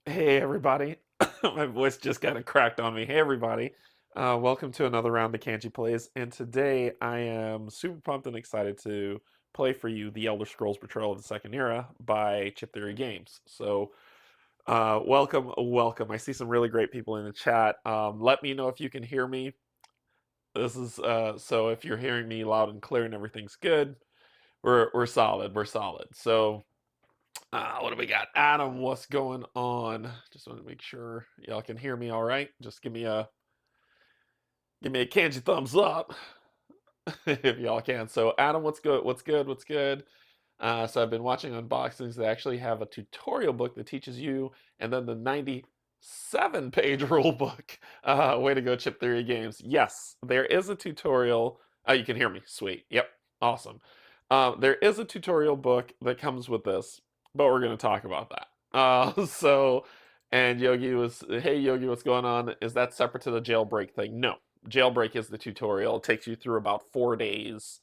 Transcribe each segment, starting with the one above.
Hey everybody, my voice just kind of cracked on me. Hey everybody, welcome to another round of Canje Plays, and today I am super pumped and excited to play for you The Elder Scrolls Betrayal of the Second Era by Chip Theory Games. So, welcome, welcome. I see some really great people in the chat. Let me know if you can hear me. This is, so if you're hearing me loud and clear and everything's good, we're solid, we're solid. So, what do we got? Adam, what's going on? Just want to make sure y'all can hear me all right. Just give me a Kanji thumbs up if y'all can. So Adam, what's good? What's good? What's good? So I've been watching unboxings. They actually have a tutorial book that teaches you, and then the 97-page rule book. Way to go, Chip Theory Games. Yes, there is a tutorial. Oh, you can hear me. Sweet. Yep. Awesome. There is a tutorial book that comes with this, but we're going to talk about that. And Yogi was, hey Yogi, what's going on? Is that separate to the jailbreak thing? No. Jailbreak is the tutorial. It takes you through about 4 days,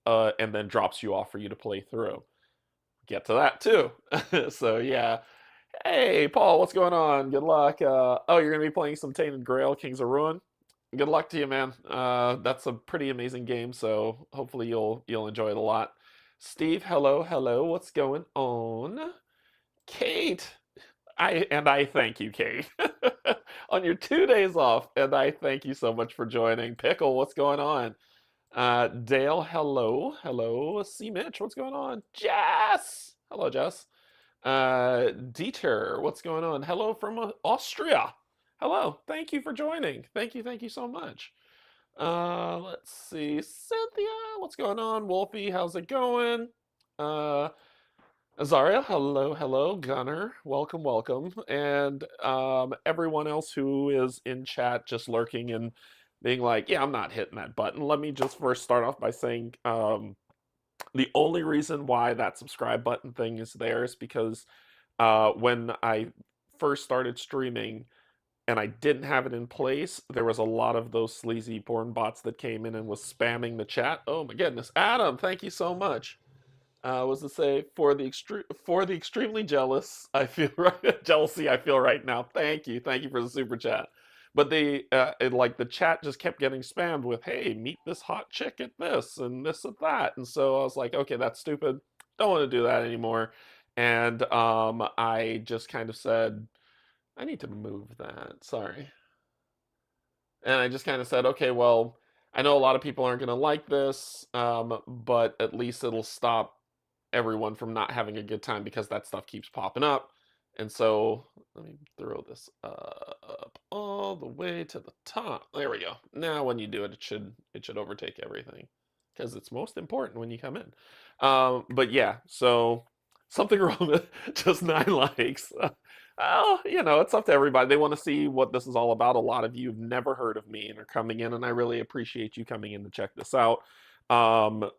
and then drops you off for you to play through. Get to that too. So yeah. Hey Paul, what's going on? Good luck. Oh, you're gonna be playing some Tainted Grail, Kings of Ruin. Good luck to you, man. That's a pretty amazing game, so hopefully you'll enjoy it a lot. Steve, hello, hello. What's going on? Kate, I thank you, Kate, on your 2 days off, and I thank you so much for joining. Pickle, what's going on? Dale, hello, hello. C. Mitch, what's going on? Jess, hello, Jess. Dieter, what's going on? Hello from Austria. Hello, thank you for joining. Thank you so much. Let's see. Cynthia, what's going on? Wolfie, how's it going? Azaria, hello, hello. Gunner, welcome, welcome. And everyone else who is in chat just lurking and being like, yeah, I'm not hitting that button. Let me just first start off by saying the only reason why that subscribe button thing is there is because when I first started streaming and I didn't have it in place, there was a lot of those sleazy porn bots that came in and was spamming the chat. Oh my goodness. Adam, thank you so much. Was to say for the extremely jealous, I feel right jealousy I feel right now. Thank you for the super chat. But like the chat just kept getting spammed with, "Hey, meet this hot chick at this and this at that," and so I was like, "Okay, that's stupid. Don't want to do that anymore." And I just kind of said, "I need to move that. Sorry." And I just kind of said, "Okay, well, I know a lot of people aren't going to like this, but at least it'll stop everyone from not having a good time because that stuff keeps popping up." And so let me throw this up all the way to the top. There we go. Now when you do it, it should overtake everything because it's most important when you come in. But yeah, so something wrong with just 9 likes. Oh, it's up to everybody. They want to see what this is all about. A lot of you have never heard of me and are coming in, and I really appreciate you coming in to check this out. Um,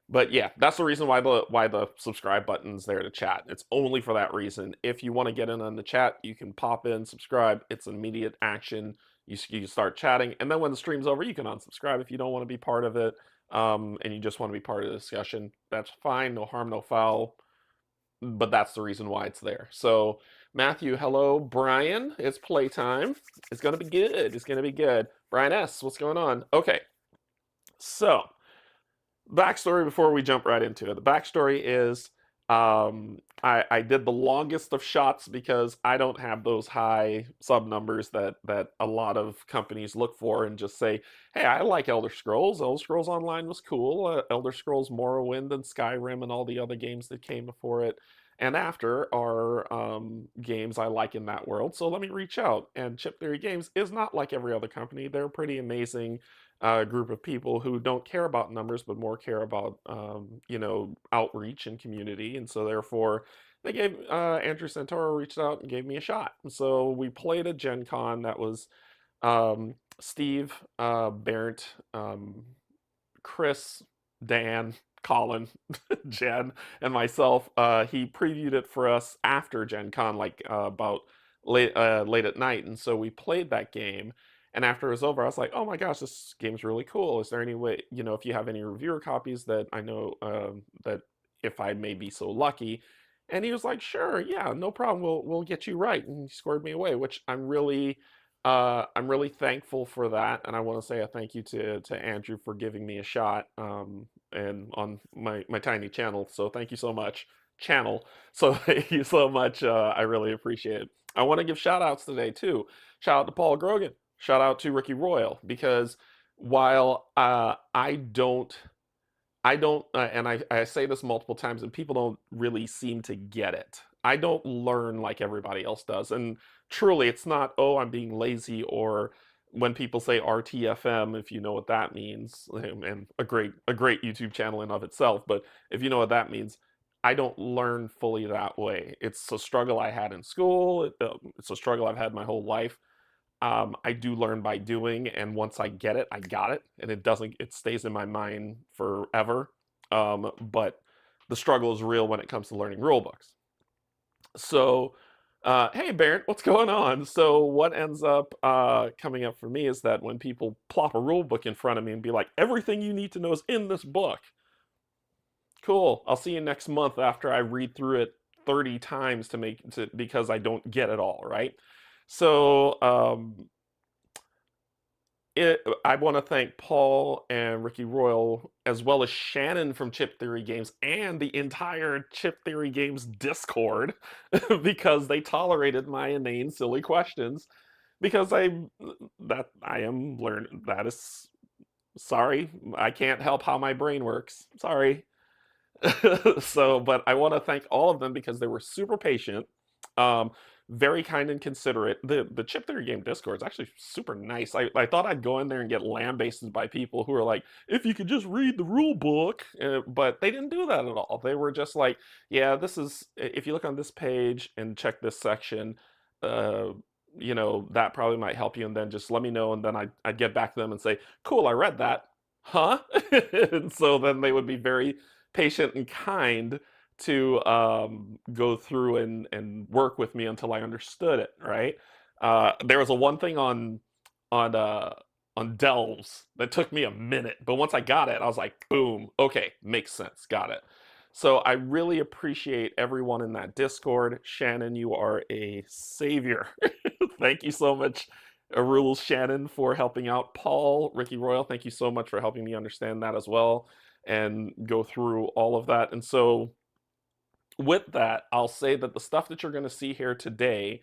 but yeah, that's the reason why the subscribe button's there to chat. It's only for that reason. If you want to get in on the chat, you can pop in, subscribe. It's immediate action. You start chatting, and then when the stream's over, you can unsubscribe if you don't want to be part of it, and you just want to be part of the discussion. That's fine. No harm, no foul. But that's the reason why it's there. So Matthew, hello. Brian, it's playtime. It's gonna be good. It's gonna be good. Brian S, what's going on? Okay, so backstory before we jump right into it. The backstory is I did the longest of shots because I don't have those high sub numbers that a lot of companies look for and just say, hey, I like Elder Scrolls. Elder Scrolls Online was cool. Elder Scrolls Morrowind and Skyrim and all the other games that came before it and after are games I like in that world. So let me reach out. And Chip Theory Games is not like every other company. They're pretty amazing group of people who don't care about numbers but more care about outreach and community, and so therefore they gave Andrew Santoro reached out and gave me a shot. And so we played a Gen Con that was Steve, Barrett, Chris, Dan, Colin, Jen, and myself. He previewed it for us after Gen Con, like about late at night, and so we played that game. And after it was over, I was like, "Oh my gosh, this game's really cool. Is there any way, if you have any reviewer copies that I know that if I may be so lucky?" And he was like, "Sure, yeah, no problem. We'll get you right." And he scored me away, which I'm really thankful for that, and I want to say a thank you to Andrew for giving me a shot, and on my tiny channel. So thank you so much, channel. So thank you so much. I really appreciate it. I want to give shout outs today too. Shout out to Paul Grogan. Shout out to Ricky Royal because while I don't, and I say this multiple times, and people don't really seem to get it. I don't learn like everybody else does. And truly, it's not, oh, I'm being lazy, or when people say RTFM, if you know what that means, and a great YouTube channel in of itself, but if you know what that means, I don't learn fully that way. It's a struggle I had in school. It's a struggle I've had my whole life. I do learn by doing, and once I get it, I got it, and it stays in my mind forever. But the struggle is real when it comes to learning rule books. So, hey, Barrett, what's going on? So, what ends up coming up for me is that when people plop a rule book in front of me and be like, everything you need to know is in this book. Cool. I'll see you next month after I read through it 30 times because I don't get it all, right? So, I want to thank Paul and Ricky Royal, as well as Shannon from Chip Theory Games and the entire Chip Theory Games Discord, because they tolerated my inane, silly questions. Because I am learning. That is, sorry, I can't help how my brain works. Sorry. So, but I want to thank all of them because they were super patient, um, very kind and considerate. The Chip Theory Game Discord is actually super nice. I thought I'd go in there and get lambasted by people who are like, if you could just read the rule book, but they didn't do that at all. They were just like, yeah, this is, if you look on this page and check this section, uh, that probably might help you, and then just let me know, and then I'd get back to them and say, cool, I read that. Huh? And so then they would be very patient and kind to go through and work with me until I understood it, right? There was a one thing on uh, on Delves that took me a minute, but once I got it, I was like, boom, okay, makes sense, got it. So I really appreciate everyone in that Discord. Shannon, you are a savior. Thank you so much. Rules Shannon for helping out. Paul, Ricky Royal, thank you so much for helping me understand that as well and go through all of that. And so with that, I'll say that the stuff that you're going to see here today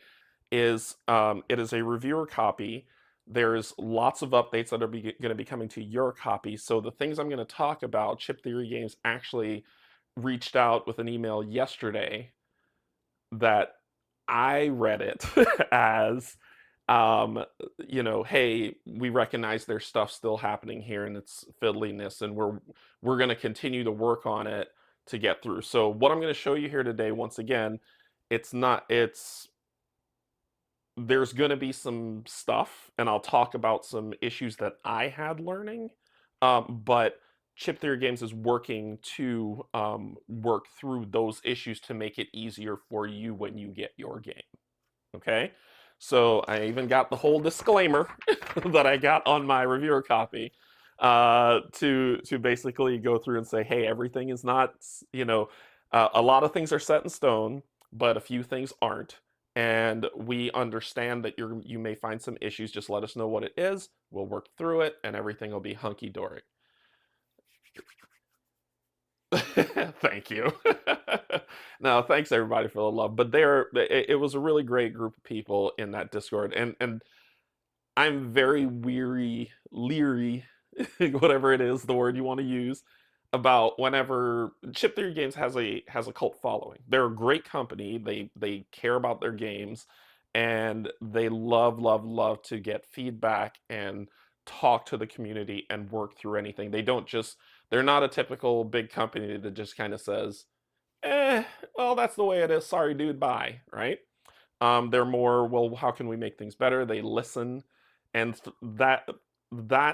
is it is a reviewer copy. There's lots of updates that are going to be coming to your copy. So the things I'm going to talk about, Chip Theory Games actually reached out with an email yesterday that I read it as, hey, we recognize there's stuff still happening here and it's fiddliness, and we're going to continue to work on it to get through. So what I'm going to show you here today, once again, there's going to be some stuff, and I'll talk about some issues that I had learning, but Chip Theory Games is working to work through those issues to make it easier for you when you get your game. Okay? So I even got the whole disclaimer that I got on my reviewer copy to basically go through and say, hey, everything is not, a lot of things are set in stone, but a few things aren't. And we understand that you may find some issues. Just let us know what it is. We'll work through it, and everything will be hunky-dory. Thank you. No, thanks everybody for the love. But it was a really great group of people in that Discord, and I'm very leery, whatever it is, the word you want to use, about whenever Chip Theory Games has a cult following. They're a great company. They care about their games, and they love to get feedback and talk to the community and work through anything. They're not a typical big company that just kind of says, well, that's the way it is. Sorry, dude, bye, right? They're more, well, how can we make things better? They listen, and that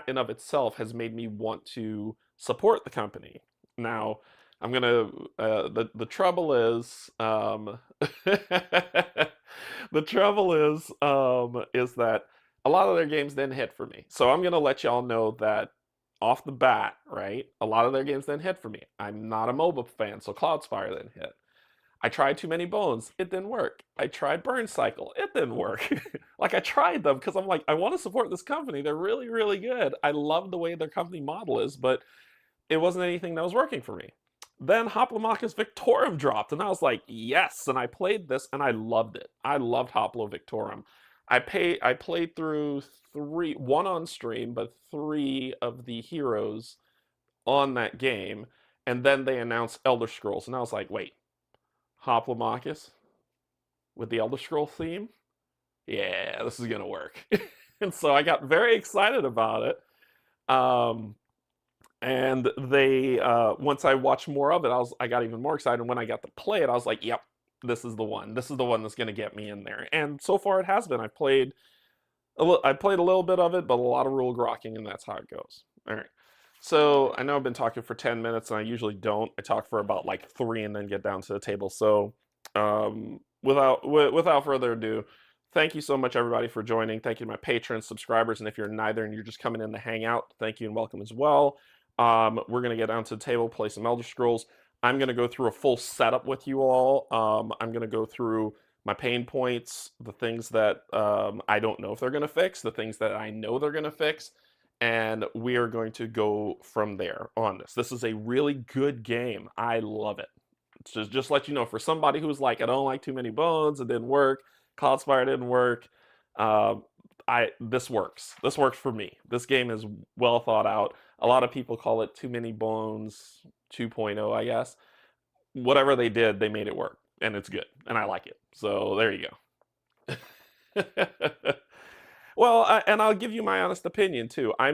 in of itself has made me want to support the company. Now, I'm gonna. The trouble is, the trouble is that a lot of their games didn't hit for me. So I'm gonna let y'all know that off the bat, right? A lot of their games didn't hit for me. I'm not a MOBA fan, so Cloudspire didn't hit. I tried Too Many Bones, it didn't work. I tried Burn Cycle, it didn't work. Like, I tried them because I'm like, I want to support this company. They're really, really good. I love the way their company model is, but it wasn't anything that was working for me. Then Hoplomachus Victorum dropped, and I was like, yes, and I played this, and I loved it. I loved Hoplo Victorum. I played through one on stream, but 3 of the heroes on that game, and then they announced Elder Scrolls, and I was like, wait, Hoplomachus with the Elder Scroll theme? Yeah, this is gonna work. And so I got very excited about it. And they once I watched more of it, I got even more excited. And when I got to play it, I was like, yep, this is the one. This is the one that's gonna get me in there. And so far it has been. I played a little bit of it, but a lot of rule grokking, and that's how it goes. All right. So I know I've been talking for 10 minutes, and I usually don't. I talk for about like 3 and then get down to the table. So without further ado, thank you so much, everybody, for joining. Thank you to my patrons, subscribers, and if you're neither and you're just coming in to hang out, thank you and welcome as well. We're going to get down to the table, play some Elder Scrolls. I'm going to go through a full setup with you all. I'm going to go through my pain points, the things that I don't know if they're going to fix, the things that I know they're going to fix, and we are going to go from there on this. This is a really good game. I love it. Just let you know, for somebody who's like, I don't like Too Many Bones, it didn't work, Cloudspire didn't work, this works. This works for me. This game is well thought out. A lot of people call it Too Many Bones 2.0, I guess. Whatever they did, they made it work, and it's good, and I like it. So there you go. Well, and I'll give you my honest opinion too. I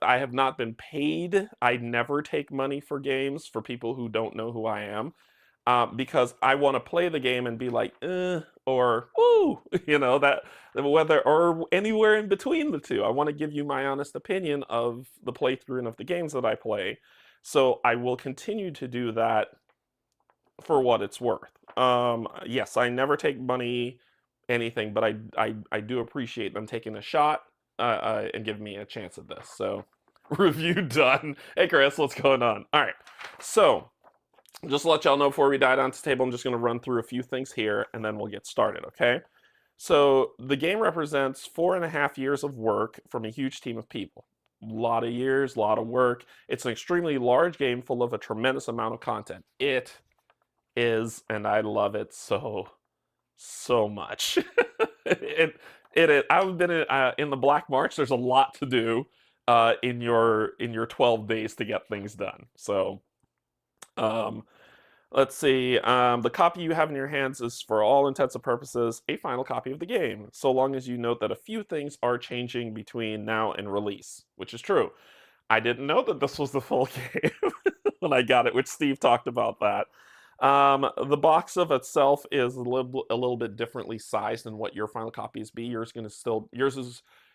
have not been paid. I never take money for games for people who don't know who I am, because I want to play the game and be like, or woo, that whether or anywhere in between the two. I want to give you my honest opinion of the playthrough and of the games that I play. So I will continue to do that for what it's worth. Yes, I never take money, anything, but I do appreciate them taking a shot and giving me a chance at this. So, review done. Hey Chris, what's going on? All right, so just to let y'all know before we dive down to the table, I'm just going to run through a few things here, and then we'll get started, okay? So the game represents 4.5 years of work from a huge team of people. A lot of years, a lot of work. It's an extremely large game full of a tremendous amount of content. It is, and I love it so much. it I've been in the Black March. There's a lot to do in your 12 days to get things done. So um, let's see. The copy you have in your hands is, for all intents and purposes, a final copy of the game, so long as you note that a few things are changing between now and release, which is true. I didn't know that this was the full game when I got it, which Steve talked about that. The box of itself is a little bit differently sized than what your final copies be.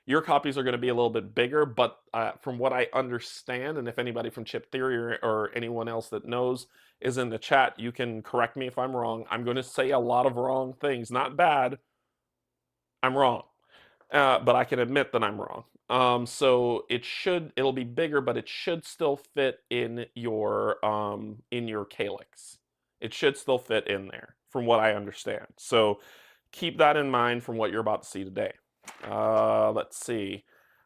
Your copies are going to be a little bit bigger, but from what I understand, and if anybody from Chip Theory or anyone else that knows is in the chat, you can correct me if I'm wrong. I'm going to say a lot of wrong things. Not bad. I'm wrong. But I can admit that I'm wrong. So it'll be bigger, but it should still fit in your calyx. It should still fit in there, from what I understand. So keep that in mind from what you're about to see today. Let's see.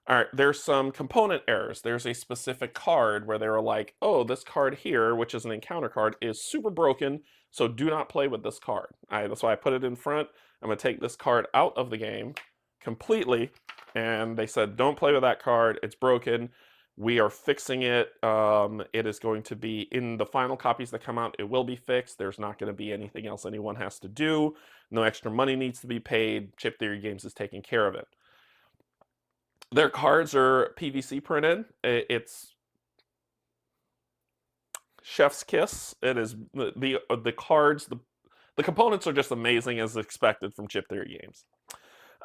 All right, there's some component errors. There's a specific card where they were like, oh, this card here, which is an encounter card, is super broken, so do not play with this card. That's why I put it in front. I'm going to take this card out of the game completely, and they said, don't play with that card. It's broken. We are fixing it. It is going to be in the final copies that come out. It will be fixed. There's not going to be anything else anyone has to do. No extra money needs to be paid. Chip Theory Games is taking care of it. Their cards are PVC printed. It's chef's kiss. It is the cards. The components are just amazing, as expected from Chip Theory Games.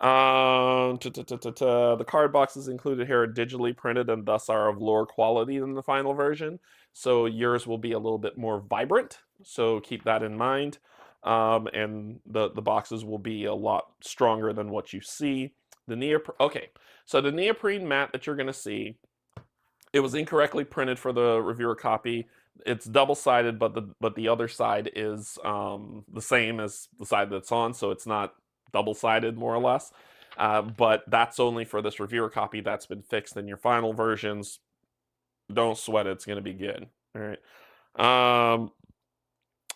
The card boxes included here are digitally printed and thus are of lower quality than the final version. So yours will be a little bit more vibrant. So keep that in mind. And the boxes will be a lot stronger than what you see. Okay, so the neoprene mat that you're going to see, it was incorrectly printed for the reviewer copy. It's double-sided, but the other side is the same as the side that's on, so it's not double-sided, more or less. But that's only for this reviewer copy. That's been fixed in your final versions. Don't sweat it. It's going to be good. All right.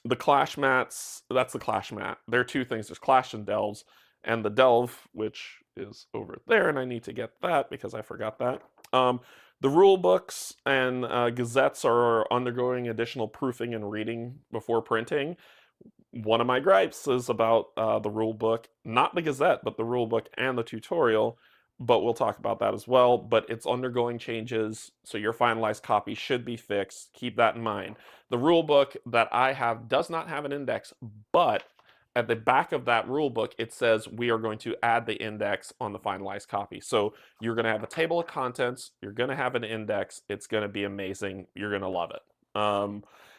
The Clash mats, that's the Clash mat. There are two things. There's Clash and Delves. And the Delve, which is over there, and I need to get that because I forgot that. The rule books and gazettes are undergoing additional proofing and reading before printing. One of my gripes is about the rule book, not the gazette, but the rule book and the tutorial, but we'll talk about that as well. But it's undergoing changes, so your finalized copy should be fixed. Keep that in mind. The rule book that I have does not have an index, but at the back of that rule book, it says we are going to add the index on the finalized copy. So you're going to have a table of contents. You're going to have an index. It's going to be amazing. You're going to love it.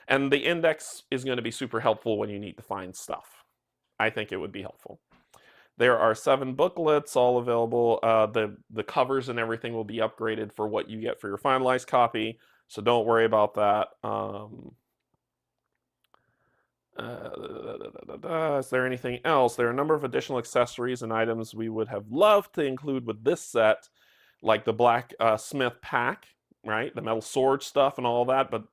And the index is going to be super helpful when you need to find stuff. I think it would be helpful. There are 7 booklets, all available. The covers and everything will be upgraded for what you get for your finalized copy, so don't worry about that. Is there anything else? There are a number of additional accessories and items we would have loved to include with this set, like the black smith pack, right? The metal sword stuff and all that, but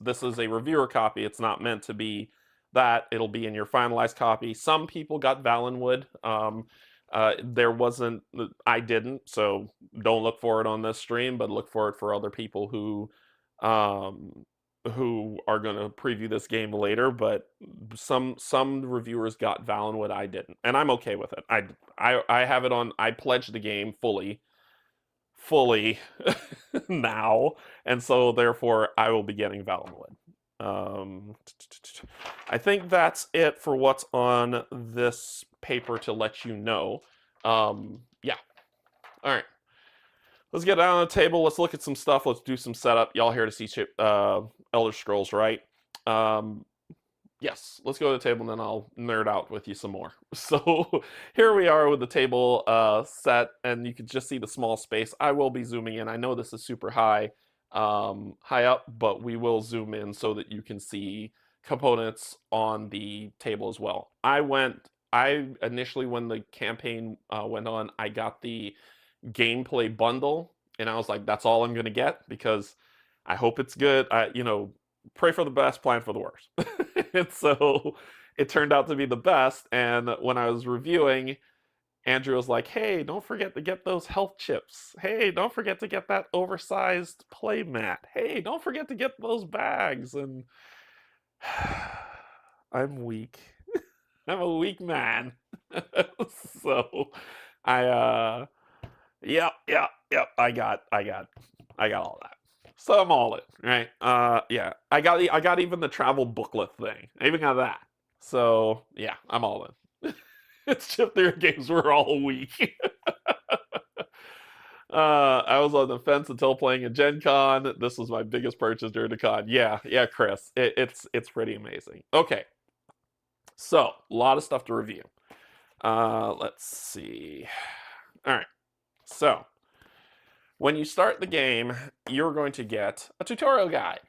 this is a reviewer copy. It's not meant to be that. It'll be in your finalized copy. Some people got Valenwood. There wasn't, I didn't, so don't look for it on this stream, but look for it for other people who are going to preview this game later. But some reviewers got Valenwood. I didn't, and I'm okay with it. I have it on. I pledged the game fully now, and so therefore I will be getting Valenwood. I think that's it for what's on this paper to let you know. Yeah. All right. Let's get down on the table. Let's look at some stuff. Let's do some setup. Y'all here to see Elder Scrolls, right? Yes. Let's go to the table, and then I'll nerd out with you some more. So here we are with the table set, and you can just see the small space. I will be zooming in. I know this is super high up, but we will zoom in so that you can see components on the table as well. I went I initially, when the campaign went on, I got the gameplay bundle, and I was like, that's all I'm gonna get because I hope it's good. Pray for the best, plan for the worst. And so it turned out to be the best. And when I was reviewing, Andrew was like, hey, don't forget to get those health chips. Hey, don't forget to get that oversized play mat. Hey, don't forget to get those bags. And I'm weak. I'm a weak man. So I yep, I got all that. So I'm all in, right? Yeah. I got even the travel booklet thing. I even got that. So yeah, I'm all in. It's just their games were all weak. I was on the fence until playing a Gen Con. This was my biggest purchase during the con. Yeah, Chris. It's pretty amazing. Okay. So, a lot of stuff to review. Let's see. All right. So, when you start the game, you're going to get a tutorial guide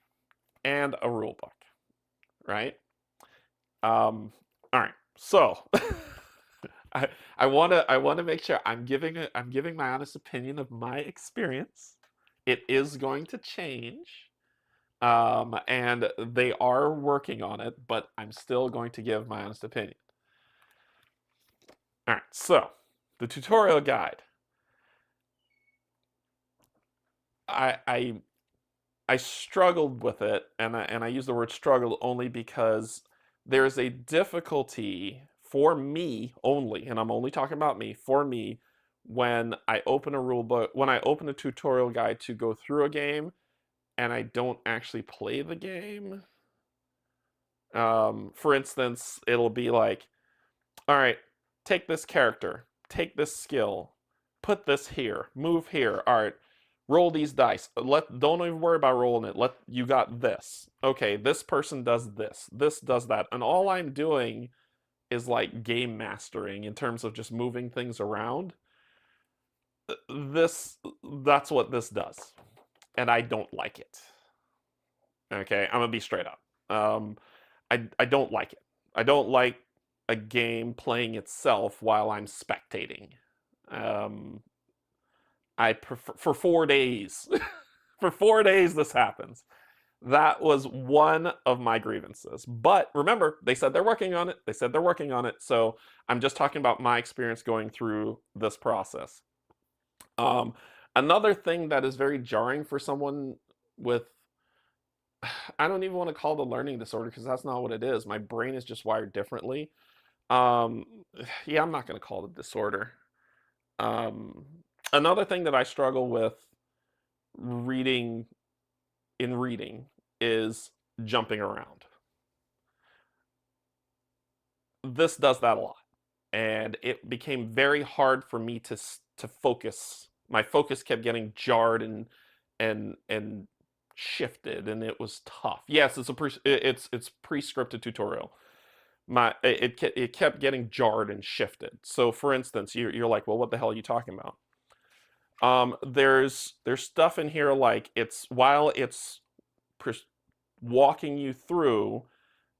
and a rule book, right? All right. So, I want to make sure I'm giving my honest opinion of my experience. It is going to change. And they are working on it, but I'm still going to give my honest opinion. All right, so the tutorial guide. I struggled with it, and I use the word struggle only because there's a difficulty for me only, and I'm only talking about me, for me, when I open a rule book, when I open a tutorial guide to go through a game, and I don't actually play the game. For instance, it'll be like, all right, take this character, take this skill, put this here, move here. All right, roll these dice. Don't even worry about rolling it. You got this. Okay, this person does this. This does that. And all I'm doing is like game mastering in terms of just moving things around. That's what this does. And I don't like it. Okay, I'm gonna be straight up. I don't like it. I don't like a game playing itself while I'm spectating. I prefer for 4 days. For 4 days, this happens. That was one of my grievances. But remember, they said they're working on it. They said they're working on it. So I'm just talking about my experience going through this process. Another thing that is very jarring for someone with, I don't even want to call it a learning disorder because that's not what it is. My brain is just wired differently. Um, yeah, I'm not going to call it a disorder. Another thing that I struggle with reading is jumping around. This does that a lot, and it became very hard for me to focus. My focus kept getting jarred and shifted, and it was tough. Yes, it's pre-scripted tutorial. It kept getting jarred and shifted. So, for instance, you're like, well, what the hell are you talking about? There's stuff in here like while it's walking you through,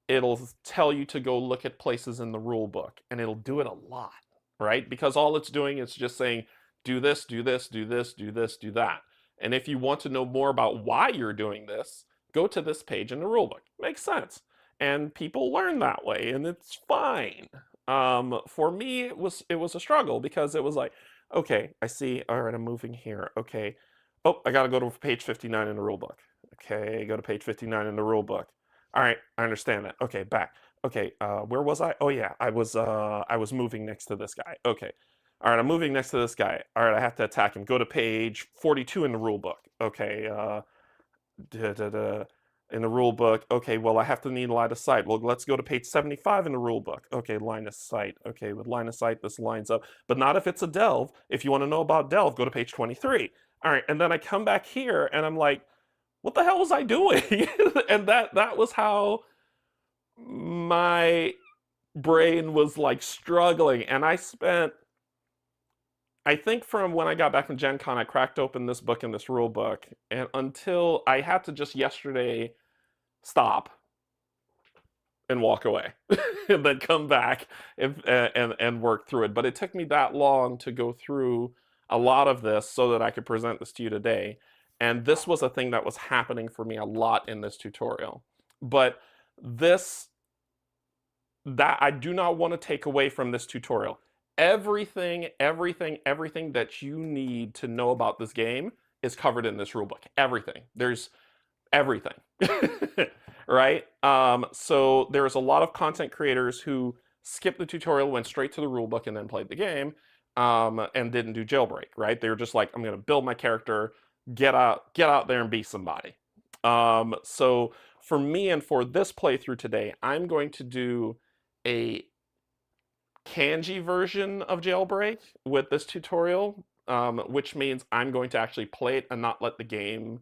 it'll tell you to go look at places in the rule book, and it'll do it a lot, right? Because all it's doing is just saying, do this, do this, do this, do this, do that. And if you want to know more about why you're doing this, go to this page in the rule book. Makes sense. And people learn that way, and it's fine. For me, it was a struggle because it was like, okay, I see. All right, I'm moving here. Okay. Oh, I got to go to page 59 in the rule book. Okay, go to page 59 in the rule book. All right, I understand that. Okay, back. Okay, where was I? Oh yeah, I was moving next to this guy. Okay. All right, I'm moving next to this guy. All right, I have to attack him. Go to page 42 in the rule book. Okay, in the rule book. Okay, well, I have to need line of sight. Well, let's go to page 75 in the rule book. Okay, line of sight. Okay, with line of sight, this lines up. But not if it's a delve. If you want to know about delve, go to page 23. All right, and then I come back here, and I'm like, what the hell was I doing? And that was how my brain was like struggling. And I think from when I got back from Gen Con, I cracked open this book and this rule book, and until I had to just yesterday stop and walk away, and then come back and work through it. But it took me that long to go through a lot of this so that I could present this to you today. And this was a thing that was happening for me a lot in this tutorial. But this, that I do not want to take away from this tutorial. Everything that you need to know about this game is covered in this rulebook. Everything. There's everything. Right? So there's a lot of content creators who skipped the tutorial, went straight to the rulebook, and then played the game, and didn't do Jailbreak, right? They were just like, I'm going to build my character, get out there and be somebody. So for me and for this playthrough today, I'm going to do a Canje version of Jailbreak with this tutorial, which means I'm going to actually play it and not let the game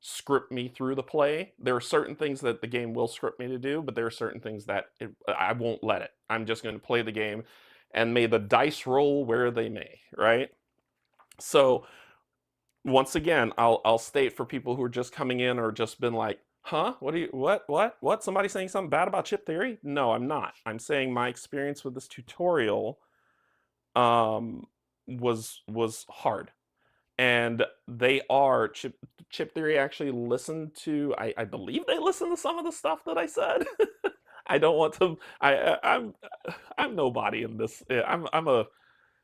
script me through the play. There are certain things that the game will script me to do, but there are certain things that I won't let it. I'm just going to play the game, and may the dice roll where they may, right? So once again, I'll state for people who are just coming in or just been like, huh? What? Somebody saying something bad about chip theory? No, I'm not. I'm saying my experience with this tutorial was hard. And they are, chip theory actually listened to, I believe they listened to some of the stuff that I said. I don't want to, I'm nobody in this. I'm a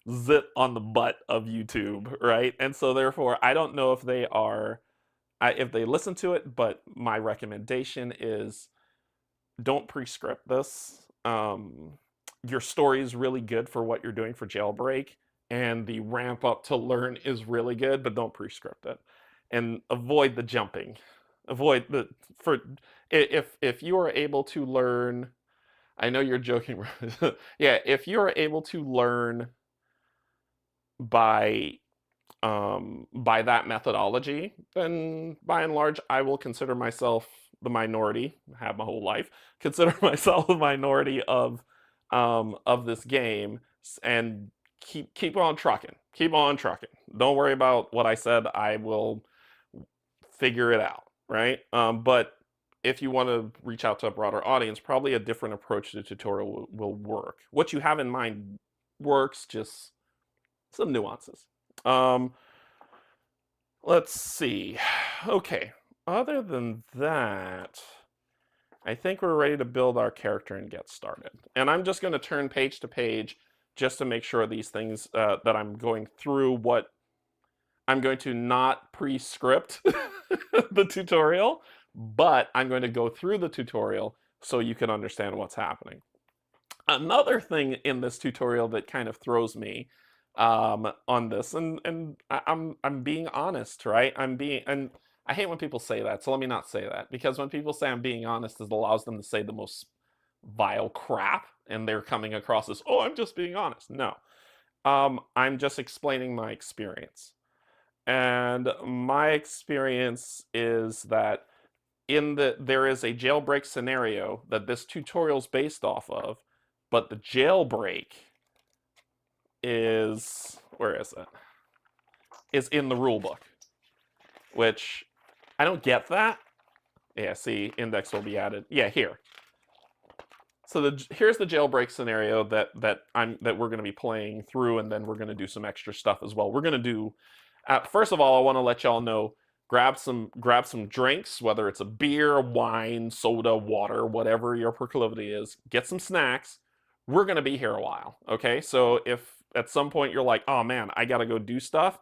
zit on the butt of YouTube, right? And so therefore, I don't know if they are, if they listen to it, but my recommendation is don't pre-script this. Your story is really good for what you're doing for Jailbreak, and the ramp up to learn is really good, but don't pre-script it. And avoid the jumping. Avoid the, if you are able to learn, I know you're joking. Yeah, if you are able to learn by that methodology, then by and large, I will consider myself the minority. Have my whole life consider myself the minority of this game, and keep on trucking. Keep on trucking. Don't worry about what I said. I will figure it out, right? But if you want to reach out to a broader audience, probably a different approach to the tutorial will work. What you have in mind works, just some nuances. Let's see. Okay. Other than that, I think we're ready to build our character and get started. And I'm just going to turn page to page just to make sure these things that I'm going through, what I'm going to not pre-script the tutorial, but I'm going to go through the tutorial so you can understand what's happening. Another thing in this tutorial that kind of throws me on this, and I'm being honest, right? And I hate when people say that, so let me not say that, because when people say I'm being honest, it allows them to say the most vile crap, and they're coming across as, oh, I'm just being honest. No, I'm just explaining my experience, and my experience is that there is a jailbreak scenario that this tutorial is based off of, but the jailbreak is, where is it? Is in the rule book, which I don't get that. Yeah, see, index will be added. Yeah, here. So here's the jailbreak scenario that we're going to be playing through, and then we're going to do some extra stuff as well. We're going to do, first of all, I want to let y'all know, grab some drinks, whether it's a beer, wine, soda, water, whatever your proclivity is. Get some snacks. We're going to be here a while, okay? So if at some point you're like, oh man, I got to go do stuff,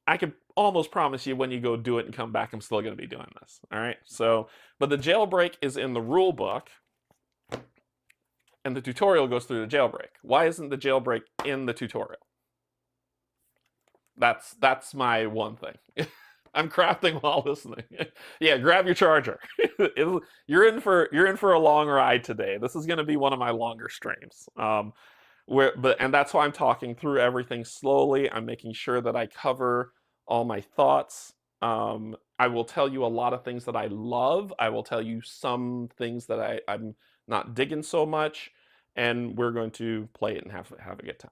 I could almost promise you when you go do it and come back, I'm still going to be doing this, all right? So, but the jailbreak is in the rule book, and the tutorial goes through the jailbreak. Why isn't the jailbreak in the tutorial? That's my one thing. I'm crafting while listening. Yeah, grab your charger. You're in for a long ride today. This is going to be one of my longer streams. And that's why I'm talking through everything slowly. I'm making sure that I cover all my thoughts. I will tell you a lot of things that I love. I will tell you some things that I'm not digging so much, and we're going to play it and have a good time.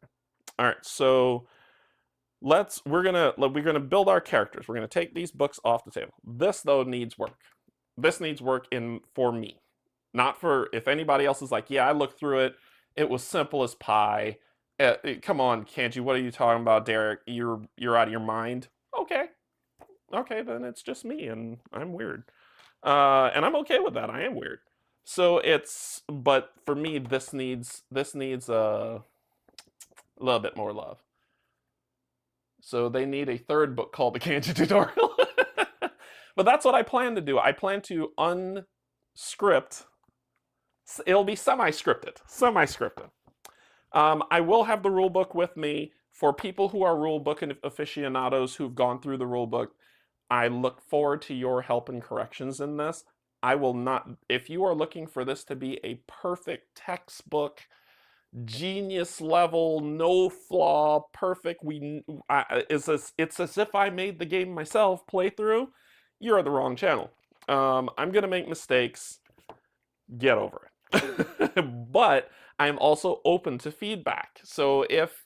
All right, so we're gonna build our characters. We're gonna take these books off the table. This though needs work. This needs work for me. Not for, if anybody else is like, yeah, I looked through it, it was simple as pie. Come on, Canje, what are you talking about, Derek? You're out of your mind. Okay, okay, then it's just me, and I'm weird, and I'm okay with that. I am weird. So but for me, this needs a little bit more love. So they need a third book called the Canje tutorial. But that's what I plan to do. I plan to unscript. It'll be semi-scripted. Semi-scripted. I will have the rulebook with me. For people who are rulebook aficionados who've gone through the rulebook, I look forward to your help and corrections in this. I will not, if you are looking for this to be a perfect textbook, genius level, no flaw, perfect, it's as if I made the game myself playthrough, you're at the wrong channel. I'm going to make mistakes. Get over it. But I'm also open to feedback. So if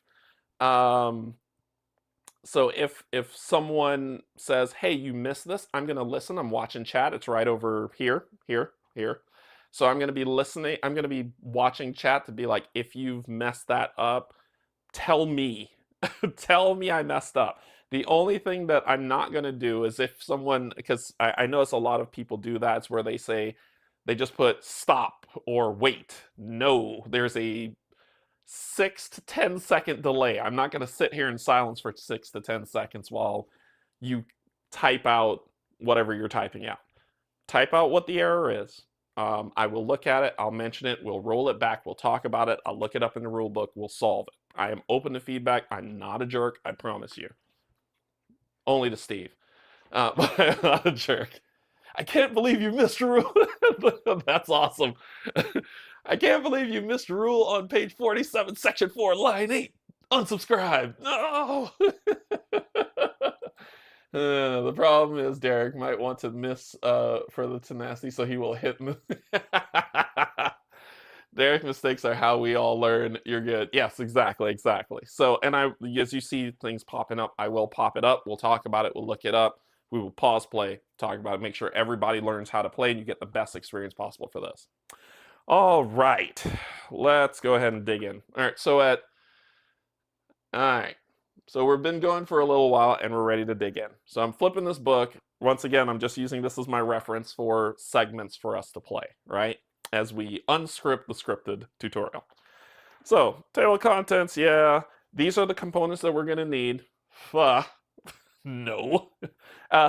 someone says, "Hey, you missed this," I'm going to listen. I'm watching chat. It's right over here, here, here. So I'm going to be listening. I'm going to be watching chat to be like, if you've messed that up, tell me. Tell me I messed up. The only thing that I'm not going to do is if someone, because I notice a lot of people do that, it's where they say, they just put stop or wait. No, there's a 6 to 10 second delay. I'm not going to sit here in silence for 6 to 10 seconds while you type out whatever you're typing out. Type out what the error is. I will look at it. I'll mention it. We'll roll it back. We'll talk about it. I'll look it up in the rule book. We'll solve it. I am open to feedback. I'm not a jerk. I promise you. Only to Steve. But I'm not a jerk. I can't believe you missed a rule. That's awesome. I can't believe you missed a rule on page 47, section 4, line 8. Unsubscribe. No! The problem is Derek might want to miss for the tenacity, so he will hit me. Derek mistakes are how we all learn. You're good. Yes, exactly. So, and as you see things popping up, I will pop it up. We'll talk about it. We'll look it up. We will pause play, talk about it, make sure everybody learns how to play, and you get the best experience possible for this. All right, let's go ahead and dig in. All right, so we've been going for a little while, and we're ready to dig in. So I'm flipping this book. Once again, I'm just using this as my reference for segments for us to play, right? As we unscript the scripted tutorial. So, table of contents, yeah. These are the components that we're going to need. No.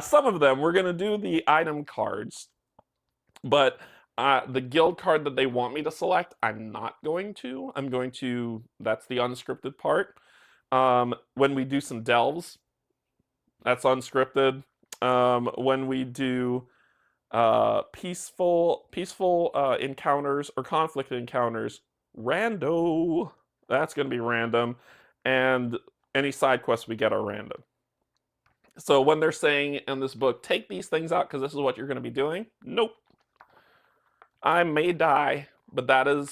Some of them, we're going to do the item cards, but the guild card that they want me to select, I'm not going to. I'm going to, that's the unscripted part. When we do some delves, that's unscripted. When we do peaceful encounters or conflict encounters, rando, that's going to be random. And any side quests we get are random. So when they're saying in this book, take these things out because this is what you're going to be doing, nope. I may die, but that is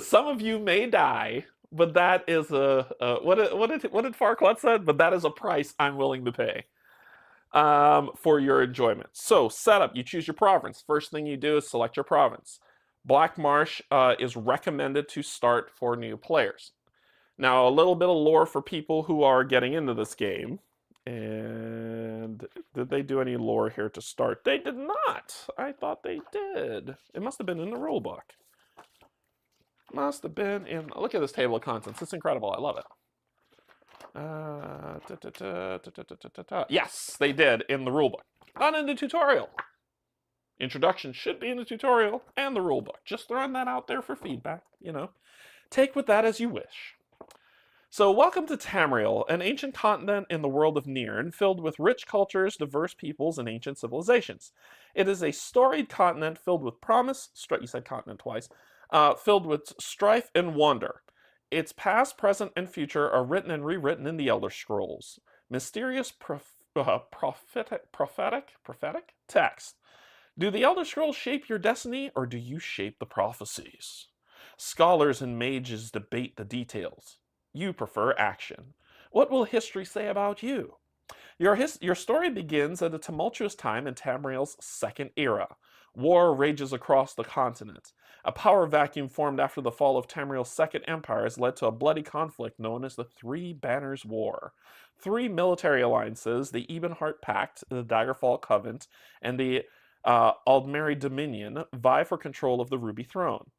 some of you may die, but that is what did Farquaad said? But that is a price I'm willing to pay for your enjoyment. So setup, you choose your province. First thing you do is select your province. Black Marsh is recommended to start for new players. Now, a little bit of lore for people who are getting into this game. And did they do any lore here to start? They did not. I thought they did. It must have been in the rulebook. Must have been in... Look at this table of contents. It's incredible. I love it. Yes, they did in the rulebook. Not in the tutorial. Introduction should be in the tutorial and the rulebook. Just throwing that out there for feedback, you know. Take with that as you wish. So, welcome to Tamriel, an ancient continent in the world of Nirn, filled with rich cultures, diverse peoples, and ancient civilizations. It is a storied continent filled with promise, you said continent twice, filled with strife and wonder. Its past, present, and future are written and rewritten in the Elder Scrolls. Mysterious prophetic text. Do the Elder Scrolls shape your destiny, or do you shape the prophecies? Scholars and mages debate the details. You prefer action. What will history say about you? Your story begins at a tumultuous time in Tamriel's second era. War rages across the continent. A power vacuum formed after the fall of Tamriel's Second Empire has led to a bloody conflict known as the Three Banners War. Three military alliances, the Ebonheart Pact, the Daggerfall Covenant, and the Aldmeri Dominion, vie for control of the Ruby Throne.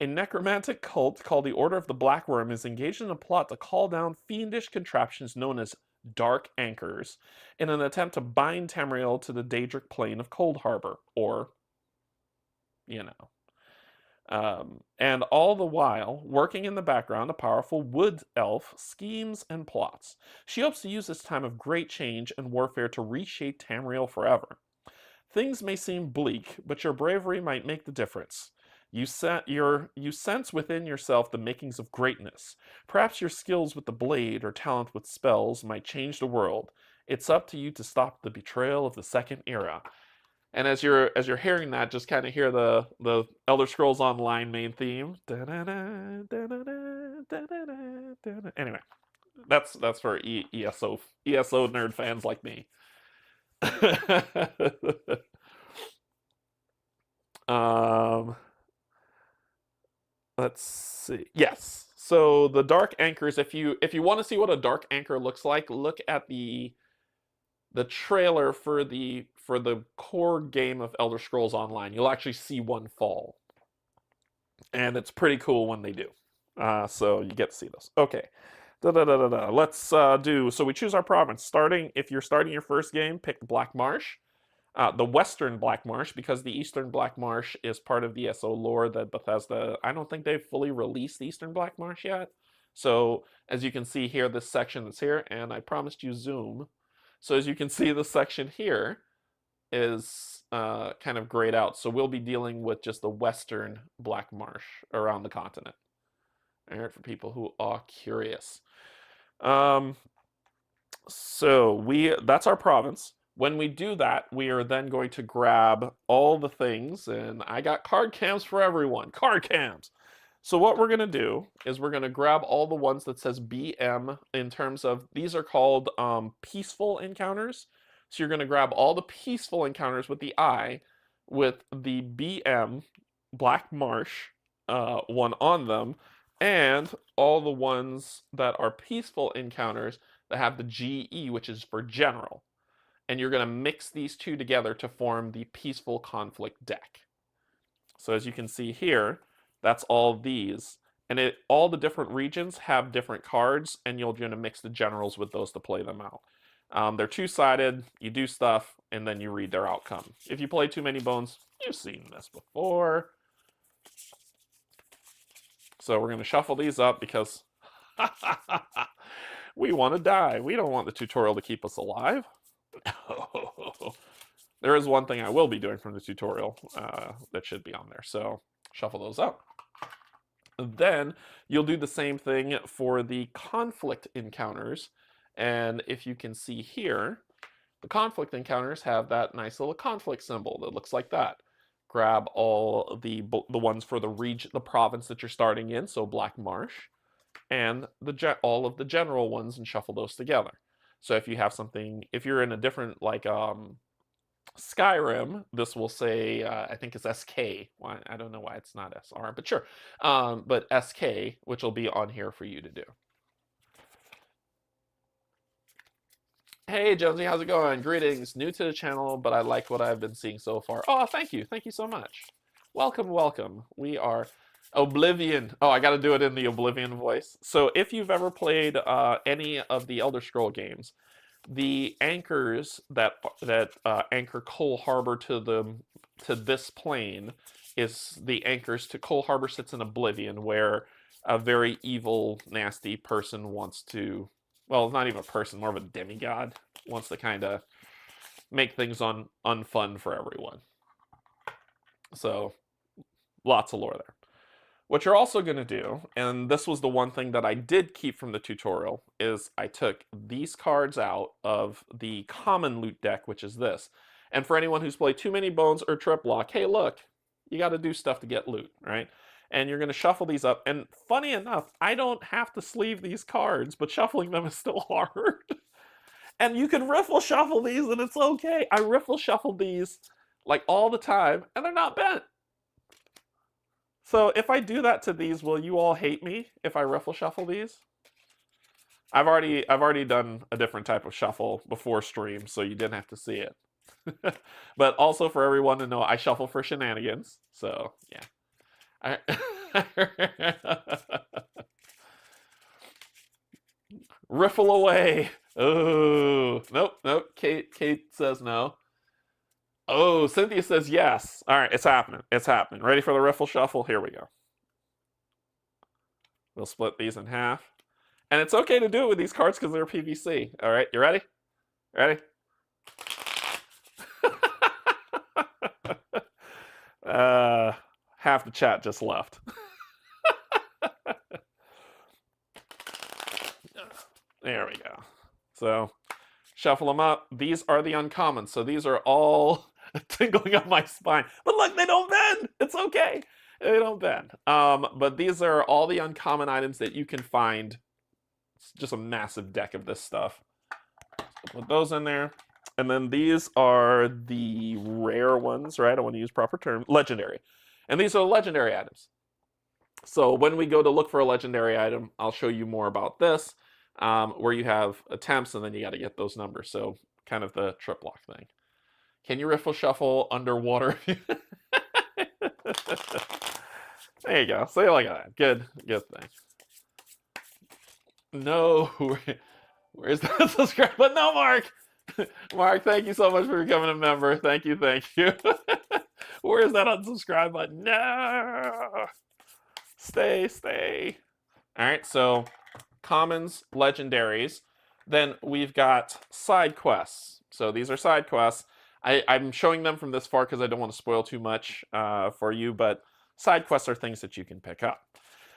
A necromantic cult called the Order of the Black Worm is engaged in a plot to call down fiendish contraptions known as Dark Anchors in an attempt to bind Tamriel to the Daedric plane of Cold Harbor, or, you know. And all the while, working in the background, a powerful wood elf schemes and plots. She hopes to use this time of great change and warfare to reshape Tamriel forever. Things may seem bleak, but your bravery might make the difference. You sense within yourself the makings of greatness. Perhaps your skills with the blade or talent with spells might change the world. It's up to you to stop the betrayal of the Second Era. And as you're hearing that, just kind of hear the Elder Scrolls Online main theme. Anyway, that's for ESO nerd fans like me. Let's see. Yes. So the dark anchors, if you want to see what a dark anchor looks like, look at the trailer for the core game of Elder Scrolls Online. You'll actually see one fall. And it's pretty cool when they do. So you get to see those. Okay. Let's do, so we choose our province. If you're starting your first game, pick Black Marsh. The Western Black Marsh, because the Eastern Black Marsh is part of the ESO lore that Bethesda, I don't think they've fully released the Eastern Black Marsh yet. So as you can see here, this section that's here, and I promised you zoom. So as you can see, this section here is kind of grayed out. So we'll be dealing with just the Western Black Marsh around the continent. All right, for people who are curious. So that's our province. When we do that, we are then going to grab all the things, and I got card cams for everyone. Card cams! So what we're going to do is we're going to grab all the ones that says BM in terms of, these are called peaceful encounters. So you're going to grab all the peaceful encounters with the I, with the BM, Black Marsh, one on them, and all the ones that are peaceful encounters that have the GE, which is for general. And you're going to mix these two together to form the Peaceful Conflict deck. So as you can see here, that's all these. And all the different regions have different cards, and you're going to mix the generals with those to play them out. They're two-sided, you do stuff, and then you read their outcome. If you play too many bones, you've seen this before. So we're going to shuffle these up because we want to die. We don't want the tutorial to keep us alive. There is one thing I will be doing from the tutorial that should be on there, so shuffle those up. Then you'll do the same thing for the conflict encounters, and if you can see here, the conflict encounters have that nice little conflict symbol that looks like that. Grab all the ones for the province that you're starting in, so Black Marsh, and all of the general ones, and shuffle those together. So if you have something, if you're in a different, like Skyrim, this will say, I think it's SK. Why, I don't know why it's not SR, but sure. But SK, which will be on here for you to do. Hey Jonesy, how's it going? Greetings, new to the channel, but I like what I've been seeing so far. Oh, thank you so much. Welcome, welcome. We are Oblivion. Oh, I gotta do it in the Oblivion voice. So if you've ever played any of the Elder Scroll games, the anchors that anchor Cold Harbor to this plane is the anchors to Cold Harbor sits in Oblivion, where a very evil, nasty person wants to, well, not even a person, more of a demigod, wants to kind of make things unfun for everyone. So lots of lore there. What you're also going to do, and this was the one thing that I did keep from the tutorial, is I took these cards out of the common loot deck, which is this. And for anyone who's played too many bones or trip lock, hey look, you got to do stuff to get loot, right? And you're going to shuffle these up. And funny enough, I don't have to sleeve these cards, but shuffling them is still hard. And you can riffle shuffle these and it's okay. I riffle shuffle these like all the time and they're not bent. So if I do that to these, will you all hate me if I riffle shuffle these? I've already done a different type of shuffle before stream, so you didn't have to see it. But also for everyone to know, I shuffle for shenanigans. So yeah. Riffle away. Oh, nope. Kate says no. Oh, Cynthia says yes. All right, it's happening. It's happening. Ready for the riffle shuffle? Here we go. We'll split these in half. And it's okay to do it with these cards because they're PVC. All right, you ready? Ready? Half the chat just left. There we go. So, shuffle them up. These are the uncommons. So these are all tingling up my spine. But look, they don't bend. It's okay. They don't bend. But these are all the uncommon items that you can find. It's just a massive deck of this stuff. Put those in there. And then these are the rare ones, right? I want to use proper term. Legendary. And these are legendary items. So when we go to look for a legendary item, I'll show you more about this, where you have attempts and then you got to get those numbers. So kind of the trip lock thing. Can you riffle shuffle underwater? There you go. Say it like that. Good thing. No, where's that subscribe button? No, Mark. Mark, thank you so much for becoming a member. Thank you. Where's that unsubscribe button? No. Stay. All right, so commons, legendaries. Then we've got side quests. So these are side quests. I'm showing them from this far because I don't want to spoil too much for you, but side quests are things that you can pick up.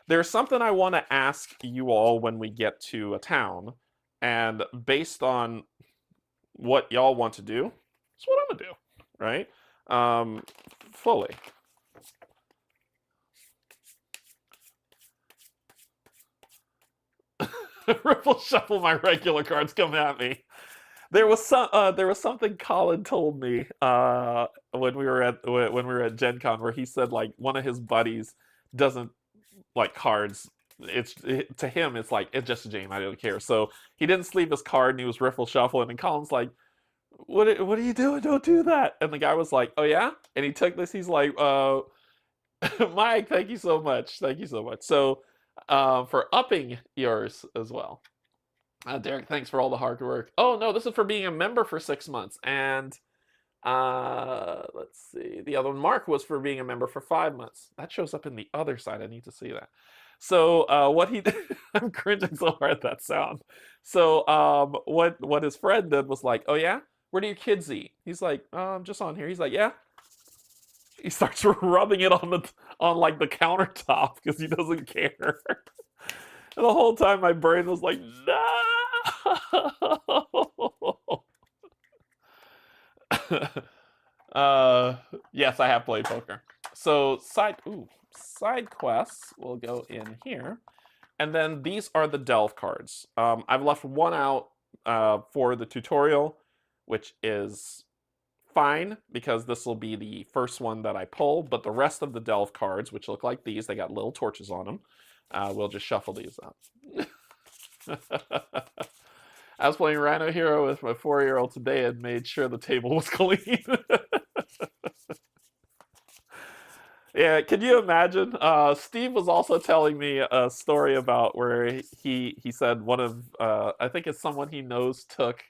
There's something I want to ask you all when we get to a town, and based on what y'all want to do, it's what I'm going to do, right? Fully. Riffle shuffle my regular cards come at me. There was something Colin told me when we were at Gen Con where he said like one of his buddies doesn't like cards. To him it's like it's just a game. I don't care. So he didn't sleeve his card and he was riffle shuffling and Colin's like, what are you doing? Don't do that. And the guy was like, oh yeah? And he took this. He's like, Mike, thank you so much. So for upping yours as well. Derek, thanks for all the hard work. Oh no, this is for being a member for 6 months. And let's see. The other one, Mark, was for being a member for 5 months. That shows up in the other side. I need to see that. So what he did, I'm cringing so hard at that sound. So what his friend did was like, oh yeah? Where do your kids eat? He's like, I'm just on here. He's like, yeah. He starts rubbing it on like the countertop because he doesn't care. And the whole time my brain was like, no. Yes, I have played poker. So side quests will go in here. And then these are the delve cards. I've left one out for the tutorial, which is fine because this will be the first one that I pull, but the rest of the delve cards, which look like these, they got little torches on them, we'll just shuffle these up. I was playing Rhino Hero with my 4-year-old today and made sure the table was clean. Yeah, can you imagine? Steve was also telling me a story about where he said one of I think it's someone he knows took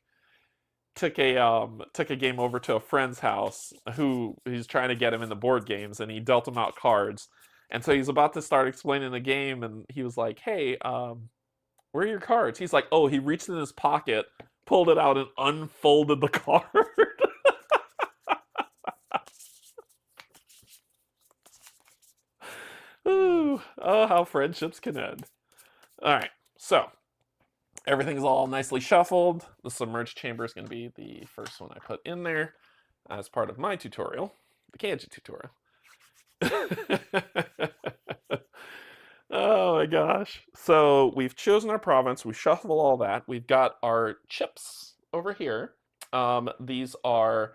a game over to a friend's house who he's trying to get him in the board games, and he dealt him out cards. And so he's about to start explaining the game, and he was like, hey, where are your cards? He's like, oh, he reached in his pocket, pulled it out, and unfolded the card. Ooh, oh, how friendships can end. All right, so everything's all nicely shuffled. The submerged chamber is going to be the first one I put in there as part of my tutorial, the Canje tutorial. Oh my gosh. So we've chosen our province. We shuffle all that. We've got our chips over here. These are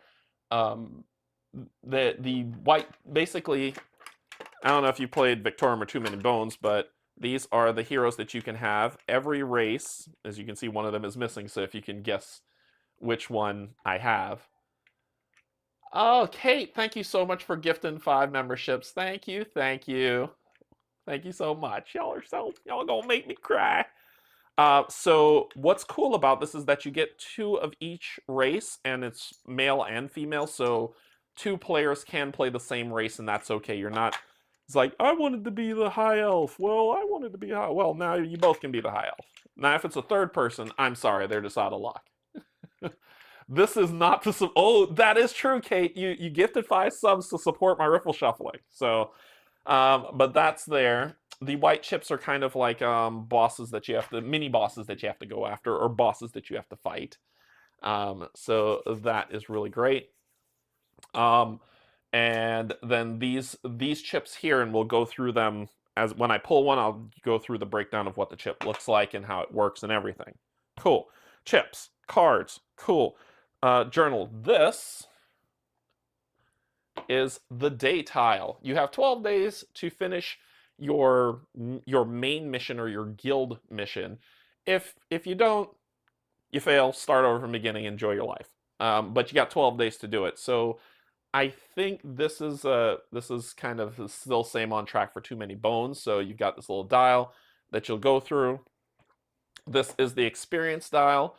the white, basically, I don't know if you played Victorium or Too Many Bones, but these are the heroes that you can have. Every race, as you can see, one of them is missing, so if you can guess which one I have. Oh, Kate, thank you so much for gifting 5 memberships. Thank you, thank you. Thank you so much. Y'all gonna make me cry. So what's cool about this is that you get 2 of each race, and it's male and female, so 2 players can play the same race, and that's okay. You're not, it's like, I wanted to be the high elf. Well, I wanted to be high. Well, now you both can be the high elf. Now, if it's a third person, I'm sorry, they're just out of luck. This is not to, oh, that is true, Kate. You gifted 5 subs to support my riffle shuffling. So, but that's there. The white chips are kind of like bosses that you have to, mini bosses that you have to go after, or bosses that you have to fight. So that is really great. And then these chips here, and we'll go through them as when I pull one, I'll go through the breakdown of what the chip looks like and how it works and everything. Cool. Chips, cards, cool. Journal. This is the day tile. You have 12 days to finish your main mission or your guild mission. If you don't, you fail, start over from the beginning, enjoy your life. But you got 12 days to do it. So I think this is kind of still same on track for Too Many Bones. So you've got this little dial that you'll go through. This is the experience dial.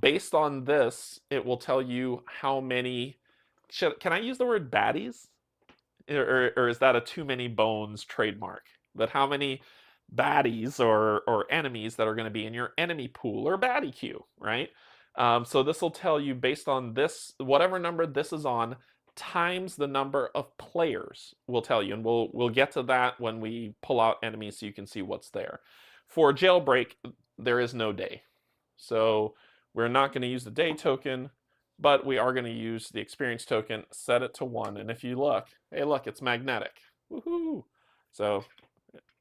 Based on this, it will tell you how many. Can I use the word baddies? Or is that a Too Many Bones trademark? But how many baddies or enemies that are going to be in your enemy pool or baddie queue, right? So this will tell you based on this, whatever number this is on, times the number of players will tell you. And we'll get to that when we pull out enemies so you can see what's there. For Jailbreak, there is no day. So we're not going to use the day token, but we are going to use the experience token, set it to 1. And if you look, hey, look, it's magnetic. Woohoo! So,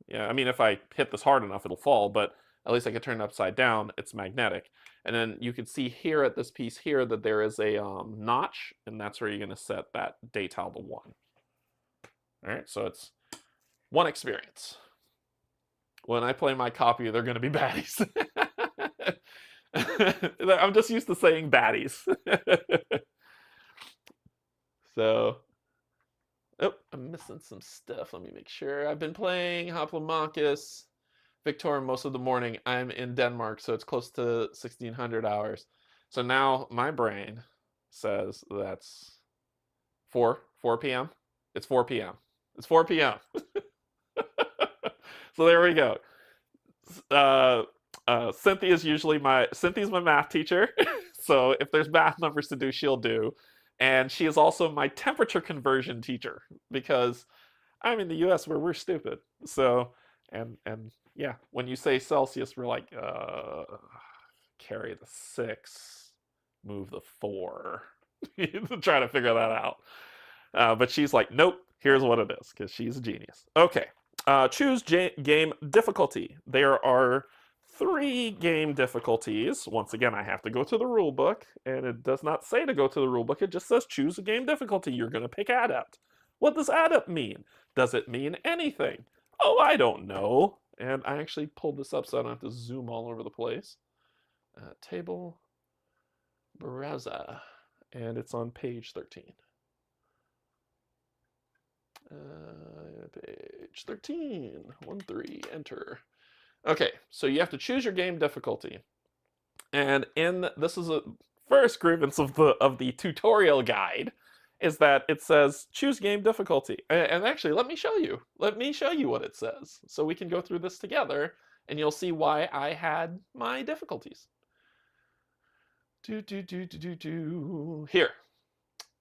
yeah, I mean, if I hit this hard enough, it'll fall, but at least I can turn it upside down. It's magnetic. And then you can see here at this piece here that there is a notch, and that's where you're going to set that day tile to 1. All right, so it's 1 experience. When I play my copy, they're going to be baddies. I'm just used to saying baddies. So, oh, I'm missing some stuff. Let me make sure. I've been playing Hoplomachus, Victorium most of the morning. I'm in Denmark, so it's close to 1600 hours. So now my brain says that's 4 p.m. It's 4 p.m. It's 4 p.m. So there we go. Cynthia's my math teacher. So if there's math numbers to do, she'll do. And she is also my temperature conversion teacher because I'm in the US where we're stupid. So, and yeah, when you say Celsius, we're like, carry the 6, move the 4. Trying to figure that out. But she's like, nope, here's what it is, because she's a genius. Okay, choose game difficulty. There are 3 game difficulties. Once again, I have to go to the rule book, and it does not say to go to the rule book. It just says choose a game difficulty. You're going to pick Adept. What does Adept mean? Does it mean anything? Oh, I don't know. And I actually pulled this up so I don't have to zoom all over the place. Table Baraza, and it's on page 13. Page 13, 1-3, enter. Okay, so you have to choose your game difficulty. And this is a first grievance of the tutorial guide, is that it says choose game difficulty. And actually, let me show you. Let me show you what it says. So we can go through this together, and you'll see why I had my difficulties. Here.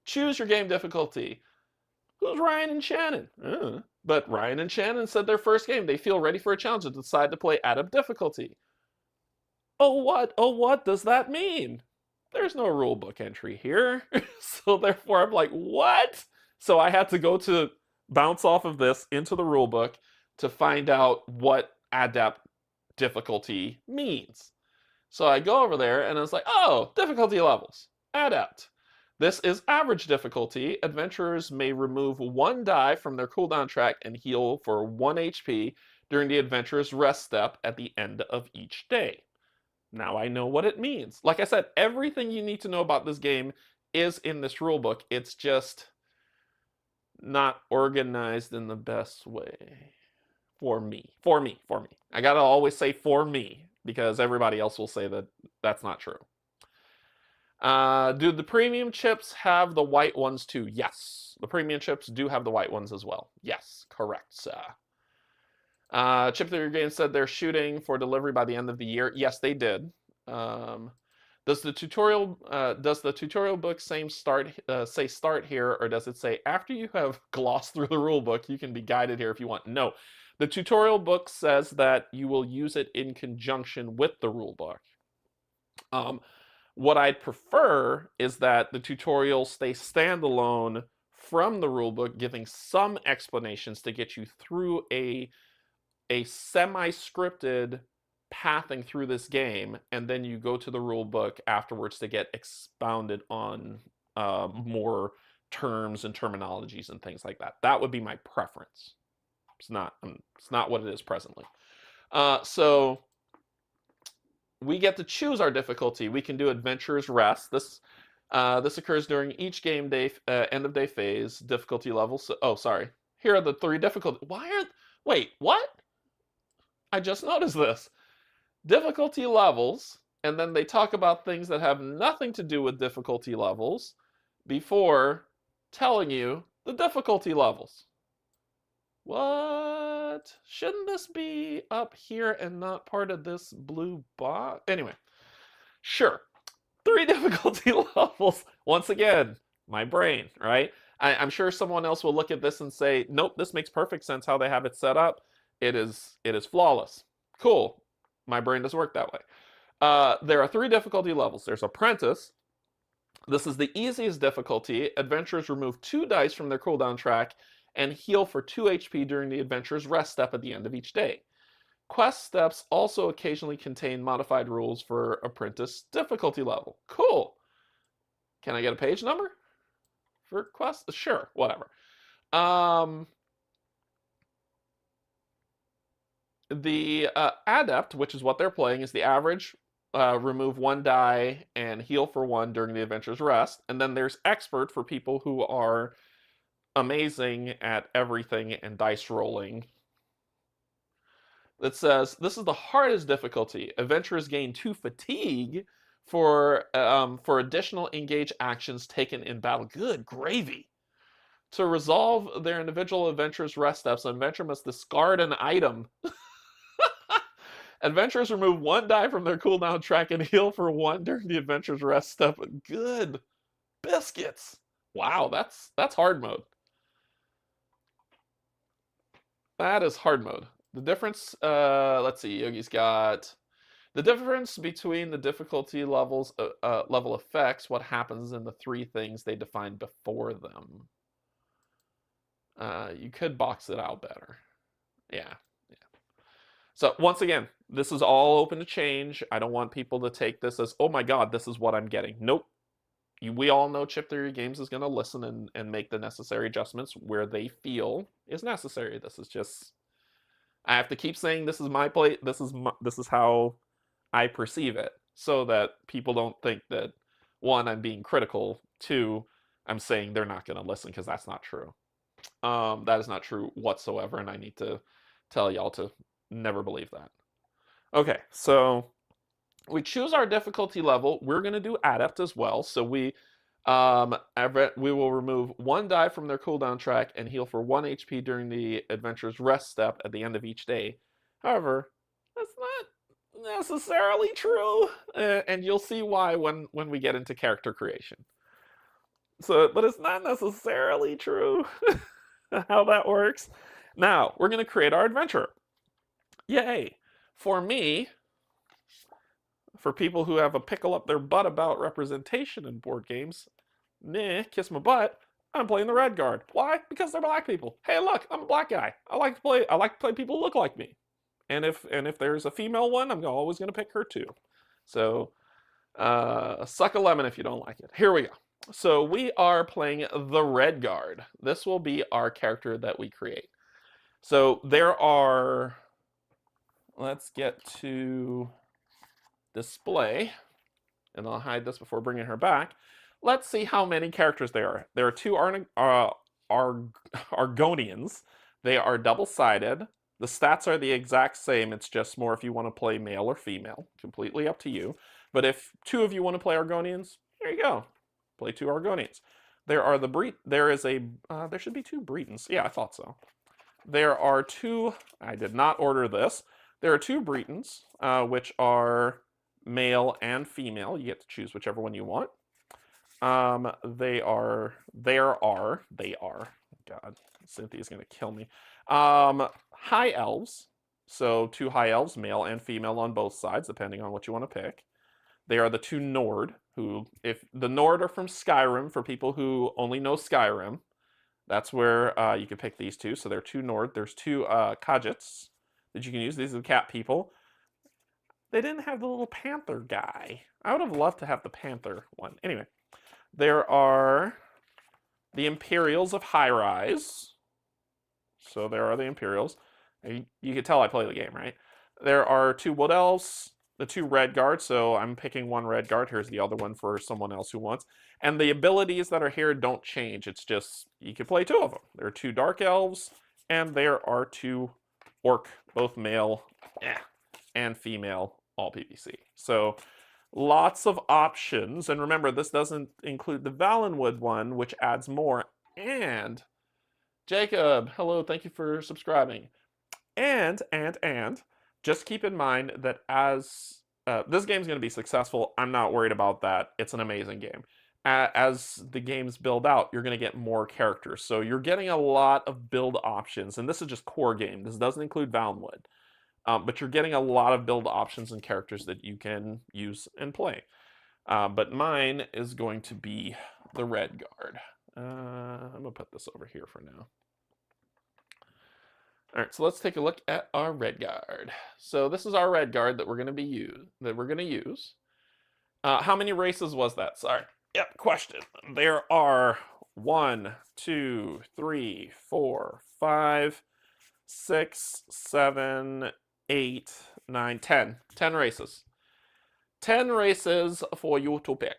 Choose your game difficulty. Who's Ryan and Shannon? But Ryan and Shannon said their first game. They feel ready for a challenge and decide to play Adept difficulty. Oh, what? Oh, what does that mean? There's no rulebook entry here. So therefore, I'm like, what? So I had to go to bounce off of this into the rulebook to find out what Adept difficulty means. So I go over there and it's like, oh, difficulty levels. Adept. This is average difficulty. Adventurers may remove 1 die from their cooldown track and heal for 1 HP during the adventurer's rest step at the end of each day. Now I know what it means. Like I said, everything you need to know about this game is in this rulebook. It's just not organized in the best way. For me. I gotta always say for me, because everybody else will say that that's not true. Do the premium chips have the white ones too? Yes. The premium chips do have the white ones as well. Yes, correct, sir. Chip Theory Games said they're shooting for delivery by the end of the year. Yes, they did. Does the tutorial book say start here, or does it say after you have glossed through the rule book, you can be guided here if you want? No. The tutorial book says that you will use it in conjunction with the rule book. What I'd prefer is that the tutorial stay standalone from the rulebook, giving some explanations to get you through a semi-scripted pathing through this game, and then you go to the rulebook afterwards to get expounded on more terms and terminologies and things like that. That would be my preference. It's not what it is presently. So we get to choose our difficulty. We can do Adventurer's Rest. This occurs during each game day end of day phase. Difficulty levels. Oh, sorry. Here are the 3 difficulty. Wait, what? I just noticed this. Difficulty levels, and then they talk about things that have nothing to do with difficulty levels before telling you the difficulty levels. What? Shouldn't this be up here and not part of this blue box? Anyway, sure. 3 difficulty levels. Once again, my brain, right? I'm sure someone else will look at this and say, nope, this makes perfect sense how they have it set up. It is flawless. Cool. My brain doesn't work that way. There are 3 difficulty levels. There's Apprentice. This is the easiest difficulty. Adventurers remove 2 dice from their cooldown track and heal for 2 HP during the adventurer's rest step at the end of each day. Quest steps also occasionally contain modified rules for Apprentice difficulty level. Cool. Can I get a page number for quest? Sure, whatever. The Adept, which is what they're playing, is the average. Remove 1 die and heal for 1 during the adventurer's rest. And then there's Expert for people who are amazing at everything and dice rolling. It says, this is the hardest difficulty. Adventurers gain 2 fatigue for additional engage actions taken in battle. Good gravy. To resolve their individual adventurer's rest steps, an adventurer must discard an item. Adventurers remove 1 die from their cooldown track and heal for 1 during the adventurer's rest step. Good biscuits. Wow, that's hard mode. That is hard mode. The difference, let's see, Yogi's got the difference between the difficulty levels, level effects, what happens in the 3 things they defined before them. You could box it out better. Yeah. So once again, this is all open to change. I don't want people to take this as, oh my god, this is what I'm getting. Nope. We all know Chip Theory Games is going to listen and make the necessary adjustments where they feel is necessary. This is just, I have to keep saying this is my play. This is how I perceive it, so that people don't think that, 1, I'm being critical, 2, I'm saying they're not going to listen, because that's not true. That is not true whatsoever, and I need to tell y'all to never believe that. Okay, so we choose our difficulty level. We're going to do Adept as well. So we will remove 1 die from their cooldown track and heal for 1 HP during the adventurer's rest step at the end of each day. However, that's not necessarily true, and you'll see why when we get into character creation. So, but it's not necessarily true how that works. Now, we're going to create our adventurer. Yay! For me, for people who have a pickle up their butt about representation in board games, kiss my butt, I'm playing the red guard. Why? Because they're black people. Hey, look, I'm a black guy. I like to play people who look like me. And if there's a female one, I'm always going to pick her too. So suck a lemon if you don't like it. Here we go. So we are playing the Red Guard. This will be our character that we create. So there are, let's get to display, and I'll hide this before bringing her back. Let's see how many characters there are. There are two Argonians. They are double-sided. The stats are the exact same. It's just more if you want to play male or female. Completely up to you. But if two of you want to play Argonians, here you go. Play two Argonians. There are there should be two Bretons. Yeah, I thought so. There are two, I did not order this. There are two Bretons, which are male and female. You get to choose whichever one you want. They are, God, Cynthia's gonna kill me. High elves. So two high elves, male and female on both sides, depending on what you want to pick. They are the two Nord, who, if the Nord are from Skyrim, for people who only know Skyrim, that's where you can pick these two. So there are two Nord. There's two Khajiits that you can use. These are the cat people. They didn't have the little panther guy. I would have loved to have the panther one. Anyway, there are the Imperials of High Rise. So there are the Imperials. You can tell I play the game, right? There are two Wood Elves, the two Red Guards. So I'm picking one Red Guard. Here's the other one for someone else who wants. And the abilities that are here don't change. It's just, you can play two of them. There are two Dark Elves, and there are two Orc, both male and female, all PvC. So lots of options. And remember, this doesn't include the Valenwood one, which adds more. And Jacob, hello, thank you for subscribing. And just keep in mind that as this game's going to be successful, I'm not worried about that. It's an amazing game. As the games build out, you're going to get more characters. So you're getting a lot of build options. And this is just core game. This doesn't include Valenwood. But you're getting a lot of build options and characters that you can use and play. But mine is going to be the Red Guard. I'm going to put this over here for now. All right, so let's take a look at our Red Guard. So this is our Red Guard that we're going to use. How many races was that? Sorry. Yep, question. There are 1, 2, 3, 4, 5, 6, 7, 8, 9, 10. 10 races. 10 races for you to pick.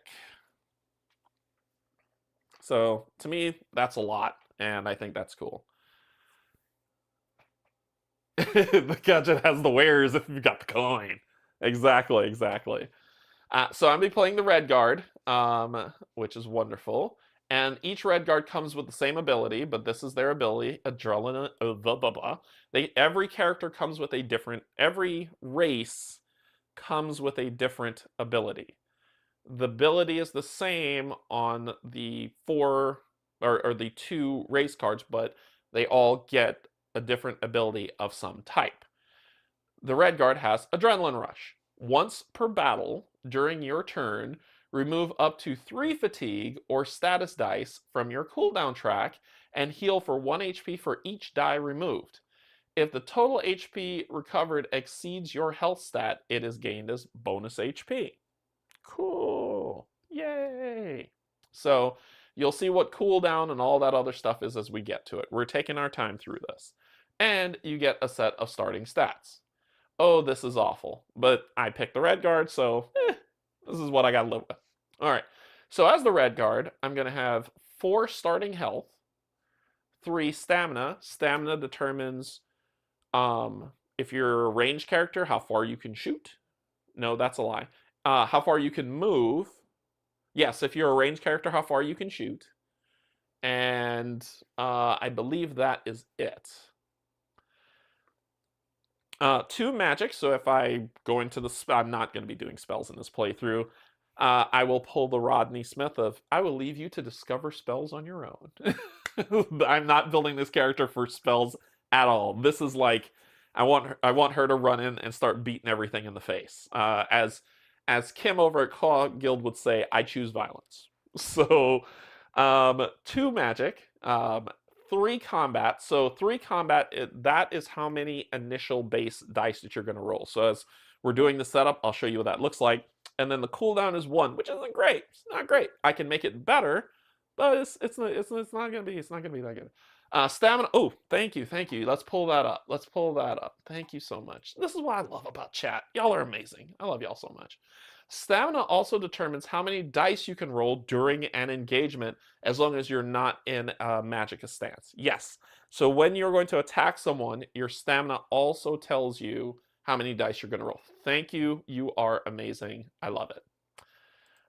So to me, that's a lot, and I think that's cool. The gadget has the wares if you've got the coin. Exactly. So I'm be playing the Red Guard, which is wonderful. And each Red Guard comes with the same ability, but this is their ability, Adrenaline, blah, blah, blah. Every character comes with a different, every race comes with a different ability. The ability is the same on the or the two race cards, but they all get a different ability of some type. The Red Guard has Adrenaline Rush. Once per battle, during your turn, remove up to 3 fatigue or status dice from your cooldown track and heal for 1 HP for each die removed. If the total HP recovered exceeds your health stat, it is gained as bonus HP. Cool. Yay. So you'll see what cooldown and all that other stuff is as we get to it. We're taking our time through this. And you get a set of starting stats. Oh, this is awful. But I picked the Red Guard, so this is what I got to live with. All right. So as the Red Guard, I'm going to have 4 starting health, 3 stamina. Stamina determines if you're a ranged character, how far you can shoot. No, that's a lie. How far you can move. Yes, if you're a ranged character, how far you can shoot. And I believe that is it. 2 magic, so if I go into the I'm not going to be doing spells in this playthrough. I will pull the Rodney Smith of, I will leave you to discover spells on your own. I'm not building this character for spells at all. This is like, I want her to run in and start beating everything in the face. As Kim over at Claw Guild would say, I choose violence. So, 2 magic, 3 combat. So 3 combat, that is how many initial base dice that you're going to roll. So as we're doing the setup, I'll show you what that looks like. and then the cooldown is 1, which isn't great. It's not great. I can make it better, but it's not gonna be that good. Stamina. Oh, thank you. Let's pull that up. Thank you so much. This is what I love about chat. Y'all are amazing. I love y'all so much. Stamina also determines how many dice you can roll during an engagement, as long as you're not in a Magicka stance. Yes. So when you're going to attack someone, your stamina also tells you how many dice you're going to roll. Thank you. You are amazing. I love it.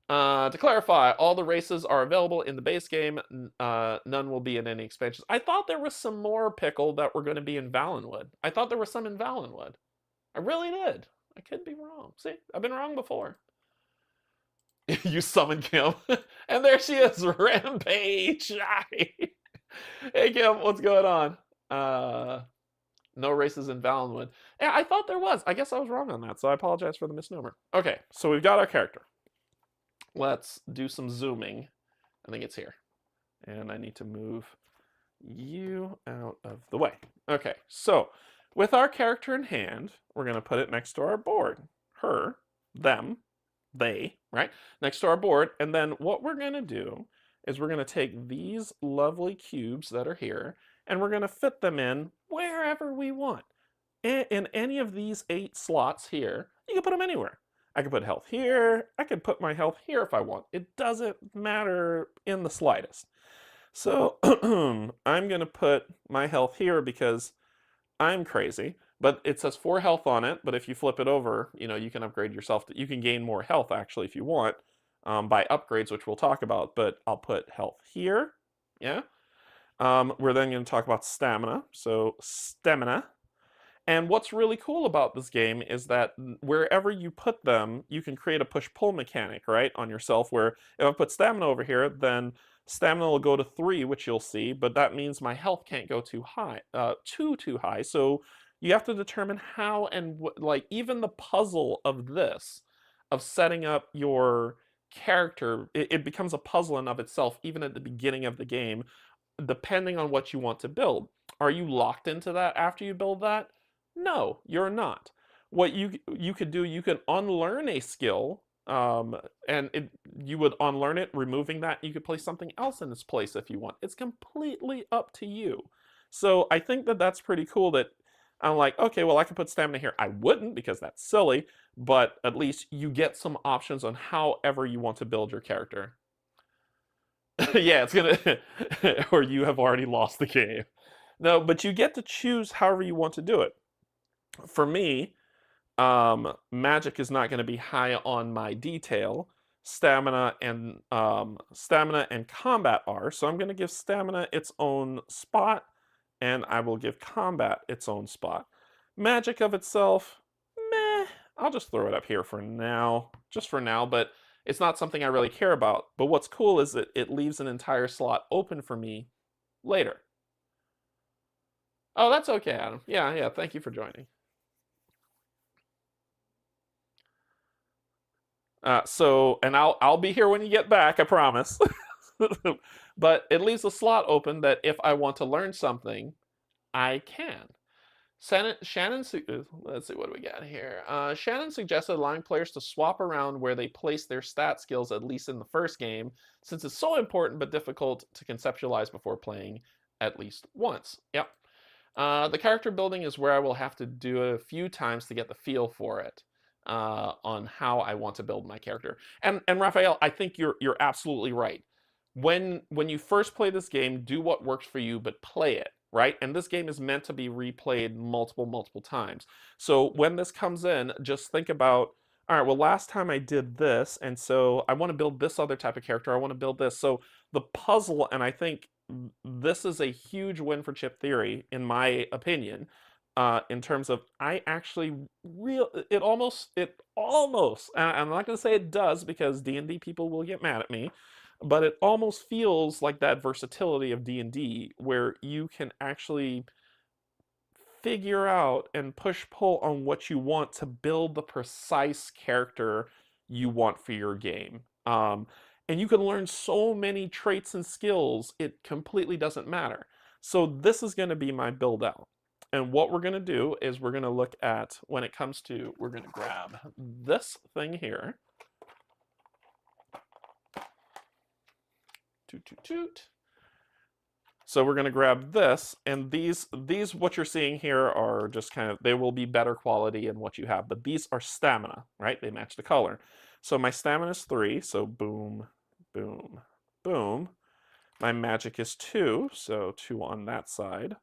To clarify, all the races are available in the base game. None will be in any expansions. I thought there was some more pickle that were going to be in Valenwood. I thought there was some in Valenwood. I really did. I could be wrong. See, I've been wrong before. You summon Kim. And there she is, Rampage. Hey, Kim, what's going on? No races in Valenwood. Yeah, I thought there was. I guess I was wrong on that, so I apologize for the misnomer. Okay, so we've got our character. Let's do some zooming. I think it's here. And I need to move you out of the way. Okay, so with our character in hand, we're going to put it next to our board. Her, them, they, right? Next to our board. And then what we're going to do is we're going to take these lovely cubes that are here, and we're going to fit them in wherever we want. In any of these 8 slots here, you can put them anywhere. I can put health here. I can put my health here if I want. It doesn't matter in the slightest. So I'm going to put my health here because I'm crazy. But it says 4 health on it. But if you flip it over, you can upgrade yourself. You can gain more health, actually, if you want, by upgrades, which we'll talk about. But I'll put health here. Yeah. We're then going to talk about stamina. So stamina. And what's really cool about this game is that wherever you put them, you can create a push-pull mechanic, right, on yourself, where if I put stamina over here, then stamina will go to 3, which you'll see, but that means my health can't go too high, too high. So you have to determine how and like even the puzzle of this, of setting up your character, it becomes a puzzle in of itself, even at the beginning of the game, depending on what you want to build. Are you locked into that after you build that? No, you're not. What you could do, you can unlearn a skill, and you would unlearn it, removing that. You could place something else in its place if you want. It's completely up to you. So I think that that's pretty cool that I'm like, okay, well, I can put stamina here. I wouldn't because that's silly, but at least you get some options on however you want to build your character. Yeah, it's gonna, or you have already lost the game. No, but you get to choose however you want to do it. For me, magic is not going to be high on my detail. Stamina and combat are. So I'm going to give stamina its own spot, and I will give combat its own spot. Magic of itself, meh. I'll just throw it up here for now, just for now, but it's not something I really care about. But what's cool is that it leaves an entire slot open for me later. Oh, that's okay, Adam. Yeah, thank you for joining. And I'll be here when you get back, I promise. But it leaves a slot open that if I want to learn something, I can. Shannon, let's see what we got here. Shannon suggested allowing players to swap around where they place their stat skills, at least in the first game, since it's so important but difficult to conceptualize before playing at least once. Yep. The character building is where I will have to do it a few times to get the feel for it. On how I want to build my character. And Raphael, I think you're absolutely right. When you first play this game, do what works for you, but play it, right? And this game is meant to be replayed multiple times. So when this comes in, just think about, all right, well, last time I did this, and so I want to build this other type of character. I want to build this. So the puzzle, and I think this is a huge win for chip theory, in my opinion, in terms of it almost, I'm not going to say it does because D&D people will get mad at me, but it almost feels like that versatility of D&D where you can actually figure out and push-pull on what you want to build the precise character you want for your game. And you can learn so many traits and skills, it completely doesn't matter. So this is going to be my build out. And what we're going to do is we're going to look at, when it comes to, we're going to grab this thing here. Toot, toot, toot. So we're going to grab this, and these what you're seeing here are just kind of, they will be better quality in what you have, but these are stamina, right? They match the color. So my stamina is 3, so boom, boom, boom. My magic is 2, so 2 on that side.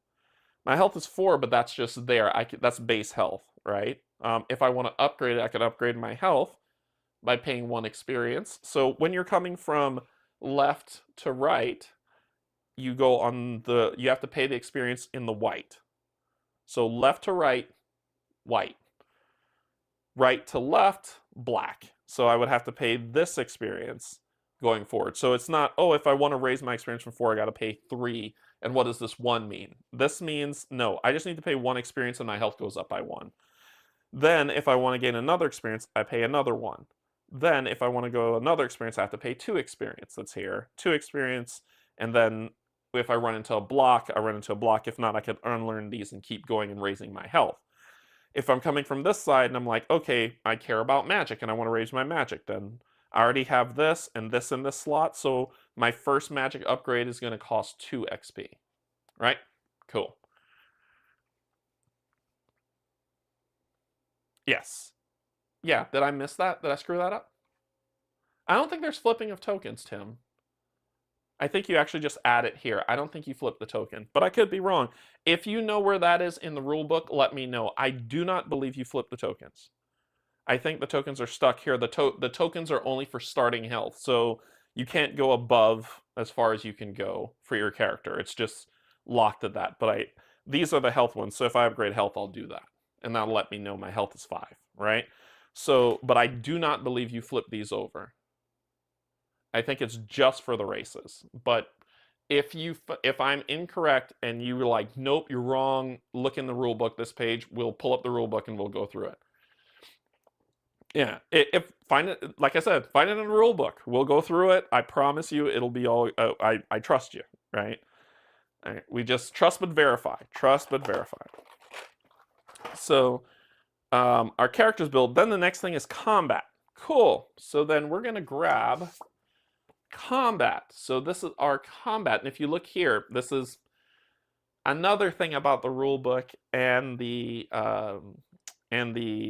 My health is 4, but that's just there. That's base health, right? If I want to upgrade it, I could upgrade my health by paying 1 experience. So when you're coming from left to right, you go on you have to pay the experience in the white. So left to right, white. Right to left, black. So I would have to pay this experience going forward. So it's not, oh, if I want to raise my experience from 4, I got to pay 3. And what does this 1 mean? This means, no, I just need to pay 1 experience and my health goes up by 1. Then if I want to gain another experience, I pay another 1. Then if I want to go another experience, I have to pay 2 experience. That's here. 2 experience, and then if I run into a block, I run into a block. If not, I could unlearn these and keep going and raising my health. If I'm coming from this side and I'm like, okay, I care about magic and I want to raise my magic, then I already have this and this in this slot, so my first magic upgrade is going to cost 2 XP. Right? Cool. Yes. Yeah, did I miss that? Did I screw that up? I don't think there's flipping of tokens, Tim. I think you actually just add it here. I don't think you flip the token, but I could be wrong. If you know where that is in the rulebook, let me know. I do not believe you flip the tokens. I think the tokens are stuck here. The tokens are only for starting health, so you can't go above as far as you can go for your character. It's just locked at that. But these are the health ones, so if I upgrade health, I'll do that. And that'll let me know my health is 5, right? So, but I do not believe you flip these over. I think it's just for the races. But if I'm incorrect and you're like, nope, you're wrong, look in the rule book, this page, we'll pull up the rule book and we'll go through it. Yeah, find it, like I said, find it in the rule book. We'll go through it. I promise you it'll be all, I trust you, right? All right? We just trust but verify. Trust but verify. So our characters build. Then the next thing is combat. Cool. So then we're going to grab combat. So this is our combat. And if you look here, this is another thing about the rule book and the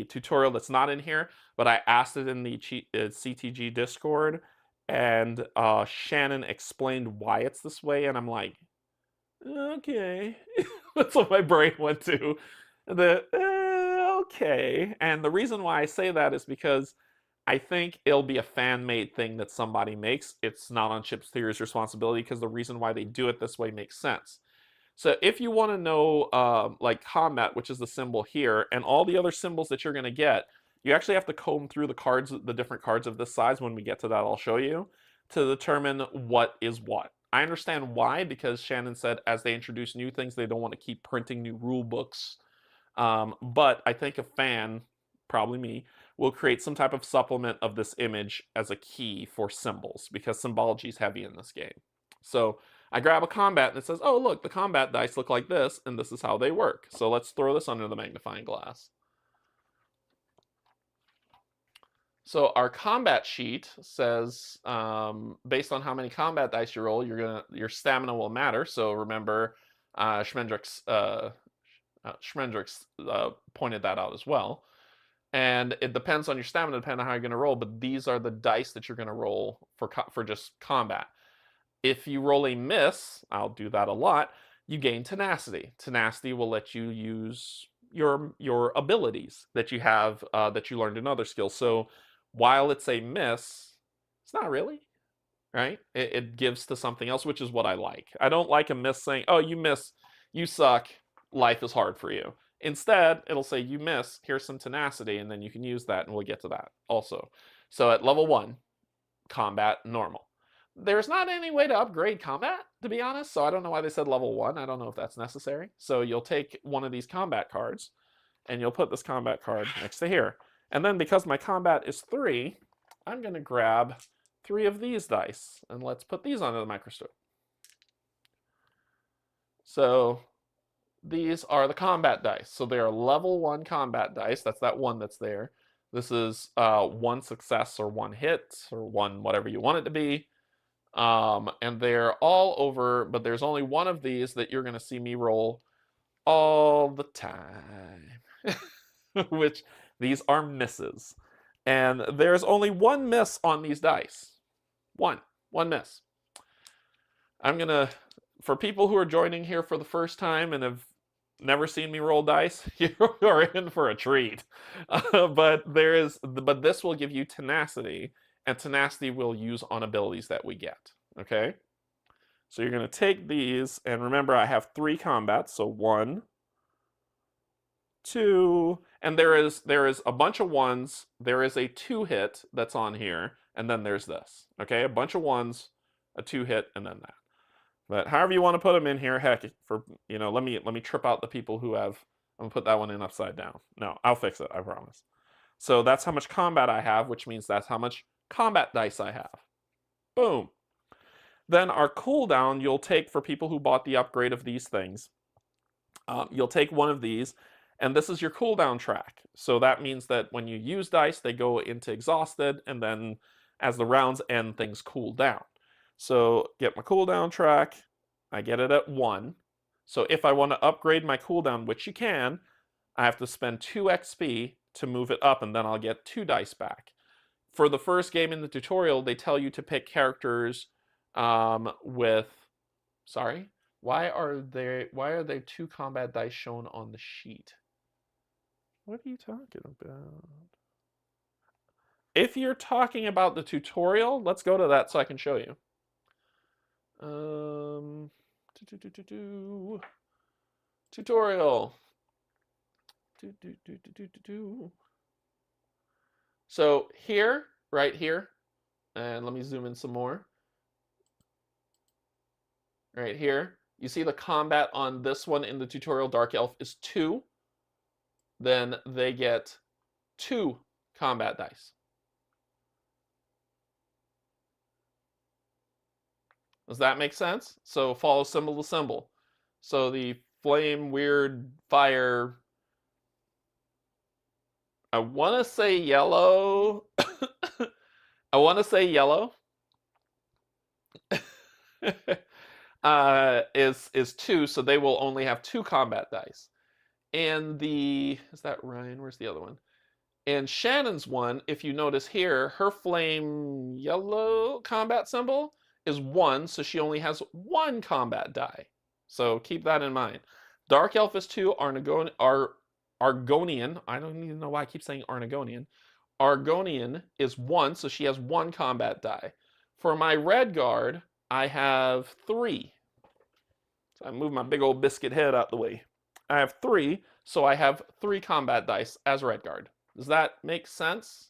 tutorial that's not in here, but I asked it in the CTG Discord, and Shannon explained why it's this way, and I'm like, okay. That's what my brain went to. Okay. And the reason why I say that is because I think it'll be a fan-made thing that somebody makes. It's not on Chip's Theory's responsibility, because the reason why they do it this way makes sense. So if you want to know, like combat, which is the symbol here, and all the other symbols that you're going to get, you actually have to comb through the cards, the different cards of this size. When we get to that, I'll show you, to determine what is what. I understand why, because Shannon said as they introduce new things, they don't want to keep printing new rule books. But I think a fan, probably me, will create some type of supplement of this image as a key for symbols, because symbology is heavy in this game. So I grab a combat and it says, oh, look, the combat dice look like this, and this is how they work. So let's throw this under the magnifying glass. So our combat sheet says, based on how many combat dice you roll, your stamina will matter. So remember, Schmendrick's pointed that out as well. And it depends on your stamina, depending on how you're going to roll. But these are the dice that you're going to roll for just combat. If you roll a miss, I'll do that a lot, you gain tenacity. Tenacity will let you use your abilities that you have, that you learned in other skills. So while it's a miss, it's not really, right? It gives to something else, which is what I like. I don't like a miss saying, oh, you miss, you suck, life is hard for you. Instead, it'll say, you miss, here's some tenacity, and then you can use that, and we'll get to that also. So at level 1, combat, normal. There's not any way to upgrade combat, to be honest, so I don't know why they said level 1. I don't know if that's necessary. So you'll take one of these combat cards, and you'll put this combat card next to here. And then because my combat is 3, I'm going to grab 3 of these dice, and let's put these onto the microscope. So these are the combat dice. So they are level 1 combat dice. That's that one that's there. This is 1 success or 1 hit or 1 whatever you want it to be. And they're all over, but there's only one of these that you're going to see me roll all the time, which these are misses. And there's only one miss on these dice. One miss. I'm going to, for people who are joining here for the first time and have never seen me roll dice, you are in for a treat. But this will give you tenacity, and tenacity we'll use on abilities that we get. Okay? So you're going to take these, and remember I have 3 combats, so 1, 2, and there is a bunch of 1s. There is a 2-hit that's on here, and then there's this. Okay? A bunch of 1s, a 2-hit, and then that. But however you want to put them in here, heck, for let me trip out the people who have. I'm gonna put that one in upside down. No, I'll fix it. I promise. So that's how much combat I have, which means that's how much combat dice I have. Boom. Then our cooldown, you'll take for people who bought the upgrade of these things. You'll take one of these, and this is your cooldown track. So that means that when you use dice, they go into exhausted, and then as the rounds end, things cool down. So get my cooldown track, I get it at 1. So if I want to upgrade my cooldown, which you can, I have to spend 2 XP to move it up, and then I'll get 2 dice back. For the first game in the tutorial, they tell you to pick characters with, sorry, why are there 2 combat dice shown on the sheet? What are you talking about? If you're talking about the tutorial, let's go to that so I can show you. Tutorial. So here, right here, and let me zoom in some more. Right here, you see the combat on this one in the tutorial, Dark Elf, is 2. Then they get 2 combat dice. Does that make sense? So follow symbol to symbol. So the flame, weird, fire. I want to say yellow. I want to say yellow. Is 2, so they will only have 2 combat dice. And is that Ryan? Where's the other one? And Shannon's one, if you notice here, her flame yellow combat symbol is 1, so she only has 1 combat die. So keep that in mind. Dark Elf is 2, Argonian, I don't even know why I keep saying Argonian. Argonian is 1, so she has 1 combat die. For my Red Guard, I have 3. So I move my big old biscuit head out the way. I have 3, so I have 3 combat dice as Red Guard. Does that make sense?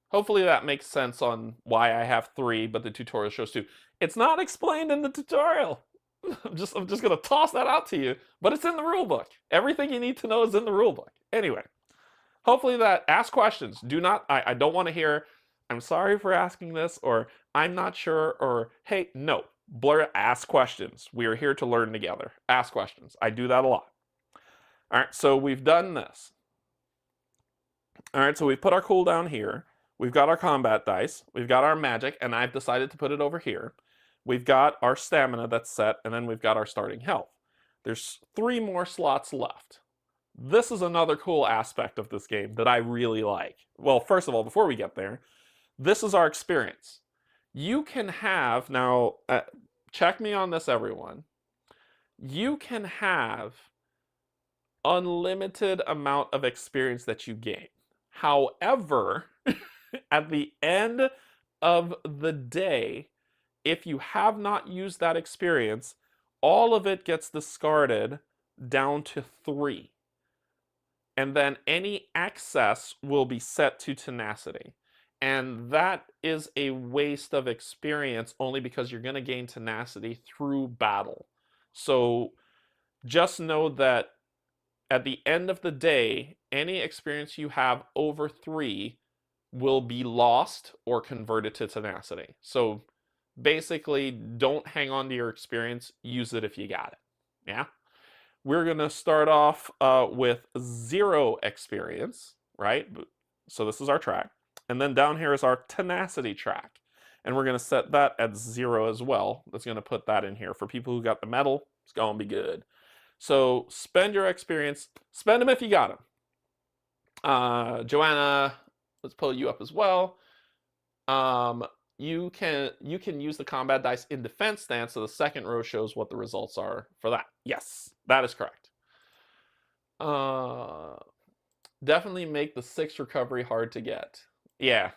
Hopefully that makes sense on why I have 3, but the tutorial shows 2. It's not explained in the tutorial. I'm just gonna toss that out to you, but it's in the rulebook. Everything you need to know is in the rulebook. Anyway, hopefully that. Ask questions. Do not. I don't want to hear, "I'm sorry for asking this," or "I'm not sure," or "Hey, no." Blur. Ask questions. We are here to learn together. Ask questions. I do that a lot. All right. So we've done this. All right. So we've put our cooldown here. We've got our combat dice. We've got our magic, and I've decided to put it over here. We've got our stamina that's set, and then we've got our starting health. There's 3 more slots left. This is another cool aspect of this game that I really like. Well, first of all, before we get there, this is our experience. You can have, now, check me on this, everyone. You can have unlimited amount of experience that you gain. However, at the end of the day, if you have not used that experience, all of it gets discarded down to 3. And then any excess will be set to tenacity. And that is a waste of experience only because you're going to gain tenacity through battle. So just know that at the end of the day, any experience you have over 3 will be lost or converted to tenacity. So basically, don't hang on to your experience. Use it if you got it. Yeah? We're going to start off with 0 experience, right? So this is our track. And then down here is our tenacity track. And we're going to set that at 0 as well. That's going to put that in here. For people who got the medal, it's going to be good. So spend your experience. Spend them if you got them. Joanna, let's pull you up as well. You can use the combat dice in defense stance, so the second row shows what the results are for that. Yes, that is correct. Definitely make the 6 recovery hard to get. Yeah.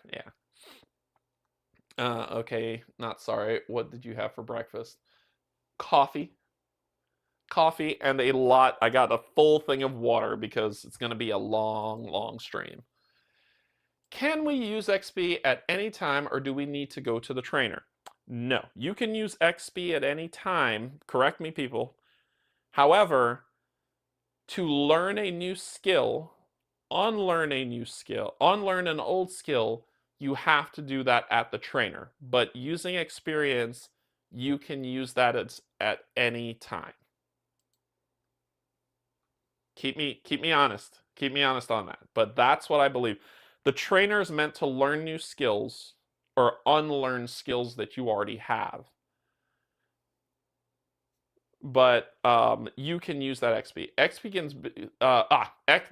Okay, not sorry. What did you have for breakfast? Coffee, and a lot. I got a full thing of water because it's going to be a long stream. Can we use XP at any time, or do we need to go to the trainer? No, you can use XP at any time. Correct me, people. However, to learn a new skill, unlearn an old skill, you have to do that at the trainer. But using experience, you can use that at any time. Keep me honest. Keep me honest on that. But that's what I believe. The trainer is meant to learn new skills or unlearn skills that you already have. But you can use that XP. XP can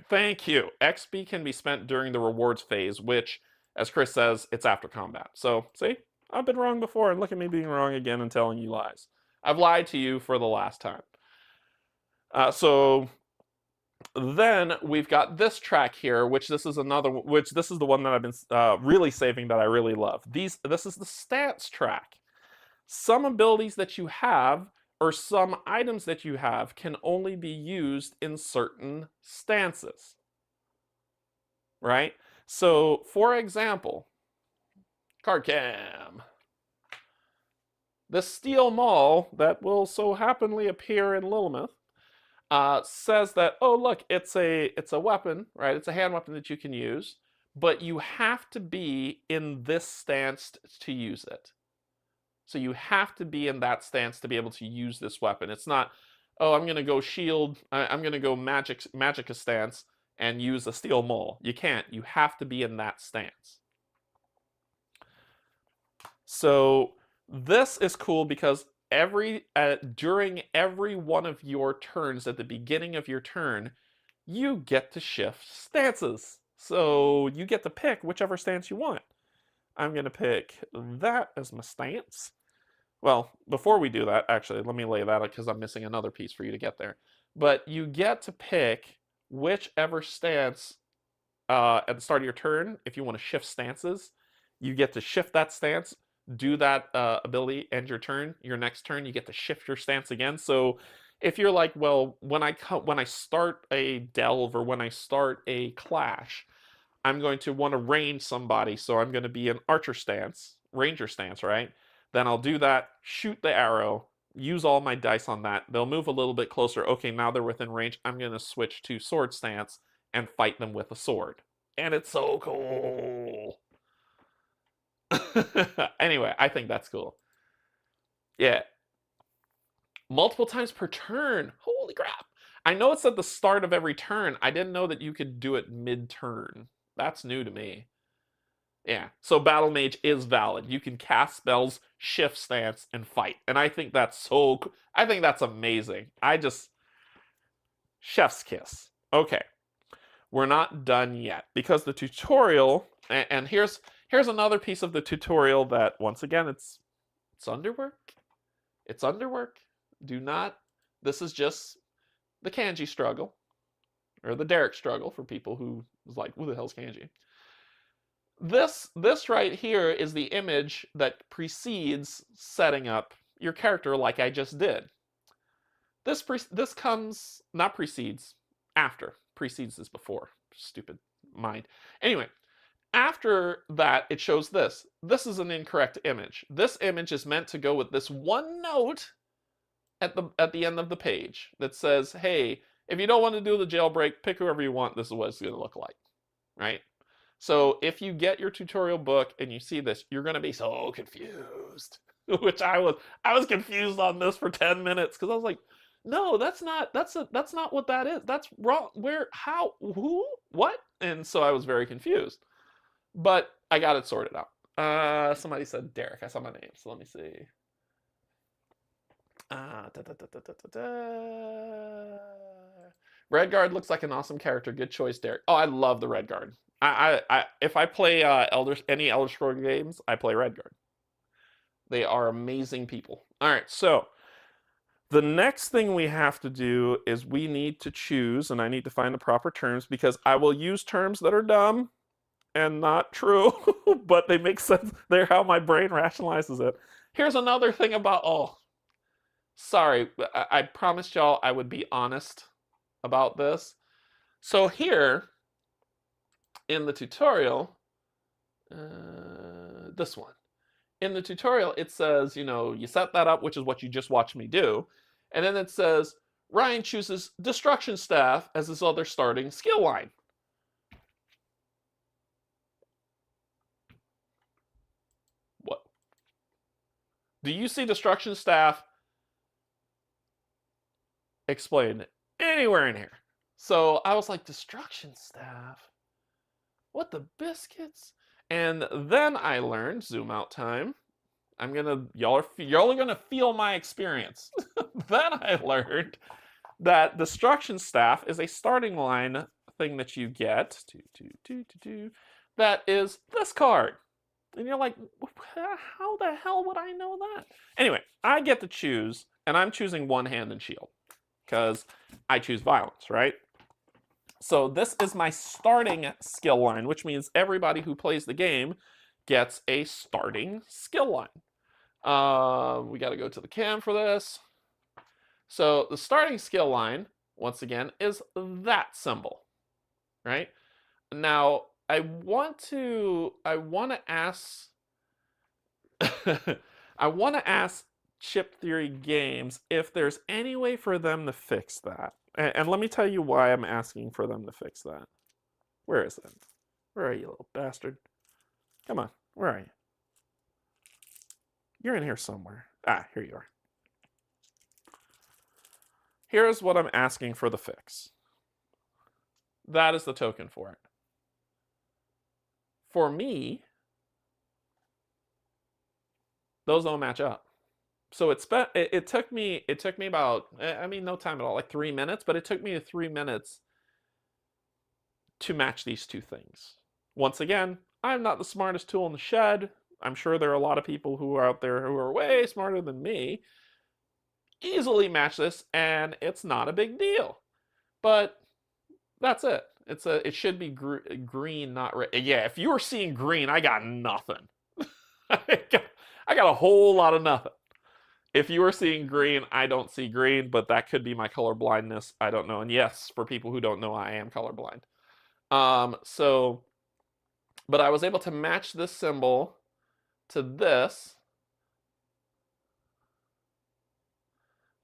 thank you. XP can be spent during the rewards phase, which, as Chris says, it's after combat. So, see, I've been wrong before, and look at me being wrong again and telling you lies. I've lied to you for the last time. So then we've got this track here, which this is the one that I've been really saving that I really love. This is the stats track. Some abilities that you have or some items that you have can only be used in certain stances, right? So, for example, card cam. The steel maul that will so happenly appear in Lilith says that, oh look, it's a weapon, right? It's a hand weapon that you can use, but you have to be in this stance to use it. So you have to be in that stance to be able to use this weapon. It's not, oh, I'm going to go shield, I'm going to go magica stance and use a steel maul. You can't. You have to be in that stance. So this is cool because during every one of your turns, at the beginning of your turn, you get to shift stances. So you get to pick whichever stance you want. I'm going to pick that as my stance. Well, before we do that, actually, let me lay that out because I'm missing another piece for you to get there. But you get to pick whichever stance at the start of your turn. If you want to shift stances, you get to shift that stance, do that ability, end your turn. Your next turn, you get to shift your stance again. So if you're like, well, when I start a delve or when I start a clash, I'm going to want to range somebody, so I'm going to be an archer stance, ranger stance, right? Then I'll do that, shoot the arrow, use all my dice on that. They'll move a little bit closer. Okay, now they're within range. I'm going to switch to sword stance and fight them with a sword. And it's so cool. Anyway, I think that's cool. Yeah. Multiple times per turn. Holy crap. I know it's at the start of every turn. I didn't know that you could do it mid-turn. That's new to me. Yeah, so Battle Mage is valid. You can cast spells, shift stance, and fight. And I think that's I think that's amazing. Chef's kiss. Okay, we're not done yet because the tutorial, and here's another piece of the tutorial that, once again, it's underwork. It's underwork. This is just the Canje struggle, or the Derek struggle for people who was like, who the hell's Canje? This right here is the image that precedes setting up your character like I just did. This comes, not precedes, after. Precedes is before. Stupid mind. Anyway, after that, it shows this. This is an incorrect image. This image is meant to go with this one note at the end of the page that says, hey, if you don't want to do the jailbreak, pick whoever you want. This is what it's going to look like, right? So if you get your tutorial book and you see this, you're going to be so confused. Which I was confused on this for 10 minutes because I was like, no, that's not what that is. That's wrong. Where, how, who, what? And so I was very confused. But I got it sorted out. Somebody said Derek. I saw my name, so let me see. Redguard looks like an awesome character. Good choice, Derek. Oh, I love the Redguard. If I play any Elder Scrolls games, I play Redguard. They are amazing people. All right, so the next thing we have to do is we need to choose, and I need to find the proper terms because I will use terms that are dumb and not true, but they make sense. They're how my brain rationalizes it. Here's another thing about, oh, sorry, I promised y'all I would be honest about this. So here in the tutorial, this one, in the tutorial, it says, you set that up, which is what you just watched me do. And then it says, Ryan chooses Destruction Staff as his other starting skill line. What? Do you see Destruction Staff explained anywhere in here? So I was like, Destruction Staff? What the biscuits? And then I learned, zoom out time, y'all are gonna feel my experience. Then I learned that Destruction Staff is a starting line thing that you get that is this card. And you're like, how the hell would I know that? Anyway, I get to choose, and I'm choosing One Hand and Shield because I choose violence, right? So this is my starting skill line, which means everybody who plays the game gets a starting skill line. We got to go to the cam for this. So the starting skill line, once again, is that symbol, right? Now, I want to ask I want to ask Chip Theory Games if there's any way for them to fix that. And let me tell you why I'm asking for them to fix that. Where is it? Where are you, little bastard? Come on, where are you? You're in here somewhere. Ah, here you are. Here's what I'm asking for the fix. That is the token for it. For me, those don't match up. So it took me about, no time at all, like 3 minutes, but it took me 3 minutes to match these two things. Once again, I'm not the smartest tool in the shed. I'm sure there are a lot of people who are out there who are way smarter than me. Easily match this, and it's not a big deal. But that's it. It should be green, not red. Yeah, if you were seeing green, I got nothing. I got a whole lot of nothing. If you were seeing green, I don't see green, but that could be my color blindness. I don't know. And yes, for people who don't know, I am colorblind. But I was able to match this symbol to this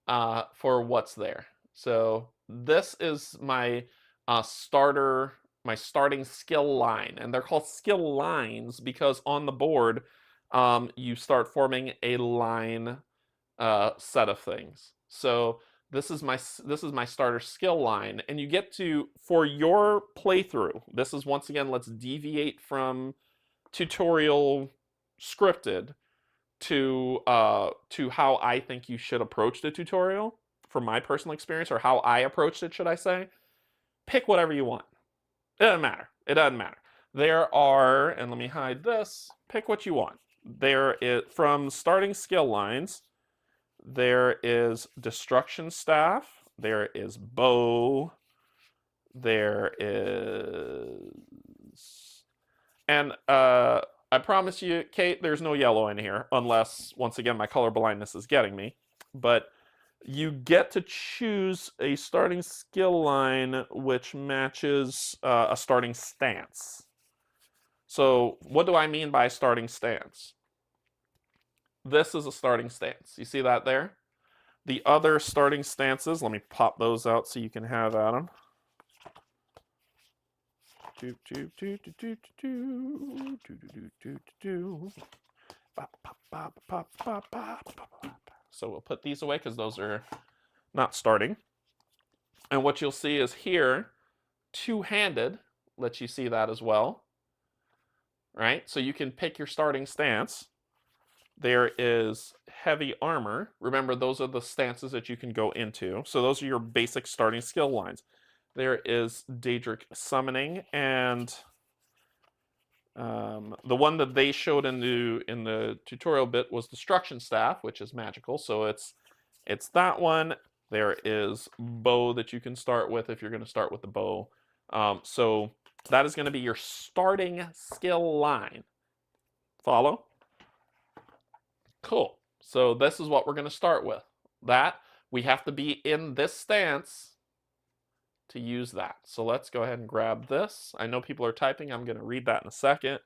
for what's there. So this is my starting skill line, and they're called skill lines because on the board you start forming a line set of things. So this is my starter skill line, and you get to, for your playthrough, this is once again, let's deviate from tutorial scripted to how I think you should approach the tutorial from my personal experience, or how I approached it, should I say. Pick whatever you want. It doesn't matter. It doesn't matter. There are, and let me hide this, pick what you want. There is, from starting skill lines, there is Destruction Staff, there is Bow, there is, and I promise you, Kate, there's no yellow in here, unless, once again, my color blindness is getting me. But you get to choose a starting skill line which matches a starting stance. So what do I mean by starting stance? This is a starting stance. You see that there? The other starting stances, let me pop those out so you can have at them. So we'll put these away because those are not starting. And what you'll see is here, two-handed, lets you see that as well. right? So you can pick your starting stance. There is heavy armor. Remember, those are the stances that you can go into. So those are your basic starting skill lines. There is Daedric Summoning, and the one that they showed in the tutorial bit was Destruction Staff, which is magical. So it's that one. There is Bow that you can start with if you're going to start with the bow. So that is going to be your starting skill line. Follow? Cool. So this is what we're going to start with. That, we have to be in this stance to use that. So let's go ahead and grab this. I know people are typing. I'm going to read that in a second.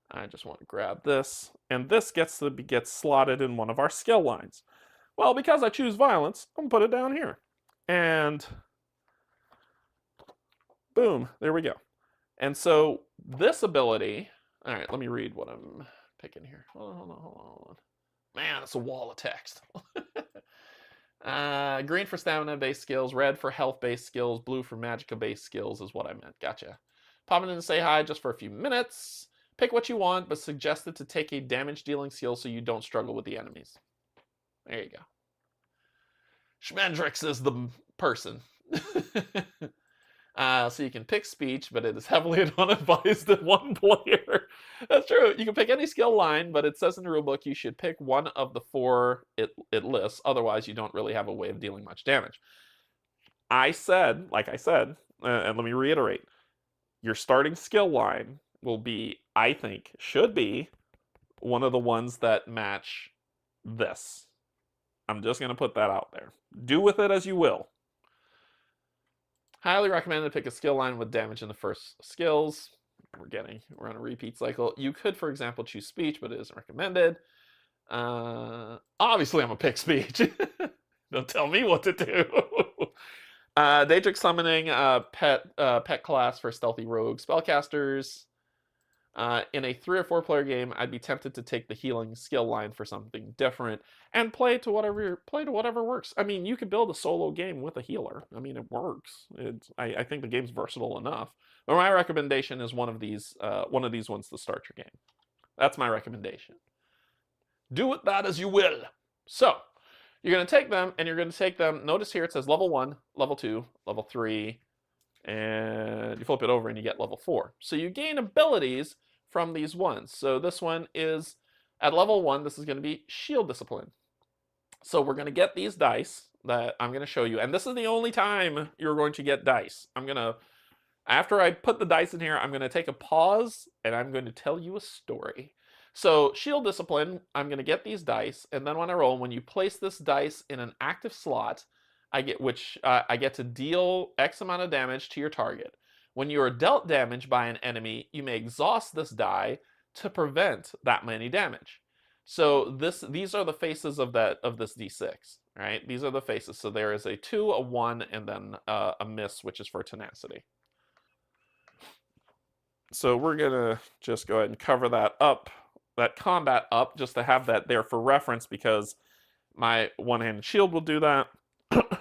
I just want to grab this. And this gets slotted in one of our skill lines. Well, because I choose violence, I'm going to put it down here. And boom, there we go. And so this ability, all right, let me read what I'm picking here. Hold on. Man, it's a wall of text. Green for stamina-based skills, red for health-based skills, blue for magicka-based skills is what I meant. Gotcha. Popping in to say hi just for a few minutes. Pick what you want, but suggested to take a damage-dealing skill so you don't struggle with the enemies. There you go. Schmendrix is the person. So you can pick speech, but it is heavily unadvised in one player. That's true. You can pick any skill line, but it says in the rulebook you should pick one of the 4 it lists. Otherwise, you don't really have a way of dealing much damage. Like I said, and let me reiterate, your starting skill line will be, I think, should be one of the ones that match this. I'm just going to put that out there. Do with it as you will. Highly recommend to pick a skill line with damage in the first skills. We're on a repeat cycle. You could, for example, choose speech, but it isn't recommended. Obviously, I'm gonna pick speech. Don't tell me what to do. Daedric Summoning, pet class for stealthy rogue spellcasters. In a 3 or 4 player game, I'd be tempted to take the healing skill line for something different and play to whatever works. I mean, you could build a solo game with a healer. I mean, it works. I think the game's versatile enough. But my recommendation is one of these ones to start your game. That's my recommendation. Do with that as you will. So you're going to take them, and you're going to take them. Notice here it says level 1, level 2, level 3, and you flip it over and you get level 4. So you gain abilities from these ones. So this one is at level 1, this is going to be Shield Discipline. So we're going to get these dice that I'm going to show you. And this is the only time you're going to get dice. After I put the dice in here, I'm going to take a pause and I'm going to tell you a story. So Shield Discipline, I'm going to get these dice, and then when I roll, when you place this dice in an active slot, I get to deal X amount of damage to your target. When you are dealt damage by an enemy, you may exhaust this die to prevent that many damage. So these are the faces of this D6, right? These are the faces. So there is a 2, a 1, and then a miss, which is for tenacity. So we're gonna just go ahead and cover that combat up, just to have that there for reference, because my one-handed shield will do that.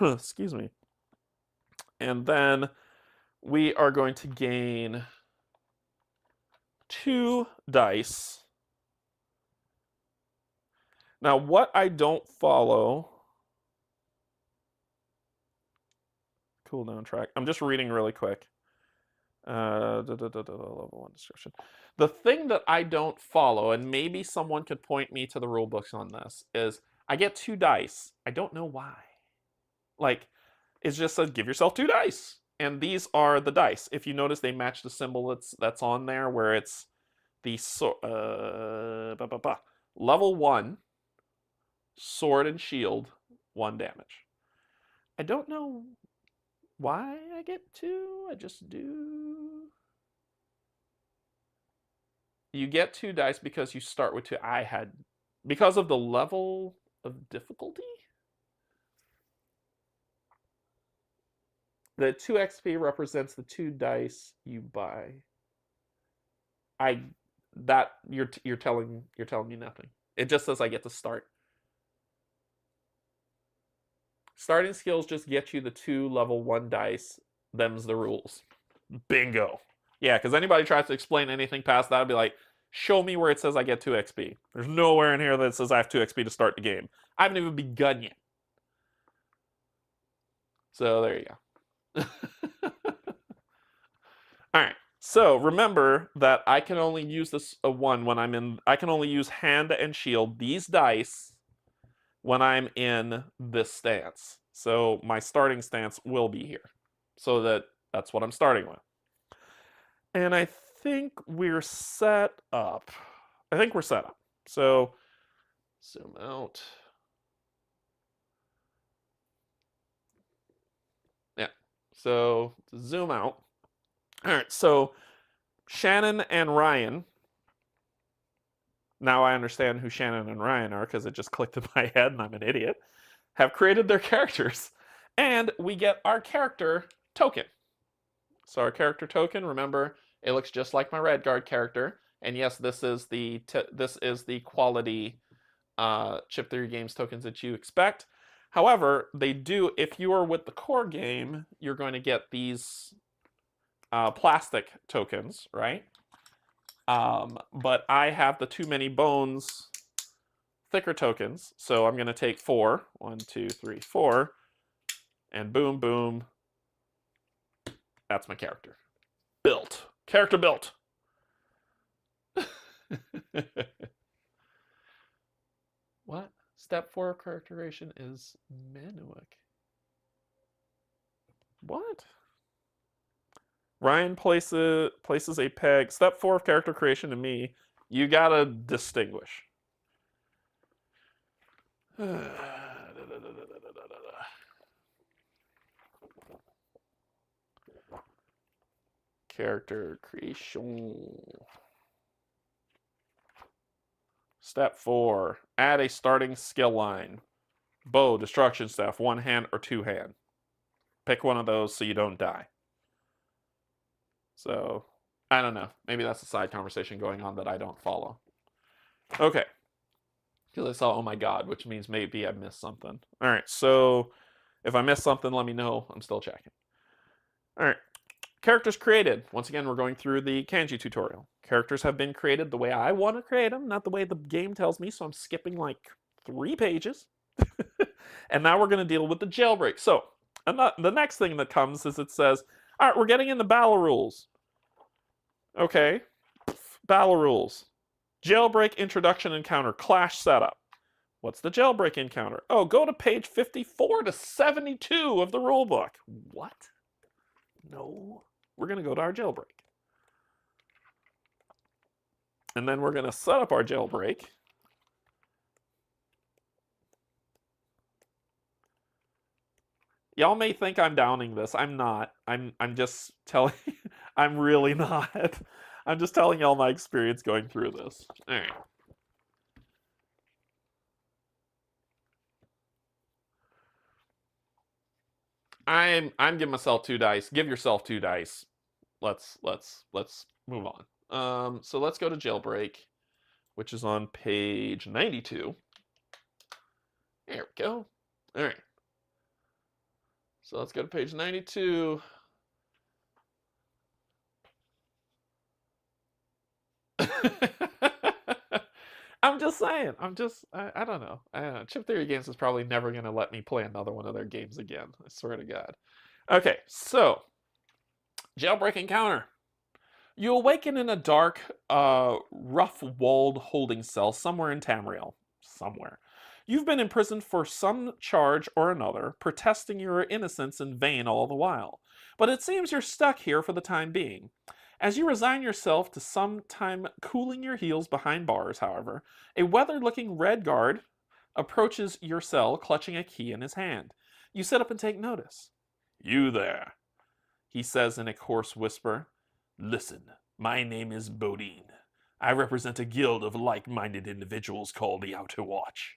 Excuse me. And then we are going to gain 2 dice. Now, what I don't follow... Cooldown track. I'm just reading really quick. Level 1 description. The thing that I don't follow, and maybe someone could point me to the rule books on this, is I get 2 dice. I don't know why. Like, it just says give yourself 2 dice. And these are the dice. If you notice, they match the symbol that's on there, where it's the level 1 sword and shield, 1 damage. I don't know why I get 2. I just do. You get 2 dice because you start with 2. Because of the level of difficulty? The 2 XP represents the 2 dice you buy. You're telling me nothing. It just says I get to start. Starting skills just get you the 2 level 1 dice. Them's the rules. Bingo. Yeah, because anybody tries to explain anything past that, I'd be like, show me where it says I get 2 XP. There's nowhere in here that says I have 2 XP to start the game. I haven't even begun yet. So there you go. All right. So remember that I can only use this one when I'm in. I can only use hand and shield, these dice, when I'm in this stance. So my starting stance will be here. So that's what I'm starting with. And I think we're set up. So zoom out. Yeah. So to zoom out. All right. So Shannon and Ryan. Now I understand who Shannon and Ryan are because it just clicked in my head and I'm an idiot. Have created their characters. And we get our character token. So our character token, remember, it looks just like my Redguard character. And yes, this is the quality Chip Theory Games tokens that you expect. However, they do, if you are with the core game, you're going to get these plastic tokens, right? But I have the Too Many Bones thicker tokens, so I'm going to take 4. 1, 2, 3, 4. And boom, boom. That's my character. Built. Character built. What? Step 4 of character creation is Manuik. What? Ryan places a peg. Step 4 of character creation to me. You gotta distinguish. Character creation. Step 4. Add a starting skill line. Bow, destruction staff, 1 hand or 2 hand. Pick one of those so you don't die. So, I don't know. Maybe that's a side conversation going on that I don't follow. Okay. Because I saw, oh my god, which means maybe I missed something. All right, so if I missed something, let me know. I'm still checking. All right. Characters created. Once again, we're going through the Canje tutorial. Characters have been created the way I want to create them, not the way the game tells me, so I'm skipping like 3 pages. And now we're going to deal with the jailbreak. So, the next thing that comes is it says, all right, we're getting into battle rules. Okay, battle rules. Jailbreak introduction encounter, clash setup. What's the jailbreak encounter? Oh, go to page 54 to 72 of the rulebook. What? No. We're going to go to our jailbreak. And then we're going to set up our jailbreak. Y'all may think I'm downing this. I'm not. I'm just telling I'm really not. I'm just telling y'all my experience going through this. All right. I'm giving myself 2 dice. Give yourself 2 dice. Let's move on. So let's go to jailbreak, which is on page 92. There we go. All right. So let's go to page 92. I'm just saying. I don't know. Chip Theory Games is probably never going to let me play another one of their games again. I swear to God. Okay, so jailbreak encounter. You awaken in a dark, rough-walled holding cell somewhere in Tamriel. Somewhere. You've been imprisoned for some charge or another, protesting your innocence in vain all the while. But it seems you're stuck here for the time being. As you resign yourself to some time cooling your heels behind bars, however, a weathered-looking Redguard approaches your cell, clutching a key in his hand. You sit up and take notice. You there, he says in a hoarse whisper. Listen, my name is Bodine. I represent a guild of like-minded individuals called the Outer Watch.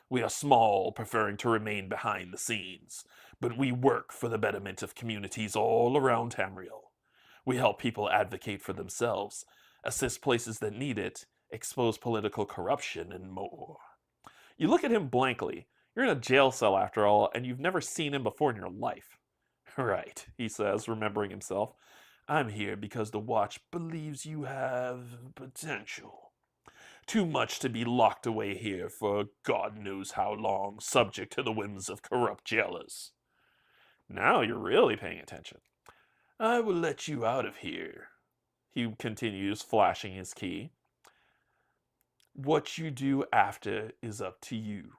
We are small, preferring to remain behind the scenes, but we work for the betterment of communities all around Tamriel. We help people advocate for themselves, assist places that need it, expose political corruption, and more. You look at him blankly. You're in a jail cell after all, and you've never seen him before in your life. Right, he says, remembering himself. I'm here because the Watch believes you have potential. Too much to be locked away here for God knows how long, subject to the whims of corrupt jailers. Now you're really paying attention. I will let you out of here, he continues, flashing his key. What you do after is up to you.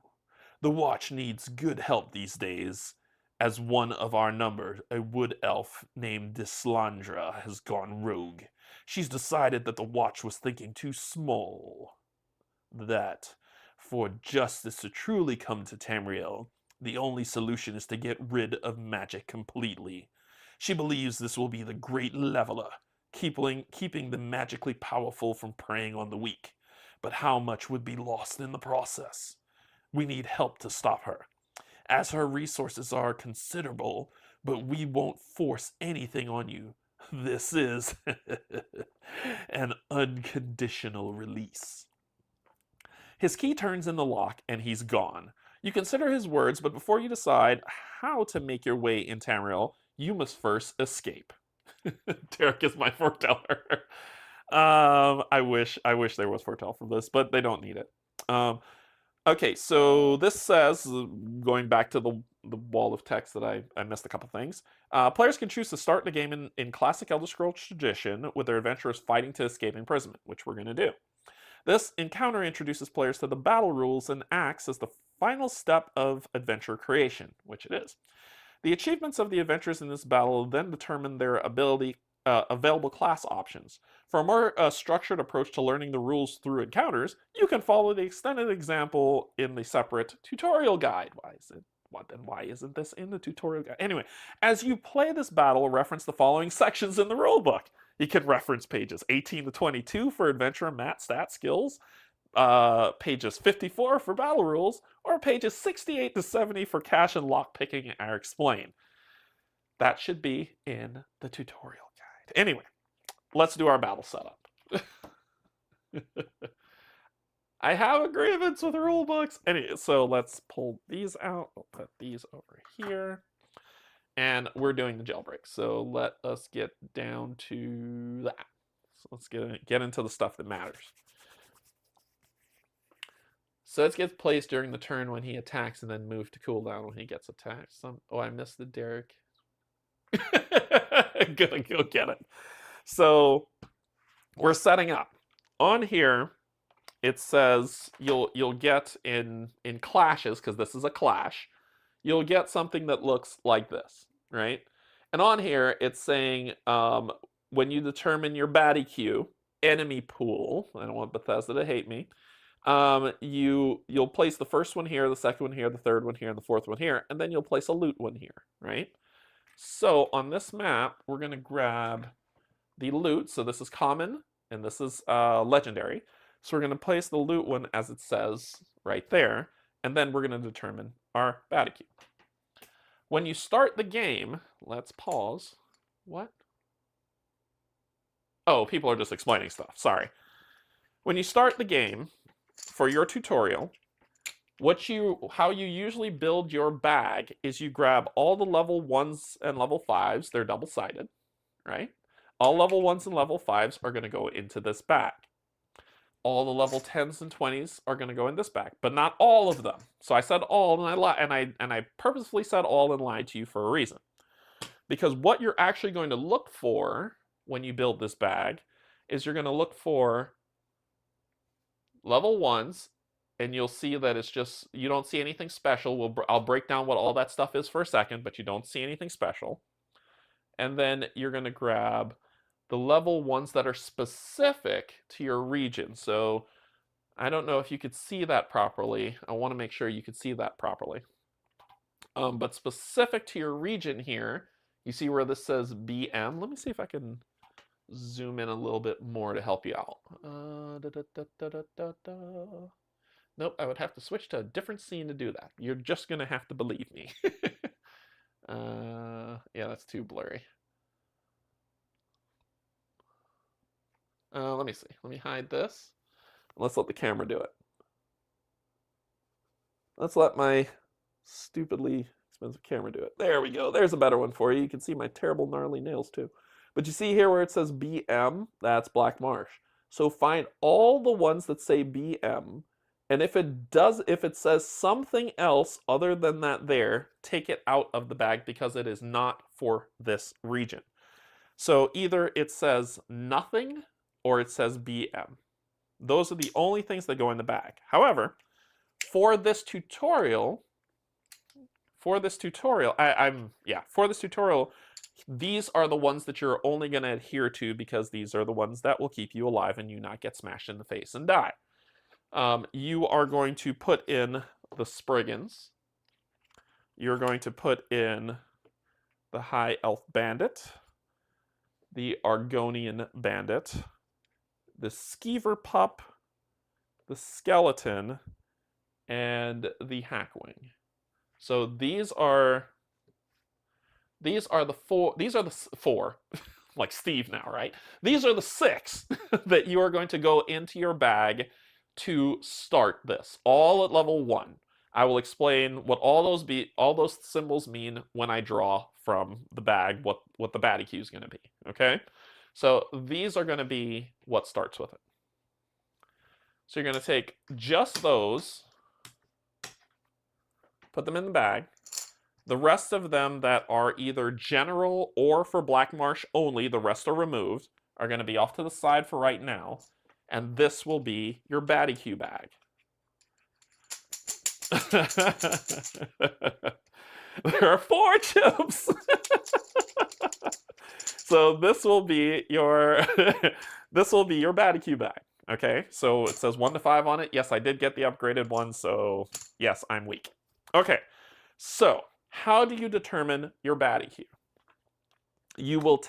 The Watch needs good help these days, as one of our number, a wood elf named Dislandra, has gone rogue. She's decided that the Watch was thinking too small. That, for justice to truly come to Tamriel, the only solution is to get rid of magic completely. She believes this will be the great leveler, keeping the magically powerful from preying on the weak. But how much would be lost in the process? We need help to stop her, as her resources are considerable, but we won't force anything on you. This is an unconditional release. His key turns in the lock and he's gone. You consider his words, but before you decide how to make your way in Tamriel, you must first escape. Derek is my foreteller. I wish there was foretell for this, but they don't need it. Okay, so this says, going back to the wall of text that I missed a couple things. Players can choose to start the game in classic Elder Scrolls tradition with their adventurers fighting to escape imprisonment, which we're going to do. This encounter introduces players to the battle rules and acts as the final step of adventure creation, which it is. The achievements of the adventurers in this battle then determine their available class options. For a more structured approach to learning the rules through encounters, you can follow the extended example in the separate tutorial guide. Why isn't this in the tutorial guide? Anyway, as you play this battle, reference the following sections in the rulebook. You can reference pages 18 to 22 for adventure and mat stat skills, pages 54 for battle rules, or pages 68 to 70 for cache and lock picking are explained. That should be in the tutorial guide. Anyway, let's do our battle setup. I have agreements with rulebooks. Anyway, so let's pull these out. We'll put these over here. And we're doing the jailbreak. So let us get down to that. So let's get into the stuff that matters. So it gets placed during the turn when he attacks and then moved to cooldown when he gets attacked. Oh, I missed the Derek. Gonna go get it. So we're setting up. On here, it says you'll get in clashes, because this is a clash, you'll get something that looks like this, right? And on here, it's saying when you determine your baddie queue, enemy pool, I don't want Bethesda to hate me, you'll place the first one here, the second one here, the third one here, and the fourth one here, and then you'll place a loot one here, right? So on this map, we're going to grab the loot. So this is common, and this is legendary. So we're going to place the loot one as it says right there, and then we're going to determine our baddie queue. When you start the game, let's pause. What? Oh, people are just explaining stuff. Sorry. When you start the game, for your tutorial, how you usually build your bag is you grab all the level 1s and level 5s. They're double-sided, right? All level 1s and level 5s are going to go into this bag. All the level 10s and 20s are going to go in this bag, but not all of them. So I said all, and I purposefully said all and lied to you for a reason. Because what you're actually going to look for when you build this bag is you're going to look for level 1s, and you'll see that it's just, you don't see anything special. I'll break down what all that stuff is for a second, but you don't see anything special. And then you're going to grab the level 1s that are specific to your region. So I don't know if you could see that properly. I want to make sure you could see that properly. But specific to your region here, you see where this says BM. Let me see if I can zoom in a little bit more to help you out. Nope, I would have to switch to a different scene to do that. You're just going to have to believe me. Yeah, that's too blurry. Let me see. Let me hide this. Let's let the camera do it. Let's let my stupidly expensive camera do it. There we go. There's a better one for you. You can see my terrible gnarly nails too. But you see here where it says BM, that's Black Marsh. So find all the ones that say BM, and if it says something else other than that there, take it out of the bag because it is not for this region. So either it says nothing or it says BM. Those are the only things that go in the bag. However, for this tutorial, these are the ones that you're only going to adhere to because these are the ones that will keep you alive and you not get smashed in the face and die. You are going to put in the Spriggans. You're going to put in the High Elf Bandit, the Argonian Bandit, the Skeever Pup, the Skeleton, and the Hackwing. So these are the four, like Steve now, right? These are the 6 that you are going to go into your bag to start this, all at level 1. I will explain what all those symbols mean when I draw from the bag what the baddie queue is going to be, okay? So these are going to be what starts with it. So you're going to take just those, put them in the bag. The rest of them that are either general or for Black Marsh only, the rest are removed, are going to be off to the side for right now. And this will be your baddie queue bag. There are 4 chips. So this will be your baddie queue bag. Okay, so it says 1 to 5 on it. Yes, I did get the upgraded one, so yes, I'm weak. Okay, so how do you determine your baddie queue? You will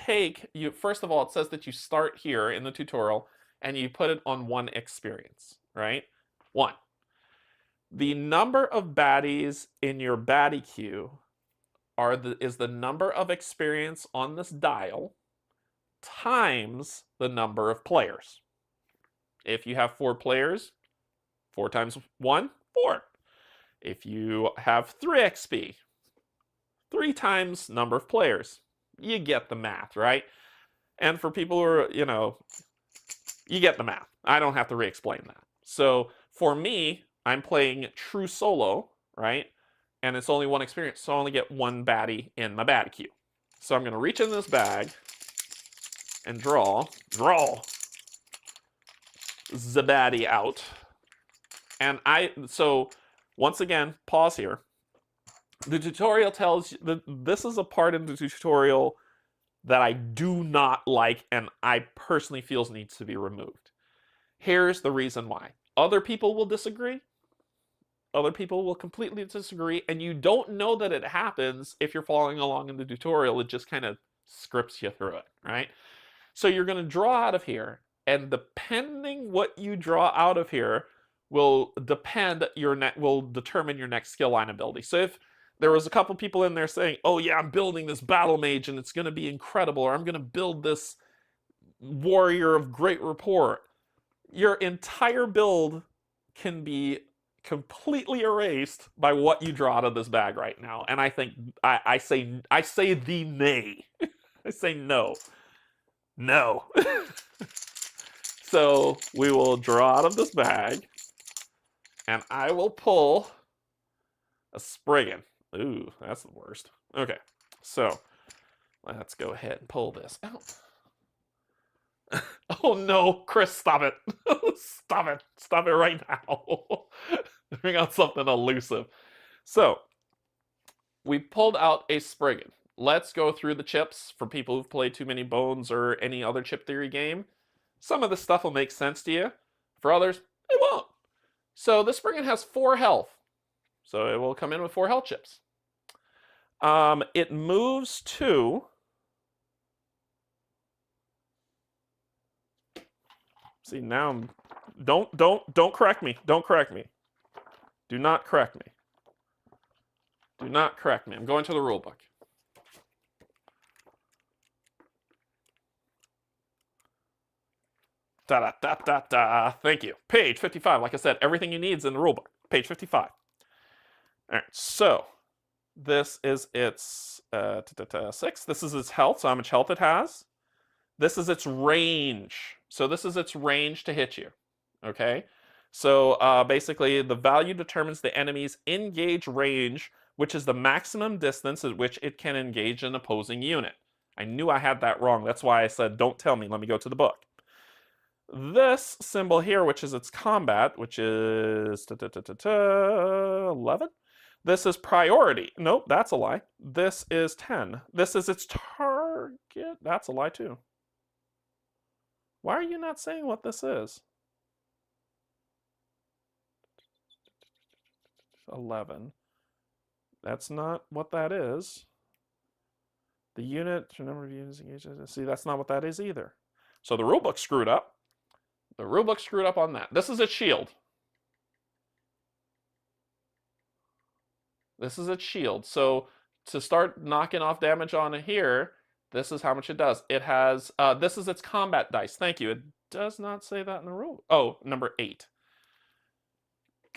first of all, it says that you start here in the tutorial and you put it on 1 experience, right? 1. The number of baddies in your baddie queue is the number of experience on this dial times the number of players. If you have 4 players, 4 times 1, 4. If you have 3 XP, 3 times number of players. You get the math, right? And for people who are, you get the math. I don't have to re-explain that. So for me, I'm playing true solo, right? And it's only 1 experience, so I only get 1 baddie in my baddie queue. So I'm going to reach in this bag and draw the baddie out. And so once again, pause here. The tutorial tells you that this is a part in the tutorial that I do not like and I personally feel needs to be removed. Here's the reason why. Other people will disagree. Other people will completely disagree, and you don't know that it happens if you're following along in the tutorial. It just kind of scripts you through it, right? So you're going to draw out of here, and depending what you draw out of here will determine your next skill line ability. So if there was a couple people in there saying, oh yeah, I'm building this battle mage and it's going to be incredible, or I'm going to build this warrior of great rapport, your entire build can be completely erased by what you draw out of this bag right now. And I think I say the nay. I say no. No. So we will draw out of this bag and I will pull a Spriggan. Ooh, that's the worst. Okay, so let's go ahead and pull this out. Oh no, Chris, stop it. Stop it. Stop it right now. Bring out something elusive. So, we pulled out a Spriggan. Let's go through the chips for people who've played Too Many Bones or any other chip theory game. Some of this stuff will make sense to you. For others, it won't. So, the Spriggan has 4 health. So, it will come in with 4 health chips. It moves to... See, now I'm... Don't correct me. Don't correct me. Do not correct me. Do not correct me. I'm going to the rule book. Da-da-da-da-da. Thank you. Page 55. Like I said, everything you need is in the rule book. Page 55. All right, so this is its 6. This is its health, so how much health it has. This is its range. So this is its range to hit you. Okay? So basically, the value determines the enemy's engage range, which is the maximum distance at which it can engage an opposing unit. I knew I had that wrong. That's why I said, don't tell me. Let me go to the book. This symbol here, which is its combat, which is 11. This is priority. Nope, that's a lie. This is 10. This is its target. That's a lie too. Why are you not saying what this is? 11. That's not what that is. The unit, the number of units engaged. See, that's not what that is either. So the rulebook screwed up. The rulebook screwed up on that. This is its shield. This is its shield. So to start knocking off damage on it here, this is how much it does. It has, this is its combat dice. Thank you. It does not say that in the rule. Oh, number 8.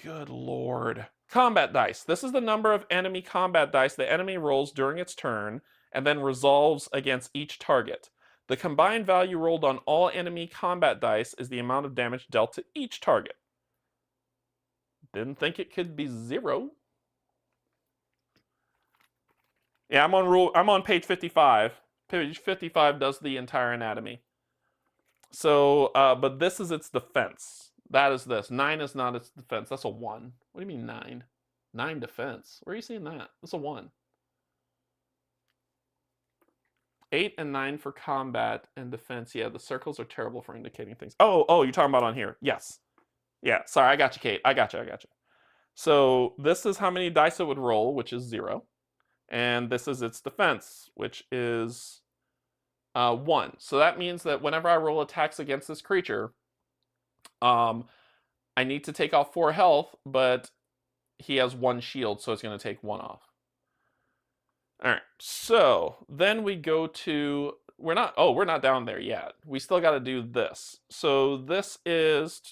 Good lord. Combat dice. This is the number of enemy combat dice the enemy rolls during its turn and then resolves against each target. The combined value rolled on all enemy combat dice is the amount of damage dealt to each target. Didn't think it could be 0. Yeah, I'm on page 55. Page 55 does the entire anatomy. So, but this is its defense. That is this. 9 is not its defense. That's a 1. What do you mean 9? 9 defense. Where are you seeing that? That's a 1. 8 and 9 for combat and defense. Yeah, the circles are terrible for indicating things. Oh, you're talking about on here. Yes. Yeah, sorry, I got you, Kate. I got you. So this is how many dice it would roll, which is 0. And this is its defense, which is 1. So that means that whenever I roll attacks against this creature, I need to take off 4 health, but he has 1 shield, so it's going to take 1 off. All right, so then we go to, we're not down there yet. We still got to do this. So this is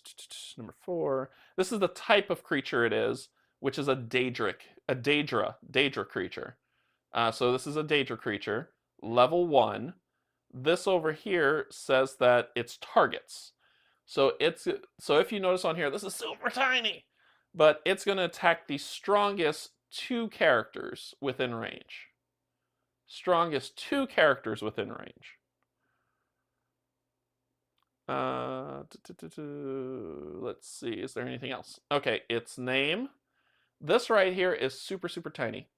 number 4. This is the type of creature it is, which is a Daedra creature. So this is a Daedra creature, level 1. This over here says that it's targets. So if you notice on here, this is super tiny, but it's going to attack the strongest 2 characters within range. Strongest 2 characters within range. Let's see, is there anything else? Okay, its name. This right here is super, super tiny.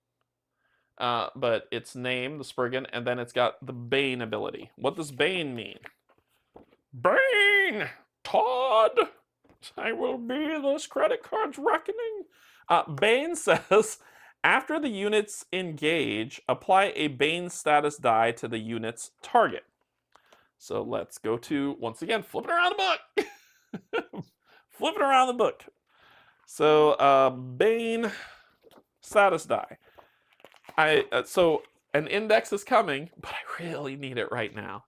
But its name, the Spriggan, and then it's got the Bane ability. What does Bane mean? Bane! Todd! I will be this credit card's reckoning. Bane says, after the units engage, apply a Bane status die to the unit's target. So let's go to, once again, flipping around the book. Flipping around the book. So, Bane status die. So an index is coming, but I really need it right now.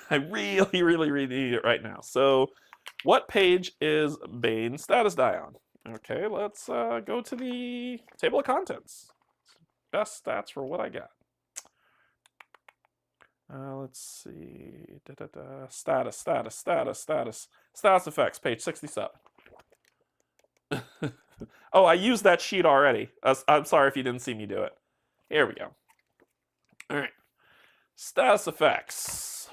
I really, really, really need it right now. So what page is Bane status die on? Okay, let's go to the table of contents. Best stats for what I got. Let's see. Status effects, page 67. Oh, I used that sheet already. I'm sorry if you didn't see me do it. Here we go. All right. Status effects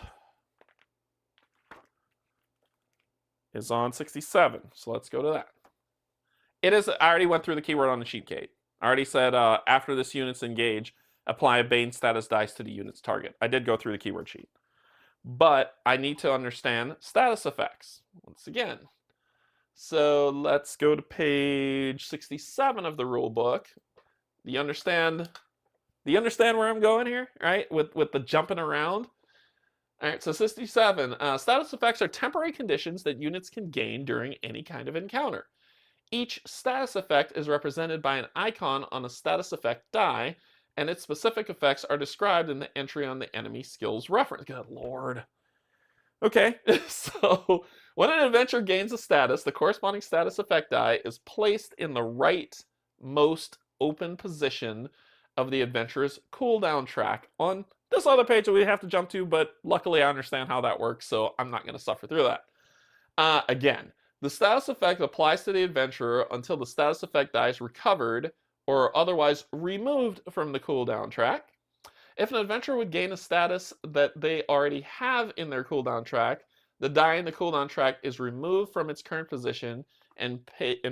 is on 67. So let's go to that. It is, I already went through the keyword on the sheet, Kate. I already said after this unit's engage, apply a Bane status dice to the unit's target. I did go through the keyword sheet. But I need to understand status effects once again. So let's go to page 67 of the rule book. Do you understand where I'm going here, right? With the jumping around. All right, so 67. Status effects are temporary conditions that units can gain during any kind of encounter. Each status effect is represented by an icon on a status effect die, and its specific effects are described in the entry on the enemy skills reference. Good lord. Okay, so when an adventurer gains a status, the corresponding status effect die is placed in the rightmost open position of the adventurer's cooldown track on this other page that we have to jump to, but luckily I understand how that works, so I'm not going to suffer through that. Again, the status effect applies to the adventurer until the status effect die is recovered or otherwise removed from the cooldown track. If an adventurer would gain a status that they already have in their cooldown track, the die in the cooldown track is removed from its current position and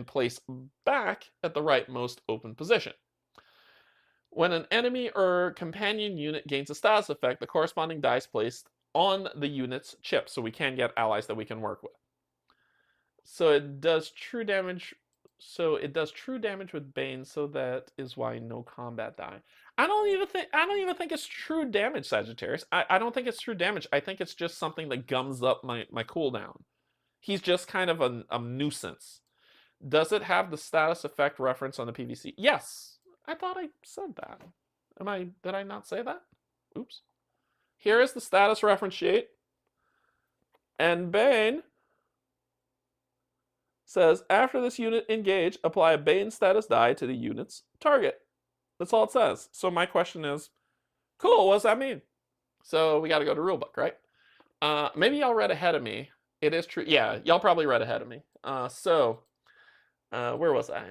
placed back at the rightmost open position. When an enemy or companion unit gains a status effect, the corresponding die is placed on the unit's chip, so we can get allies that we can work with. So it does true damage. So it does true damage with Bane, so that is why no combat die. I don't even think it's true damage, Sagittarius. I don't think it's true damage. I think it's just something that gums up my cooldown. He's just kind of a nuisance. Does it have the status effect reference on the PVC? Yes. I thought I said that. Did I not say that? Oops. Here is the status reference sheet. And Bane says, after this unit engage, apply a Bane status die to the unit's target. That's all it says. So my question is, cool, what does that mean? So we got to go to rulebook, right? Maybe y'all read ahead of me. It is true. Yeah, y'all probably read ahead of me. Where was I?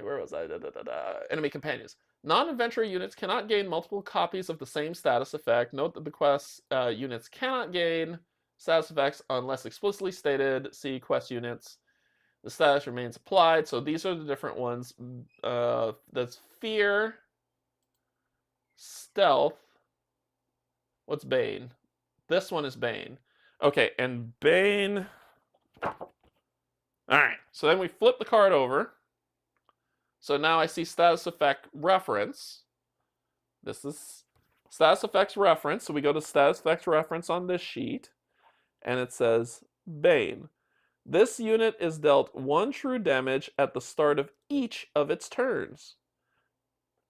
Enemy companions. Non-adventurer units cannot gain multiple copies of the same status effect. Note that the quest units cannot gain status effects unless explicitly stated. See quest units. The status remains applied. So these are the different ones. That's Fear, Stealth. What's Bane? This one is Bane. Okay, and Bane. Alright, so then we flip the card over. So now I see status effect reference. This is status effects reference. So we go to status effects reference on this sheet. And it says Bane. This unit is dealt 1 true damage at the start of each of its turns.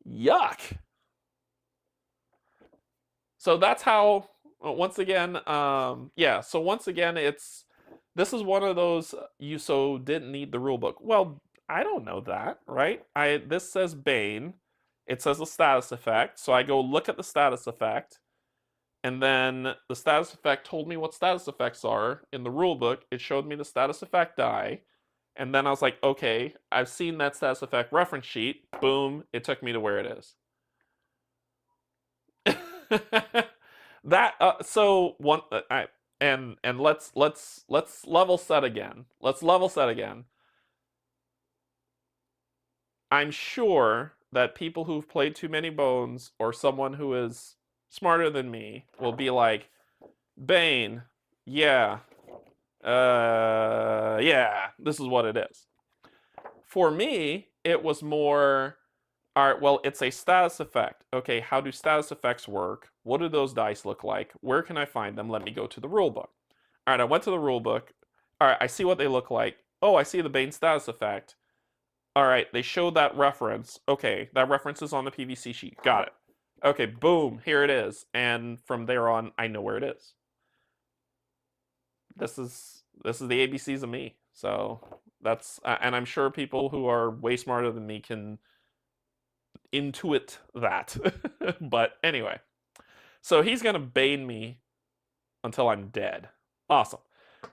Yuck! So that's how, once again, so once again, this is one of those you didn't need the rulebook. Well, I don't know that, right? This says Bane. It says the status effect. So I go look at the status effect. And then the status effect told me what status effects are in the rulebook. It showed me the status effect die. And then I was like, okay, I've seen that status effect reference sheet. Boom, it took me to where it is. Let's level set again. Let's level set again. I'm sure that people who've played too many bones or someone who is smarter than me will be like, Bane, yeah, this is what it is. For me, it was more, all right, well, it's a status effect. Okay, how do status effects work? What do those dice look like? Where can I find them? Let me go to the rulebook. All right, I went to the rulebook. All right, I see what they look like. Oh, I see the Bane status effect. All right, they showed that reference. Okay, that reference is on the PVC sheet. Got it. Okay, boom, here it is. And from there on, I know where it is. This is the ABCs of me. So that's, and I'm sure people who are way smarter than me can intuit that. But anyway, so he's gonna Bane me until I'm dead. Awesome.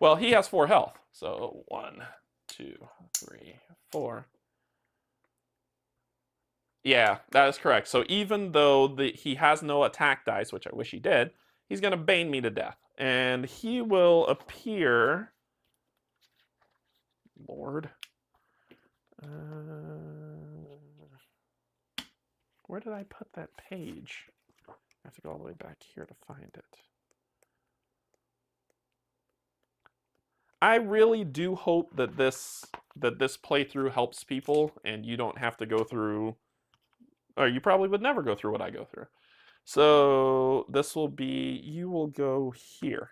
Well, he has 4 health. So 1, 2, 3, 4. Yeah, that is correct. So even though he has no attack dice, which I wish he did, he's going to Bane me to death. And he will appear... Lord. Where did I put that page? I have to go all the way back here to find it. I really do hope that this playthrough helps people and you don't have to go through... Or you probably would never go through what I go through. So this will be, you will go here.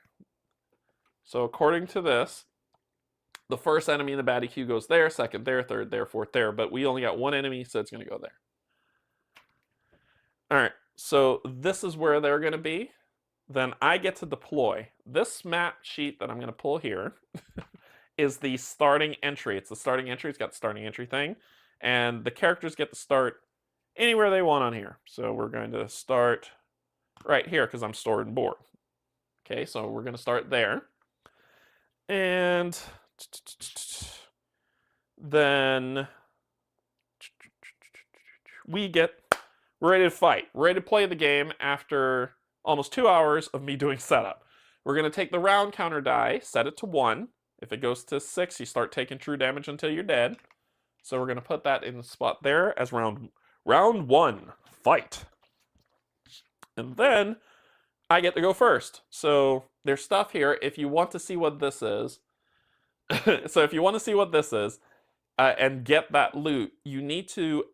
So according to this, the first enemy in the baddie queue goes there, second there, third there, fourth there, but we only got 1 enemy, so it's going to go there. All right, so this is where they're going to be. Then I get to deploy. This map sheet that I'm going to pull here is the starting entry. It's the starting entry. It's got the starting entry thing. And the characters get to start anywhere they want on here. So we're going to start right here because I'm stored and bored. Okay, so we're going to start there. And then we're ready to fight. We're ready to play the game after almost 2 hours of me doing setup. We're going to take the round counter die, set it to 1. If it goes to 6, you start taking true damage until you're dead. So we're going to put that in the spot there as round 1, fight. And then I get to go first. So there's stuff here. If you want to see what this is, and get that loot, you need to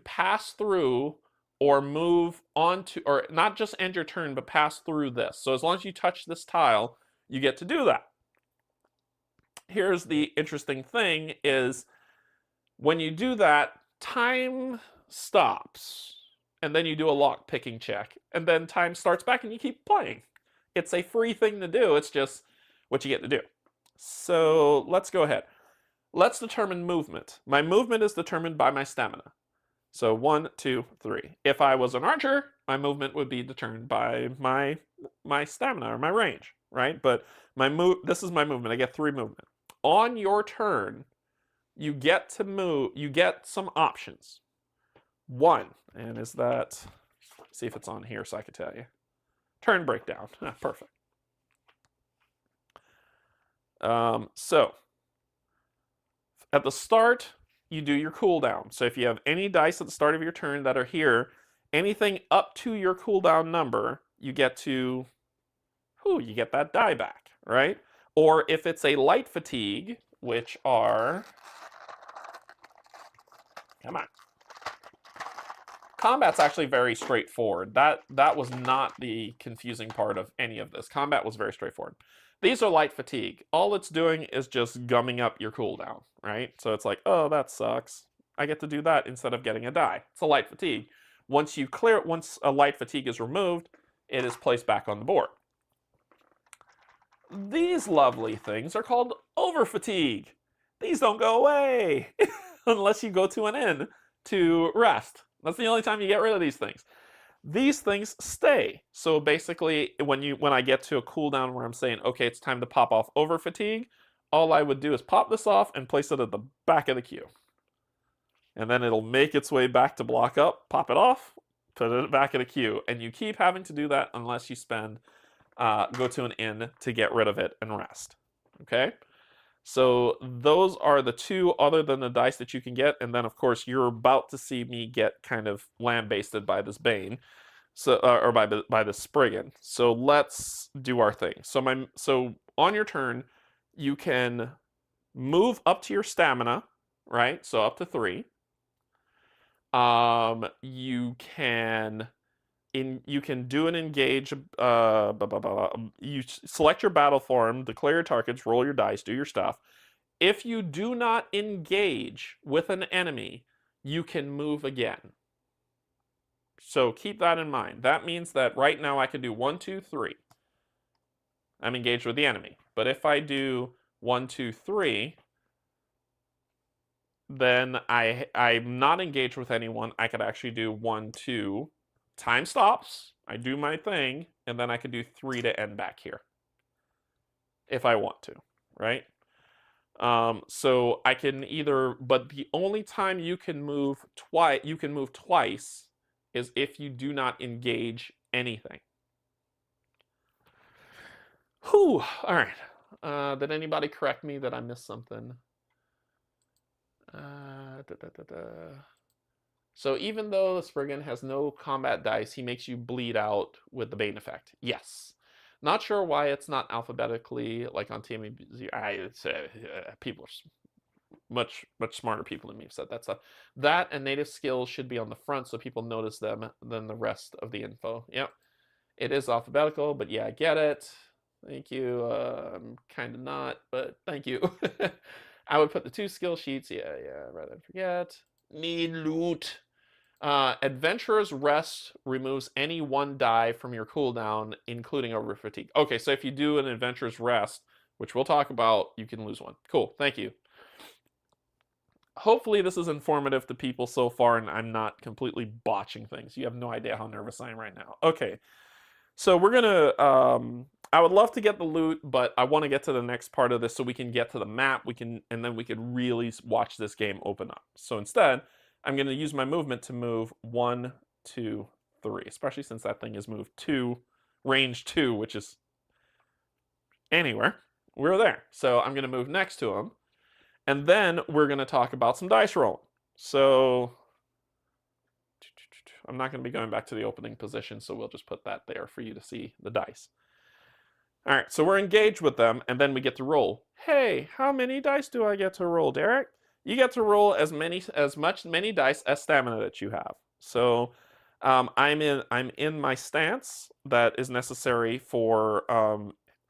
pass through or move onto, or not just end your turn, but pass through this. So as long as you touch this tile, you get to do that. Here's the interesting thing is when you do that, time stops. And then you do a lock picking check. And then time starts back and you keep playing. It's a free thing to do. It's just what you get to do. So let's go ahead. Let's determine movement. My movement is determined by my stamina. So 1, 2, 3. If I was an archer, my movement would be determined by my stamina or my range, right? But this is my movement. I get 3 movement. On your turn, you get to move. You get some options. 1, and is that? See if it's on here so I can tell you. Turn breakdown. Perfect. So at the start, you do your cooldown. So if you have any dice at the start of your turn that are here, anything up to your cooldown number, you get that die back, right? Or if it's a light fatigue, which are, come on. Combat's actually very straightforward. That was not the confusing part of any of this. Combat was very straightforward. These are light fatigue. All it's doing is just gumming up your cooldown, right? So it's like, oh, that sucks. I get to do that instead of getting a die. It's a light fatigue. Once a light fatigue is removed, it is placed back on the board. These lovely things are called over fatigue. These don't go away unless you go to an inn to rest. That's the only time you get rid of these things. These things stay. So basically, when I get to a cooldown where I'm saying, okay, it's time to pop off over fatigue, all I would do is pop this off and place it at the back of the queue. And then it'll make its way back to block up, pop it off, put it back in the queue. And you keep having to do that unless you go to an inn to get rid of it and rest. Okay? So those are the 2 other than the dice that you can get. And then, of course, you're about to see me get kind of lambasted by this Bane. So, or by this Spriggan. So let's do our thing. So on your turn, you can move up to your stamina, right? So up to 3. You can do an engage. You select your battle form, declare your targets, roll your dice, do your stuff. If you do not engage with an enemy, you can move again. So keep that in mind. That means that right now I can do 1, 2, 3. I'm engaged with the enemy. But if I do 1, 2, 3, then I'm not engaged with anyone. I could actually do 1, 2. Time stops. I do my thing, and then I can do 3 to end back here. If I want to, right? So I can but the only time you can move twice is if you do not engage anything. Whew, all right. Did anybody correct me that I missed something? So even though the Spriggan has no combat dice, he makes you bleed out with the Bane effect. Yes. Not sure why it's not alphabetically like on TMZ. People are much smarter people than me have said that stuff. That and native skills should be on the front so people notice them than the rest of the info. Yep. It is alphabetical, but yeah, I get it. Thank you. I'm kind of not, but thank you. I would put the 2 skill sheets. Yeah, rather than forget. Need loot. Adventurer's Rest removes any 1 die from your cooldown, including over fatigue. Okay, so if you do an Adventurer's Rest, which we'll talk about, you can lose 1. Cool, thank you. Hopefully this is informative to people so far, and I'm not completely botching things. You have no idea how nervous I am right now. Okay, So we're gonna. I would love to get the loot, but I want to get to the next part of this so we can get to the map. And then we could really watch this game open up. So instead, I'm gonna use my movement to move 1, 2, 3. Especially since that thing is moved 2, range 2, which is anywhere. We're there. So I'm gonna move next to him, and then we're gonna talk about some dice rolling. So I'm not going to be going back to the opening position, so we'll just put that there for you to see the dice. All right, so we're engaged with them, and then we get to roll. Hey, how many dice do I get to roll, Derek? You get to roll as many dice as stamina that you have. So I'm in my stance that is necessary for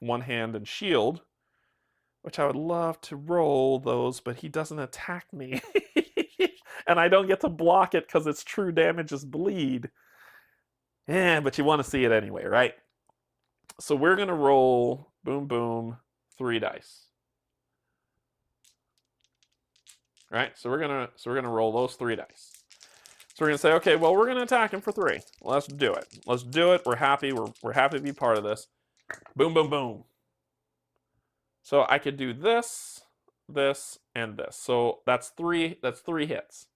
one hand and shield, which I would love to roll those, but he doesn't attack me. And I don't get to block it because its true damage is bleed. Yeah, but you want to see it anyway, right? So we're going to roll, boom, boom, 3 dice. Right? So we're gonna roll those 3 dice. So we're gonna say, okay, well, we're gonna attack him for 3. Let's do it. Let's do it. We're happy. We're happy to be part of this. Boom, boom, boom. So I could do this, this, and this. So that's 3 hits.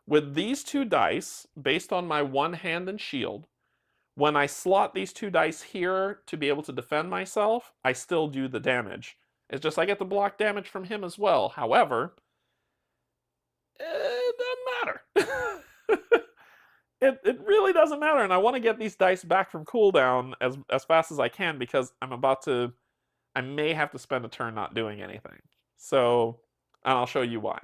With these 2 dice, based on my 1 hand and shield, when I slot these 2 dice here to be able to defend myself, I still do the damage. It's just I get to block damage from him as well. However, it doesn't matter. It really doesn't matter, and I want to get these dice back from cooldown as fast as I can because I may have to spend a turn not doing anything. So, and I'll show you why.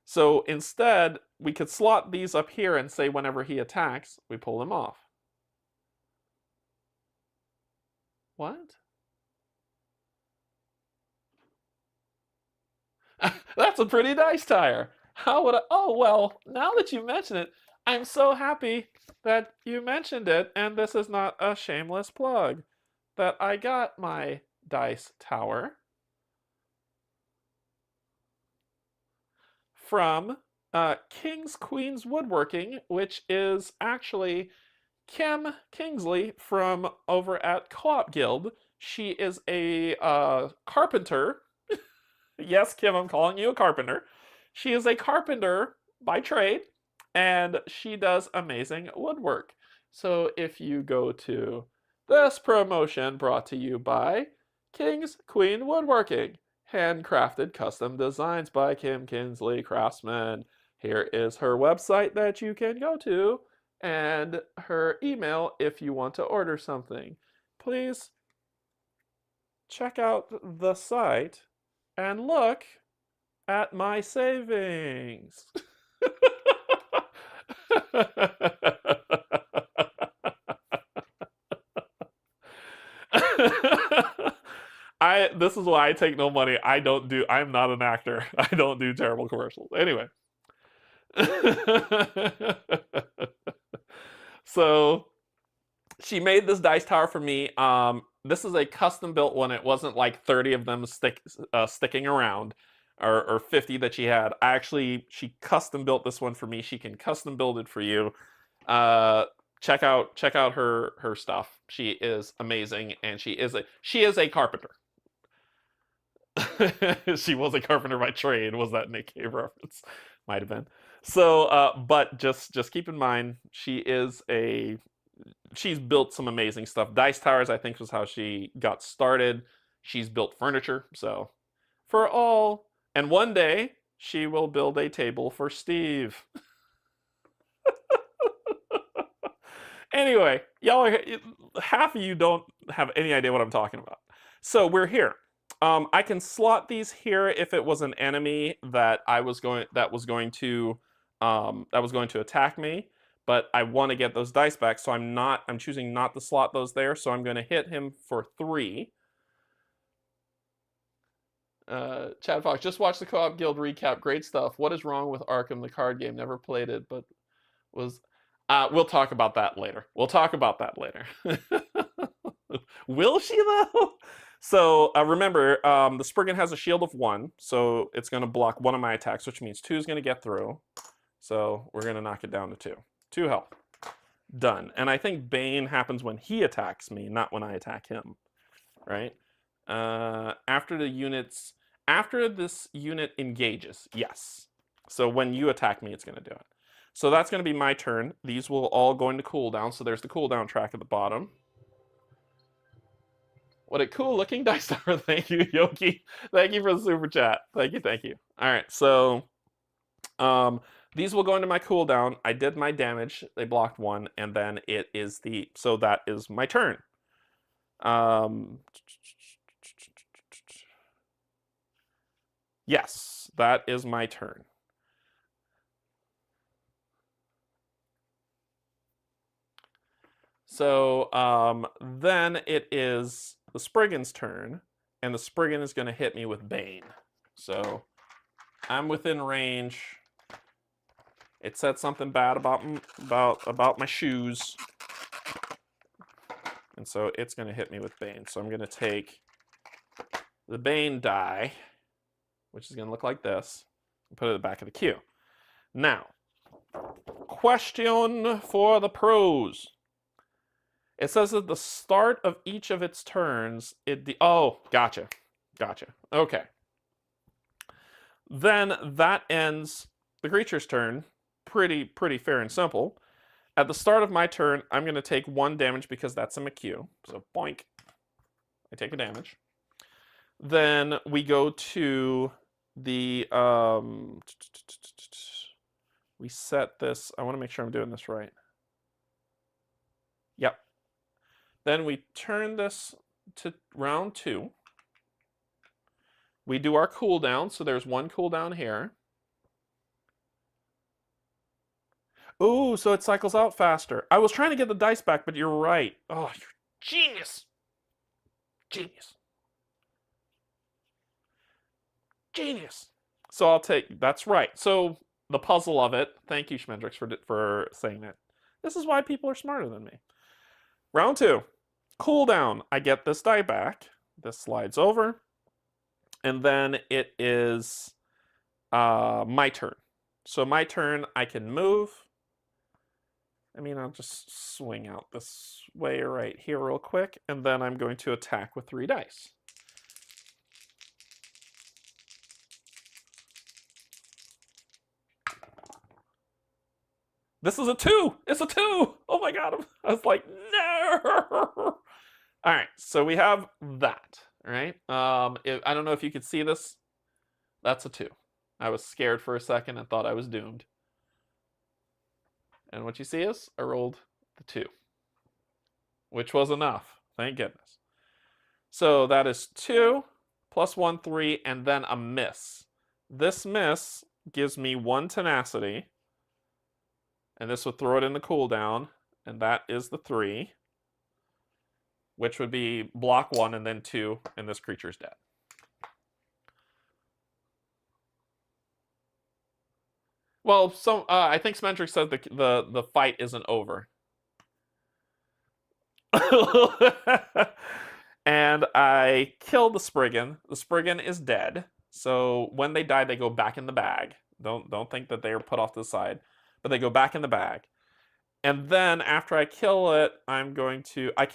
So instead, we could slot these up here and say whenever he attacks, we pull him off. What? That's a pretty dice tire. How would I? Oh, well, now that you mention it, I'm so happy that you mentioned it, and this is not a shameless plug, that I got my dice tower from King's Queen's Woodworking, which is actually Kim Kingsley from over at Co-op Guild. She is a carpenter. Yes, Kim, I'm calling you a carpenter. She is a carpenter by trade, and she does amazing woodwork. So if you go to this promotion brought to you by King's Queen Woodworking, handcrafted custom designs by Kim Kingsley Craftsman. Here is her website that you can go to and her email if you want to order something. Please check out the site and look at my savings. This is why I take no money. I'm not an actor. I don't do terrible commercials. Anyway. So she made this dice tower for me. This is a custom built one. It wasn't like 30 of them sticking around or 50 that she had. She custom built this one for me. She can custom build it for you. Check out her stuff. She is amazing, and she is a carpenter. She was a carpenter by trade. Was that Nick Cave reference? Might have been. So, but just keep in mind, she's built some amazing stuff. Dice towers, I think, was how she got started. She's built furniture. So, and one day she will build a table for Steve. Anyway, half of you don't have any idea what I'm talking about. So we're here. I can slot these here if it was an enemy that was going to attack me, but I want to get those dice back, so I'm choosing not to slot those there, so I'm going to hit him for 3. Chad Fox, just watched the Co-op Guild recap. Great stuff. What is wrong with Arkham, the card game? Never played it, but was... we'll talk about that later. Will she, though? So remember, the Spriggan has a shield of 1, so it's going to block 1 of my attacks, which means 2 is going to get through. So we're going to knock it down to 2. 2 health. Done. And I think Bane happens when he attacks me, not when I attack him. Right? After this unit engages, yes. So when you attack me, it's going to do it. So that's going to be my turn. These will all go into cooldown. So there's the cooldown track at the bottom. What a cool looking dice tower. Thank you, Yoki. Thank you for the super chat. Thank you, thank you. All right, so these will go into my cooldown. I did my damage. They blocked one, and then it is so that is my turn. Yes, that is my turn. So then it is the Spriggan's turn, and the Spriggan is going to hit me with Bane. So I'm within range. It said something bad about my shoes, and so it's going to hit me with Bane. So I'm going to take the Bane die, which is going to look like this, and put it at the back of the queue. Now, question for the pros. It says at the start of each of its turns, oh, gotcha. Okay. Then that ends the creature's turn. Pretty fair and simple. At the start of my turn, I'm going to take 1 damage because that's in my queue. So boink. I take a damage. Then we go to the we set this. I want to make sure I'm doing this right. Yep. Then we turn this to round 2. We do our cooldown, so there's 1 cooldown here. Ooh, so it cycles out faster. I was trying to get the dice back, but you're right. Oh, you're genius. Genius. So I'll take, that's right. So the puzzle of it, thank you, Schmendrix, for saying that. This is why people are smarter than me. Round 2. Cooldown. I get this die back. This slides over. And then it is my turn. So my turn, I can move. I mean, I'll just swing out this way right here real quick. And then I'm going to attack with 3 dice. This is a 2. It's a 2. Oh my god. I was like, no. All right, so we have that, right? I don't know if you could see this. That's a 2. I was scared for a second and thought I was doomed. And what you see is I rolled the 2, which was enough. Thank goodness. So that is 2 plus 1, 3, and then a miss. This miss gives me 1 tenacity, and this would throw it in the cooldown, and that is the 3, which would be block 1 and then 2, and this creature's dead. Well, I think Smentrix said the fight isn't over. And I killed the Spriggan. The Spriggan is dead. So when they die, they go back in the bag. Don't think that they are put off to the side, but they go back in the bag. And then after I kill it, I'm going to, I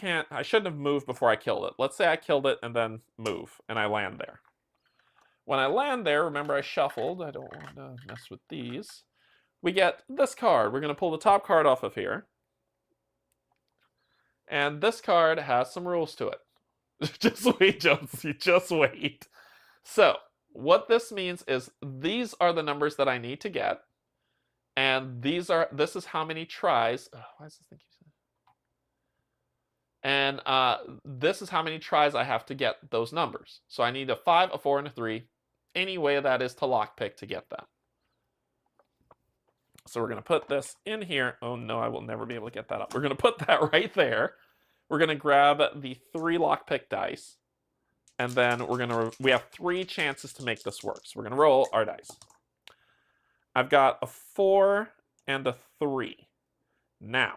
shouldn't have moved before I killed it. Let's say I killed it and then move, and I land there. When I land there, remember I shuffled. I don't want to mess with these. We get this card. We're going to pull the top card off of here. And this card has some rules to it. Just wait, Jones. You just wait. So, what this means is these are the numbers that I need to get. And this is how many tries. Oh, why is this thing keep saying? And this is how many tries I have to get those numbers. So I need a 5, a 4, and a 3. Any way that is to lockpick to get that. So we're going to put this in here. Oh no, I will never be able to get that up. We're going to put that right there. We're going to grab the 3 lockpick dice. And then we have 3 chances to make this work. So we're going to roll our dice. I've got a 4 and a 3. Now,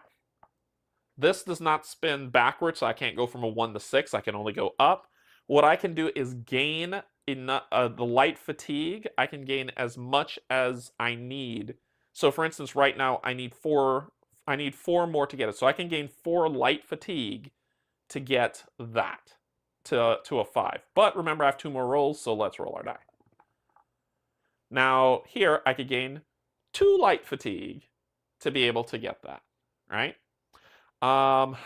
this does not spin backwards, so I can't go from a 1 to 6. I can only go up. What I can do is gain the light fatigue. I can gain as much as I need. So, for instance, right now I need 4 I need 4 more to get it. So I can gain 4 light fatigue to get that to a 5. But remember, I have 2 more rolls, so let's roll our die. Now, here, I could gain 2 light fatigue to be able to get that, right? I'm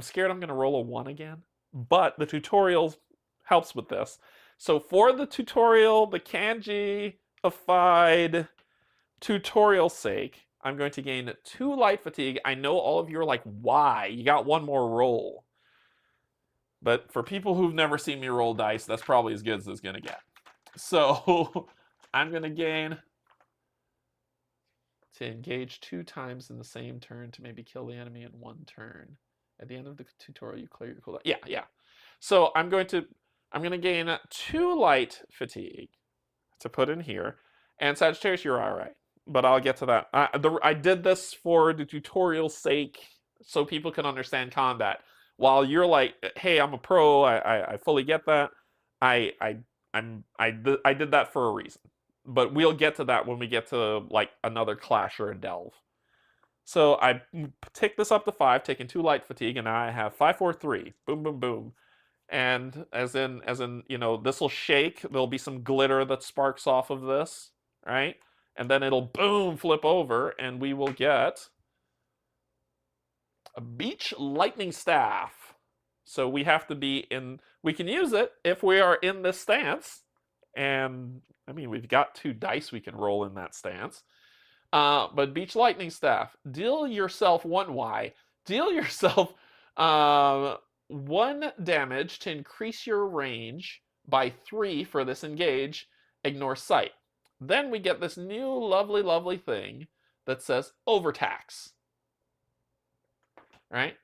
scared I'm going to roll a 1 again, but the tutorial helps with this. So for the tutorial, the Canje-ified tutorial's sake, I'm going to gain 2 light fatigue. I know all of you are like, why? You got 1 more roll. But for people who've never seen me roll dice, that's probably as good as it's going to get. So I'm going to gain to engage 2 times in the same turn to maybe kill the enemy in 1 turn. At the end of the tutorial, you clear your cooldown. Yeah. So I'm going to gain 2 light fatigue to put in here. And Sagittarius, you're all right. But I'll get to that. I did this for the tutorial's sake so people can understand combat. While you're like, hey, I'm a pro, I fully get that. I did that for a reason. But we'll get to that when we get to like another clash or a delve. So I take this up to 5, taking 2 light fatigue, and now I have 5, 4, 3. Boom, boom, boom. And as in, this will shake. There'll be some glitter that sparks off of this, right? And then it'll boom, flip over, and we will get a beach lightning staff. So we have to be in. We can use it if we are in this stance, and I mean we've got 2 dice we can roll in that stance. But beach lightning staff, deal yourself 1 deal yourself 1 damage to increase your range by 3 for this engage, ignore sight. Then we get this new lovely thing that says overtax, right?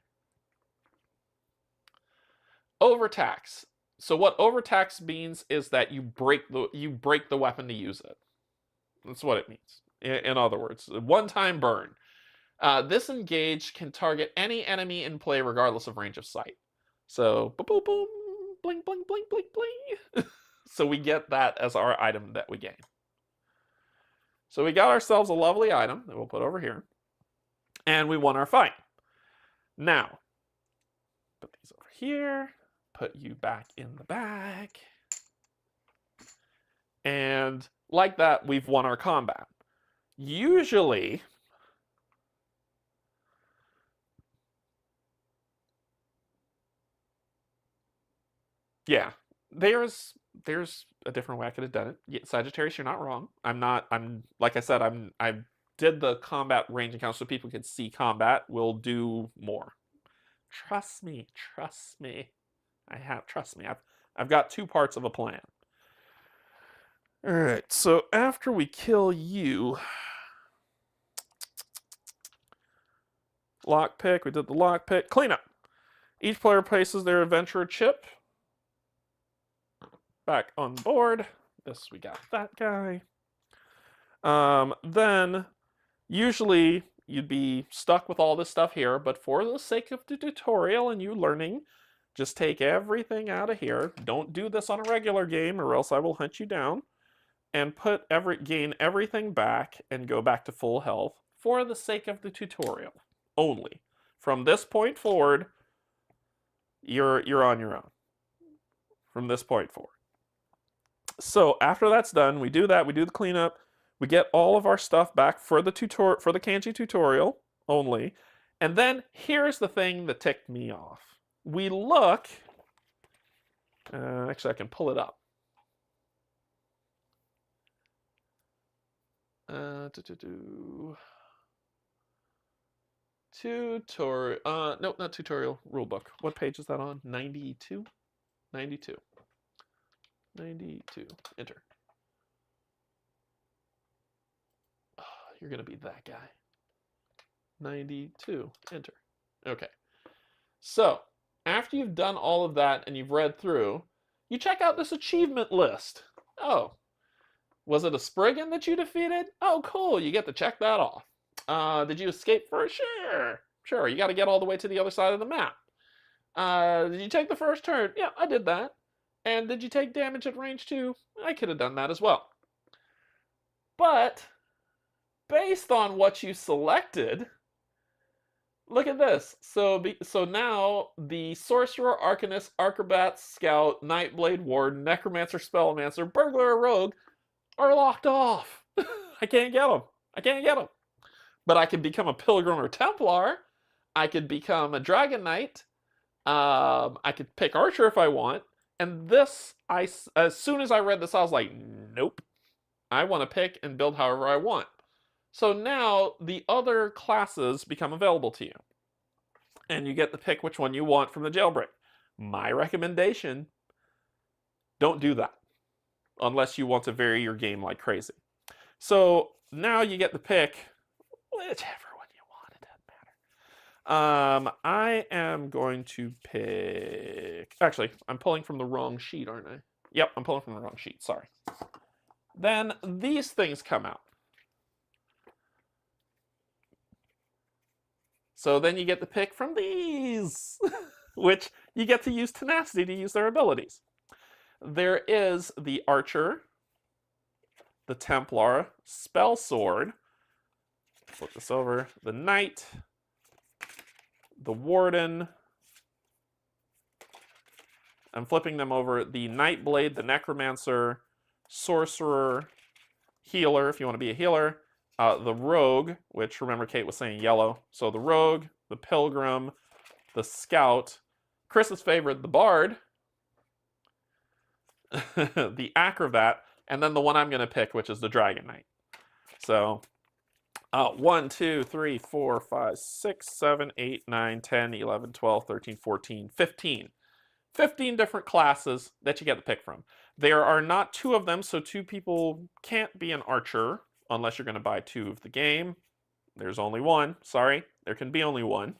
Overtax. So what overtax means is that you break the weapon to use it. That's what it means. In other words, a 1-time burn. This engage can target any enemy in play regardless of range of sight. So, boom, boom, boom, bling, bling, bling, bling, bling. So we get that as our item that we gain. So we got ourselves a lovely item that we'll put over here. And we won our fight. Now, put these over here. Put you back in the bag. And like that, we've won our combat. Usually, yeah, there's a different way I could have done it. Yeah, Sagittarius, you're not wrong. Like I said, I did the combat range encounter so people could see combat. We'll do more. Trust me. Trust me. I've got 2 parts of a plan. All right, so after we kill you, lockpick, we did the lockpick. Cleanup. Each player places their adventurer chip back on board. This, we got that guy. Then, usually, you'd be stuck with all this stuff here, but for the sake of the tutorial and you learning, just take everything out of here. Don't do this on a regular game or else I will hunt you down. And gain everything back and go back to full health for the sake of the tutorial only. From this point forward, you're on your own. From this point forward. So after that's done, we do that. We do the cleanup. We get all of our stuff back for the Canje tutorial only. And then here's the thing that ticked me off. We look. Actually, I can pull it up. Tutorial. Nope, not tutorial. Rulebook. What page is that on? 92? 92. 92. Enter. Oh, you're going to be that guy. 92. Enter. Okay. So, after you've done all of that and you've read through, you check out this achievement list. Oh. Was it a Spriggan that you defeated? Oh, cool. You get to check that off. Did you escape first? Sure. You got to get all the way to the other side of the map. Did you take the first turn? Yeah, I did that. And did you take damage at range 2? I could have done that as well. But based on what you selected, look at this. So now the Sorcerer, Arcanist, Archibald, Scout, Nightblade, Warden, Necromancer, Spellmancer, Burglar, Rogue are locked off. I can't get them. I can't get them. But I could become a Pilgrim or Templar. I could become a Dragon Knight. I could pick Archer if I want. And this, as soon as I read this, I was like, nope. I want to pick and build however I want. So now the other classes become available to you. And you get to pick which one you want from the Jailbreak. My recommendation, don't do that. Unless you want to vary your game like crazy. So now you get to pick whichever one you want. It doesn't matter. I am going to pick... Actually, I'm pulling from the wrong sheet, aren't I? Yep, I'm pulling from the wrong sheet. Sorry. Then these things come out. So then you get to pick from these, which you get to use tenacity to use their abilities. There is the Archer, the Templar, Spell Sword, flip this over, the Knight, the Warden. I'm flipping them over, the Nightblade, the Necromancer, Sorcerer, Healer, if you want to be a healer, the Rogue, which remember Kate was saying yellow. So the Rogue, the Pilgrim, the Scout, Chris's favorite, the Bard, the Acrobat, and then the one I'm going to pick, which is the Dragon Knight. So 1, 2, 3, 4, 5, 6, 7, 8, 9, 10, 11, 12, 13, 14, 15. 15 different classes that you get to pick from. There are not 2 of them, so 2 people can't be an archer unless you're going to buy 2 of the game. There's only 1. Sorry, there can be only 1.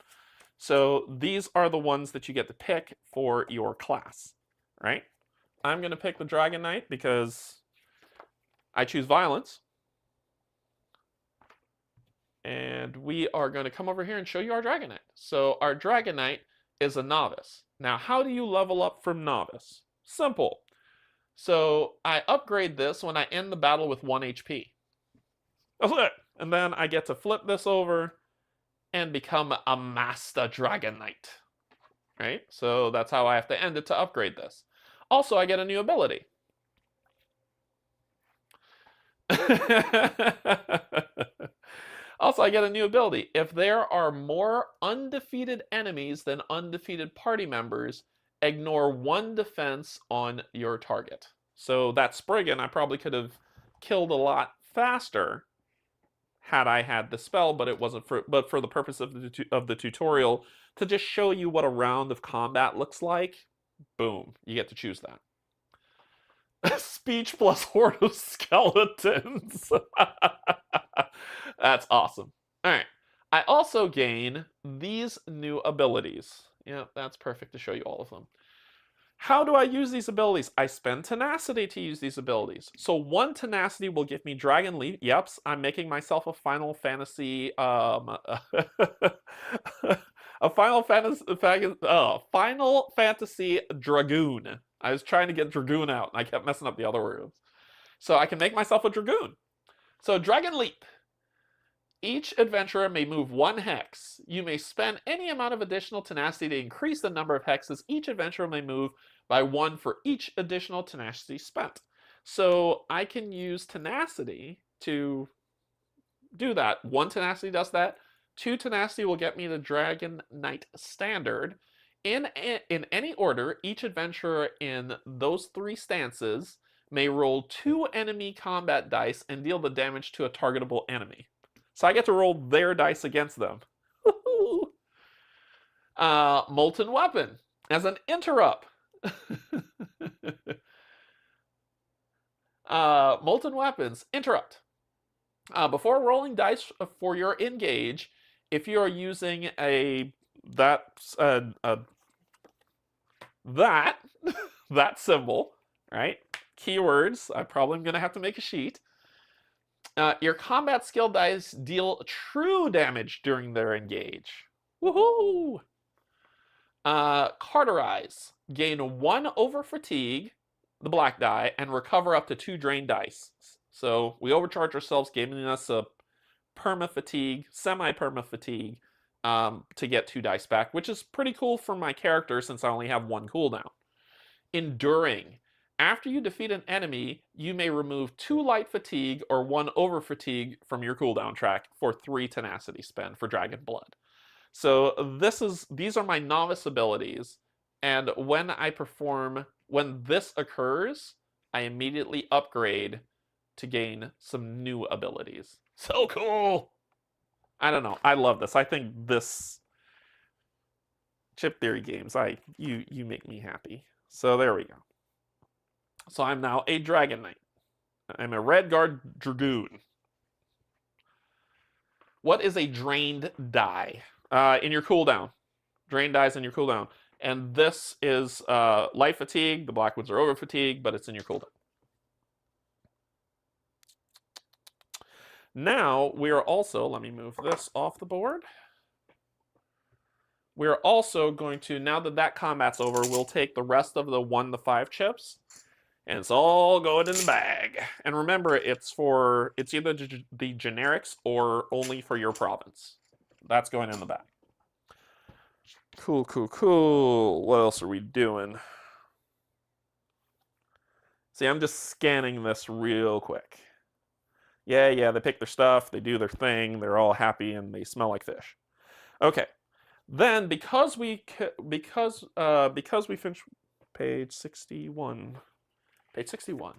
So these are the ones that you get to pick for your class, right? I'm going to pick the Dragon Knight because I choose violence. And we are going to come over here and show you our Dragon Knight. So our Dragon Knight is a novice. Now, how do you level up from novice? Simple. So I upgrade this when I end the battle with 1 HP. That's it. And then I get to flip this over and become a Master Dragon Knight. Right? So that's how I have to end it to upgrade this. Also, I get a new ability. Also, I get a new ability. If there are more undefeated enemies than undefeated party members, ignore 1 defense on your target. So that Spriggan I probably could have killed a lot faster had I had the spell, but it wasn't for the purpose of the tutorial to just show you what a round of combat looks like. Boom, you get to choose that. Speech plus horde of skeletons. That's awesome. All right. I also gain these new abilities. Yeah, that's perfect to show you all of them. How do I use these abilities? I spend tenacity to use these abilities. So 1 tenacity will give me Dragon Leap. Yep, I'm making myself a Final Fantasy a Final Fantasy Dragoon. I was trying to get Dragoon out, and I kept messing up the other words. So I can make myself a Dragoon. So Dragon Leap. Each adventurer may move 1 hex. You may spend any amount of additional tenacity to increase the number of hexes each adventurer may move by 1 for each additional tenacity spent. So I can use tenacity to do that. 1 tenacity does that. 2 tenacity will get me the Dragon Knight standard. In any order, each adventurer in those 3 stances may roll 2 enemy combat dice and deal the damage to a targetable enemy. So I get to roll their dice against them. Molten Weapon as an interrupt. Molten Weapons, interrupt. Before rolling dice for your engage, if you are using that symbol, right? Keywords, I probably am going to have to make a sheet. Your combat skill dice deal true damage during their engage. Woohoo! Carterize. Gain 1 over fatigue, the black die, and recover up to 2 drained dice. So we overcharge ourselves, giving us a perma-fatigue, semi-perma-fatigue, to get 2 dice back, which is pretty cool for my character since I only have 1 cooldown. Enduring. After you defeat an enemy, you may remove 2 light fatigue or 1 over fatigue from your cooldown track for 3 tenacity spend for Dragon Blood. So these are my novice abilities, and when this occurs, I immediately upgrade to gain some new abilities. So cool! I don't know. I love this. I think this chip theory games, you make me happy. So there we go. So I'm now a Dragon Knight. I'm a Redguard Dragoon. What is a drained die? In your cooldown. Drained dies in your cooldown. And this is light fatigue. The black ones are over fatigue, but it's in your cooldown. Now, we are also, let me move this off the board. We're also going to, now that combat's over, we'll take the rest of the 1 to 5 chips, and it's all going in the bag. And remember, it's either the generics or only for your province. That's going in the bag. Cool, cool, cool. What else are we doing? See, I'm just scanning this real quick. Yeah, they pick their stuff, they do their thing, they're all happy, and they smell like fish. Okay. Then, because we finished page 61. Page 61.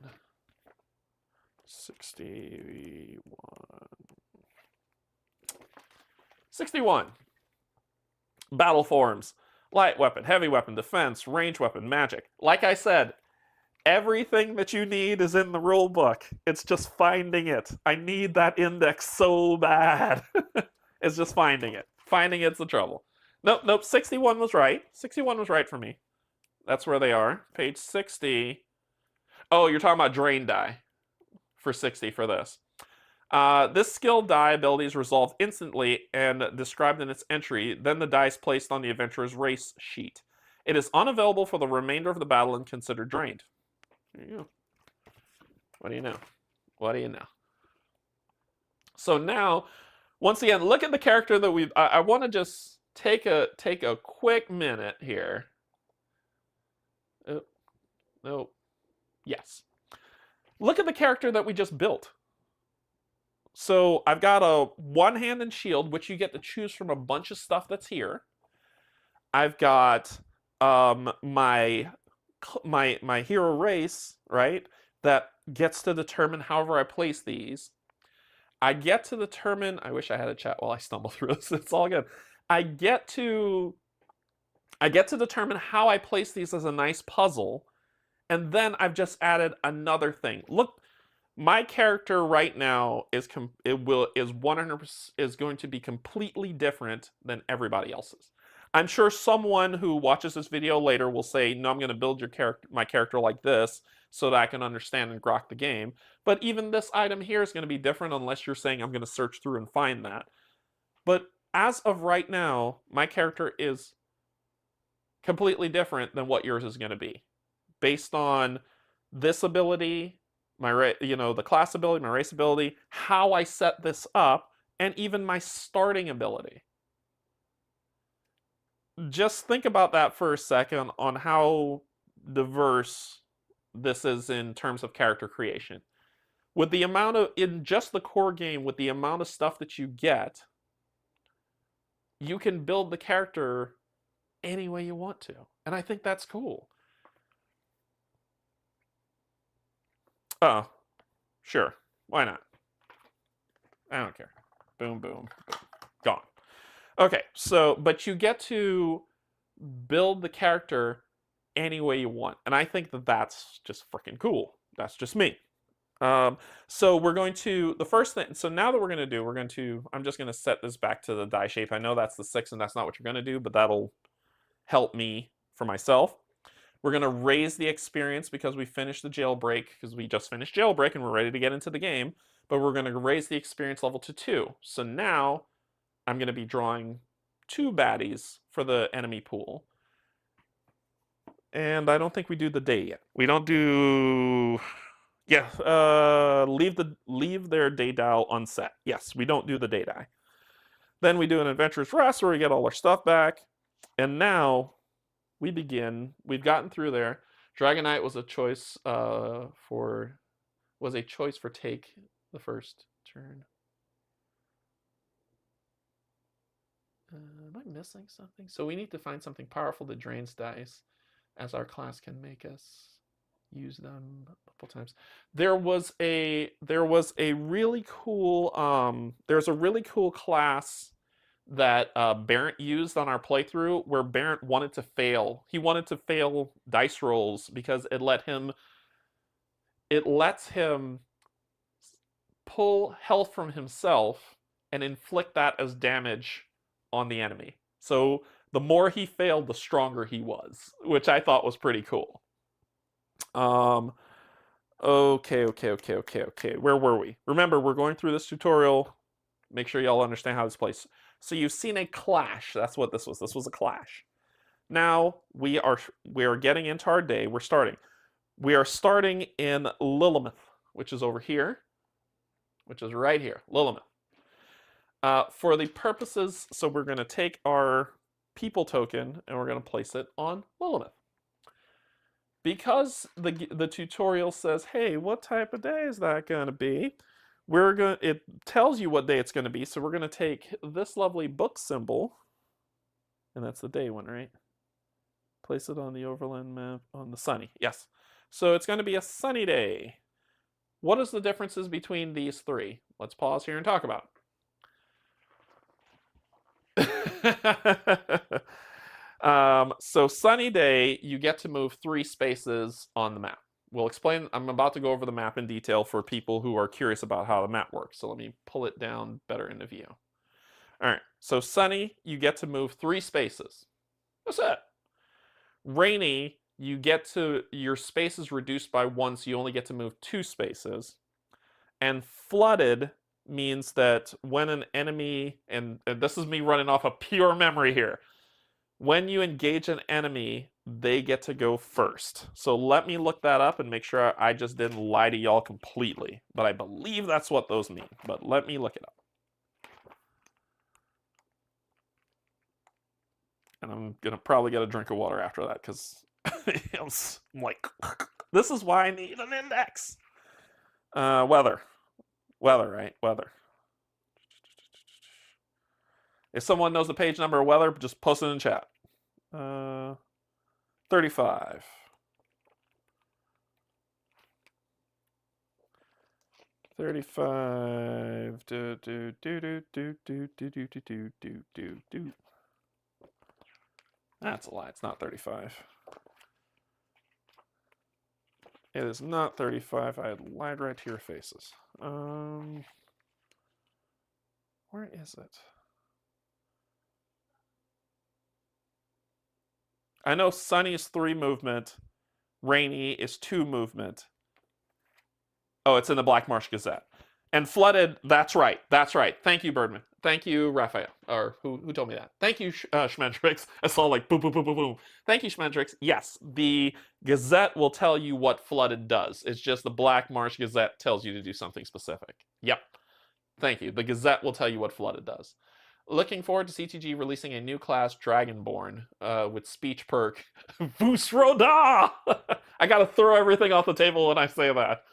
61. Battle forms. Light weapon, heavy weapon, defense, range weapon, magic. Like I said, everything that you need is in the rule book. It's just finding it. I need that index so bad. It's just finding it. Finding it's the trouble. Nope, 61 was right. 61 was right for me. That's where they are. Page 60. Oh, you're talking about drain die for 60 for this. This skill die ability is resolved instantly and described in its entry, then the dice placed on the adventurer's race sheet. It is unavailable for the remainder of the battle and considered drained. There you go. What do you know? What do you know? So now, once again, look at the character that we've... I want to just take a quick minute here. Oh. Yes. Look at the character that we just built. So I've got a one-hand and shield, which you get to choose from a bunch of stuff that's here. I've got my hero race, right? That gets to determine however I place these. I get to determine. I wish I had a chat while I stumble through this. It's all good. I get to determine how I place these as a nice puzzle, and then I've just added another thing. Look. My character right now is 100% is going to be completely different than everybody else's. I'm sure someone who watches this video later will say, "No, I'm going to build my character like this so that I can understand and grok the game." But even this item here is going to be different unless you're saying I'm going to search through and find that. But as of right now, my character is completely different than what yours is going to be, based on this ability. The class ability, my race ability, how I set this up, and even my starting ability. Just think about that for a second on how diverse this is in terms of character creation. With the amount of, in just the core game, with the amount of stuff that you get, you can build the character any way you want to. And I think that's cool. Oh, sure. Why not? I don't care. Boom, boom, boom. Gone. Okay, so, but you get to build the character any way you want. And I think that that's just freaking cool. That's just me. So we're going to, the first thing, so now that we're going to, I'm just going to set this back to the die shape. I know that's the 6 and that's not what you're going to do, but that'll help me for myself. We're going to raise the experience because we finished the jailbreak, because we just finished jailbreak and we're ready to get into the game. But we're going to raise the experience level to 2. So now I'm going to be drawing 2 baddies for the enemy pool. And I don't think we do the day yet. We don't do... Yeah, leave their day dial unset. Yes, we don't do the day die. Then we do an adventurous rest where we get all our stuff back. And now we begin. We've gotten through there. Dragonite was a choice for take the first turn. Am I missing something? So we need to find something powerful that drains dice, as our class can make us use them multiple times. There's a really cool class that Barrett used on our playthrough where Barrett wanted to fail. He wanted to fail dice rolls because it lets him pull health from himself and inflict that as damage on the enemy. So the more he failed, the stronger he was, which I thought was pretty cool. Okay. Where were we? Remember, we're going through this tutorial. Make sure y'all understand how this plays. So you've seen a clash. That's what this was. This was a clash. Now we are getting into our day. We're starting. We are starting in Lillimeth, which is over here, which is right here, Lillimeth. For the purposes, so we're going to take our people token and we're going to place it on Lillimeth. Because the tutorial says, hey, what type of day is that going to be? It tells you what day it's going to be, so we're going to take this lovely book symbol, and that's the day one, right? Place it on the overland map on the sunny. Yes. So it's going to be a sunny day. What is the differences between these three? Let's pause here and talk about it. So sunny day, you get to move 3 spaces on the map. We'll explain. I'm about to go over the map in detail for people who are curious about how the map works. So let me pull it down better into view. All right. So sunny, you get to move 3 spaces. That's it. Rainy, your space is reduced by 1, so you only get to move 2 spaces. And flooded means that when an enemy, and this is me running off of pure memory here, when you engage an enemy, they get to go first. So let me look that up and make sure I just didn't lie to y'all completely. But I believe that's what those mean. But let me look it up. And I'm going to probably get a drink of water after that because I'm like, this is why I need an index. Weather. Weather, right? Weather. If someone knows the page number of weather, just post it in chat. 35. That's a lie. It's not 35. It is not 35. I lied right to your faces. Where is it? I know sunny is 3 movement. Rainy is 2 movement. Oh, it's in the Black Marsh Gazette. And flooded, that's right. That's right. Thank you, Birdman. Thank you, Raphael. Or who told me that? Thank you, Schmendrix. I saw like boom, boom, boom, boom, boom. Thank you, Schmendrix. Yes, the Gazette will tell you what flooded does. It's just the Black Marsh Gazette tells you to do something specific. Yep. Thank you. The Gazette will tell you what flooded does. Looking forward to CTG releasing a new class, Dragonborn, with speech perk. Vusroda! I gotta throw everything off the table when I say that.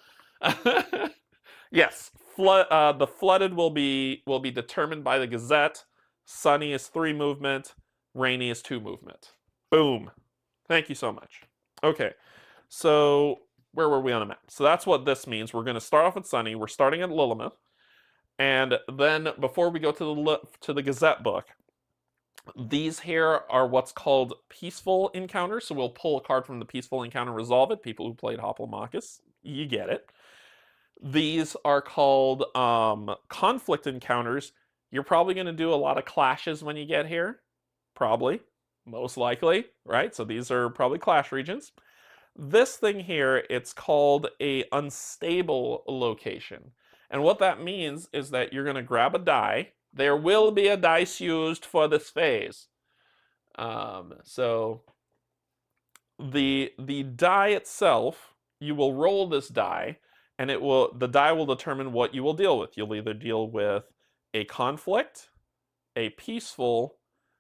Yes, the flooded will be determined by the Gazette. Sunny is 3 movement. Rainy is 2 movement. Boom. Thank you so much. Okay, so where were we on the map? So that's what this means. We're going to start off with Sunny. We're starting at Lillimeth. And then before we go to the Gazette book, these here are what's called peaceful encounters. So we'll pull a card from the peaceful encounter, resolve it. People who played Hoplomachus, you get it. These are called conflict encounters. You're probably going to do a lot of clashes when you get here. Probably. Most likely, right? So these are probably clash regions. This thing here, it's called a unstable location. And what that means is that you're going to grab a die. There will be a dice used for this phase. So the die itself, you will roll this die, and the die will determine what you will deal with. You'll either deal with a conflict, a peaceful,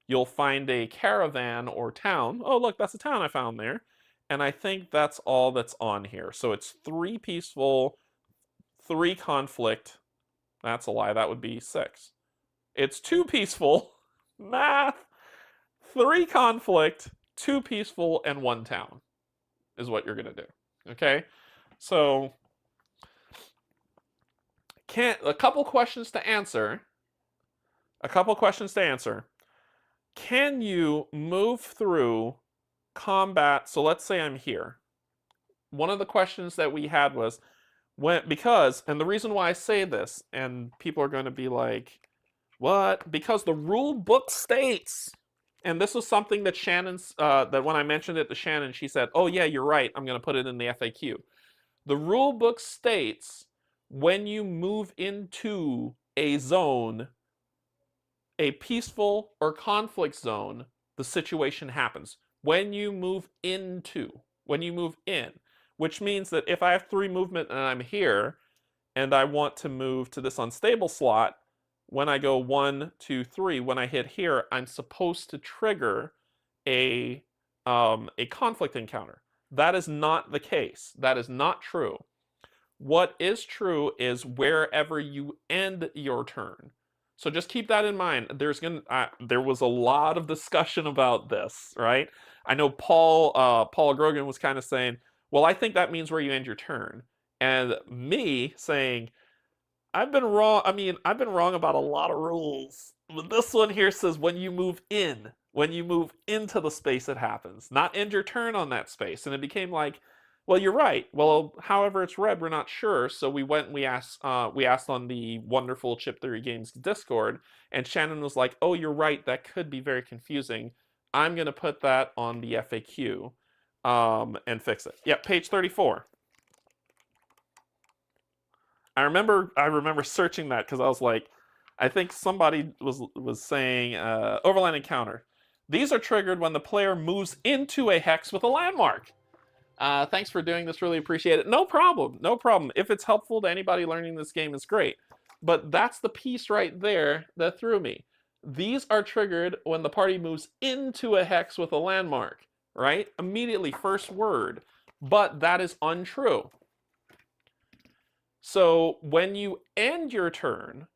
you'll find a caravan or town. Oh, look, that's a town I found there. And I think that's all that's on here. So it's 3 peaceful, 3 conflict. That's a lie. That would be 6. It's 2 peaceful, math, 3 conflict, 2 peaceful, and 1 town is what you're going to do. Okay? So, a couple questions to answer. Can you move through combat? So let's say I'm here. One of the questions that we had was, and the reason why I say this, and people are going to be like, what? Because the rule book states, and this was something that that when I mentioned it to Shannon, she said, oh yeah, you're right, I'm going to put it in the FAQ. The rule book states when you move into a zone, a peaceful or conflict zone, the situation happens. When you move in, which means that if I have 3 movement and I'm here, and I want to move to this unstable slot, when I go 1, 2, 3, when I hit here, I'm supposed to trigger a conflict encounter. That is not the case. That is not true. What is true is wherever you end your turn. So just keep that in mind. There was a lot of discussion about this, right? I know Paul Grogan was kind of saying, well, I think that means where you end your turn. And me saying, I've been wrong. I mean, I've been wrong about a lot of rules. But this one here says when you move into the space, it happens. Not end your turn on that space. And it became like, well, you're right. Well, however it's read, we're not sure. So we asked on the wonderful Chip Theory Games Discord, and Shannon was like, oh, you're right. That could be very confusing. I'm going to put that on the FAQ and fix it. Yeah, page 34. I remember searching that because I was like, I think somebody was saying overland encounter. These are triggered when the player moves into a hex with a landmark. Thanks for doing this. Really appreciate it. No problem. No problem. If it's helpful to anybody learning this game, it's great. But that's the piece right there that threw me. These are triggered when the party moves into a hex with a landmark, right? Immediately, first word. But that is untrue. So when you end your turn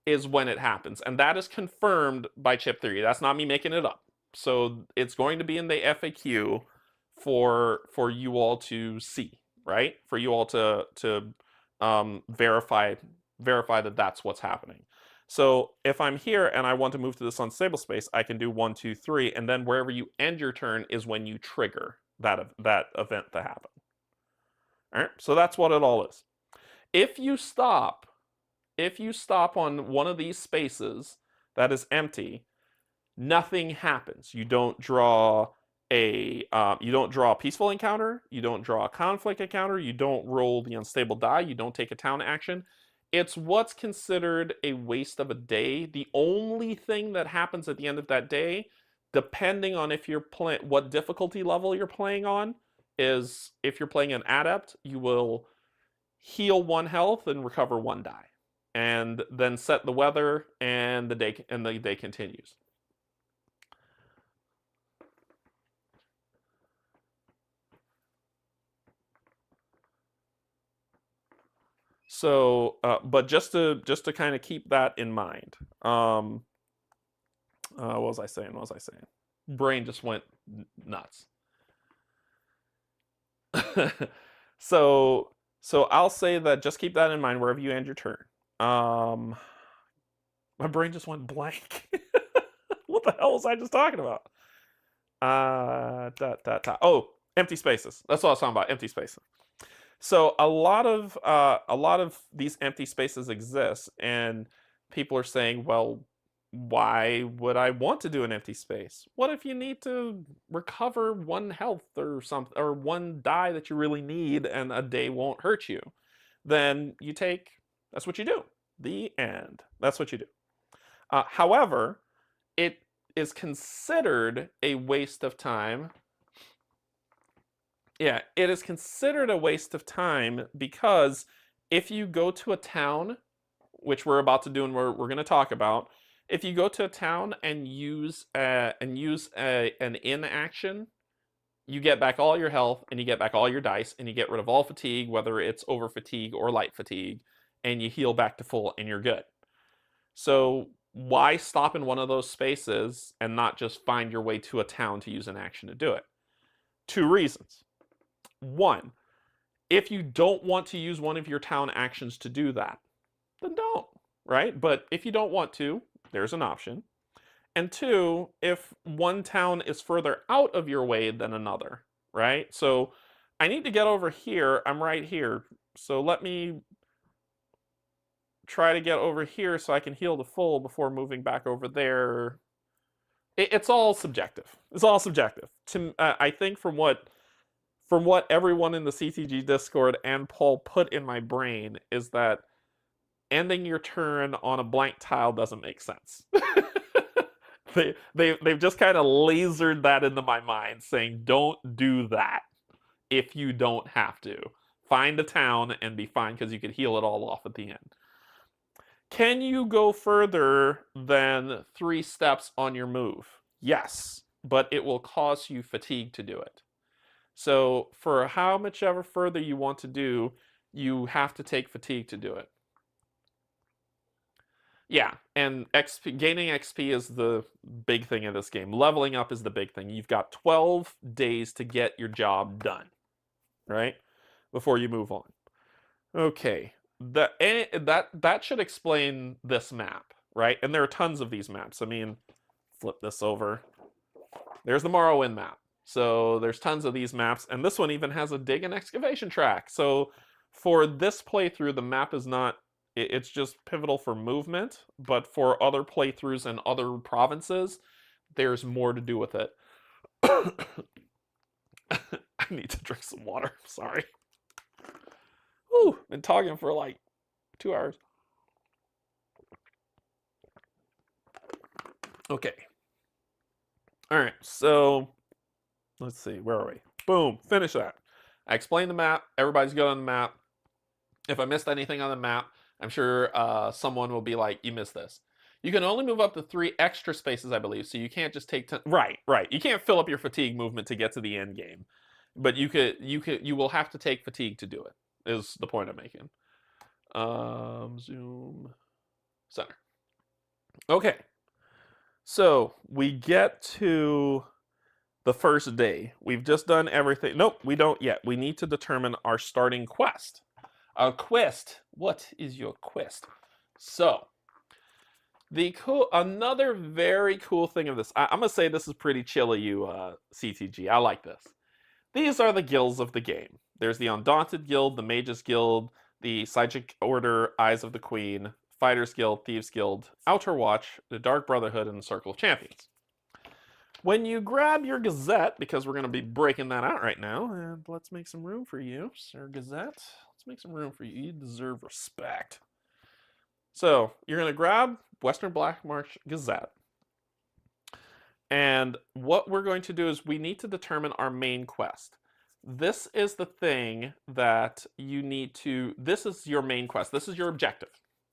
is when it happens. And that is confirmed by Chip Theory. That's not me making it up. So it's going to be in the FAQ for you all to see, right? For you all to verify that that's what's happening. So if I'm here and I want to move to this unstable space, I can do 1, 2, 3, and then wherever you end your turn is when you trigger that event to happen. All right, so that's what it all is. If you stop on one of these spaces that is empty, nothing happens. You don't draw a peaceful encounter, you don't draw a conflict encounter, you don't roll the unstable die, you don't take a town action. It's what's considered a waste of a day. The only thing that happens at the end of that day, depending on if you're what difficulty level you're playing on, is if you're playing an adept, you will heal 1 health and recover 1 die, and then set the weather, and the day continues. So, but just to kind of keep that in mind. What was I saying? Brain just went nuts. So I'll say that just keep that in mind wherever you end your turn. My brain just went blank. What the hell was I just talking about? Oh, empty spaces. That's what I was talking about. Empty spaces. So a lot of these empty spaces exist, and people are saying, well, why would I want to do an empty space? What if you need to recover 1 health or something, or 1 die that you really need, and a day won't hurt you? Then that's what you do. The end. That's what you do. However, it is considered a waste of time Yeah, it is considered a waste of time because if you go to a town, which we're about to do and we're going to talk about, if you go to a town and use an in action, you get back all your health and you get back all your dice and you get rid of all fatigue, whether it's over fatigue or light fatigue, and you heal back to full and you're good. So why stop in one of those spaces and not just find your way to a town to use an action to do it? Two reasons. One, if you don't want to use one of your town actions to do that, then don't, right? But if you don't want to, there's an option. And two, if one town is further out of your way than another, right? So I need to get over here. I'm right here. So let me try to get over here so I can heal to full before moving back over there. It's all subjective. It's all subjective. I think from what everyone in the CTG Discord and Paul put in my brain is that ending your turn on a blank tile doesn't make sense. They've just kind of lasered that into my mind, saying don't do that if you don't have to. Find a town and be fine because you could heal it all off at the end. Can you go further than 3 steps on your move? Yes, but it will cause you fatigue to do it. So for how much ever further you want to do, you have to take fatigue to do it. Yeah, and gaining XP is the big thing in this game. Leveling up is the big thing. You've got 12 days to get your job done, right? Before you move on. Okay, that should explain this map, right? And there are tons of these maps. I mean, flip this over. There's the Morrowind map. So there's tons of these maps, and this one even has a dig and excavation track. So for this playthrough, the map is not, it's just pivotal for movement, but for other playthroughs and other provinces, there's more to do with it. I need to drink some water, sorry. Whew, been talking for like 2 hours. Okay. All right, so let's see, where are we? Boom, finish that. I explained the map. Everybody's good on the map. If I missed anything on the map, I'm sure someone will be like, you missed this. You can only move up to 3 extra spaces, I believe, so you can't just take... Right. You can't fill up your fatigue movement to get to the end game. But you will have to take fatigue to do it, is the point I'm making. Zoom. Center. Okay. So, we get to the first day. We've just done everything. Nope, we don't yet. We need to determine our starting quest. A quest. What is your quest? So, another very cool thing of this. I'm gonna say this is pretty chill of you, CTG. I like this. These are the guilds of the game. There's the Undaunted Guild, the Mages Guild, the Psychic Order, Eyes of the Queen, Fighters Guild, Thieves Guild, Outer Watch, the Dark Brotherhood, and the Circle of Champions. When you grab your Gazette, because we're going to be breaking that out right now, and let's make some room for you, Sir Gazette. Let's make some room for you. You deserve respect. So, you're going to grab Western Black Marsh Gazette. And what we're going to do is we need to determine our main quest. This is the thing that you need to... This is your main quest. This is your objective.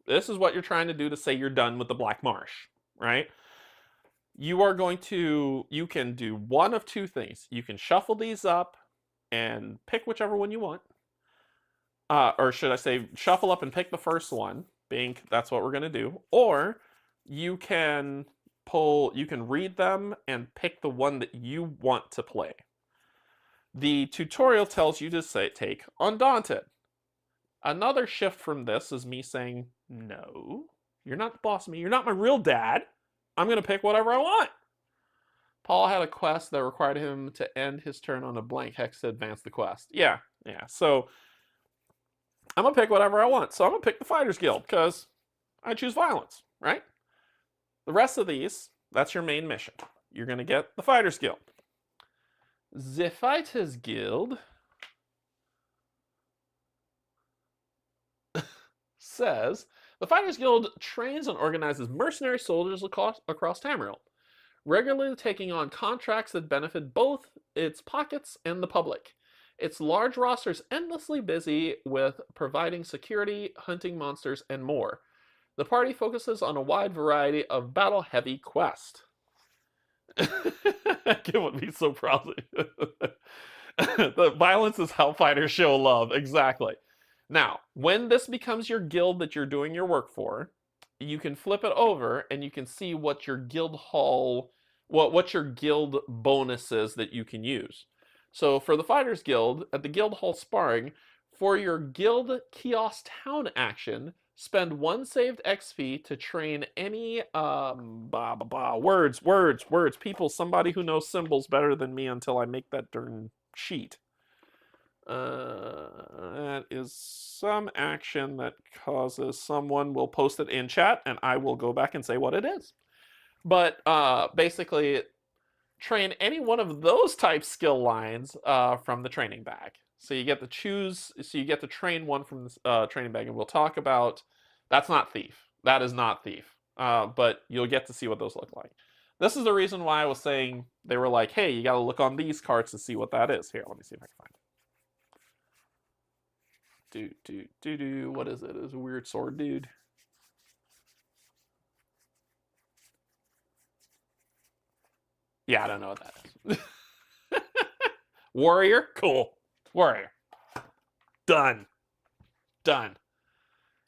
This is what you're trying to do to say you're done with the Black Marsh, right? You can do one of 2 things. You can shuffle these up and pick whichever one you want. Or should I say, shuffle up and pick the first one, being that's what we're going to do. Or you can read them and pick the one that you want to play. The tutorial tells you to take Undaunted. Another shift from this is me saying, no, you're not the boss of me. You're not my real dad. I'm going to pick whatever I want. Paul had a quest that required him to end his turn on a blank hex to advance the quest. Yeah. So I'm going to pick whatever I want. So I'm going to pick the Fighters Guild because I choose violence, right? The rest of these, that's your main mission. You're going to get the Fighters Guild. The Fighters Guild says, the Fighters Guild trains and organizes mercenary soldiers across Tamriel, regularly taking on contracts that benefit both its pockets and the public. Its large roster is endlessly busy with providing security, hunting monsters, and more. The party focuses on a wide variety of battle-heavy quests. Kim would be so proud. The violence is how fighters show love. Exactly. Now, when this becomes your guild that you're doing your work for, you can flip it over and you can see what your guild hall, what your guild bonus is that you can use. So for the Fighters Guild, at the Guild Hall Sparring, for your Guild Kiosk Town action, spend 1 saved XP to train any words, people, somebody who knows symbols better than me until I make that darn sheet. That is some action that causes someone will post it in chat and I will go back and say what it is. But basically, train any one of those type skill lines from the training bag. So you get to choose, so you get to train one from the training bag, and we'll talk about, that's not Thief. That is not Thief. But you'll get to see what those look like. This is the reason why I was saying, they were like, hey, you got to look on these cards to see what that is. Here, let me see if I can find it. What is it? It's a weird sword, dude. Yeah, I don't know what that is. Warrior? Cool. Warrior. Done. Done.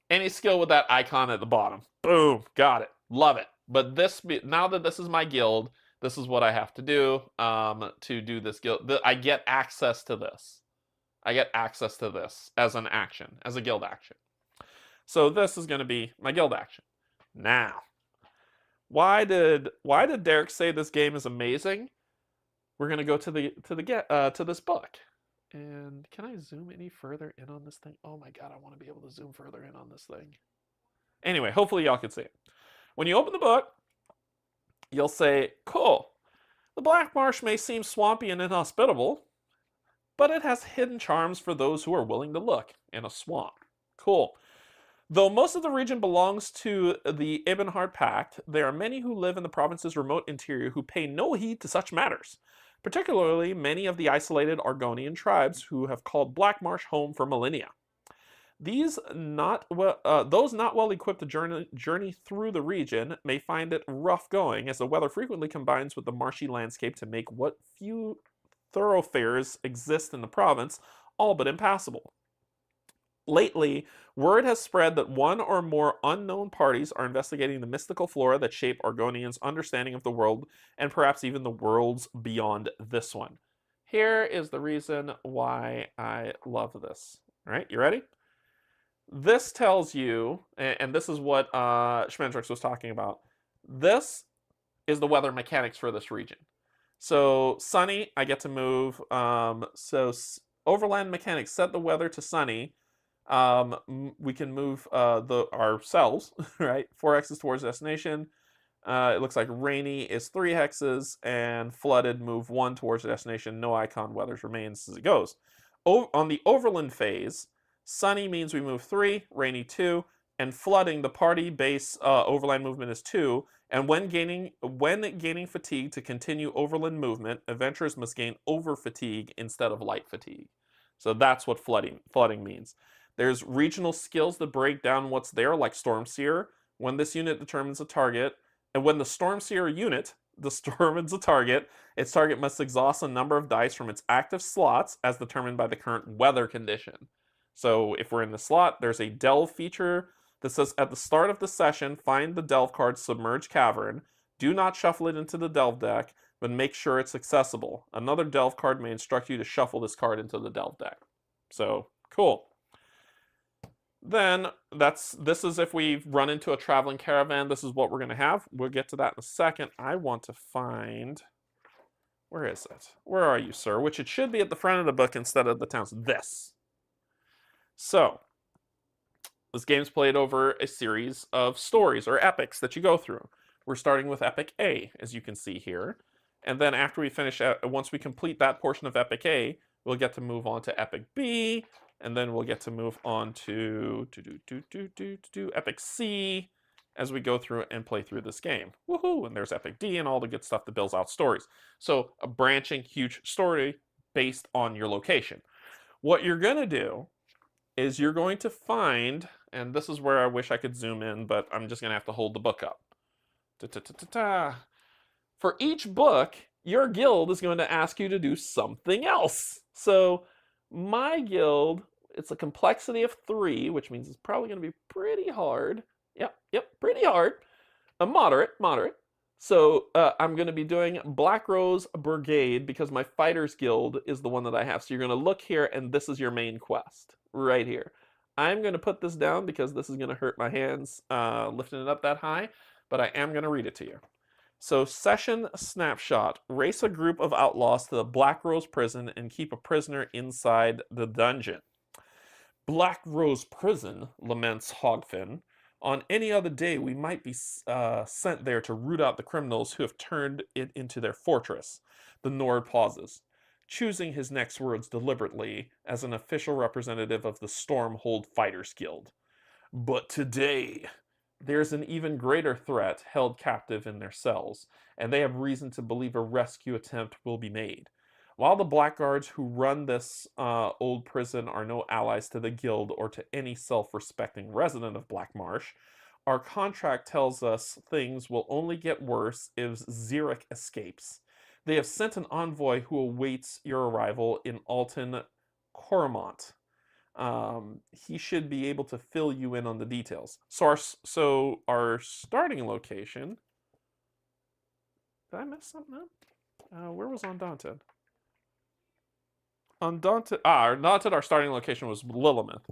Any skill with that icon at the bottom. Boom. Got it. Love it. But this, now that this is my guild, this is what I have to do to do this guild. I get access to this. I get access to this as an action, as a guild action. So this is going to be my guild action. Now, why did Derek say this game is amazing? We're going to go to this book. And can I zoom any further in on this thing? Oh my god, I want to be able to zoom further in on this thing. Anyway, hopefully y'all can see it. When you open the book, you'll say, cool. The Black Marsh may seem swampy and inhospitable, but it has hidden charms for those who are willing to look in a swamp. Cool. Though most of the region belongs to the Ebonheart Pact, there are many who live in the province's remote interior who pay no heed to such matters, particularly many of the isolated Argonian tribes who have called Black Marsh home for millennia. Those not well equipped to journey through the region may find it rough going, as the weather frequently combines with the marshy landscape to make what few thoroughfares exist in the province all but impassable. Lately, word has spread that one or more unknown parties are investigating the mystical flora that shape Argonians' understanding of the world, and perhaps even the worlds beyond this one. Here is the reason why I love this. All right, you ready? This tells you, and this is what Schmendrix was talking about, this is the weather mechanics for this region. So sunny, I get to move. So overland mechanics set the weather to sunny. We can move ourselves, right? 4 hexes towards destination. It looks like rainy is 3 hexes, and flooded move 1 towards destination. No icon, weather remains as it goes. On the overland phase, sunny means we move 3, rainy 2, and flooding, the party base overland movement is 2. And when gaining fatigue to continue overland movement, adventurers must gain over fatigue instead of light fatigue. So that's what flooding means. There's regional skills that break down what's there, like Stormseer. When this unit determines a target, and when the Stormseer unit determines a target, its target must exhaust a number of dice from its active slots as determined by the current weather condition. So if we're in the slot, there's a delve feature that says at the start of the session, find the delve card Submerged Cavern. Do not shuffle it into the delve deck, but make sure it's accessible. Another delve card may instruct you to shuffle this card into the delve deck. So, cool. Then, this is if we run into a traveling caravan, this is what we're going to have. We'll get to that in a second. I want to find, where is it? Where are you, sir? Which it should be at the front of the book instead of the towns. This. So, this game's played over a series of stories or epics that you go through. We're starting with Epic A, as you can see here. And then after we finish, once we complete that portion of Epic A, we'll get to move on to Epic B, and then we'll get to move on to Epic C as we go through and play through this game. Woohoo! And there's Epic D and all the good stuff that builds out stories. So a branching, huge story based on your location. What you're going to do is you're going to find, and this is where I wish I could zoom in, but I'm just going to have to hold the book up. Ta-ta-ta-ta-ta. For each book, your guild is going to ask you to do something else. So my guild, it's a complexity of 3, which means it's probably going to be pretty hard. Yep, pretty hard. Moderate. So I'm going to be doing Black Rose Brigade because my Fighters Guild is the one that I have. So you're going to look here, and this is your main quest right here. I'm going to put this down because this is going to hurt my hands lifting it up that high, but I am going to read it to you. So, Session Snapshot. Race a group of outlaws to the Black Rose Prison and keep a prisoner inside the dungeon. Black Rose Prison, laments Hogfin. On any other day, we might be sent there to root out the criminals who have turned it into their fortress. The Nord pauses, choosing his next words deliberately as an official representative of the Stormhold Fighters Guild. But today, there's an even greater threat held captive in their cells, and they have reason to believe a rescue attempt will be made. While the blackguards who run this old prison are no allies to the guild or to any self-respecting resident of Black Marsh, our contract tells us things will only get worse if Xeric escapes. They have sent an envoy who awaits your arrival in Alton Coromont. He should be able to fill you in on the details. So our starting location. Did I mess something up? Where was Undaunted? Undaunted. Our starting location was Lillimeth.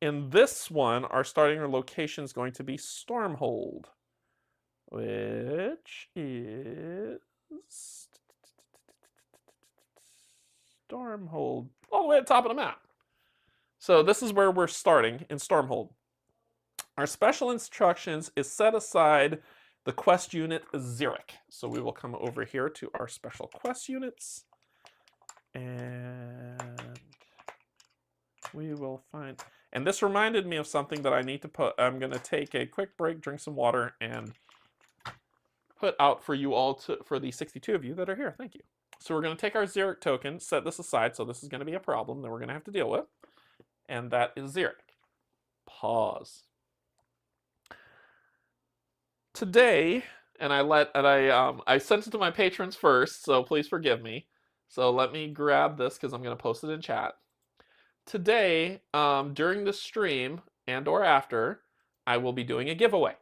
In this one, our starting location is going to be Stormhold, which is Stormhold all the way at the top of the map. So this is where we're starting in Stormhold. Our special instructions is set aside the quest unit Xeric. So we will come over here to our special quest units. And we will find... And this reminded me of something that I need to put... I'm going to take a quick break, drink some water, and put out for you all, for the 62 of you that are here. Thank you. So we're going to take our Xeric token, set this aside, so this is going to be a problem that we're going to have to deal with. And that is Xeric. Pause. Today, and I sent it to my patrons first, so please forgive me. So let me grab this because I'm going to post it in chat. Today, during the stream and or after, I will be doing a giveaway.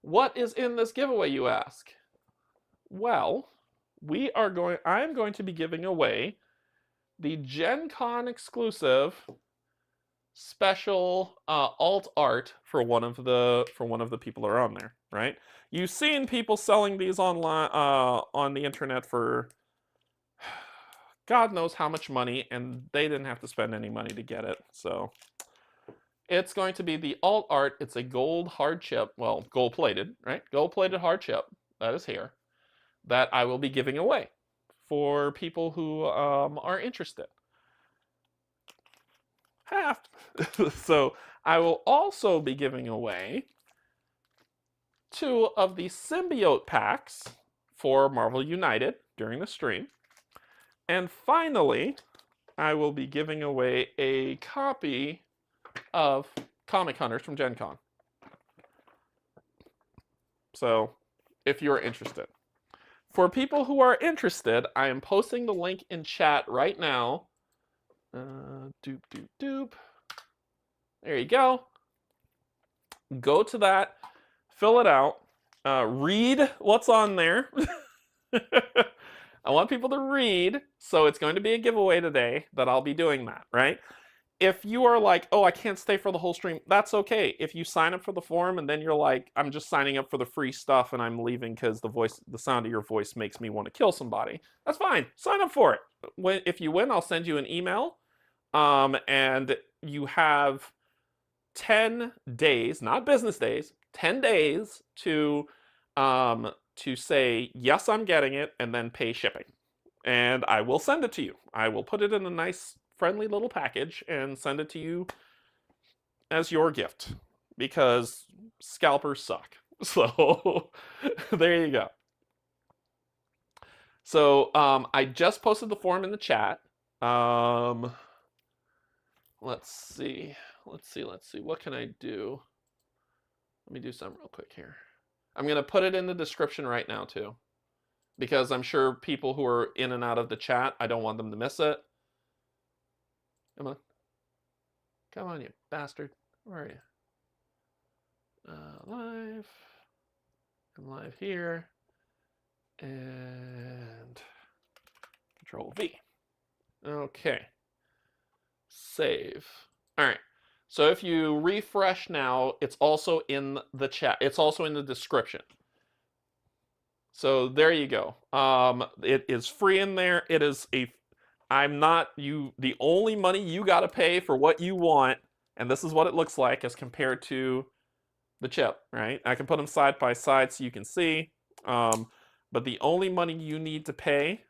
What is in this giveaway, you ask? Well, I'm going to be giving away the Gen Con exclusive special alt art for one of the people that are on there, right? You've seen people selling these online on the internet for God knows how much money, and they didn't have to spend any money to get it. So it's going to be the alt art. It's a gold hard chip, well, gold plated, right? Gold plated hard chip that is here that I will be giving away for people who are interested. So I will also be giving away 2 of the symbiote packs for Marvel United during the stream. And finally, I will be giving away a copy of Comic Hunters from Gen Con. So, if you're interested. For people who are interested, I am posting the link in chat right now. There you go. Go to that, fill it out, read what's on there. I want people to read, so it's going to be a giveaway today that I'll be doing that, right? If you are like, oh, I can't stay for the whole stream, that's okay. If you sign up for the forum and then you're like, I'm just signing up for the free stuff and I'm leaving because the sound of your voice makes me want to kill somebody, that's fine. Sign up for it. If you win, I'll send you an email, and you have 10 days, not business days, 10 days to say, yes, I'm getting it, and then pay shipping. And I will send it to you. I will put it in a nice, friendly little package and send it to you as your gift. Because scalpers suck. So, there you go. So, I just posted the form in the chat. let's see. Let's see. What can I do? Let me do something real quick here. I'm going to put it in the description right now, too. Because I'm sure people who are in and out of the chat, I don't want them to miss it. Come on. Come on, you bastard. Where are you? Live. I'm live here. And Control V. Okay. Save. All right. So if you refresh now, it's also in the chat. It's also in the description. So there you go. It is free in there. It is the only money you got to pay for what you want, and this is what it looks like as compared to the chip, right? I can put them side by side so you can see. But the only money you need to pay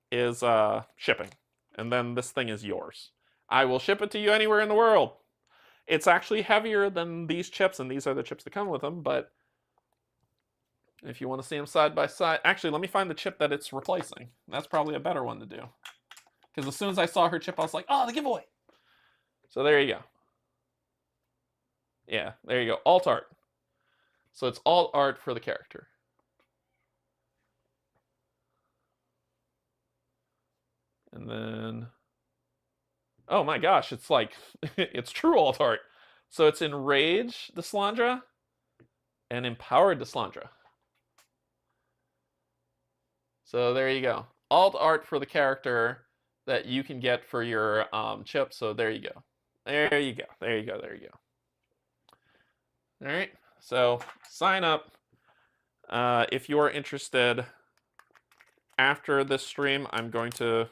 is shipping, and then this thing is yours. I will ship it to you anywhere in the world. It's actually heavier than these chips, and these are the chips that come with them, but if you want to see them side by side, actually, let me find the chip that it's replacing. That's probably a better one to do. Because as soon as I saw her chip, I was like, oh, the giveaway. So there you go. Yeah, there you go. Alt art. So it's alt art for the character. And then, oh my gosh, it's like, it's true alt art. So it's Enrage Deslandra and Empowered Deslandra. So there you go. Alt art for the character that you can get for your chip. So there you go. There you go. There you go. There you go. All right. So sign up if you are interested. After this stream, I'm going to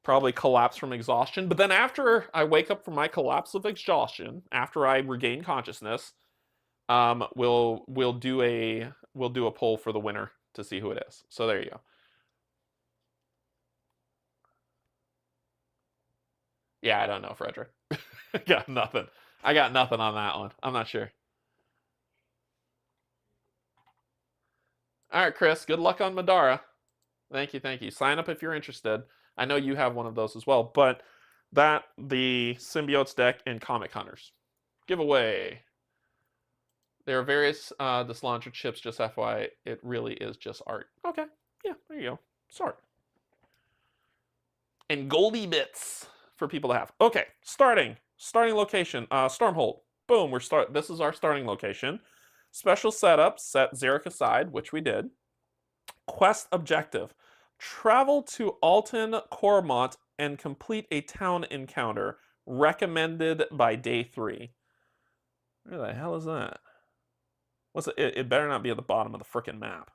probably collapse from exhaustion. But then after I wake up from my collapse of exhaustion, after I regain consciousness, we'll do a poll for the winner to see who it is. So there you go. Yeah, I don't know, Frederick. Got nothing. I got nothing on that one. I'm not sure. All right, Chris. Good luck on Madara. Thank you, thank you. Sign up if you're interested. I know you have one of those as well, but the Symbiotes deck and Comic Hunters. Giveaway. There are various Deslandra chips, just FYI. It really is just art. Okay, yeah, there you go. It's art. And Goldie Bits for people to have. Okay, starting location, Stormhold. Boom, this is our starting location. Special setup, set Xeric aside, which we did. Quest objective. Travel to Alton Cormont and complete a town encounter. Recommended by day 3. Where the hell is that? What's it? It better not be at the bottom of the frickin' map.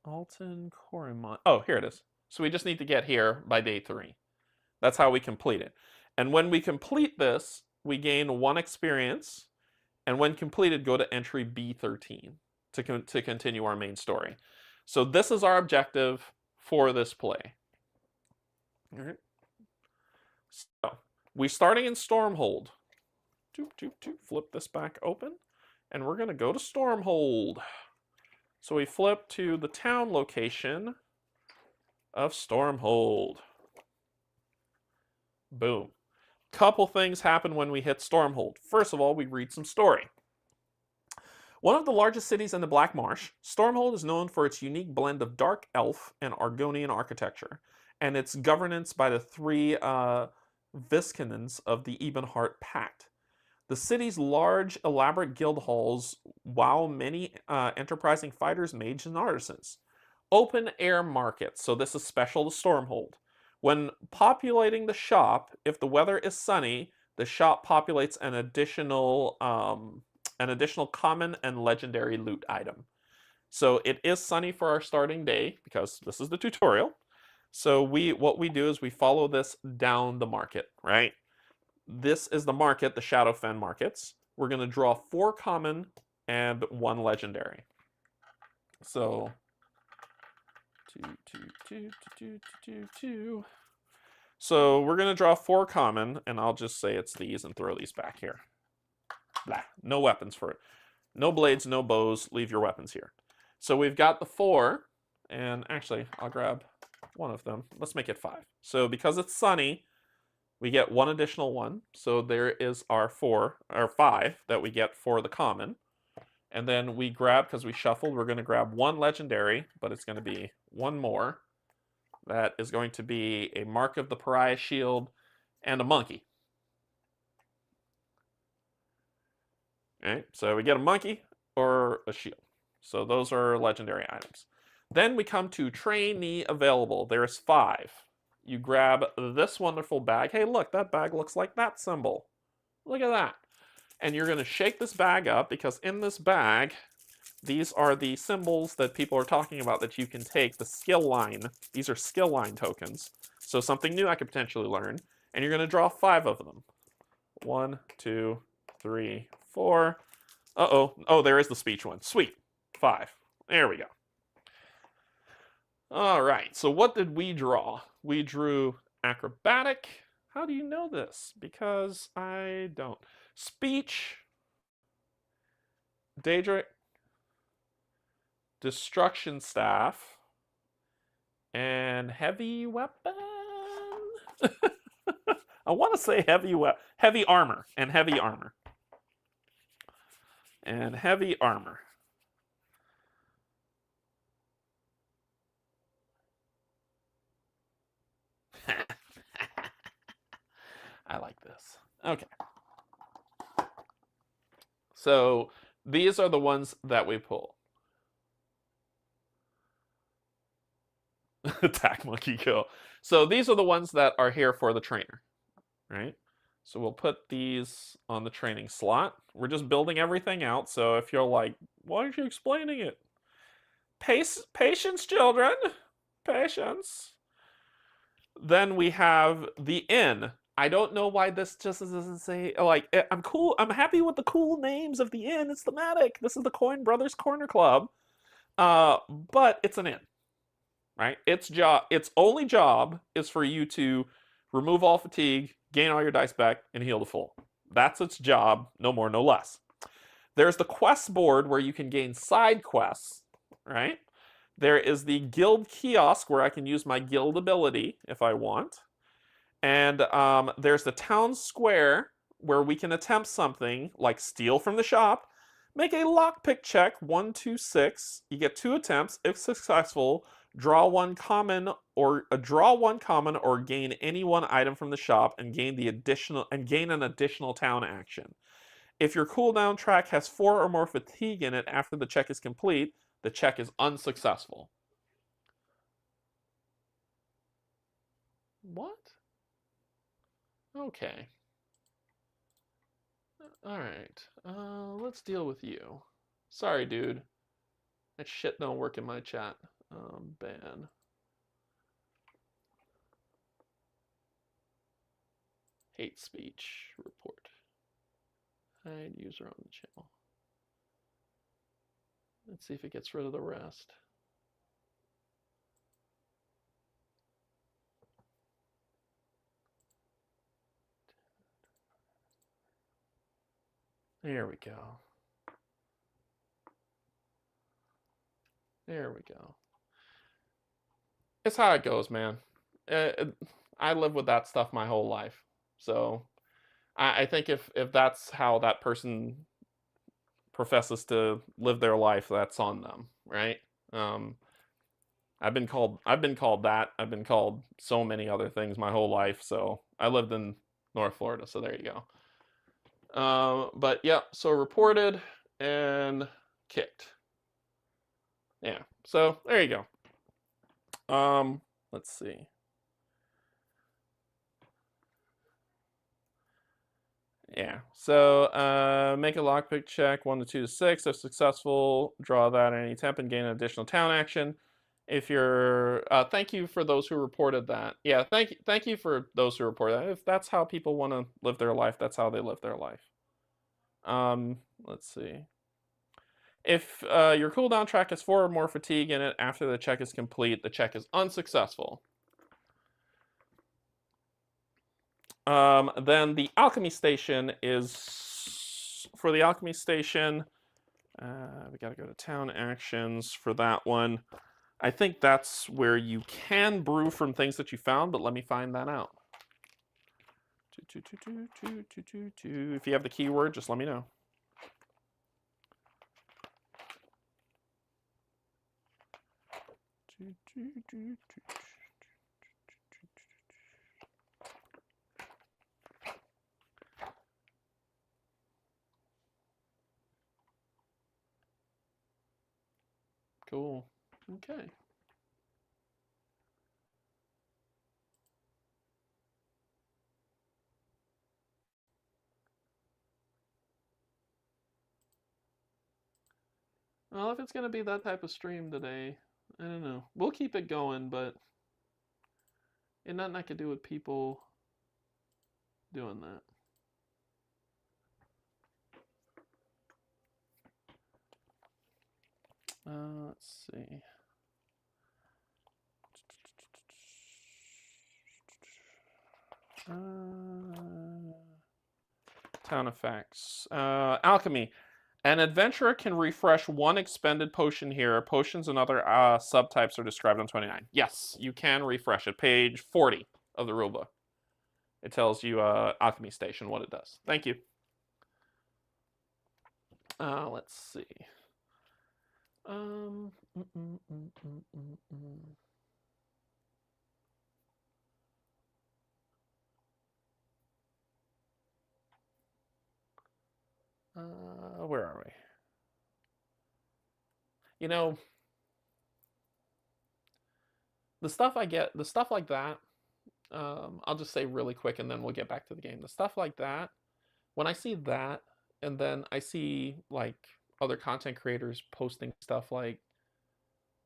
Alton Cormont. Oh, here it is. So we just need to get here by day 3. That's how we complete it. And when we complete this, we gain 1 experience. And when completed, go to entry B13 to continue our main story. So this is our objective for this play. All right. So we're starting in Stormhold. Flip this back open. And we're going to go to Stormhold. So we flip to the town location of Stormhold. Boom. Couple things happen when we hit Stormhold. First of all, we read some story. One of the largest cities in the Black Marsh, Stormhold is known for its unique blend of dark elf and Argonian architecture, and its governance by the 3 Visconins of the Ebonheart Pact. The city's large, elaborate guild halls wow many enterprising fighters, mages, and artisans. Open air markets, so this is special to Stormhold. When populating the shop, if the weather is sunny, the shop populates an additional common and legendary loot item. So it is sunny for our starting day because this is the tutorial. So what we do is we follow this down the market, right? This is the market, the Shadowfen markets. We're going to draw 4 common and 1 legendary. So 2. So we're going to draw 4 common, and I'll just say it's these and throw these back here. Blah. No weapons for it. No blades, no bows. Leave your weapons here. So we've got the 4, and actually, I'll grab one of them. Let's make it 5. So because it's sunny, We get one additional one. So there is our 5 that we get for the common. And then we grab, because we shuffled, we're going to grab one legendary, but it's going to be one more. That is going to be a Mark of the Pariah Shield and a monkey. All right, so we get a monkey or a shield. So those are legendary items. Then we come to trainee available. There's 5. You grab this wonderful bag. Hey, look, that bag looks like that symbol. Look at that. And you're going to shake this bag up because in this bag, these are the symbols that people are talking about that you can take. The skill line. These are skill line tokens. So something new I could potentially learn. And you're going to draw 5 of them. 1, 2, 3, 4. Uh-oh. Oh, there is the speech one. Sweet. 5. There we go. All right. So what did we draw? We drew acrobatic. How do you know this? Because I don't. Speech. Daedric. Destruction staff. And heavy weapon. I want to say heavy armor and heavy armor. And heavy armor. I like this. Okay. So these are the ones that we pull. Attack monkey kill. So these are the ones that are here for the trainer, right? So we'll put these on the training slot. We're just building everything out. So if you're like, why aren't you explaining it? Patience, children. Patience. Then we have the inn. I don't know why this just doesn't say, like, I'm cool. I'm happy with the cool names of the inn. It's thematic. This is the Coin Brothers Corner Club. But it's an inn, right? Its only job is for you to remove all fatigue, gain all your dice back, and heal to full. That's its job, no more, no less. There's the quest board where you can gain side quests, right? There is the guild kiosk where I can use my guild ability if I want. And there's the town square where we can attempt something like steal from the shop, make a lockpick check, 1, 2, 6. You get 2 attempts. If successful, draw one common or gain any one item from the shop and gain an additional town action. If your cooldown track has 4 or more fatigue in it after the check is complete, the check is unsuccessful. What? Okay. Alright. Let's deal with you. Sorry, dude. That shit don't work in my chat. Ban. Hate speech. Report. Hide user on the channel. Let's see if it gets rid of the rest. There we go. There we go. It's how it goes, man. I live with that stuff my whole life. So I think if that's how that person professes to live their life, that's on them, right? I've been called that. I've been called so many other things my whole life. So I lived in North Florida, so there you go. But yeah, so reported and kicked. Yeah, so there you go. Let's see. Yeah, so make a lockpick check, 1 to 2 to 6. If successful, draw that at any temp and gain an additional town action. If you're, thank you for those who reported that. Yeah, thank you for those who reported that. If that's how people want to live their life, that's how they live their life. Let's see. If your cooldown track has 4 or more fatigue in it after the check is complete, the check is unsuccessful. Then the alchemy station is, for the alchemy station, we gotta go to town actions for that one. I think that's where you can brew from things that you found, but let me find that out. If you have the keyword, just let me know. Cool. Okay. Well, if it's going to be that type of stream today, I don't know. We'll keep it going, but ain't nothing I could do with people doing that. Let's see. Town effects. Alchemy. An adventurer can refresh one expended potion here. Potions and other subtypes are described on 29. Yes, you can refresh it. Page 40 of the rulebook. It tells you Alchemy Station, what it does. Thank you. Let's see. Where are we? You know, the stuff I get, the stuff like that, I'll just say really quick and then we'll get back to the game. The stuff like that, when I see that, and then I see like other content creators posting stuff like,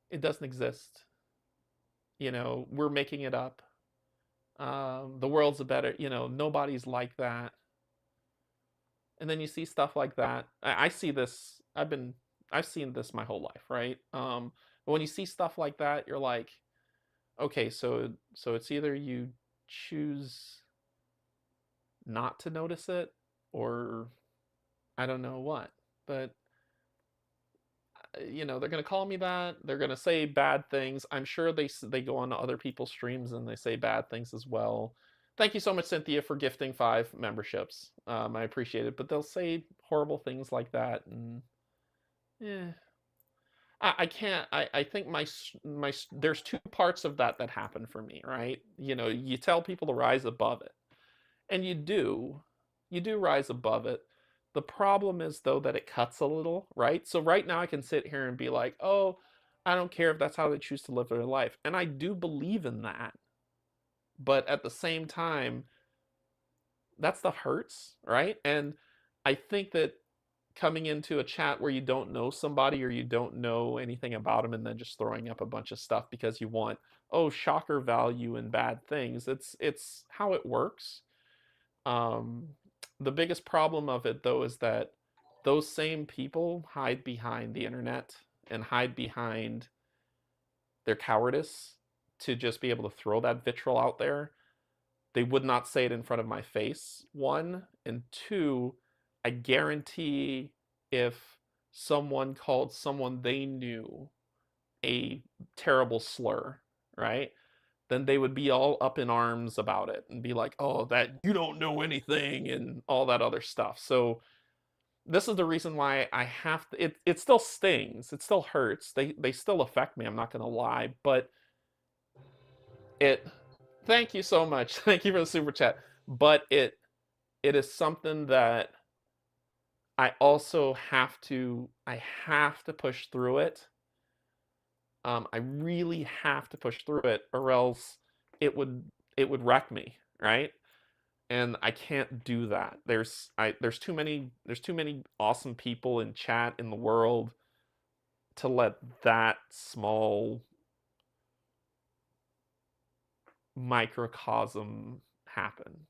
it doesn't exist. You know, we're making it up. The world's a better, you know, nobody's like that. And then you see stuff like that. I see this, I've seen this my whole life, right? But when you see stuff like that, you're like, okay, so it's either you choose not to notice it, or I don't know what. But you know, they're gonna call me that. They're gonna say bad things. I'm sure they go on to other people's streams and they say bad things as well. Thank you so much, Cynthia, for gifting 5 memberships. I appreciate it. But they'll say horrible things like that, and yeah, I can't. I think my there's 2 parts of that happen for me, right? You know, you tell people to rise above it, and you do rise above it. The problem is though that it cuts a little, right? So right now I can sit here and be like, oh, I don't care if that's how they choose to live their life, and I do believe in that. But at the same time, that stuff hurts, right? And I think that coming into a chat where you don't know somebody or you don't know anything about them and then just throwing up a bunch of stuff because you want, oh, shocker value and bad things, it's how it works. The biggest problem of it though is that those same people hide behind the internet and hide behind their cowardice to just be able to throw that vitriol out there. They would not say it in front of my face, 1, and 2, I guarantee if someone called someone they knew a terrible slur, right? Then they would be all up in arms about it and be like, oh, that you don't know anything and all that other stuff. So this is the reason why I have to, it still stings. It still hurts. They still affect me. I'm not going to lie, but thank you so much. Thank you for the super chat. But it is something that I also have to push through it. I really have to push through it, or else it would wreck me, right? And I can't do that. There's too many awesome people in chat in the world to let that small microcosm happen.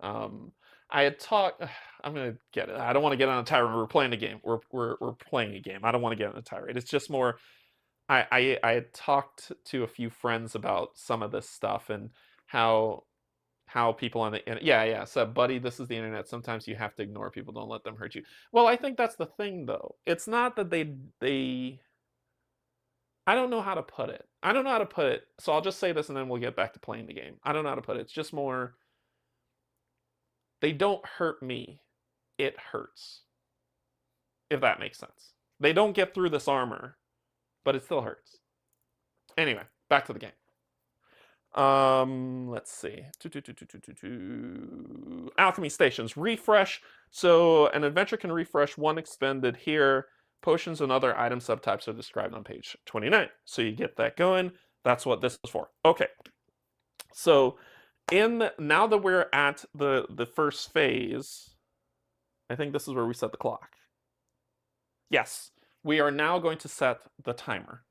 I had talked. I'm gonna get it. I don't want to get on a tirade. We're playing a game. We're playing a game. I don't want to get on a tirade. It's just more. I had talked to a few friends about some of this stuff and how people on the internet. Yeah. So, buddy, this is the internet. Sometimes you have to ignore people. Don't let them hurt you. Well, I think that's the thing, though. It's not that they. I don't know how to put it. I don't know how to put it. So I'll just say this, and then we'll get back to playing the game. I don't know how to put it. It's just more. they don't hurt me. It hurts. If that makes sense. They don't get through this armor, but it still hurts. Anyway, back to the game. Let's see. Alchemy stations. Refresh. So an adventure can refresh one expended here. Potions and other item subtypes are described on page 29. So you get that going. That's what this is for. Okay. So now that we're at the first phase, I think this is where we set the clock. Yes, we are now going to set the timer.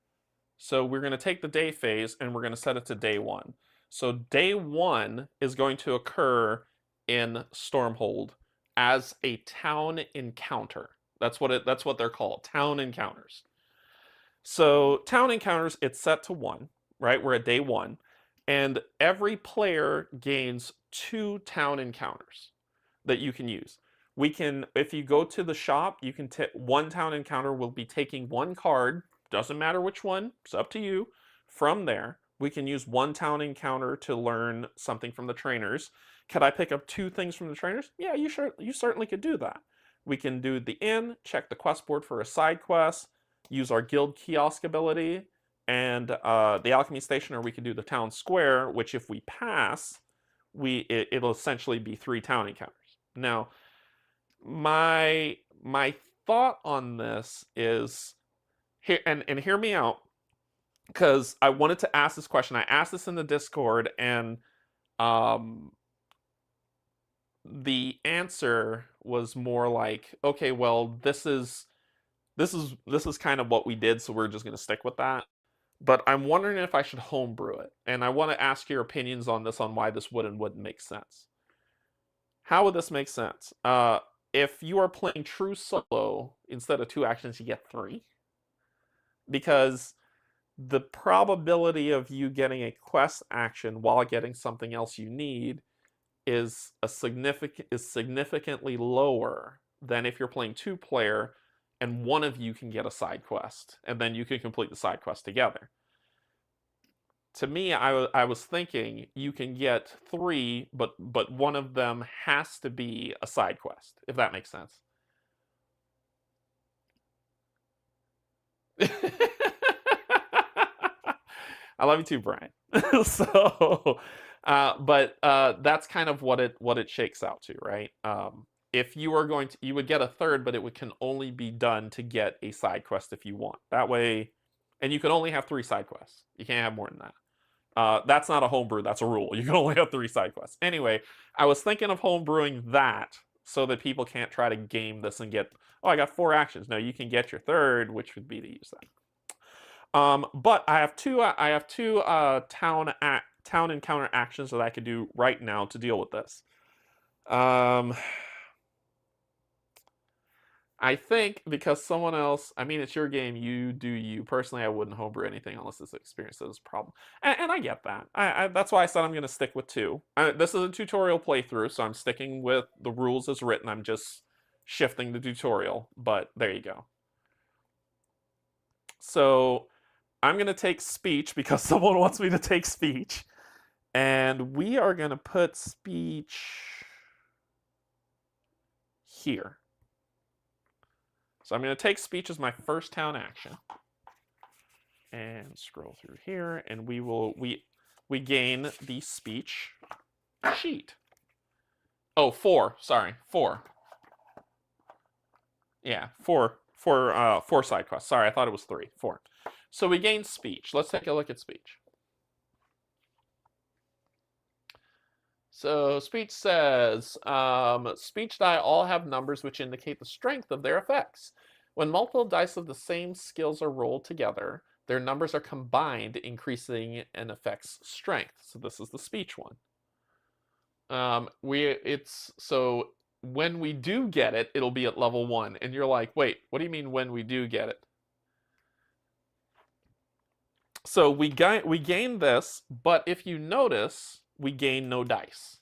So we're going to take the day phase and we're going to set it to day 1. So day 1 is going to occur in Stormhold as a town encounter. That's what they're called, town encounters. So town encounters, it's set to 1, right? We're at day 1, and every player gains 2 town encounters that you can use. If you go to the shop, you can one town encounter will be taking 1 card. Doesn't matter which one, it's up to you. From there, we can use 1 town encounter to learn something from the trainers. Could I pick up 2 things from the trainers? Yeah, you certainly could do that. We can do the inn, check the quest board for a side quest, use our guild kiosk ability, and the alchemy station, or we can do the town square, which if we pass, it'll essentially be 3 town encounters. Now, my thought on this is, here, and hear me out, because I wanted to ask this question. I asked this in the Discord, and the answer was more like, okay, well, this is kind of what we did, so we're just going to stick with that. But I'm wondering if I should homebrew it, and I want to ask your opinions on this, on why this would and wouldn't make sense. How would this make sense? If you are playing true solo, instead of 2 actions, you get 3. Because the probability of you getting a quest action while getting something else you need is significantly lower than if you're playing 2-player and one of you can get a side quest, and then you can complete the side quest together. To me, I was thinking you can get 3, but one of them has to be a side quest, if that makes sense. I love you too, Brian. So, but that's kind of what it shakes out to, right? If you are you would get a 3rd, but it can only be done to get a side quest if you want. That way, and you can only have 3 side quests. You can't have more than that. That's not a homebrew, that's a rule. You can only have 3 side quests. Anyway, I was thinking of homebrewing that so that people can't try to game this and get, oh, I got 4 actions. No, you can get your 3rd, which would be to use that. But I have two town encounter actions that I could do right now to deal with this. I think because someone else, I mean, it's your game, you do you. Personally, I wouldn't homebrew anything unless this experience is a problem. And I get that. That's why I said I'm going to stick with 2. This is a tutorial playthrough, so I'm sticking with the rules as written. I'm just shifting the tutorial, but there you go. So I'm going to take speech because someone wants me to take speech. And we are going to put speech here. So I'm going to take speech as my first town action. And scroll through here, and we gain the speech sheet. Oh, 4. Sorry, 4. Yeah, 4 side quests. Sorry, I thought it was 3. 4. So we gain speech. Let's take a look at speech. So speech says, speech die all have numbers which indicate the strength of their effects. When multiple dice of the same skills are rolled together, their numbers are combined, increasing an effect's strength. So this is the speech one. So when we do get it, it'll be at level 1. And you're like, wait, what do you mean when we do get it? So we gain this, but if you notice, we gain no dice.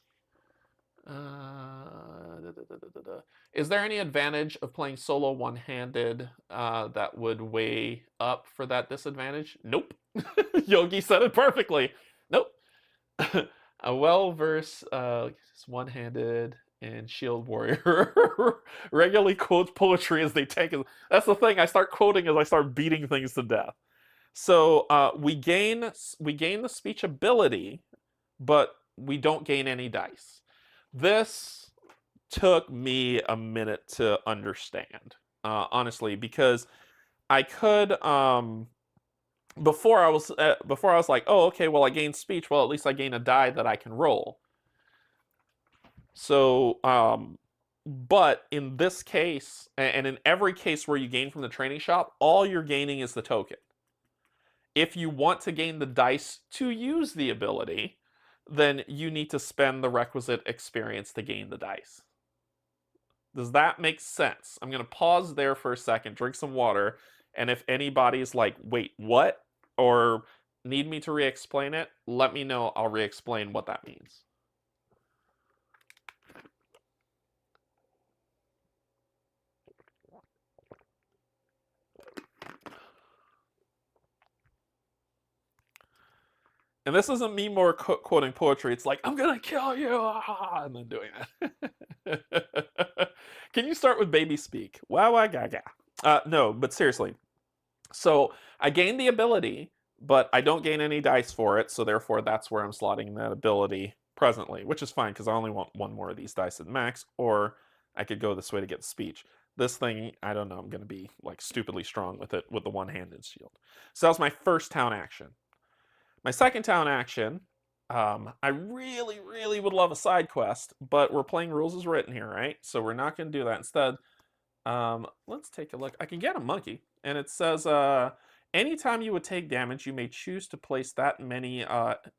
Is there any advantage of playing solo one-handed that would weigh up for that disadvantage? Nope. Yogi said it perfectly. Nope. A well-versed one-handed And Shield Warrior regularly quotes poetry as they take it. That's the thing. I start quoting as I start beating things to death. So we gain the speech ability, but we don't gain any dice. This took me a minute to understand, honestly, because I could before I was like, oh, okay, well I gain speech. Well, at least I gain a die that I can roll. So, but in this case, and in every case where you gain from the training shop, all you're gaining is the token. If you want to gain the dice to use the ability, then you need to spend the requisite experience to gain the dice. Does that make sense? I'm going to pause there for a second, drink some water, and if anybody's like, wait, what? Or need me to re-explain it, let me know. I'll re-explain what that means. And this isn't me more quoting poetry. It's like, I'm gonna kill you, and then doing that. Can you start with baby speak? Wow, wow, gaga. No, but seriously. So I gain the ability, but I don't gain any dice for it. So therefore, that's where I'm slotting that ability presently, which is fine because I only want one more of these dice at max. Or I could go this way to get speech. This thing, I don't know. I'm gonna be like stupidly strong with it with the one-handed shield. So that was my first town action. My second town action, I really, really would love a side quest, but we're playing rules as written here, right? So we're not going to do that. Instead, let's take a look. I can get a monkey, and it says, anytime you would take damage, you may choose to place that many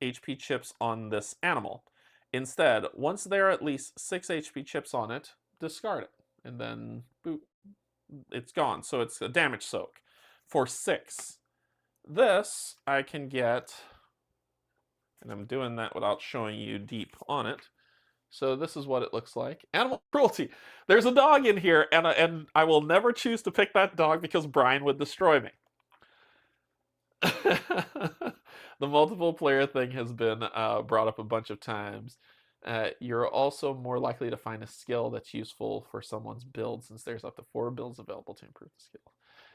HP chips on this animal. Instead, once there are at least 6 HP chips on it, discard it. And then, boop, it's gone. So it's a damage soak for 6. This I can get, and I'm doing that without showing you deep on it. So this is what it looks like. Animal cruelty. There's a dog in here, and I will never choose to pick that dog because Brian would destroy me. The multiple player thing has been brought up a bunch of times. You're also more likely to find a skill that's useful for someone's build since there's up to 4 builds available to improve the skill.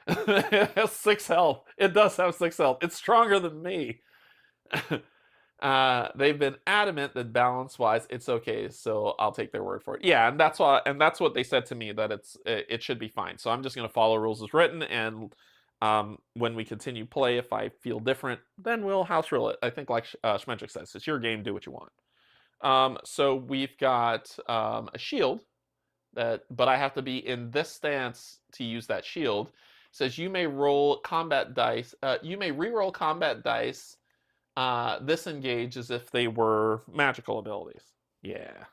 It has 6 health. It does have 6 health. It's stronger than me. They've been adamant that balance-wise, it's okay. So I'll take their word for it. Yeah, and that's what they said to me, that it should be fine. So I'm just gonna follow rules as written, and when we continue play, if I feel different, then we'll house rule it. I think like Schmendrick says, it's your game. Do what you want. So we've got a shield. But I have to be in this stance to use that shield. It says you may roll combat dice. You may re-roll combat dice. This engage as if they were magical abilities. Yeah,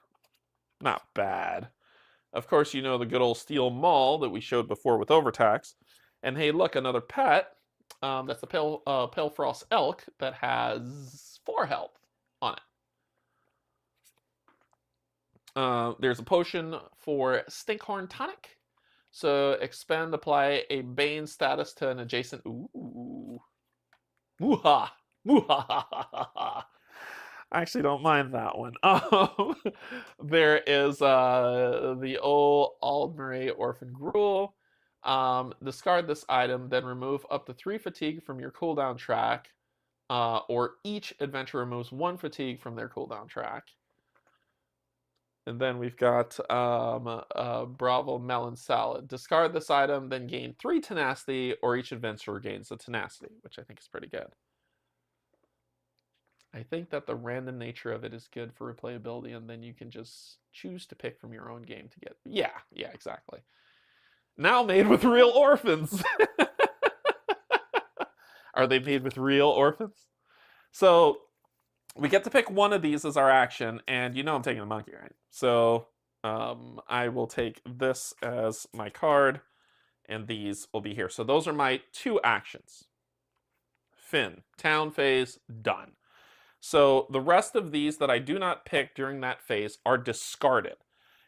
not bad. Of course, you know the good old steel maul that we showed before with overtax. And hey, look, another pet. That's the pale frost elk that has 4 health on it. There's a potion for Stinkhorn Tonic. So expend, apply a Bane status to an adjacent. Ooh. Mooha. Mooha. I actually don't mind that one. There is the old Aldmary Orphan Gruel. Discard this item, then remove up to 3 fatigue from your cooldown track. Or each adventure removes 1 fatigue from their cooldown track. And then we've got Bravo Melon Salad. Discard this item, then gain 3 tenacity, or each adventurer gains a tenacity, which I think is pretty good. I think that the random nature of it is good for replayability, and then you can just choose to pick from your own game to get. Yeah, exactly. Now made with real orphans. Are they made with real orphans? So we get to pick one of these as our action, and you know I'm taking a monkey, right? So I will take this as my card, and these will be here. So those are my 2 actions. Finn, town phase, done. So the rest of these that I do not pick during that phase are discarded.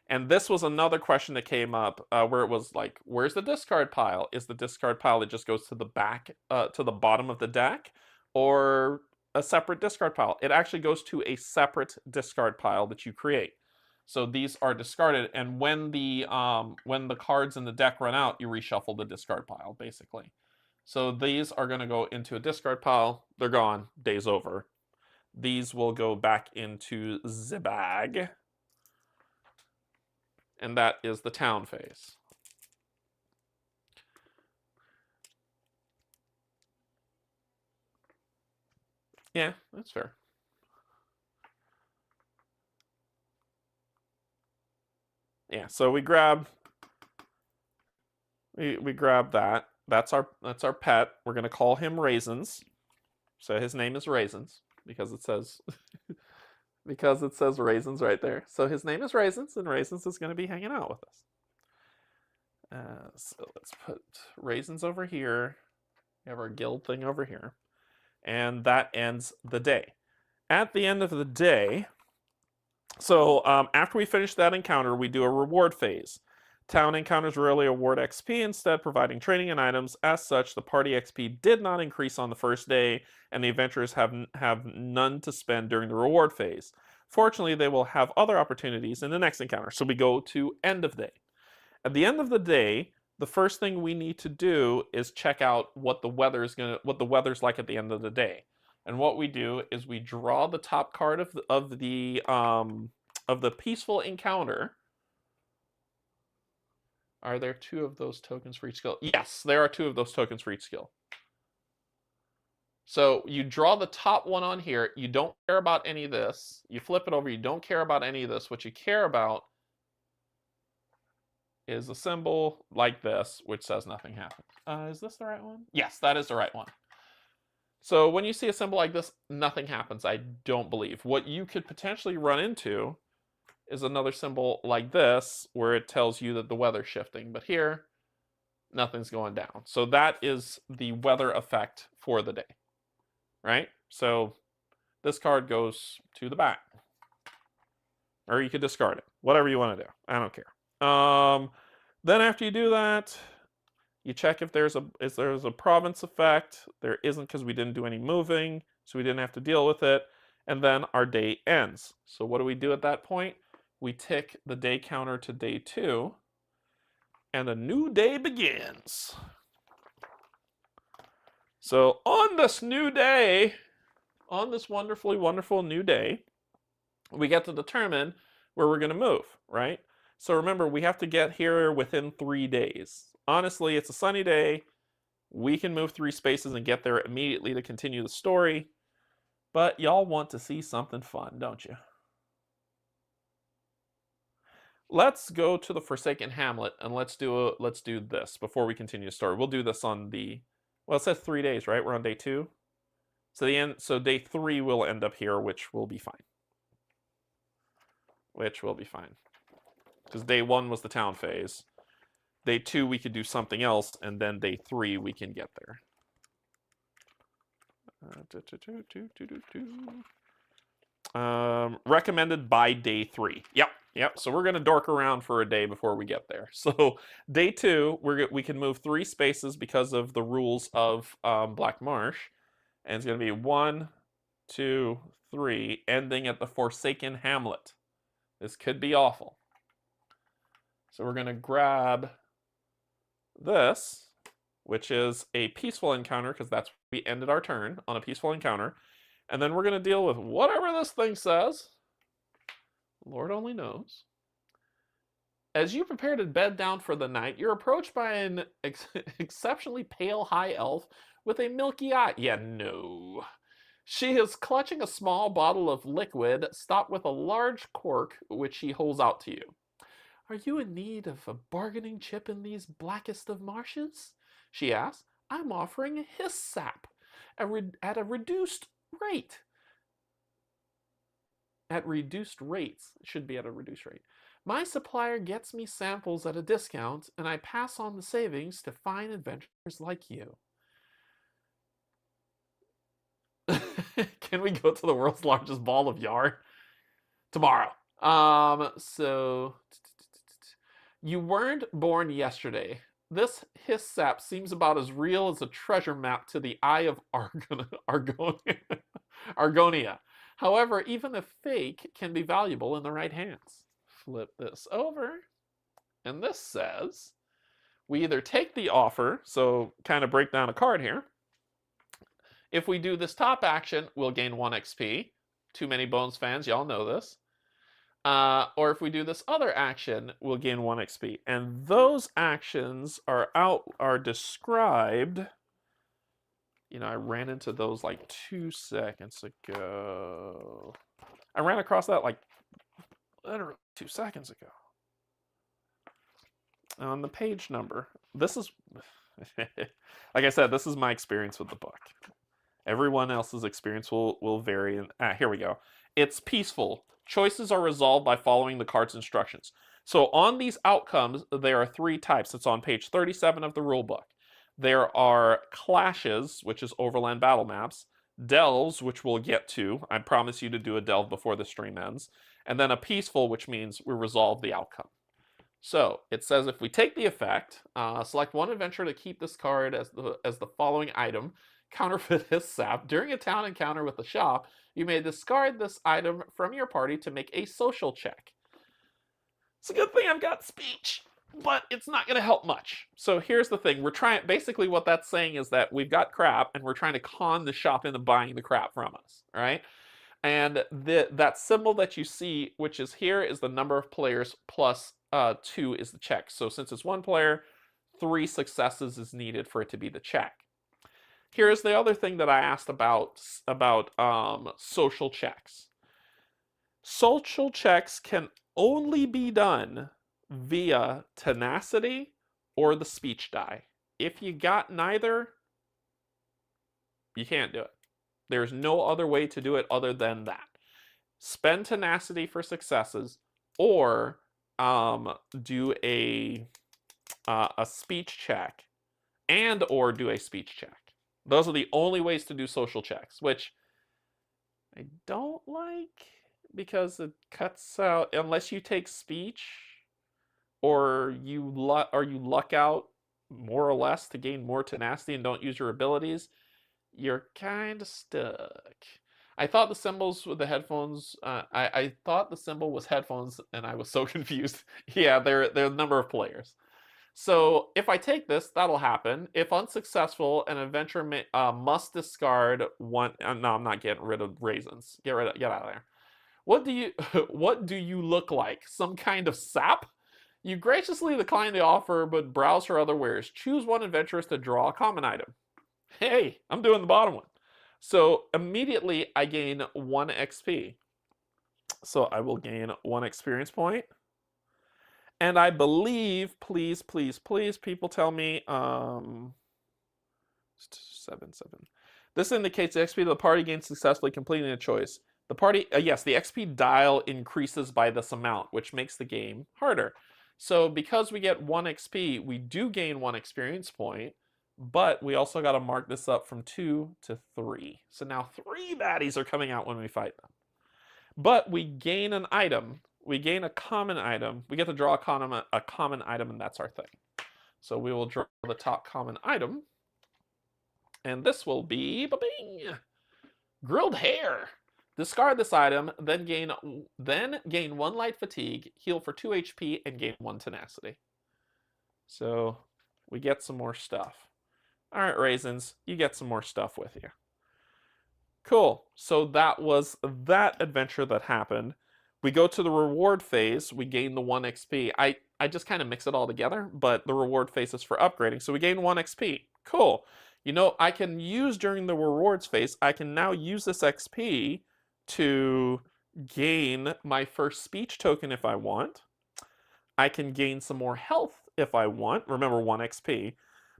And this was another question that came up where it was like, where's the discard pile? Is the discard pile that just goes to the back, to the bottom of the deck, or a separate discard pile? It actually goes to a separate discard pile that you create. So these are discarded, and when the cards in the deck run out, you reshuffle the discard pile, basically. So these are going to go into a discard pile. They're gone. Day's over. These will go back into the bag. And that is the town phase. Yeah, that's fair. Yeah, so we grab that. That's our pet. We're gonna call him Raisins. So his name is Raisins because it says Raisins right there. So his name is Raisins, and Raisins is gonna be hanging out with us. So let's put Raisins over here. We have our guild thing over here, and that ends the day. At the end of the day, so after we finish that encounter, we do a reward phase. Town encounters rarely award XP, instead providing training and items. As such, the party XP did not increase on the first day, and the adventurers have none to spend during the reward phase. Fortunately, they will have other opportunities in the next encounter. So we go to end of day. At the end of the day, the first thing we need to do is check out what the weather's like at the end of the day. And what we do is we draw the top card of the peaceful encounter. Are there 2 of those tokens for each skill? Yes, there are 2 of those tokens for each skill. So you draw the top one on here. You don't care about any of this. You flip it over. You don't care about any of this. What you care about is a symbol like this, which says nothing happened. Is this the right one? Yes, that is the right one. So when you see a symbol like this, nothing happens, I don't believe. What you could potentially run into is another symbol like this, where it tells you that the weather's shifting. But here, nothing's going down. So that is the weather effect for the day, right? So this card goes to the back. Or you could discard it. Whatever you want to do. I don't care. Then after you do that, you check if there's a province effect. There isn't, because we didn't do any moving, so we didn't have to deal with it. And then our day ends. So what do we do at that point? We tick the day counter to day 2, and a new day begins. So on this new day, on this wonderfully wonderful new day, we get to determine where we're going to move, right? So remember, we have to get here within 3 days. Honestly, it's a sunny day. We can move 3 spaces and get there immediately to continue the story. But y'all want to see something fun, don't you? Let's go to the Forsaken Hamlet, and let's do this before we continue the story. We'll do this on the, well, it says 3 days, right? We're on day 2. So day 3 will end up here, which will be fine. Because day 1 was the town phase. Day 2 we could do something else, and then day 3 we can get there. Recommended by day 3. Yep. So we're gonna dork around for a day before we get there. So day 2, we can move 3 spaces because of the rules of Black Marsh, and it's gonna be 1, 2, 3, ending at the Forsaken Hamlet. This could be awful. So we're gonna grab this, which is a peaceful encounter, because that's where we ended our turn, on a peaceful encounter. And then we're going to deal with whatever this thing says. Lord only knows. As you prepare to bed down for the night, you're approached by an exceptionally pale high elf with a milky eye. Yeah, no. She is clutching a small bottle of liquid stopped with a large cork, which she holds out to you. Are you in need of a bargaining chip in these blackest of marshes? She asks. I'm offering his sap at a reduced rate. At reduced rates. It should be at a reduced rate. My supplier gets me samples at a discount, and I pass on the savings to fine adventurers like you. Can we go to the world's largest ball of yarn? Tomorrow. So you weren't born yesterday. This hiss sap seems about as real as a treasure map to the eye of Argonia. However, even a fake can be valuable in the right hands. flip this over. And this says, we either take the offer, so kind of break down a card here. If we do this top action, we'll gain 1 XP. Too many Bones fans, y'all know this. Or if we do this other action, we'll gain 1 XP. And those actions are described. You know, I ran into those like 2 seconds ago. I ran across that like literally 2 seconds ago. On the page number, this is, like I said, this is my experience with the book. Everyone else's experience will vary. And here we go. It's peaceful. Choices are resolved by following the card's instructions. So on these outcomes, there are 3 types. It's on page 37 of the rulebook. There are clashes, which is overland battle maps, delves, which we'll get to. I promise you to do a delve before the stream ends. And then a peaceful, which means we resolve the outcome. So it says if we take the effect, select 1 adventure to keep this card as the following item, counterfeit his sap. During a town encounter with the shop, you may discard this item from your party to make a social check. It's a good thing I've got speech, but it's not going to help much. So here's the thing. Basically what that's saying is that we've got crap and we're trying to con the shop into buying the crap from us, right? And that symbol that you see, which is here, is the number of players plus 2 is the check. So since it's 1 player, 3 successes is needed for it to be the check. Here's the other thing that I asked about social checks. Social checks can only be done via tenacity or the speech die. If you got neither, you can't do it. There's no other way to do it other than that. Spend tenacity for successes, or do a speech check, and or do a speech check. Those are the only ways to do social checks, which I don't like because it cuts out, unless you take speech or you luck out more or less to gain more tenacity and don't use your abilities, you're kind of stuck. I thought the symbols with the headphones, I thought the symbol was headphones and I was so confused. Yeah, they're a number of players. So if I take this, that'll happen. If unsuccessful, an adventurer must discard 1. No, I'm not getting rid of raisins. Get out of there. What do you look like? Some kind of sap? You graciously decline the offer, but browse for other wares. Choose 1 adventurous to draw a common item. Hey, I'm doing the bottom one. So immediately I gain 1 XP. So I will gain 1 experience point. And I believe, please, people tell me, 7. This indicates the XP of the party gained successfully completing a choice. The party, yes, the XP dial increases by this amount, which makes the game harder. So because we get 1 XP, we do gain 1 experience point, but we also got to mark this up from 2 to 3. So now 3 baddies are coming out when we fight them. But we gain an item. We gain a common item. We get to draw a common item, and that's our thing. So we will draw the top common item. And this will be grilled hare. Discard this item, then gain 1 light fatigue, heal for 2 HP, and gain 1 tenacity. So we get some more stuff. All right, raisins, you get some more stuff with you. Cool. So that was that adventure that happened. We go to the reward phase. We gain the 1 XP. I just kind of mix it all together, but the reward phase is for upgrading. So we gain 1 XP. Cool. You know, I can use during the rewards phase, I can now use this XP to gain my first speech token if I want. I can gain some more health if I want. Remember, 1 XP.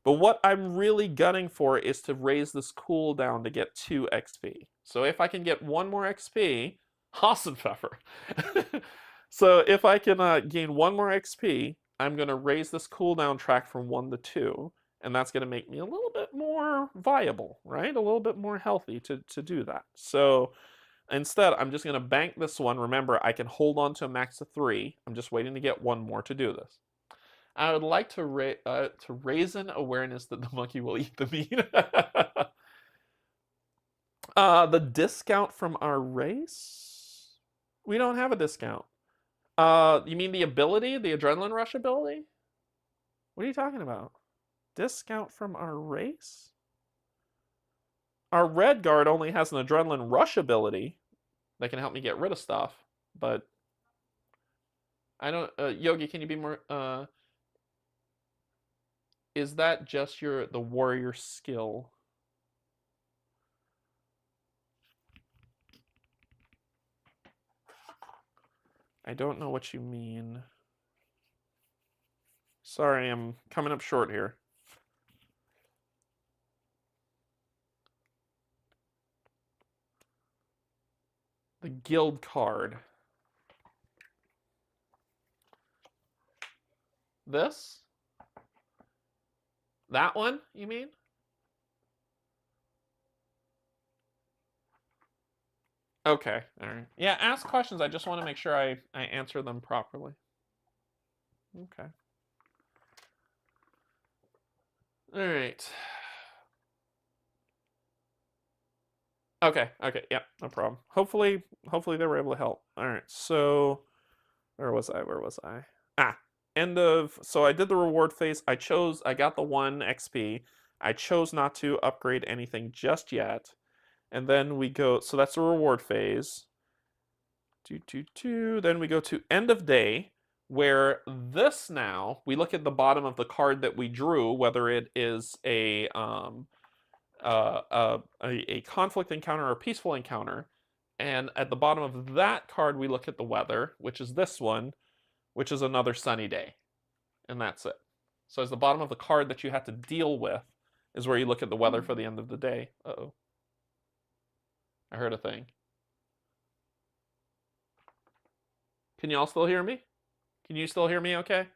But what I'm really gunning for is to raise this cooldown to get 2 XP. So if I can get 1 more XP, awesome pepper. So if I can gain 1 more XP, I'm going to raise this cooldown track from 1 to 2. And that's going to make me a little bit more viable, right? A little bit more healthy to do that. So instead, I'm just going to bank this one. Remember, I can hold on to a max of 3. I'm just waiting to get 1 more to do this. I would like to raise an awareness that the monkey will eat the meat. The discount from our race? We don't have a discount. You mean the ability, the adrenaline rush ability? What are you talking about? Discount from our race? Our red guard only has an adrenaline rush ability that can help me get rid of stuff, but I don't. Yogi, can you be more? Is that just the warrior skill? I don't know what you mean. Sorry, I'm coming up short here. The guild card. This? That one, you mean? Okay, alright. Yeah, ask questions. I just want to make sure I answer them properly. Okay. Alright. Okay, yeah, no problem. Hopefully they were able to help. Alright, so where was I? End of, so I did the reward phase. I got the 1 XP. I chose not to upgrade anything just yet. And then we go, so that's the reward phase. Then we go to end of day, where this now, we look at the bottom of the card that we drew, whether it is a conflict encounter or a peaceful encounter. And at the bottom of that card, we look at the weather, which is this one, which is another sunny day. And that's it. So as the bottom of the card that you have to deal with is where you look at the weather for the end of the day. Uh-oh. I heard a thing. Can y'all still hear me? Can you still hear me okay?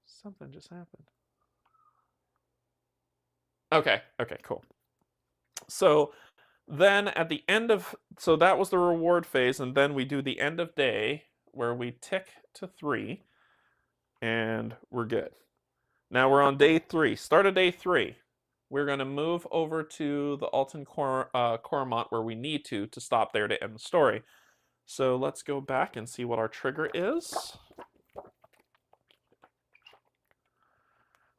Something just happened. Okay, cool. So then at the end of, so that was the reward phase, and then we do the end of day where we tick to 3 and we're good. Now we're on day 3. Start of day 3. We're going to move over to the Alton Cormont where we need to stop there to end the story. So let's go back and see what our trigger is.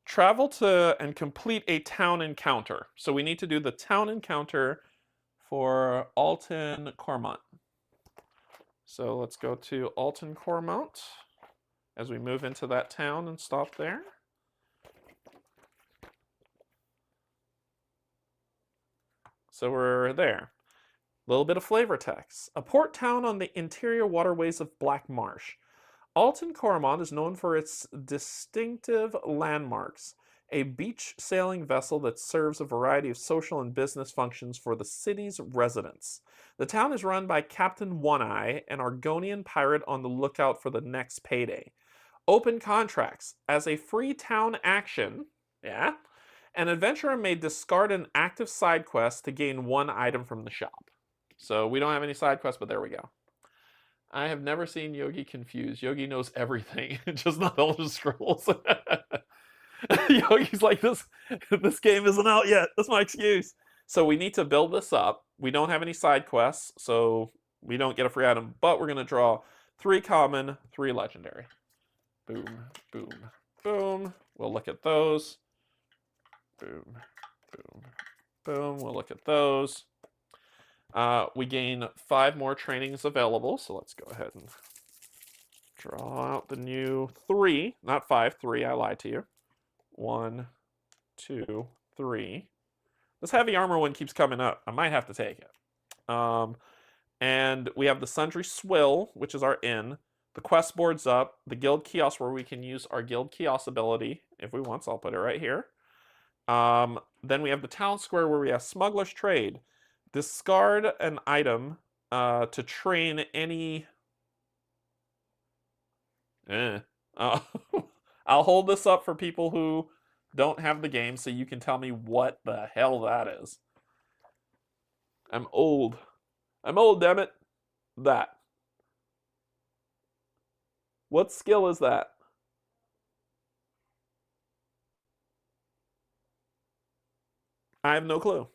Travel to and complete a town encounter. So we need to do the town encounter for Alton Cormont. So let's go to Alton Cormont as we move into that town and stop there. So we're there. A little bit of flavor text. A port town on the interior waterways of Black Marsh. Alton Cormont is known for its distinctive landmarks, a beach sailing vessel that serves a variety of social and business functions for the city's residents. The town is run by Captain One-Eye, an Argonian pirate on the lookout for the next payday. Open contracts. As a free town action, an adventurer may discard an active side quest to gain 1 item from the shop. So we don't have any side quests, but there we go. I have never seen Yogi confused. Yogi knows everything, just not Elder Scrolls. Yogi's like, this game isn't out yet. That's my excuse. So we need to build this up. We don't have any side quests, so we don't get a free item, but we're going to draw 3 common, 3 legendary. Boom, boom, boom. We'll look at those. Boom, boom, boom. We'll look at those. We gain 5 more trainings available, so let's go ahead and draw out the new 3. Not 5, 3, I lied to you. 1, 2, 3. This heavy armor one keeps coming up. I might have to take it. And we have the Sundry Swill, which is our inn. The quest board's up. The guild kiosk where we can use our guild kiosk ability if we want, so I'll put it right here. Then we have the town square where we have Smuggler's Trade. Discard an item to train any... I'll hold this up for people who don't have the game so you can tell me what the hell that is. I'm old. I'm old, damn it. That. What skill is that? I have no clue.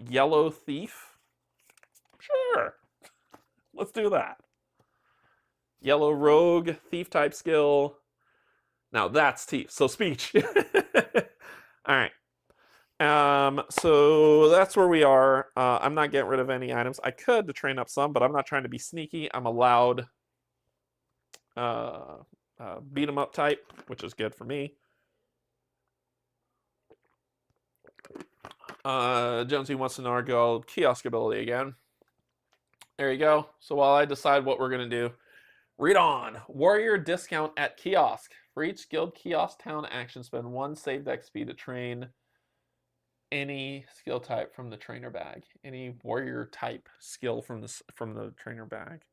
Yellow thief? Sure. Let's do that. Yellow rogue, thief type skill. Now that's thief. So speech. All right. So that's where we are. I'm not getting rid of any items. I could to train up some, but I'm not trying to be sneaky. I'm allowed beat 'em up type, which is good for me. Jonesy wants to know our gold kiosk ability again. There you go. So while I decide what we're gonna do, read on. Warrior discount at kiosk. For each guild kiosk town action, spend 1 saved XP to train any skill type from the trainer bag. Any warrior type skill from the trainer bag.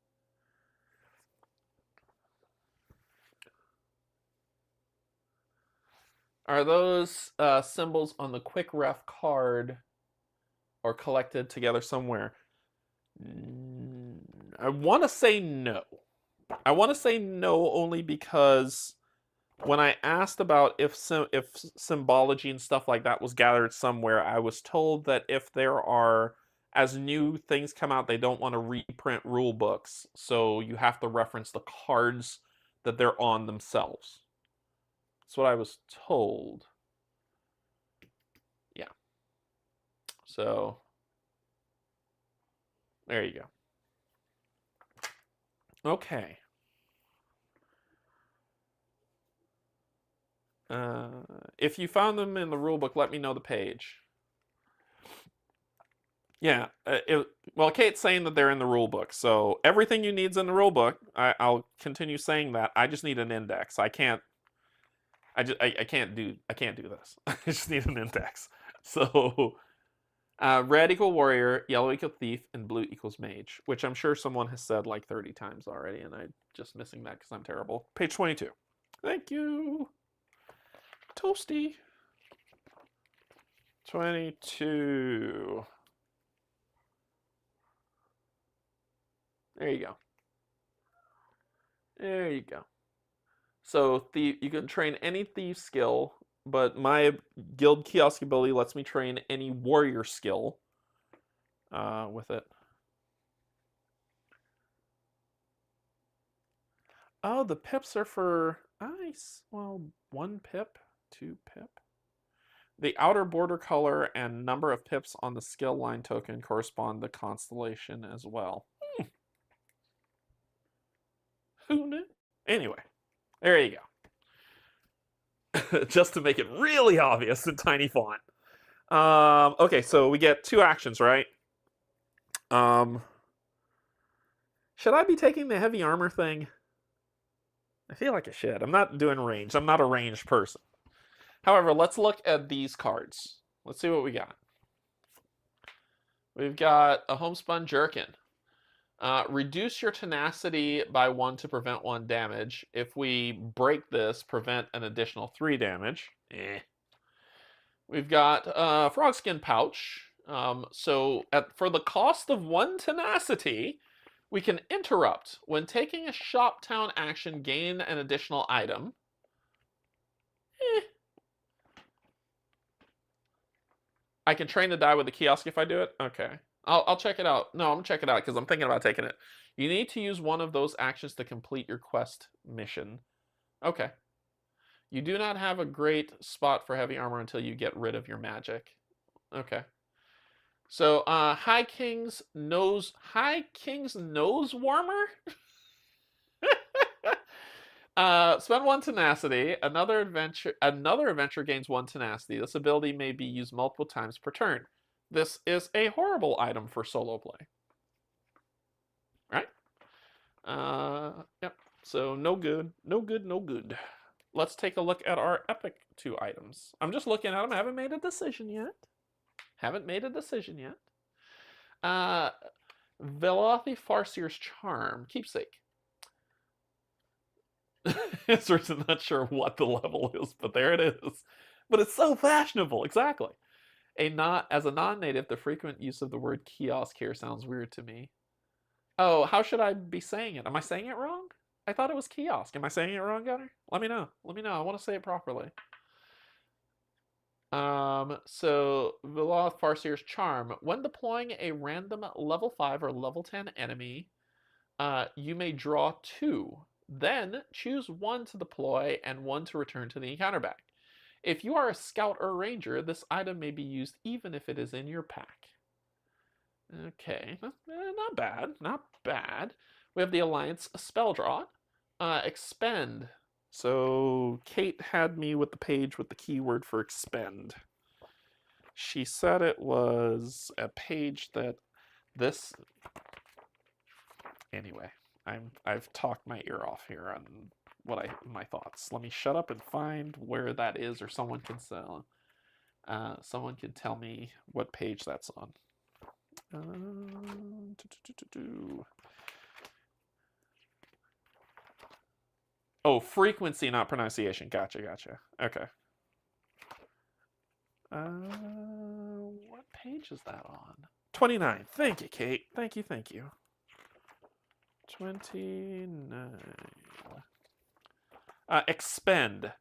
Are those symbols on the quick ref card or collected together somewhere? I want to say no. I want to say no only because when I asked about if symbology and stuff like that was gathered somewhere, I was told that if there are, as new things come out, they don't want to reprint rule books, so you have to reference the cards that they're on themselves. That's what I was told. Yeah. So there you go. Okay. If you found them in the rulebook, let me know the page. Yeah, well, Kate's saying that they're in the rulebook, so everything you need's in the rulebook. I'll continue saying that. I just need an index. I can't do this. I just need an index. So, red equal warrior, yellow equal thief, and blue equals mage, which I'm sure someone has said like 30 times already, and I'm just missing that because I'm terrible. Page 22. Thank you. Toasty. 22. There you go. There you go. So you can train any thief skill, but my guild kiosk ability lets me train any warrior skill with it. Oh, the pips are for ice. Well, 1 pip, 2 pip. The outer border color and number of pips on the skill line token correspond to constellation as well. Who knew? Anyway, there you go. Just to make it really obvious in tiny font. Okay, so we get 2 actions, right? Should I be taking the heavy armor thing? I feel like I should. I'm not doing range. I'm not a ranged person. However, let's look at these cards. Let's see what we got. We've got a homespun jerkin. Reduce your tenacity by 1 to prevent 1 damage. If we break this, prevent an additional 3 damage. We've got frog skin pouch. So for the cost of 1 tenacity, we can interrupt. When taking a shop town action, gain an additional item. I can train to die with the kiosk if I do it? Okay. I'll check it out. No, I'm going to check it out because I'm thinking about taking it. You need to use one of those actions to complete your quest mission. Okay. You do not have a great spot for heavy armor until you get rid of your magic. Okay. So, High King's nose warmer? Spend 1 tenacity. Another adventure gains 1 tenacity. This ability may be used multiple times per turn. This is a horrible item for solo play. Right? Yep. So no good. No good, no good. Let's take a look at our epic 2 items. I'm just looking at them. I haven't made a decision yet. Velothi Farseer's Charm. Keepsake. I'm not sure what the level is, but there it is. But it's so fashionable. Exactly. As a non-native, the frequent use of the word kiosk here sounds weird to me. Oh, how should I be saying it? Am I saying it wrong? I thought it was kiosk. Am I saying it wrong, Gunner? Let me know. Let me know. I want to say it properly. So Viloth Farseer's Charm. When deploying a random level 5 or level 10 enemy, you may draw 2. Then choose 1 to deploy and 1 to return to the encounter bag. If you are a scout or ranger, this item may be used even if it is in your pack. Okay, not bad, not bad. We have the Alliance Spell Draw. Expend. So Kate had me with the page with the keyword for expend. She said it was a page that this... Anyway, I've talked my ear off here on my thoughts. Let me shut up and find where that is, or someone can tell me what page that's on. Oh, frequency, not pronunciation. Gotcha. Okay. What page is that on? 29. Thank you, Kate. Thank you. 29. Expend.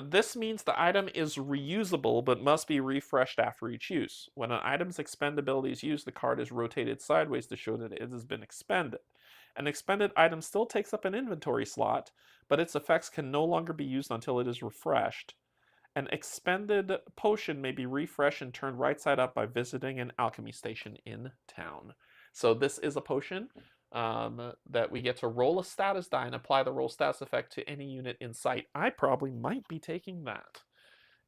This means the item is reusable but must be refreshed after each use. When an item's expend ability is used, the card is rotated sideways to show that it has been expended. An expended item still takes up an inventory slot, but its effects can no longer be used until it is refreshed. An expended potion may be refreshed and turned right side up by visiting an alchemy station in town. So this is a potion that we get to roll a status die and apply the roll status effect to any unit in sight. I probably might be taking that.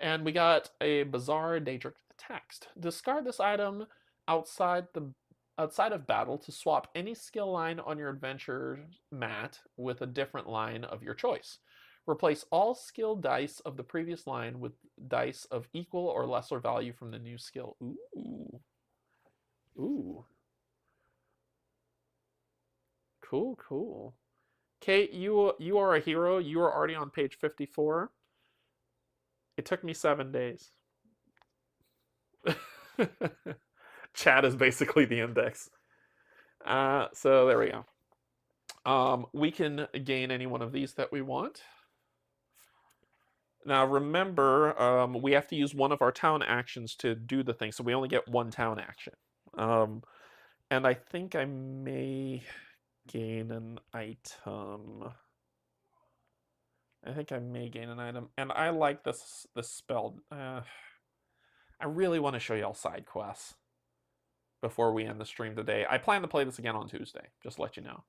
And we got a bizarre Daedric text. Discard this item outside of battle to swap any skill line on your adventure mat with a different line of your choice. Replace all skill dice of the previous line with dice of equal or lesser value from the new skill. Ooh. Cool. Kate, you are a hero. You are already on page 54. It took me 7 days. Chat is basically the index. So there we go. We can gain any one of these that we want. Now remember, we have to use one of our town actions to do the thing, so we only get 1 town action. And I think I may gain an item. And I like this spell. I really want to show y'all side quests before we end the stream today. I plan to play this again on Tuesday, just to let you know.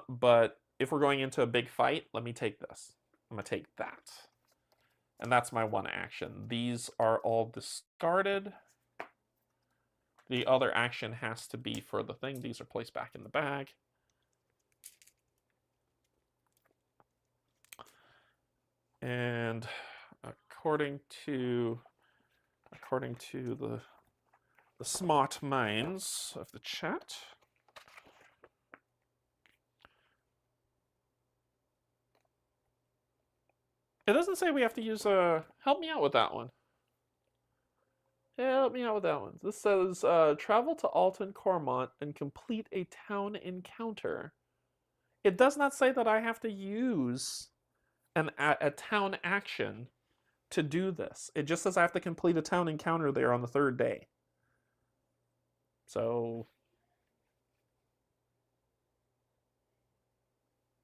But if we're going into a big fight, let me take this. I'm going to take that. And that's my 1 action. These are all discarded. The other action has to be for the thing. These are placed back in the bag. And according to the smart minds of the chat, it doesn't say we have to use help me out with that one. Yeah, help me out with that one. This says travel to Alton Cormont and complete a town encounter. It does not say that I have to use a town action to do this. It just says I have to complete a town encounter there on the 3rd day. So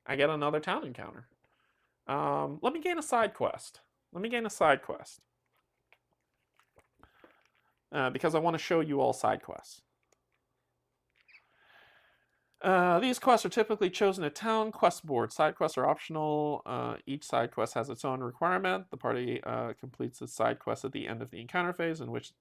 I get another town encounter. Let me gain a side quest. Because I want to show you all side quests. These quests are typically chosen at town quest board. Side quests are optional. Each side quest has its own requirement. The party completes its side quest at the end of the encounter phase, in which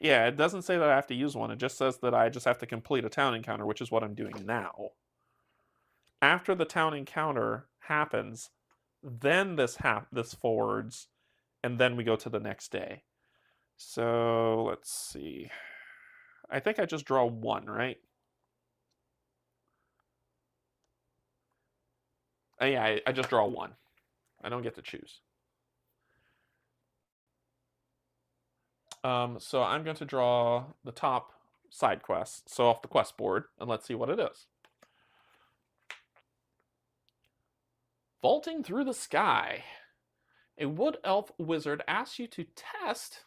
Yeah, it doesn't say that I have to use one. It just says that I just have to complete a town encounter, which is what I'm doing now. After the town encounter happens, then this forwards, and then we go to the next day. So let's see. I think I just draw 1, right? Yeah, I just draw 1. I don't get to choose. So I'm going to draw the top side quest, so off the quest board, and let's see what it is. Vaulting through the sky. A wood elf wizard asks you to test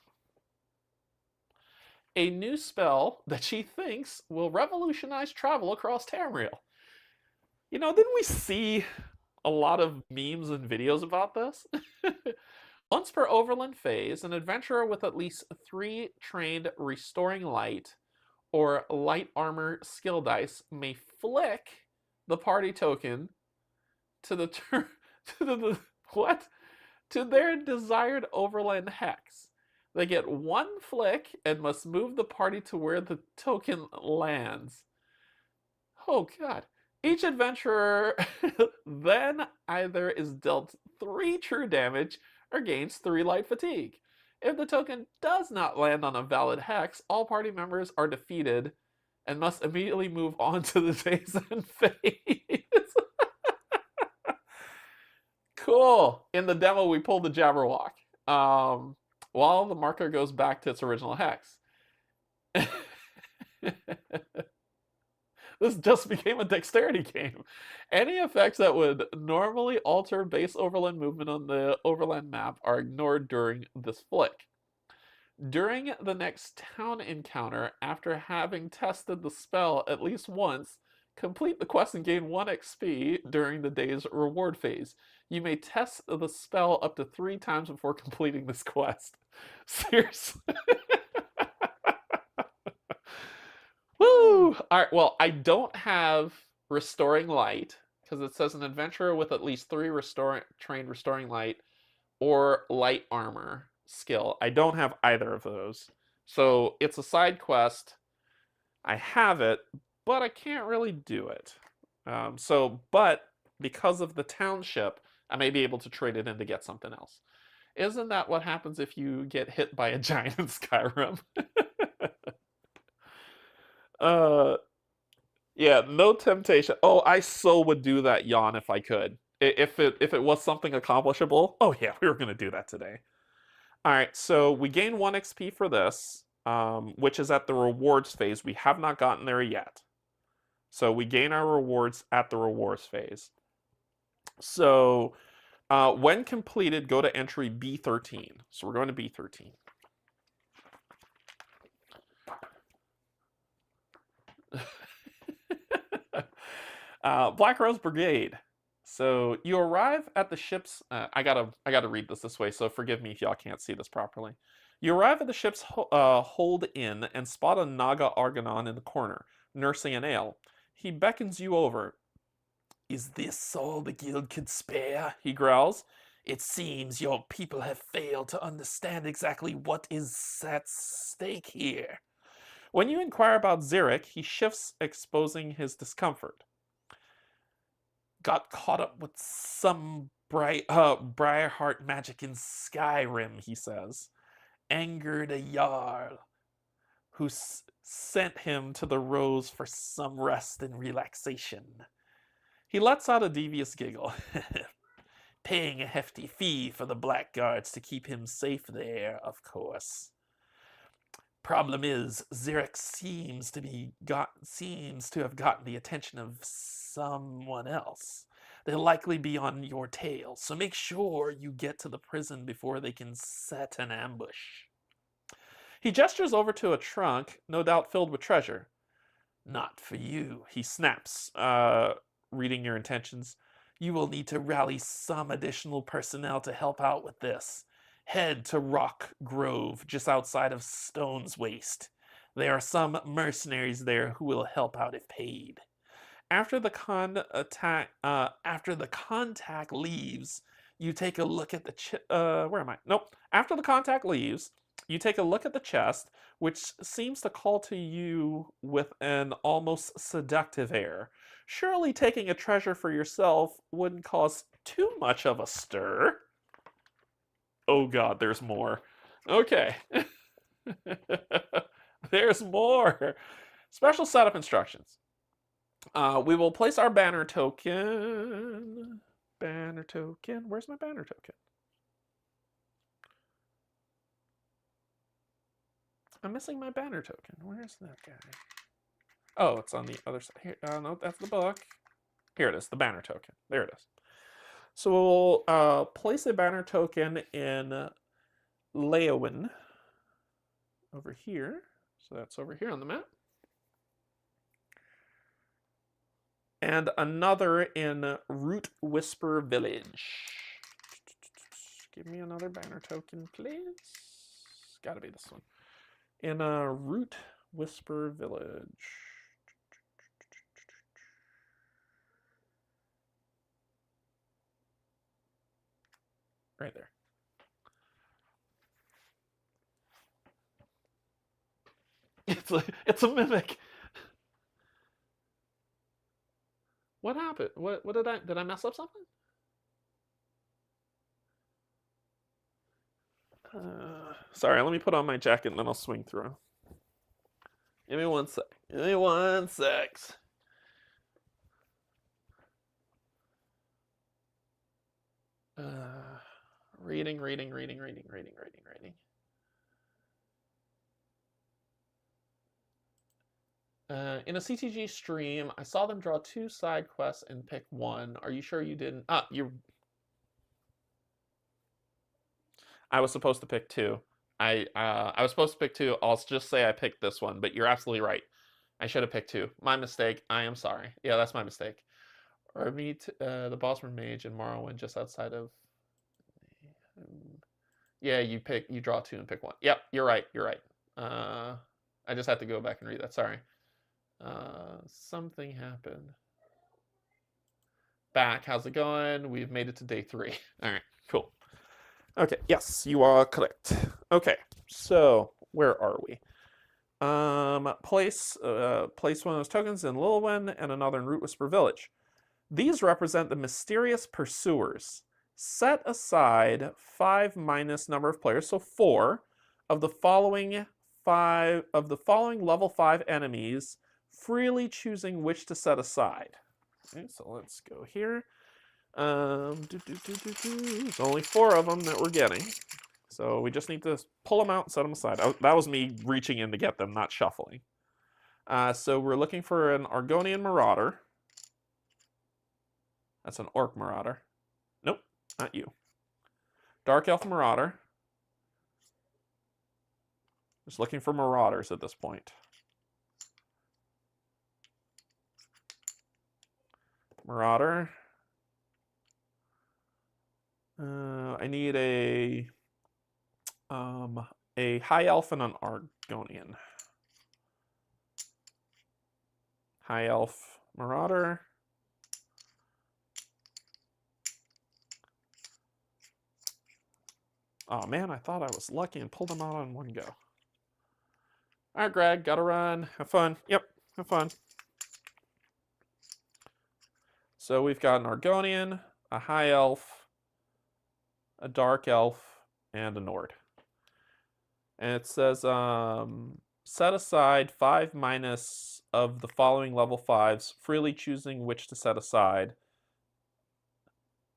a new spell that she thinks will revolutionize travel across Tamriel. You know, didn't we see a lot of memes and videos about this? Once per overland phase, an adventurer with at least 3 trained Restoring Light or Light Armor skill dice may flick the party token to the to their desired overland hex. They get 1 flick and must move the party to where the token lands. Oh god. Each adventurer then either is dealt 3 true damage or gains 3 light fatigue. If the token does not land on a valid hex, all party members are defeated and must immediately move on to the day's end phase. Cool. In the demo, we pulled the Jabberwock. While the marker goes back to its original hex. This just became a dexterity game. Any effects that would normally alter base overland movement on the overland map are ignored during this flick. During the next town encounter, after having tested the spell at least once, complete the quest and gain 1 XP during the day's reward phase. You may test the spell up to 3 times before completing this quest. Seriously. Woo! Alright, well, I don't have Restoring Light, because it says an adventurer with at least 3 trained Restoring Light or Light Armor skill. I don't have either of those. So it's a side quest. I have it, but I can't really do it. But because of the township, I may be able to trade it in to get something else. Isn't that what happens if you get hit by a giant in Skyrim? Yeah, no temptation. Oh, I so would do that yawn if I could. If it was something accomplishable. Oh yeah, we were gonna do that today. All right, so we gain 1 XP for this, which is at the rewards phase. We have not gotten there yet. So we gain our rewards at the rewards phase. So when completed, go to entry B13. So we're going to B13. Black Rose Brigade. So you arrive at the ship's. I gotta read this way. So forgive me if y'all can't see this properly. You arrive at the ship's hold inn and spot a Naga Argonon in the corner, nursing an ale. He beckons you over. "Is this all the guild could spare?" he growls. "It seems your people have failed to understand exactly what is at stake here." When you inquire about Xeric, he shifts, exposing his discomfort. "Got caught up with some Briarheart magic in Skyrim," he says. "Angered a Jarl, who sent him to the Rose for some rest and relaxation." He lets out a devious giggle. "Paying a hefty fee for the blackguards to keep him safe there, of course. Problem is, Xeric seems to have gotten the attention of someone else. They'll likely be on your tail, so make sure you get to the prison before they can set an ambush." He gestures over to a trunk, no doubt filled with treasure. "Not for you," he snaps, reading your intentions. "You will need to rally some additional personnel to help out with this. Head to Rock Grove, just outside of Stone's Waste. There are some mercenaries there who will help out if paid." After the contact leaves, you take a look at the After the contact leaves, you take a look at the chest, which seems to call to you with an almost seductive air. Surely taking a treasure for yourself wouldn't cause too much of a stir. Oh god, there's more. Okay. There's more. Special setup instructions. We will place our banner token. Banner token. Where's my banner token? I'm missing my banner token. Where's that guy? Oh, it's on the other side. Here, no, that's the book. Here it is, the banner token. There it is. So we'll place a banner token in Leowin over here. So that's over here on the map. And another in Root Whisper Village. Give me another banner token, please. Gotta be this one. In Root Whisper Village. Right there. It's a mimic. What happened? What did I mess up something? Sorry, let me put on my jacket and then I'll swing through. Give me one sec. Give me 1 sec. Reading. In a CTG stream, I saw them draw 2 side quests and pick one. Are you sure you didn't? I was supposed to pick 2. I was supposed to pick 2. I'll just say I picked this one, but you're absolutely right. I should have picked 2. My mistake. I am sorry. Yeah, that's my mistake. Or meet the Bosmer Mage in Morrowind just outside of. Yeah, you draw 2 and pick 1. Yep, you're right. I just have to go back and read that. Sorry. Something happened. Back. How's it going? We've made it to day 3. All right. Cool. Okay. Yes, you are correct. Okay. So where are we? Place one of those tokens in Lilwyn and another in Root Whisper Village. These represent the mysterious pursuers. Set aside 5 minus number of players, so 4 of the following level 5 enemies, freely choosing which to set aside. Okay, so let's go here. There's only 4 of them that we're getting, so we just need to pull them out and set them aside. That was me reaching in to get them, not shuffling. So we're looking for an Argonian Marauder. That's an Orc Marauder. Nope, not you. Dark Elf Marauder. Just looking for Marauders at this point. Marauder. I need a High Elf and an Argonian. High Elf Marauder. Oh man, I thought I was lucky and pulled them out on one go. All right, Greg, gotta run. Have fun. Yep, have fun. So we've got an Argonian, a High Elf, a Dark Elf, and a Nord. And it says, set aside 5 minus of the following level 5s, freely choosing which to set aside.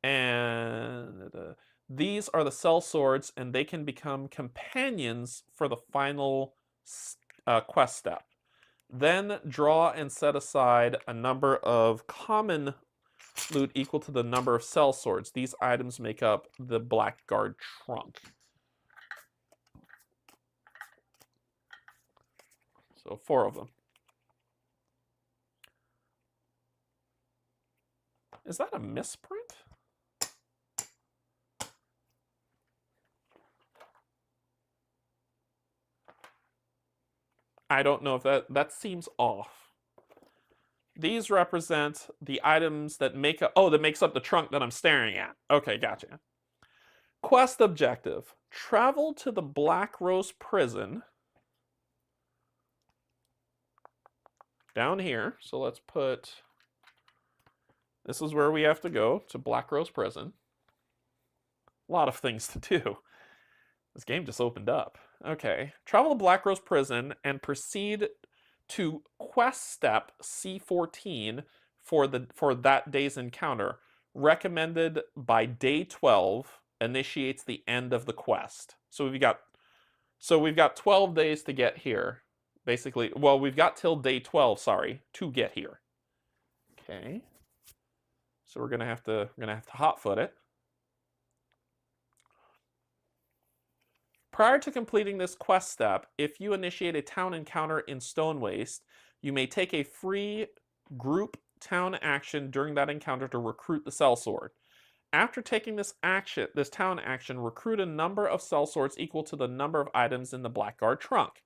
And these are the Cell Swords, and they can become companions for the final quest step. Then draw and set aside a number of common loot equal to the number of Cell Swords. These items make up the Blackguard trunk. So 4 of them. Is that a misprint? I don't know if that seems off. These represent the items that make up, that makes up the trunk that I'm staring at. Okay, gotcha. Quest objective. Travel to the Black Rose Prison. Down here. So let's put, this is where we have to go, to Black Rose Prison. A lot of things to do. This game just opened up. Okay. Travel to Black Rose Prison and proceed to quest step C14 for that day's encounter. Recommended by day 12 initiates the end of the quest. So we've got So we've got 12 days to get here. Basically, well, we've got till day 12, sorry, to get here. Okay. So we're gonna have to hotfoot it. Prior to completing this quest step, if you initiate a town encounter in Stone Waste, you may take a free group town action during that encounter to recruit the sellsword. After taking this town action, recruit a number of sellswords equal to the number of items in the Blackguard trunk.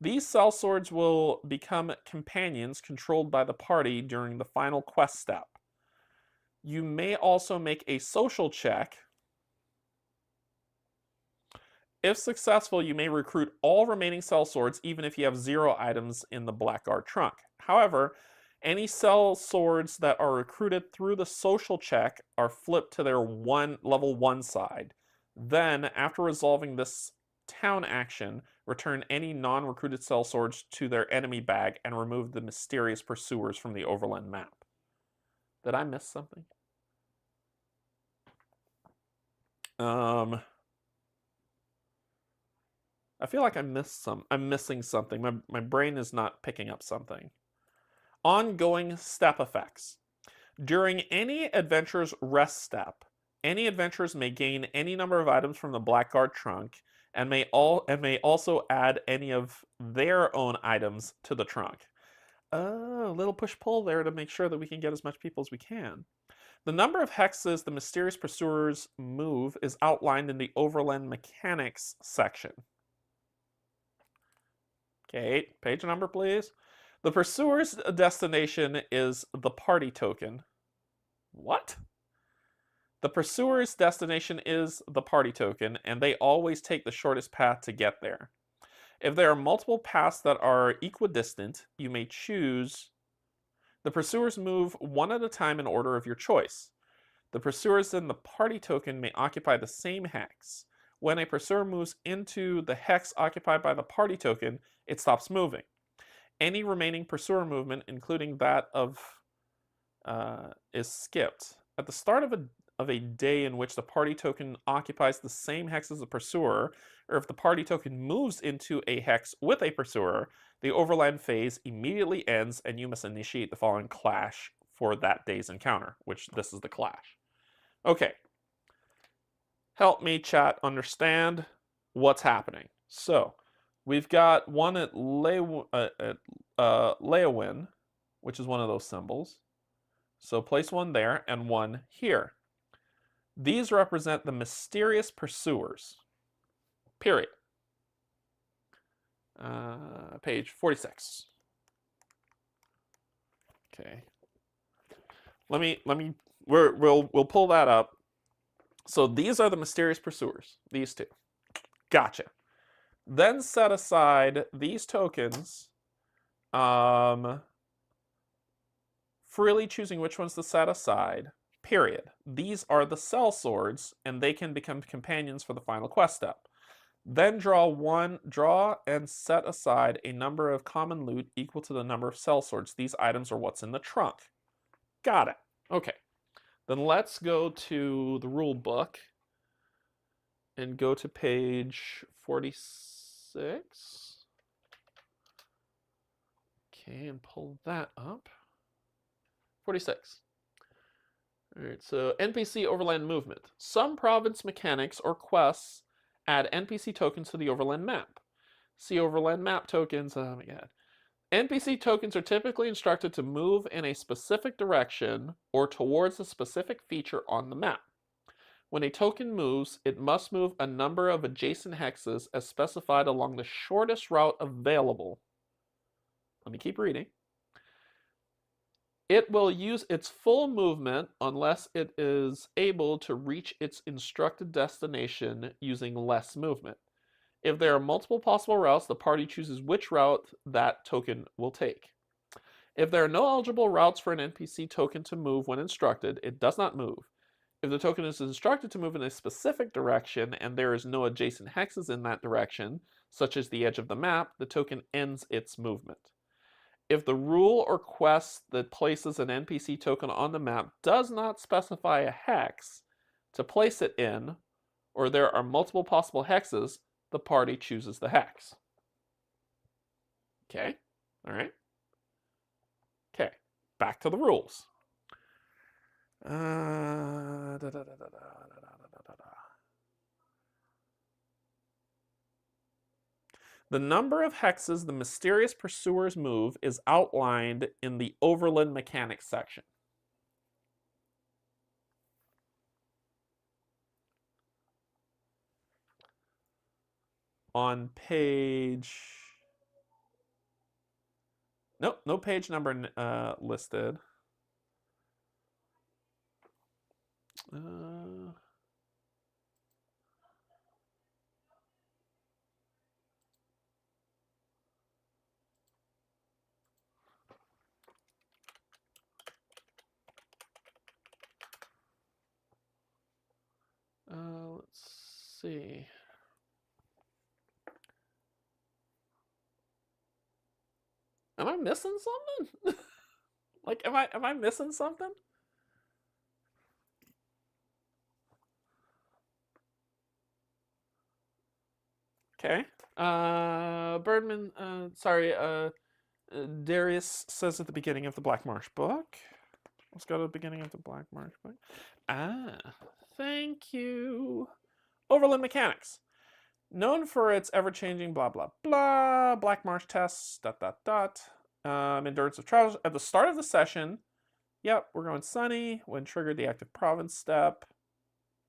These sellswords will become companions controlled by the party during the final quest step. You may also make a social check. If successful, you may recruit all remaining sellswords even if you have 0 items in the Blackguard trunk. However, any sellswords that are recruited through the social check are flipped to their level 1 side. Then, after resolving this town action, return any non-recruited sellswords to their enemy bag and remove the mysterious pursuers from the overland map. Did I miss something? I feel like I'm missing something. My brain is not picking up something. Ongoing step effects. During any adventure's rest step, any adventurers may gain any number of items from the Blackguard trunk and may also add any of their own items to the trunk. Oh, a little push-pull there to make sure that we can get as much people as we can. The number of hexes the mysterious pursuers move is outlined in the Overland Mechanics section. Okay, page number, please. The pursuer's destination is the party token. What? The pursuer's destination is the party token, and they always take the shortest path to get there. If there are multiple paths that are equidistant, you may choose. The pursuers move one at a time in order of your choice. The pursuers in the party token may occupy the same hex. When a pursuer moves into the hex occupied by the party token, it stops moving. Any remaining pursuer movement, including that of, is skipped. At the start of a day in which the party token occupies the same hex as the pursuer, or if the party token moves into a hex with a pursuer, the overland phase immediately ends and you must initiate the following clash for that day's encounter, which this is the clash. Okay. Help me, chat, understand what's happening. So, we've got one at Leowin, which is one of those symbols. So place one there and one here. These represent the mysterious pursuers. Period. Page 46. Okay. We'll pull that up. So these are the mysterious pursuers. These two. Gotcha. Then set aside these tokens, freely choosing which ones to set aside, period. These are the sellswords, and they can become companions for the final quest step. Then draw and set aside a number of common loot equal to the number of sellswords. These items are what's in the trunk. Got it. Okay. Then let's go to the rule book and go to page 46. Okay, and pull that up. 46. All right, so NPC overland movement. Some province mechanics or quests add NPC tokens to the overland map. See overland map tokens. Oh my god. NPC tokens are typically instructed to move in a specific direction or towards a specific feature on the map. When a token moves, it must move a number of adjacent hexes as specified along the shortest route available. Let me keep reading. It will use its full movement unless it is able to reach its instructed destination using less movement. If there are multiple possible routes, the party chooses which route that token will take. If there are no eligible routes for an NPC token to move when instructed, it does not move. If the token is instructed to move in a specific direction and there is no adjacent hexes in that direction, such as the edge of the map, the token ends its movement. If the rule or quest that places an NPC token on the map does not specify a hex to place it in, or there are multiple possible hexes, the party chooses the hex. Okay, all right. Okay, back to the rules. The number of hexes the mysterious pursuers move is outlined in the Overland Mechanics section. On page... Nope, no page number listed. Let's see. Am I missing something? Like, am I missing something? Okay. Birdman, Darius says at the beginning of the Black Marsh book. Let's go to the beginning of the Black Marsh book. Thank you. Overland Mechanics. Known for its ever-changing blah, blah, blah. Black Marsh tests, ... endurance of trials. At the start of the session, yep, we're going sunny. When triggered, the active province step.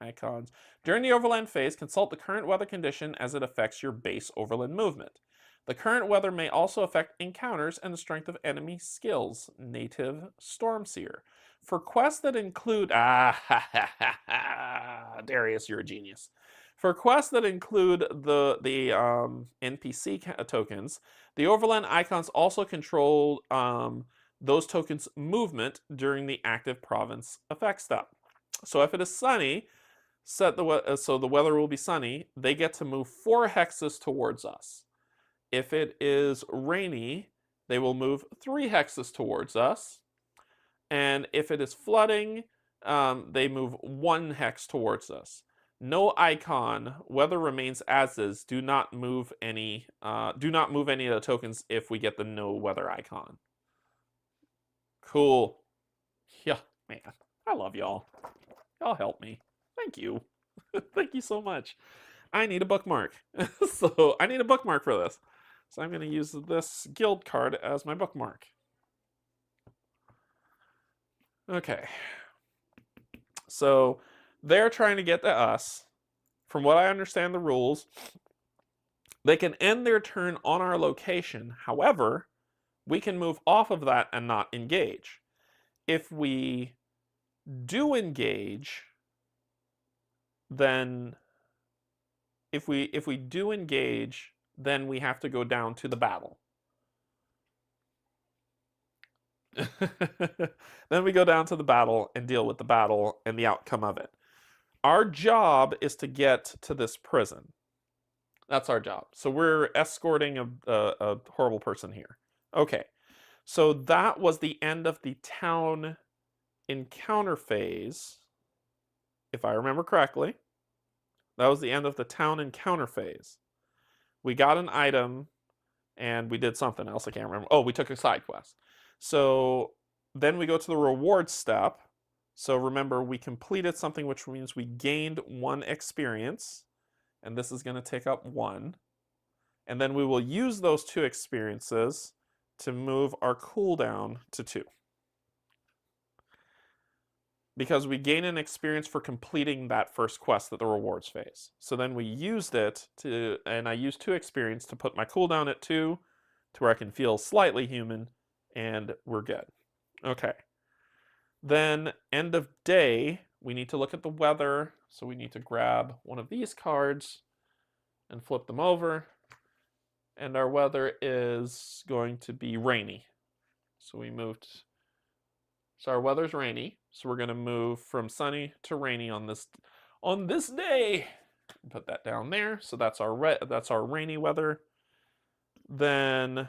Icons. During the overland phase, consult the current weather condition as it affects your base overland movement. The current weather may also affect encounters and the strength of enemy skills. Native Stormseer. For quests that include... Darius, you're a genius. For quests that include the NPC tokens, the overland icons also control those tokens' movement during the active province effect step. So if it is sunny, so the weather will be sunny, they get to move 4 hexes towards us. If it is rainy, they will move 3 hexes towards us. And if it is flooding, they move 1 hex towards us. No icon. Weather remains as is. Do not move any. Do not move any of the tokens if we get the no weather icon. Cool. Yeah, man. I love y'all. Y'all help me. Thank you. Thank you so much. I need a bookmark. So I need a bookmark for this. So I'm going to use this guild card as my bookmark. Okay. So they're trying to get to us. From what I understand the rules, they can end their turn on our location. However, we can move off of that and not engage. If we do engage, then if we do engage, then we have to go down to the battle. Then we go down to the battle and deal with the battle and the outcome of it. Our job is to get to this prison. That's our job. So we're escorting a horrible person here. Okay. So that was the end of the town encounter phase, if I remember correctly. That was the end of the town encounter phase. We got an item, and we did something else. I can't remember. Oh, we took a side quest. So then we go to the reward step. So remember, we completed something, which means we gained 1 experience. And this is going to take up 1. And then we will use those 2 experiences to move our cooldown to 2. Because we gain an experience for completing that first quest at the rewards phase. So then we used it to, and I used 2 experience to put my cooldown at 2 to where I can feel slightly human, and we're good. Okay. Then end of day, we need to look at the weather. So we need to grab one of these cards and flip them over. And our weather is going to be rainy. So we moved. So our weather's rainy. So we're going to move from sunny to rainy on this day. Put that down there. So that's our rainy weather. Then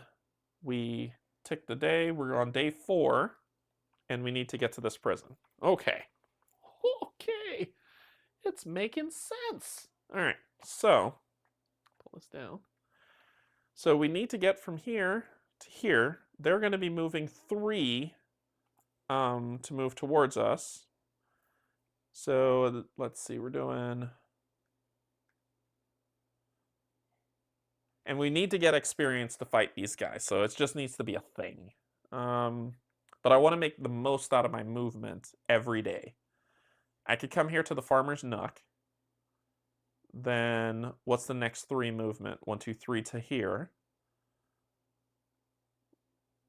we tick the day. We're on day 4, and we need to get to this prison. Okay. Okay. It's making sense. All right. So this down. So we need to get from here to here. They're going to be moving 3 to move towards us. So let's see, we're doing... And we need to get experience to fight these guys, so it just needs to be a thing. But I want to make the most out of my movement every day. I could come here to the Farmer's Nook. Then what's the next 3 movement? 1, 2, 3 to here.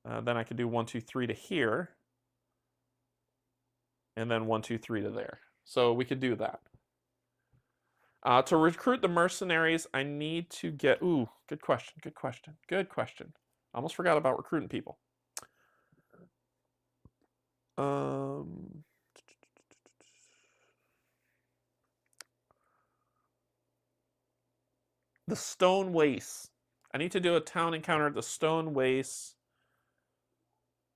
Then I could do 1, 2, 3 to here. And then 1, 2, 3 to there. So we could do that. To recruit the mercenaries, I need to get... Ooh, good question, good question, good question. I almost forgot about recruiting people. The Stone Waste. I need to do a town encounter at the Stone Waste,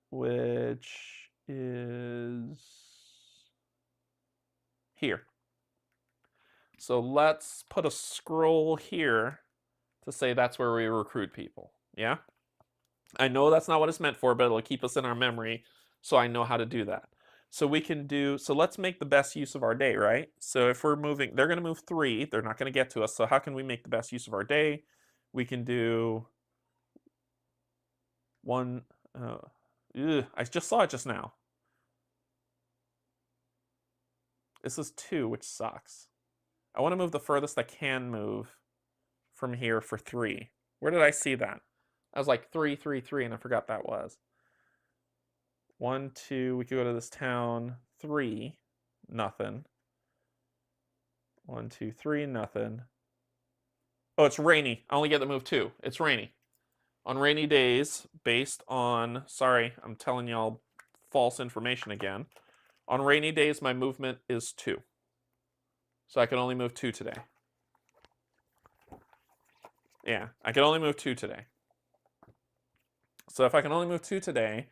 which is here. So let's put a scroll here to say that's where we recruit people. Yeah? I know that's not what it's meant for, but it'll keep us in our memory so I know how to do that. So we can do, so let's make the best use of our day, right? So if we're moving, they're going to move 3. They're not going to get to us. So how can we make the best use of our day? We can do 1. I just saw it just now. This is 2, which sucks. I want to move the furthest I can move from here for 3. Where did I see that? I was like 3, 3, 3, and I forgot that was. 1, 2, we could go to this town. 3, nothing. 1, 2, 3, nothing. Oh, it's rainy. I only get to move 2. It's rainy. On rainy days, based on... Sorry, I'm telling y'all false information again. On rainy days, my movement is 2. So I can only move 2 today. Yeah, I can only move 2 today. So if I can only move 2 today,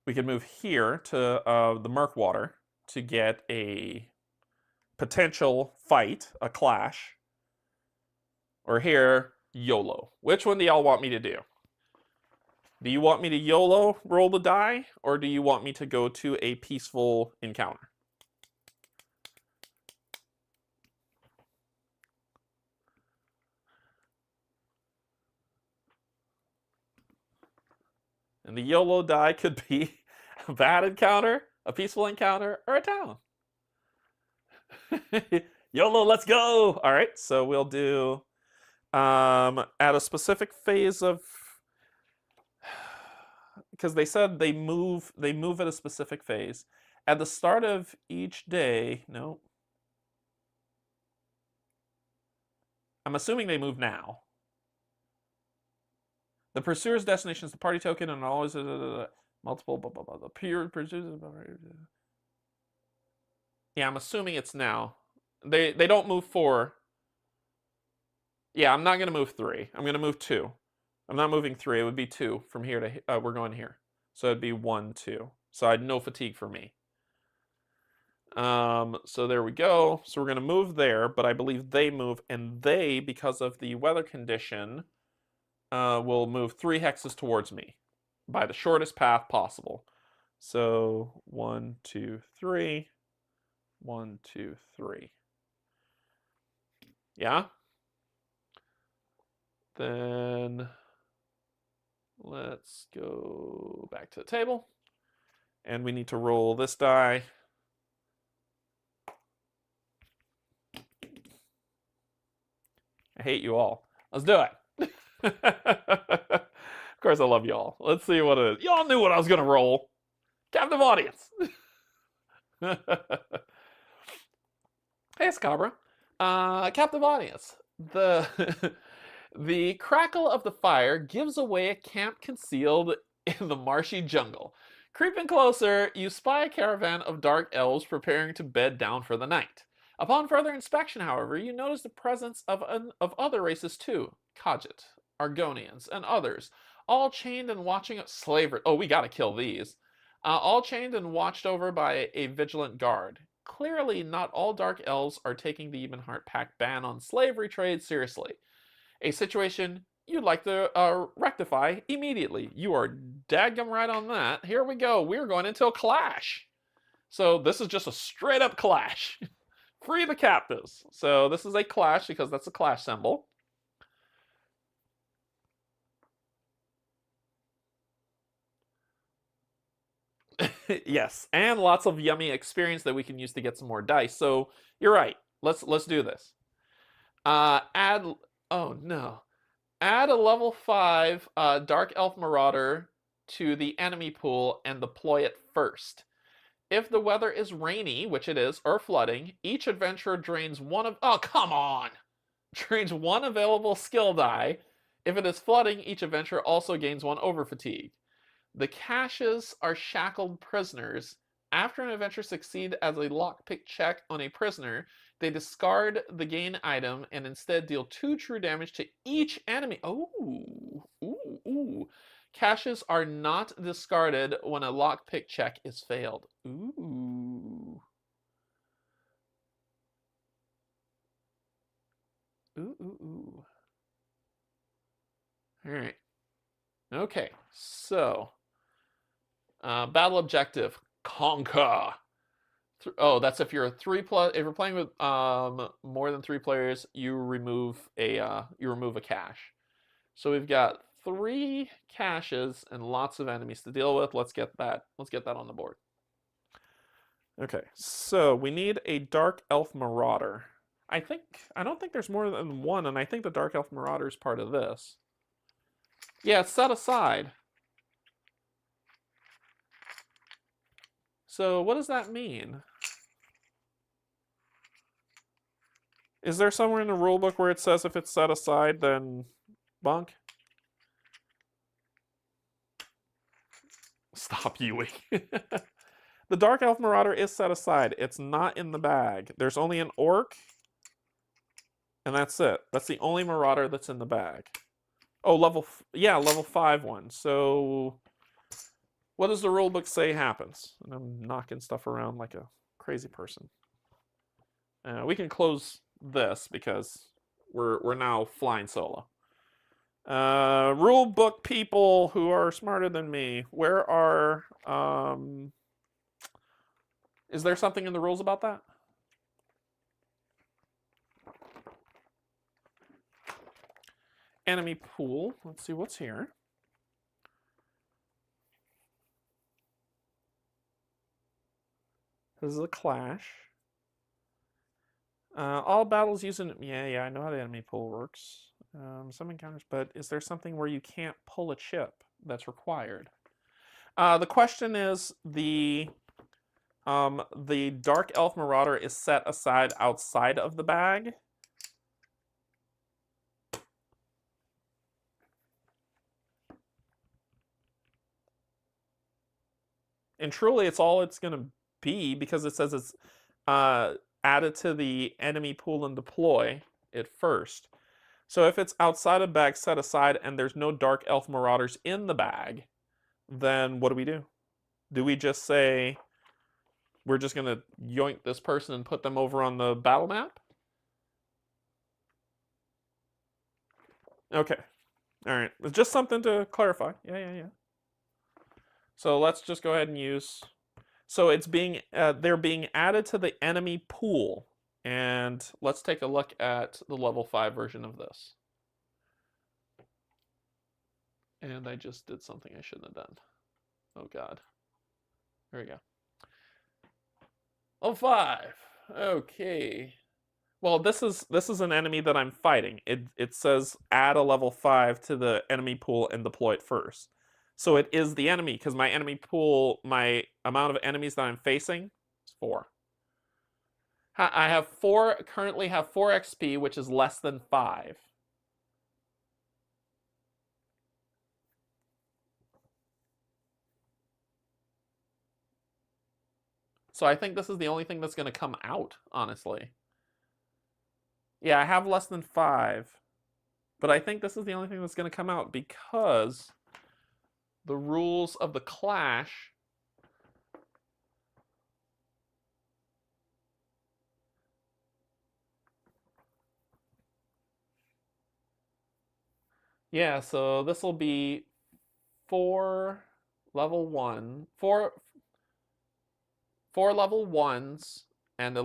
we can move here to the Murkwater to get a potential fight, a clash. Or here, YOLO. Which one do y'all want me to do? Do you want me to YOLO roll the die, or do you want me to go to a peaceful encounter? And the YOLO die could be a bad encounter, a peaceful encounter, or a town. YOLO, let's go! All right, so we'll do at a specific phase of... Because they said they move at a specific phase. At the start of each day... No. I'm assuming they move now. The pursuer's destination is the party token and always multiple blah, blah, blah, the pure pursuers. Yeah, I'm assuming it's now. They don't move 4. Yeah, I'm not gonna move 3. I'm gonna move 2. I'm not moving 3. It would be 2 from here to we're going here. So it'd be 1, 2. So I had no fatigue for me. So there we go. So we're gonna move there, but I believe they move, and they, because of the weather condition, will move 3 hexes towards me by the shortest path possible. So 1, 2, 3. 1, 2, 3. Yeah? Then let's go back to the table. And we need to roll this die. I hate you all. Let's do it. Of course I love y'all. Let's see what it is. Y'all knew what I was going to roll. Captive audience. Hey, Scabra. Captive audience. The crackle of the fire gives away a camp concealed in the marshy jungle. Creeping closer, you spy a caravan of dark elves preparing to bed down for the night. Upon further inspection, however, you notice the presence of other races too. Khajiit, Argonians, and others, all chained and watching slavery. Oh, we gotta kill these. All chained and watched over by a vigilant guard. Clearly, not all dark elves are taking the Ebenheart Pact ban on slavery trade seriously. A situation you'd like to rectify immediately. You are daggum right on that. Here we go. We're going into a clash. So this is just a straight up clash. Free the captives. So this is a clash because that's a clash symbol. Yes, and lots of yummy experience that we can use to get some more dice. So you're right. Let's do this. Add. Oh no. Add a level 5 Dark Elf Marauder to the enemy pool and deploy it first. If the weather is rainy, which it is, or flooding, each adventurer drains one of. Oh, come on! Drains one available skill die. If it is flooding, each adventurer also gains one over fatigue. The caches are shackled prisoners. After an adventurer succeeds as a lockpick check on a prisoner, they discard the gain item and instead deal 2 true damage to each enemy. Oh, ooh. Caches are not discarded when a lockpick check is failed. Ooh. Ooh. All right. Okay, so battle objective: conquer. Oh, that's if you're a 3+. If you're playing with more than 3 players, you remove a cache. So we've got 3 caches and lots of enemies to deal with. Let's get that. Let's get that on the board. Okay, so we need a Dark Elf Marauder. I don't think there's more than one, and I think the Dark Elf Marauder is part of this. Yeah, it's set aside. So what does that mean? Is there somewhere in the rulebook where it says if it's set aside, then bunk? Stop Ewing. The Dark Elf Marauder is set aside. It's not in the bag. There's only an orc, and that's it. That's the only Marauder that's in the bag. Oh, level 5 one. So what does the rulebook say happens? And I'm knocking stuff around like a crazy person. We can close this because we're now flying solo. Rule book people who are smarter than me, where are is there something in the rules about that? Enemy pool. Let's see what's here. This is a clash. All battles using. Yeah, I know how the enemy pool works. Some encounters, but is there something where you can't pull a chip that's required? The question is the Dark Elf Marauder is set aside outside of the bag. And truly, it's all it's going to be because it says it's added to the enemy pool and deploy it first. So if it's outside of bag set aside and there's no Dark Elf Marauders in the bag, then what do? Do we just say we're just going to yoink this person and put them over on the battle map? Okay. All right. It's just something to clarify. Yeah. So let's just go ahead and use. So it's they're being added to the enemy pool, and let's take a look at the level 5 version of this. And I just did something I shouldn't have done. Oh God. There we go. Oh, 5. Okay. Well, this is an enemy that I'm fighting. It says add a level 5 to the enemy pool and deploy it first. So it is the enemy because my enemy pool, my amount of enemies that I'm facing is 4. I currently have 4 XP, which is less than 5. So I think this is the only thing that's going to come out, honestly. Yeah, I have less than 5. But I think this is the only thing that's going to come out because the rules of the clash Yeah, so this will be 4 level 1, 4 level 1s and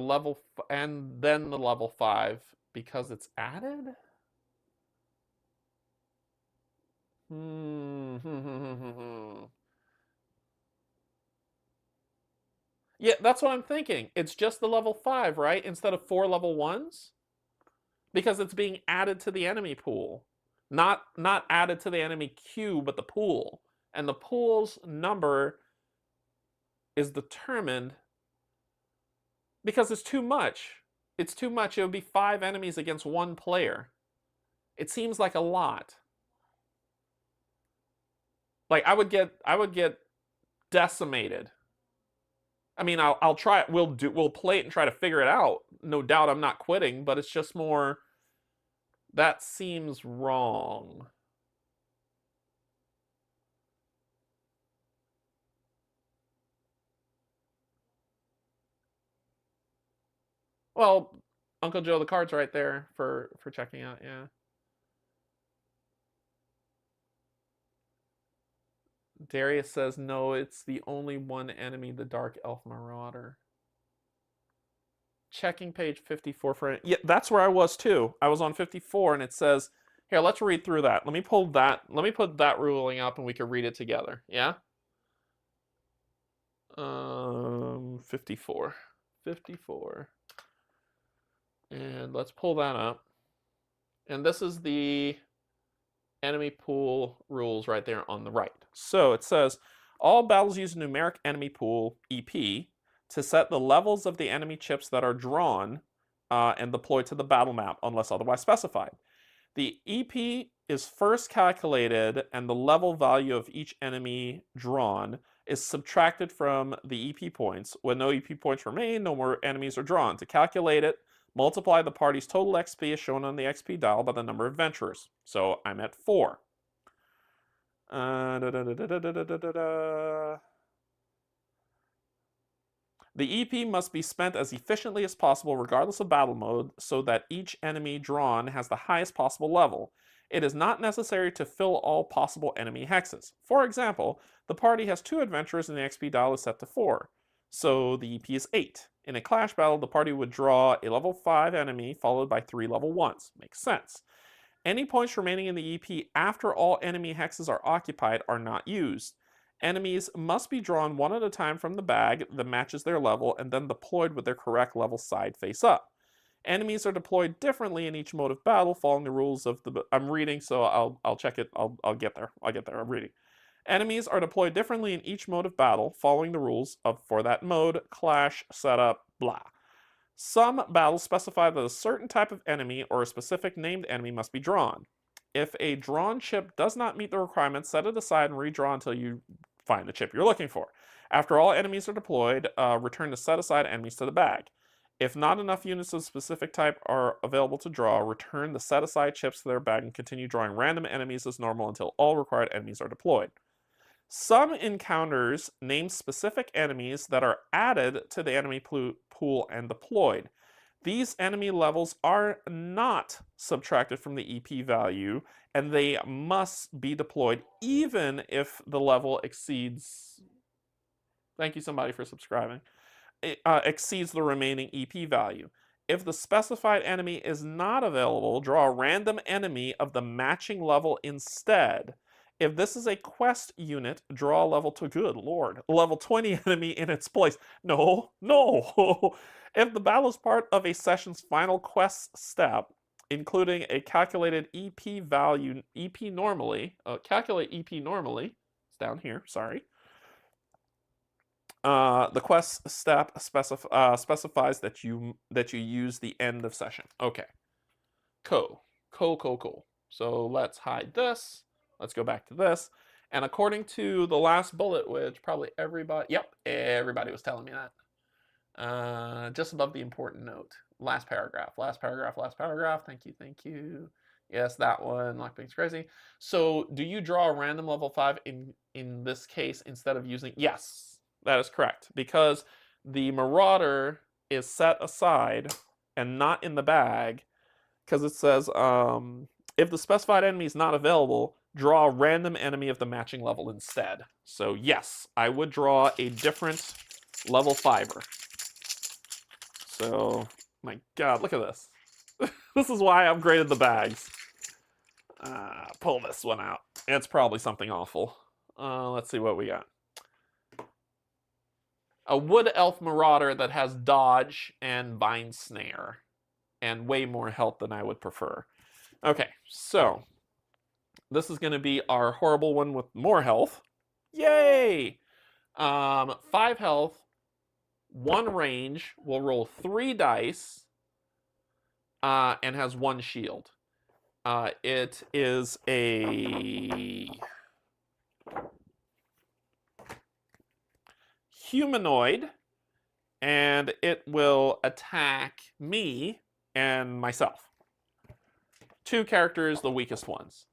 and then the level 5 because it's added? Yeah, that's what I'm thinking. It's just the level 5, right? Instead of 4 level 1s? Because it's being added to the enemy pool. Not added to the enemy queue, but the pool. And the pool's number is determined because it's too much. It's too much. It would be 5 enemies against 1 player. It seems like a lot. Like I would get decimated. I mean, I'll try it. We'll play it and try to figure it out. No doubt I'm not quitting, but it's just more that seems wrong. Well, Uncle Joe, the card's right there for checking out. Yeah. Darius says no. It's the only one enemy, the Dark Elf Marauder. Checking page 54 for yeah. That's where I was too. I was on 54, and it says here. Let's read through that. Let me pull that. Let me put that ruling up, and we can read it together. Yeah. 54, 54, and let's pull that up. And this is the enemy pool rules right there on the right. So it says all battles use a numeric enemy pool EP to set the levels of the enemy chips that are drawn and deployed to the battle map unless otherwise specified. The EP is first calculated and the level value of each enemy drawn is subtracted from the EP points. When no EP points remain, no more enemies are drawn. To calculate it, multiply the party's total XP as shown on the XP dial by the number of adventurers. So I'm at 4. The EP must be spent as efficiently as possible regardless of battle mode so that each enemy drawn has the highest possible level. It is not necessary to fill all possible enemy hexes. For example, the party has 2 adventurers and the XP dial is set to 4. So the EP is 8. In a clash battle, the party would draw a level 5 enemy followed by 3 level 1s. Makes sense. Any points remaining in the EP after all enemy hexes are occupied are not used. Enemies must be drawn one at a time from the bag that matches their level and then deployed with their correct level side face up. Enemies are deployed differently in each mode of battle following the rules of the... I'm reading, so I'll check it. I'll get there. I'm reading. Enemies are deployed differently in each mode of battle following the rules of for that mode, clash, setup, blah. Some battles specify that a certain type of enemy or a specific named enemy must be drawn. If a drawn chip does not meet the requirements, set it aside and redraw until you find the chip you're looking for. After all enemies are deployed, return the set aside enemies to the bag. If not enough units of specific type are available to draw, return the set aside chips to their bag and continue drawing random enemies as normal until all required enemies are deployed. Some encounters name specific enemies that are added to the enemy pool and deployed. These enemy levels are not subtracted from the EP value, and they must be deployed even if the level exceeds... Thank you, somebody, for subscribing. It exceeds the remaining EP value. If the specified enemy is not available, draw a random enemy of the matching level instead. If this is a quest unit, draw a level to good lord, level 20 enemy in its place. No. If the battle is part of a session's final quest step, including a calculated EP value, calculate EP normally, it's down here, sorry. The quest step specifies that you use the end of session. Okay. Cool. So let's hide this. Let's go back to this. And according to the last bullet, which probably everybody was telling me that. Just above the important note. Last paragraph. Thank you. Yes, that one. Lockpick's crazy. So do you draw a random level 5 in this case instead of using... Yes, that is correct. Because the Marauder is set aside and not in the bag. Because it says If the specified enemy is not available, draw a random enemy of the matching level instead. So yes, I would draw a different level 5er. So, my god, look at this. This is why I upgraded the bags. Pull this one out. It's probably something awful. Let's see what we got. A wood elf marauder that has dodge and vine snare. And way more health than I would prefer. Okay, so this is going to be our horrible one with more health. Yay! 5 health, 1 range, will roll 3 dice, and has 1 shield. It is a humanoid, and it will attack me and myself. 2 characters, the weakest ones.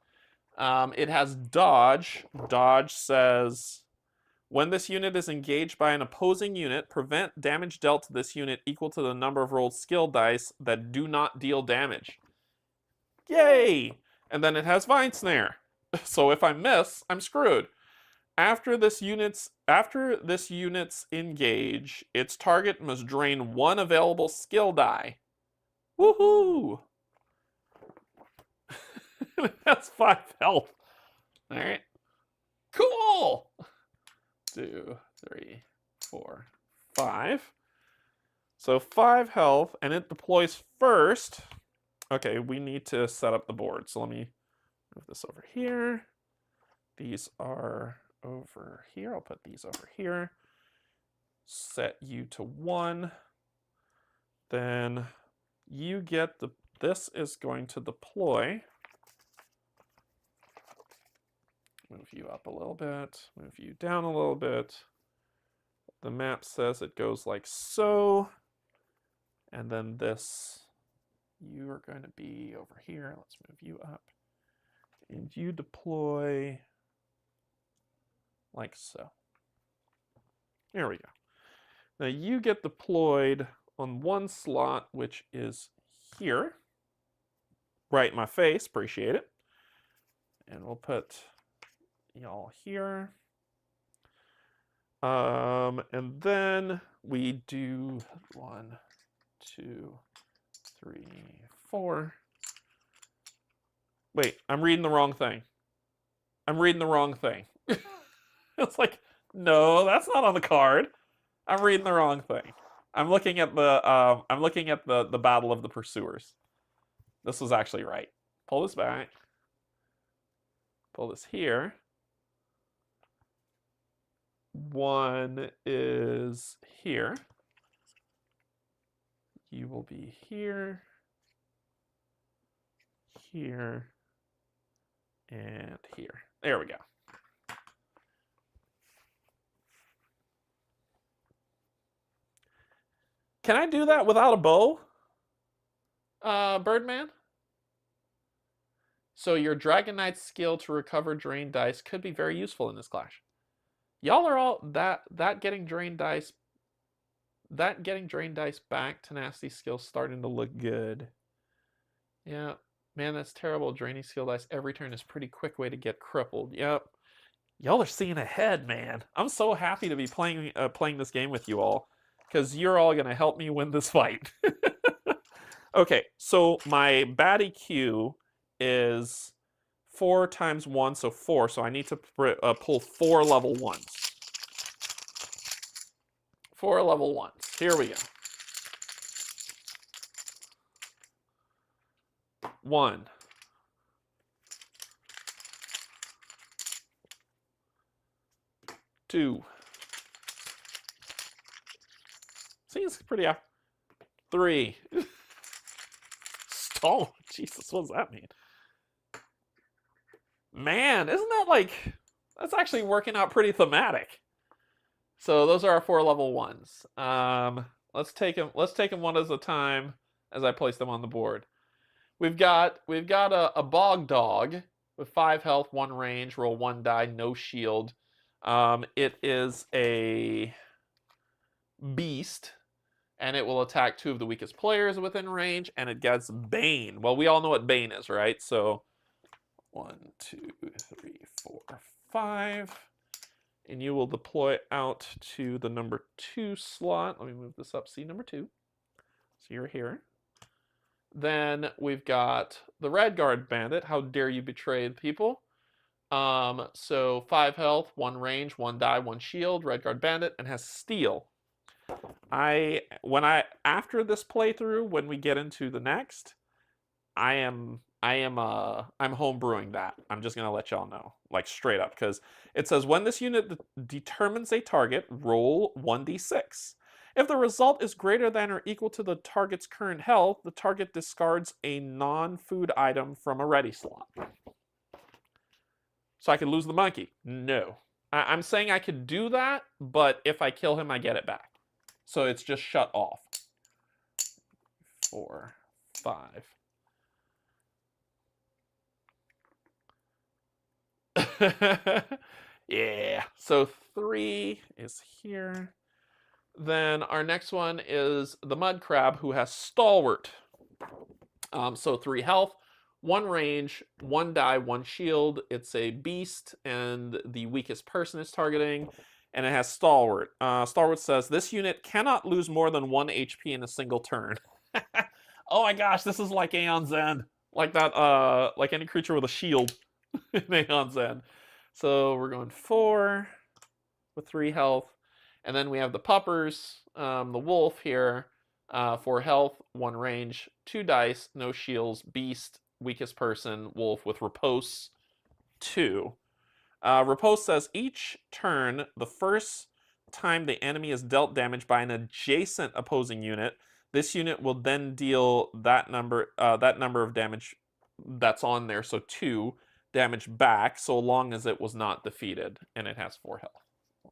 It has dodge. Dodge says, when this unit is engaged by an opposing unit, prevent damage dealt to this unit equal to the number of rolled skill dice that do not deal damage. Yay! And then it has vine snare. So if I miss, I'm screwed. After this unit's engage, its target must drain 1 available skill die. Woohoo! That's 5 health. All right. Cool. 2, 3, 4, 5. So 5 health, and it deploys first. Okay, we need to set up the board. So let me move this over here. These are over here. I'll put these over here. Set you to 1. Then you get this is going to deploy. Move you up a little bit, move you down a little bit. The map says it goes like so. And then this, you are going to be over here. Let's move you up. And you deploy like so. There we go. Now you get deployed on 1 slot, which is here. Right in my face, appreciate it. And we'll put y'all here. And then we do 1, 2, 3, 4. Wait, I'm reading the wrong thing. It's like, no, that's not on the card. I'm reading the wrong thing. I'm looking at the Battle of the Pursuers. This was actually right. Pull this back. Pull this here. 1 is here. You will be here, here, and here. There we go. Can I do that without a bow? Birdman? So your Dragon Knight's skill to recover drained dice could be very useful in this clash. Y'all are all that getting drained dice back tenacity skill starting to look good. Yeah, man, that's terrible. Draining skill dice every turn is pretty quick way to get crippled. Yep. Y'all are seeing ahead, man. I'm so happy to be playing this game with you all, because you're all gonna help me win this fight. Okay, so my baddie Q is 4 times 1, so 4. So I need to pull 4 level 1s. 4 level 1s. Here we go. 1. 2. Seems pretty 3. Oh, Jesus, what does that mean? Man, isn't that like... That's actually working out pretty thematic. So those are our 4 level 1s. Let's take them one at a time as I place them on the board. We've got a bog dog with 5 health, 1 range, roll 1 die, no shield. It is a beast, and it will attack 2 of the weakest players within range, and it gets Bane. Well, we all know what Bane is, right? So 1, 2, 3, 4, 5. And you will deploy out to the number 2 slot. Let me move this up. See, number 2. So you're here. Then we've got the Red Guard Bandit. How dare you betray the people? So 5 health, 1 range, 1 die, 1 shield. Red Guard Bandit, and has steal. After this playthrough, when we get into the next, I'm homebrewing that. I'm just gonna let y'all know, like straight up, because it says when this unit determines a target, roll 1d6. If the result is greater than or equal to the target's current health, the target discards a non-food item from a ready slot. So I could lose the monkey? No. I'm saying I could do that, but if I kill him, I get it back. So it's just shut off. 4, 5. Yeah. So 3 is here. Then our next one is the Mud Crab, who has Stalwart. So 3 health, 1 range, 1 die, 1 shield. It's a beast, and the weakest person is targeting. And it has Stalwart. Stalwart says, this unit cannot lose more than 1 HP in a single turn. Oh my gosh, this is like Aeon's End. Like that, like any creature with a shield in Aeon's End. So we're going 4 with 3 health. And then we have the puppers, the wolf here, 4 health, 1 range, 2 dice, no shields, beast, weakest person, wolf with repose, 2. Repose says each turn, the first time the enemy is dealt damage by an adjacent opposing unit, this unit will then deal that number of damage that's on there, so 2 damage back, so long as it was not defeated, and it has 4 health.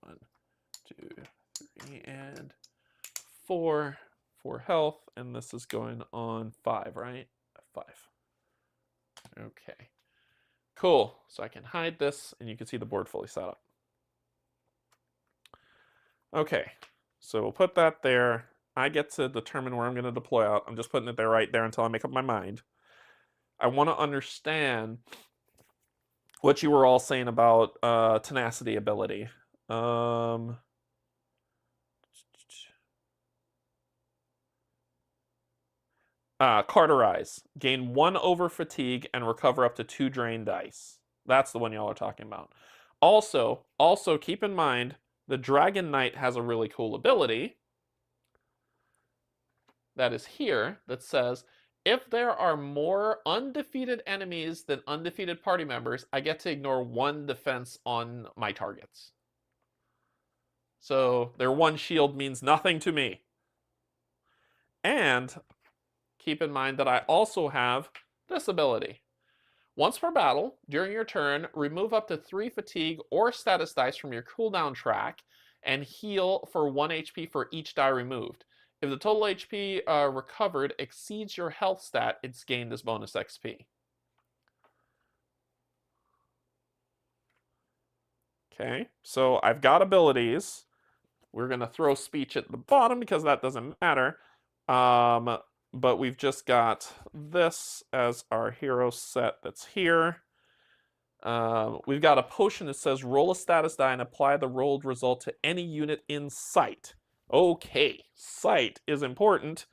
1, 2, 3, and 4. 4 health, and this is going on 5, right? 5. Okay. Cool. So I can hide this, and you can see the board fully set up. Okay. So we'll put that there. I get to determine where I'm going to deploy out. I'm just putting it there right there until I make up my mind. I want to understand what you were all saying about tenacity ability. Carterize. Gain 1 over fatigue and recover up to 2 drain dice. That's the one y'all are talking about. Also keep in mind, the Dragon Knight has a really cool ability that is here that says, if there are more undefeated enemies than undefeated party members, I get to ignore 1 defense on my targets. So their 1 shield means nothing to me. And keep in mind that I also have this ability. Once per battle, during your turn, remove up to 3 fatigue or status dice from your cooldown track and heal for 1 HP for each die removed. If the total HP recovered exceeds your health stat, it's gained as bonus XP. Okay, so I've got abilities. We're going to throw speech at the bottom because that doesn't matter. But we've just got this as our hero set that's here. We've got a potion that says roll a status die and apply the rolled result to any unit in sight. Okay, sight is important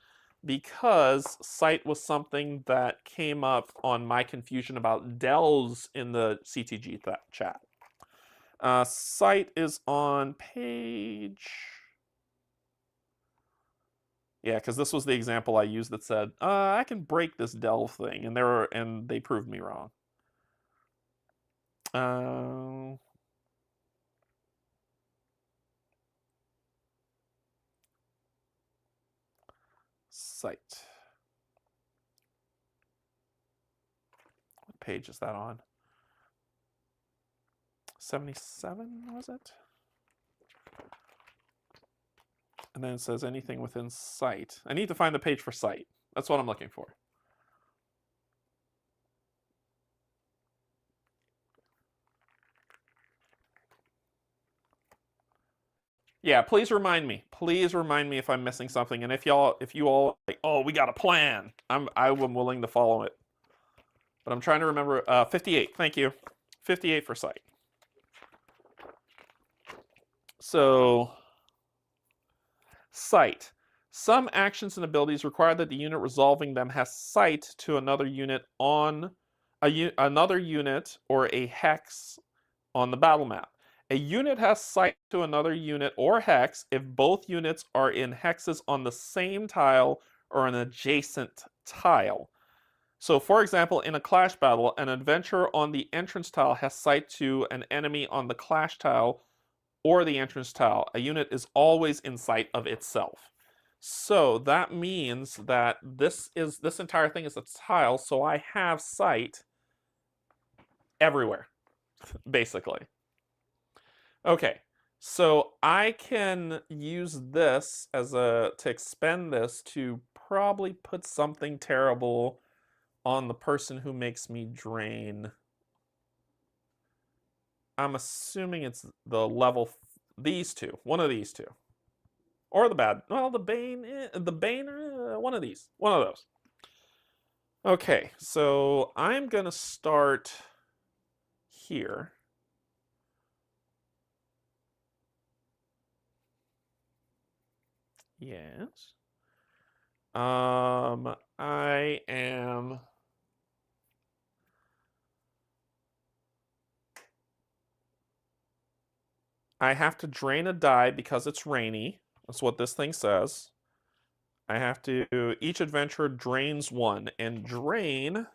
because sight was something that came up on my confusion about dells in the CTG chat. Sight is on page... Yeah, because this was the example I used that said, I can break this delve thing, and they proved me wrong. Sight. What page is that on? 77, was it? And then it says anything within sight. I need to find the page for sight. That's what I'm looking for. Yeah, please remind me. Please remind me if I'm missing something. And if you all like, oh, we got a plan, I'm willing to follow it. But I'm trying to remember. 58. Thank you. 58 for sight. So, sight. Some actions and abilities require that the unit resolving them has sight to another unit on another unit or a hex on the battle map. A unit has sight to another unit or hex if both units are in hexes on the same tile or an adjacent tile. So, for example, in a clash battle, an adventurer on the entrance tile has sight to an enemy on the clash tile or the entrance tile. A unit is always in sight of itself. So that means that this entire thing is a tile, so I have sight everywhere, basically. Okay, so I can use this as to expend this to probably put something terrible on the person who makes me drain. I'm assuming it's the level, these two, one of these two. Or the bad, well, the Bane, one of these, one of those. Okay, so I'm gonna start here. Yes. I am. I have to drain a die because it's rainy. That's what this thing says. I have to, each adventurer drains one. And drain,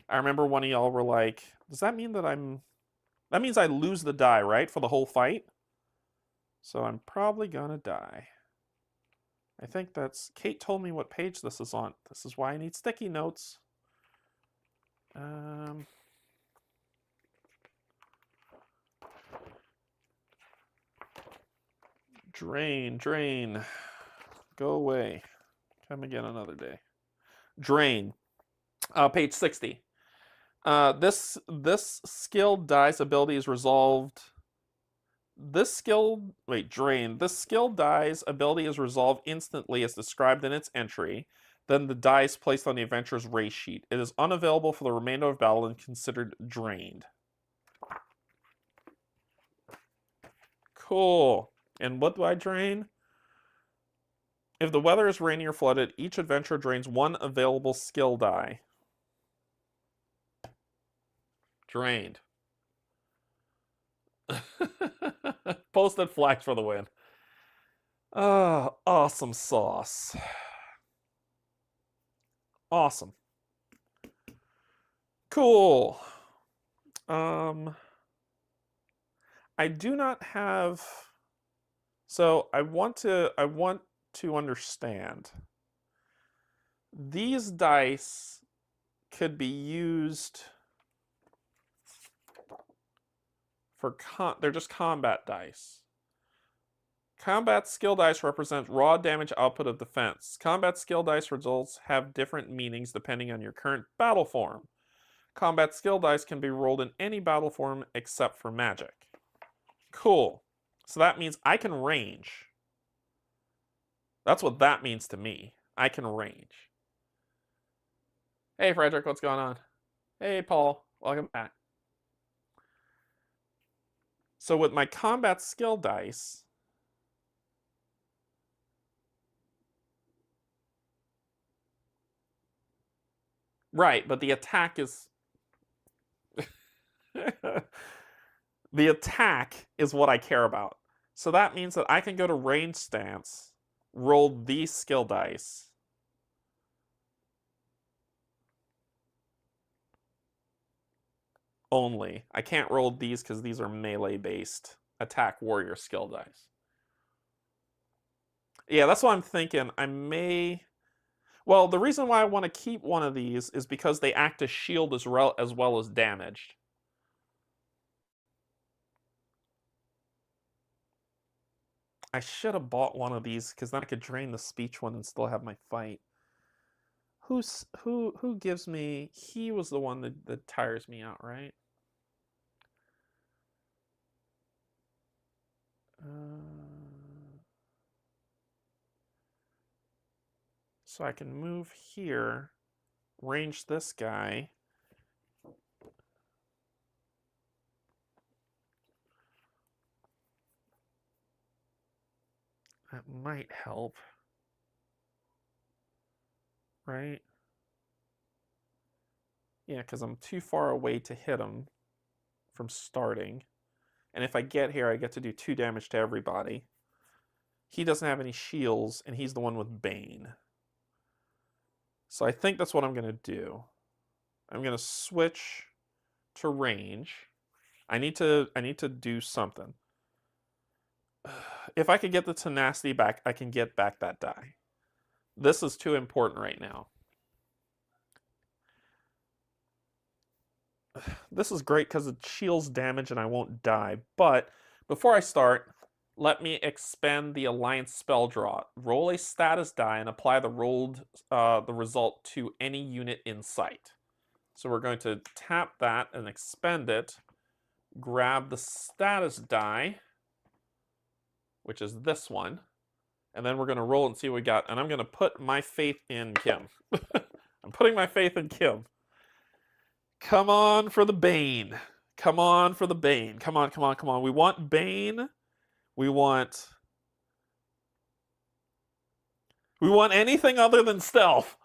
I remember one of y'all were like, does that mean that that means I lose the die, right? For the whole fight? So I'm probably gonna die. I think that's, Kate told me what page this is on. This is why I need sticky notes. Drain, drain. Go away. Come again another day. Drain. Page 60. This skill dice ability is resolved. Drain. This skill die's ability is resolved instantly as described in its entry. Then the die is placed on the adventurer's race sheet. It is unavailable for the remainder of battle and considered drained. Cool. And what do I drain? If the weather is rainy or flooded, each adventurer drains one available skill die. Drained. Posted flags for the win. Awesome sauce. Awesome. Cool. I do not have. So I want to understand. These dice could be used for they're just combat dice. Combat skill dice represent raw damage output of defense. Combat skill dice results have different meanings depending on your current battle form. Combat skill dice can be rolled in any battle form except for magic. Cool. So that means I can range. That's what that means to me. I can range. Hey, Frederick, what's going on? Hey, Paul, welcome back. So with my combat skill dice, right, but the attack is the attack is what I care about. So that means that I can go to range stance, roll these skill dice. Only. I can't roll these because these are melee-based attack warrior skill dice. Yeah, that's what I'm thinking. I may... Well, the reason why I want to keep one of these is because they act as shield as well as damaged. I should have bought one of these because then I could drain the speech one and still have my fight. Who gives me... He was the one that tires me out, right? So I can move here, range this guy, That might help. Right? Yeah, because I'm too far away to hit him from starting. And if I get here, I get to do 2 damage to everybody. He doesn't have any shields, and he's the one with Bane. So I think that's what I'm going to do. I'm going to switch to range. I need to do something. If I could get the tenacity back, I can get back that die. This is too important right now. This is great because it shields damage and I won't die. But before I start, let me expend the Alliance spell draw. Roll a status die and apply the result to any unit in sight. So we're going to tap that and expend it. Grab the status die, which is this one. And then we're going to roll and see what we got. And I'm going to put my faith in Kim. I'm putting my faith in Kim. Come on for the Bane. Come on for the Bane. Come on, come on, come on. We want Bane. We want anything other than stealth.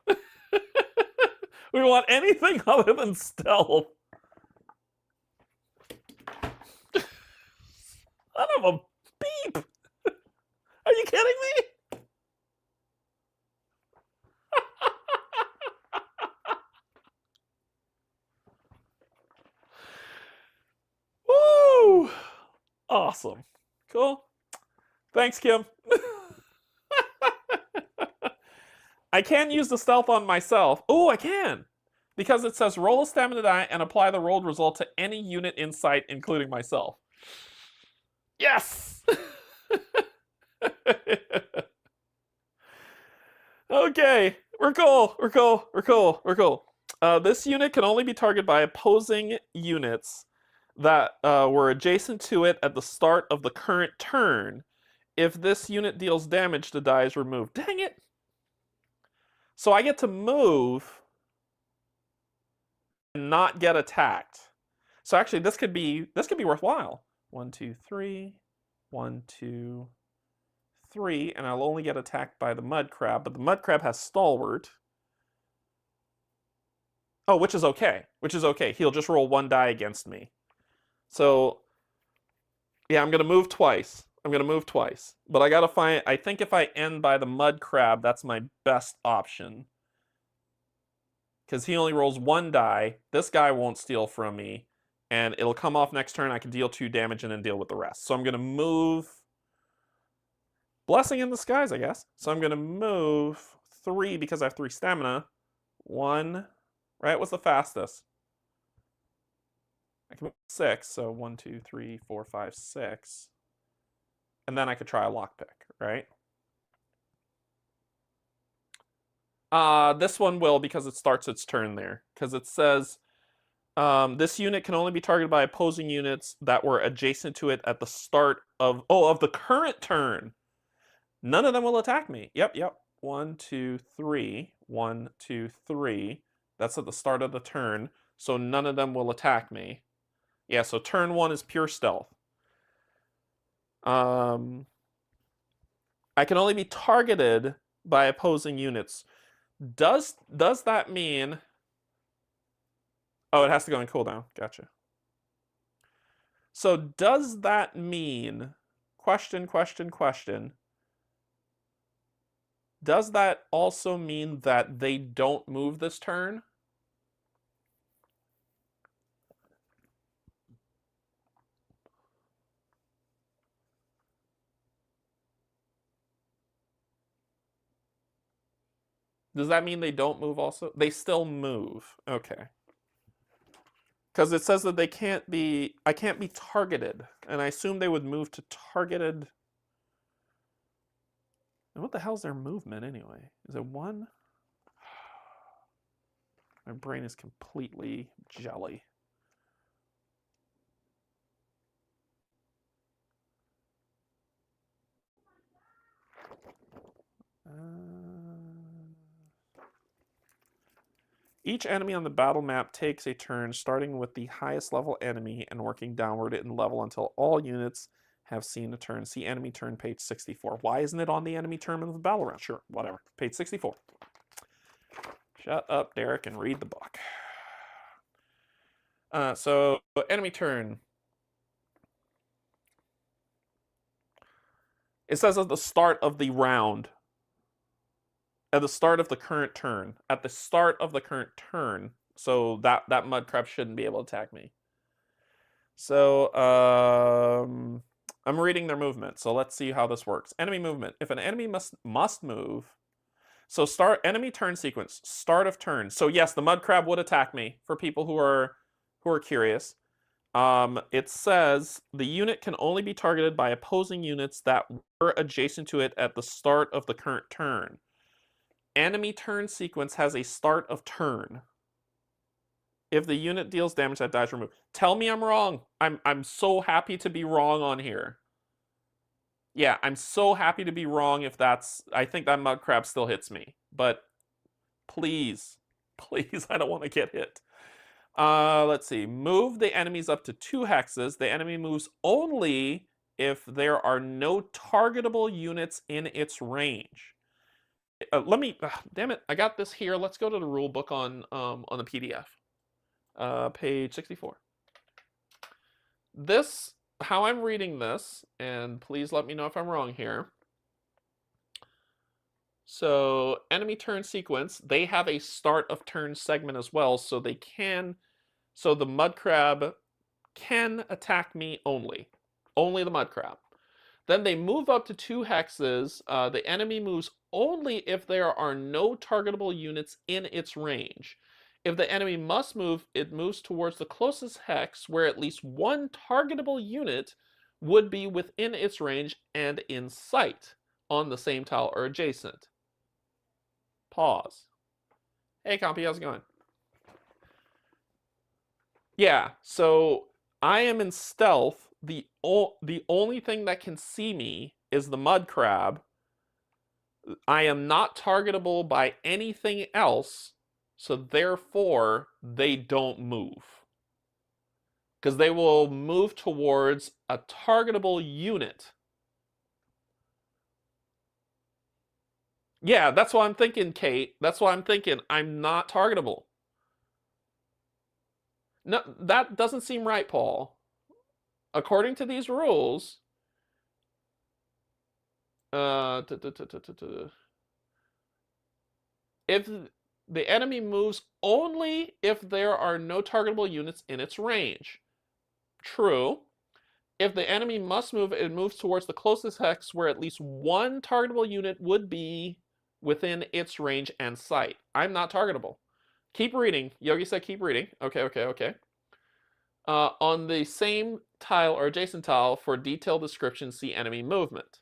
We want anything other than stealth. Son of a beep. Are you kidding me? Woo! Awesome. Cool. Thanks, Kim. I can use the stealth on myself. Oh, I can. Because it says roll a stamina die and apply the rolled result to any unit in sight, including myself. Yes! Okay, we're cool. We're cool. We're cool. We're cool. This unit can only be targeted by opposing units that were adjacent to it at the start of the current turn. If this unit deals damage, the die is removed. Dang it! So I get to move and not get attacked. So actually, this could be worthwhile. 1, 2, 3. 1, 2, 3, and I'll only get attacked by the mud crab, but the mud crab has stalwart. Oh, which is okay. Which is okay. He'll just roll 1 die against me. So, yeah, I'm going to move twice. I'm going to move twice. But I got to find... I think if I end by the mud crab, that's my best option. Because he only rolls 1 die. This guy won't steal from me. And it'll come off next turn. I can deal 2 damage and then deal with the rest. So I'm going to move... Blessing in disguise, I guess. So I'm going to move 3 because I have 3 stamina. 1... Right? What's the fastest? I can move 6, so 1, 2, 3, 4, 5, 6. And then I could try a lockpick, right? This one will because it starts its turn there. Because it says, this unit can only be targeted by opposing units that were adjacent to it at the start of the current turn. None of them will attack me. Yep. 1, 2, 3. 1, 2, 3. That's at the start of the turn. So none of them will attack me. Yeah, so turn 1 is pure stealth. I can only be targeted by opposing units. Does that mean... Oh, it has to go in cooldown. Gotcha. So does that mean... Question. Does that also mean that they don't move this turn? Does that mean they don't move also? They still move. Okay. Because it says that they can't be... I can't be targeted. And I assume they would move to targeted... And what the hell's their movement anyway? Is it 1? My brain is completely jelly. Each enemy on the battle map takes a turn starting with the highest level enemy and working downward in level until all units have seen a turn. See enemy turn, page 64. Why isn't it on the enemy turn of the battle round? Sure, whatever. Page 64. Shut up, Derek, and read the book. So, enemy turn. It says at the start of the round. At the start of the current turn. At the start of the current turn. So that mud crab shouldn't be able to attack me. So, I'm reading their movement. So let's see how this works. Enemy movement. If an enemy must move. So start enemy turn sequence. Start of turn. So yes, the mud crab would attack me for people who are curious. It says the unit can only be targeted by opposing units that were adjacent to it at the start of the current turn. Enemy turn sequence has a start of turn. If the unit deals damage, that dies removed. Tell me I'm wrong. I'm so happy to be wrong on here. Yeah, I'm so happy to be wrong if that's... I think that mud crab still hits me. But please, please, I don't want to get hit. Let's see. Move the enemies up to 2 hexes. The enemy moves only if there are no targetable units in its range. Let me... damn it, I got this here. Let's go to the rule book on the PDF. Page 64. This, how I'm reading this, and please let me know if I'm wrong here. So, enemy turn sequence, they have a start of turn segment as well, so they can... So the mud crab can attack me only. Only the mud crab. Then they move up to 2 hexes. The enemy moves only if there are no targetable units in its range. If the enemy must move, it moves towards the closest hex where at least 1 targetable unit would be within its range and in sight on the same tile or adjacent. Pause. Hey, Compy, how's it going? Yeah, so I am in stealth. The only thing that can see me is the mud crab. I am not targetable by anything else, so therefore they don't move. Because they will move towards a targetable unit. Yeah, that's what I'm thinking, Kate. That's what I'm thinking. I'm not targetable. No, that doesn't seem right, Paul. According to these rules, if the enemy moves only if there are no targetable units in its range. True. If the enemy must move, it moves towards the closest hex where at least 1 targetable unit would be within its range and sight. I'm not targetable. Keep reading. Yogi said keep reading. Okay. On the same tile or adjacent tile, for detailed description, see enemy movement.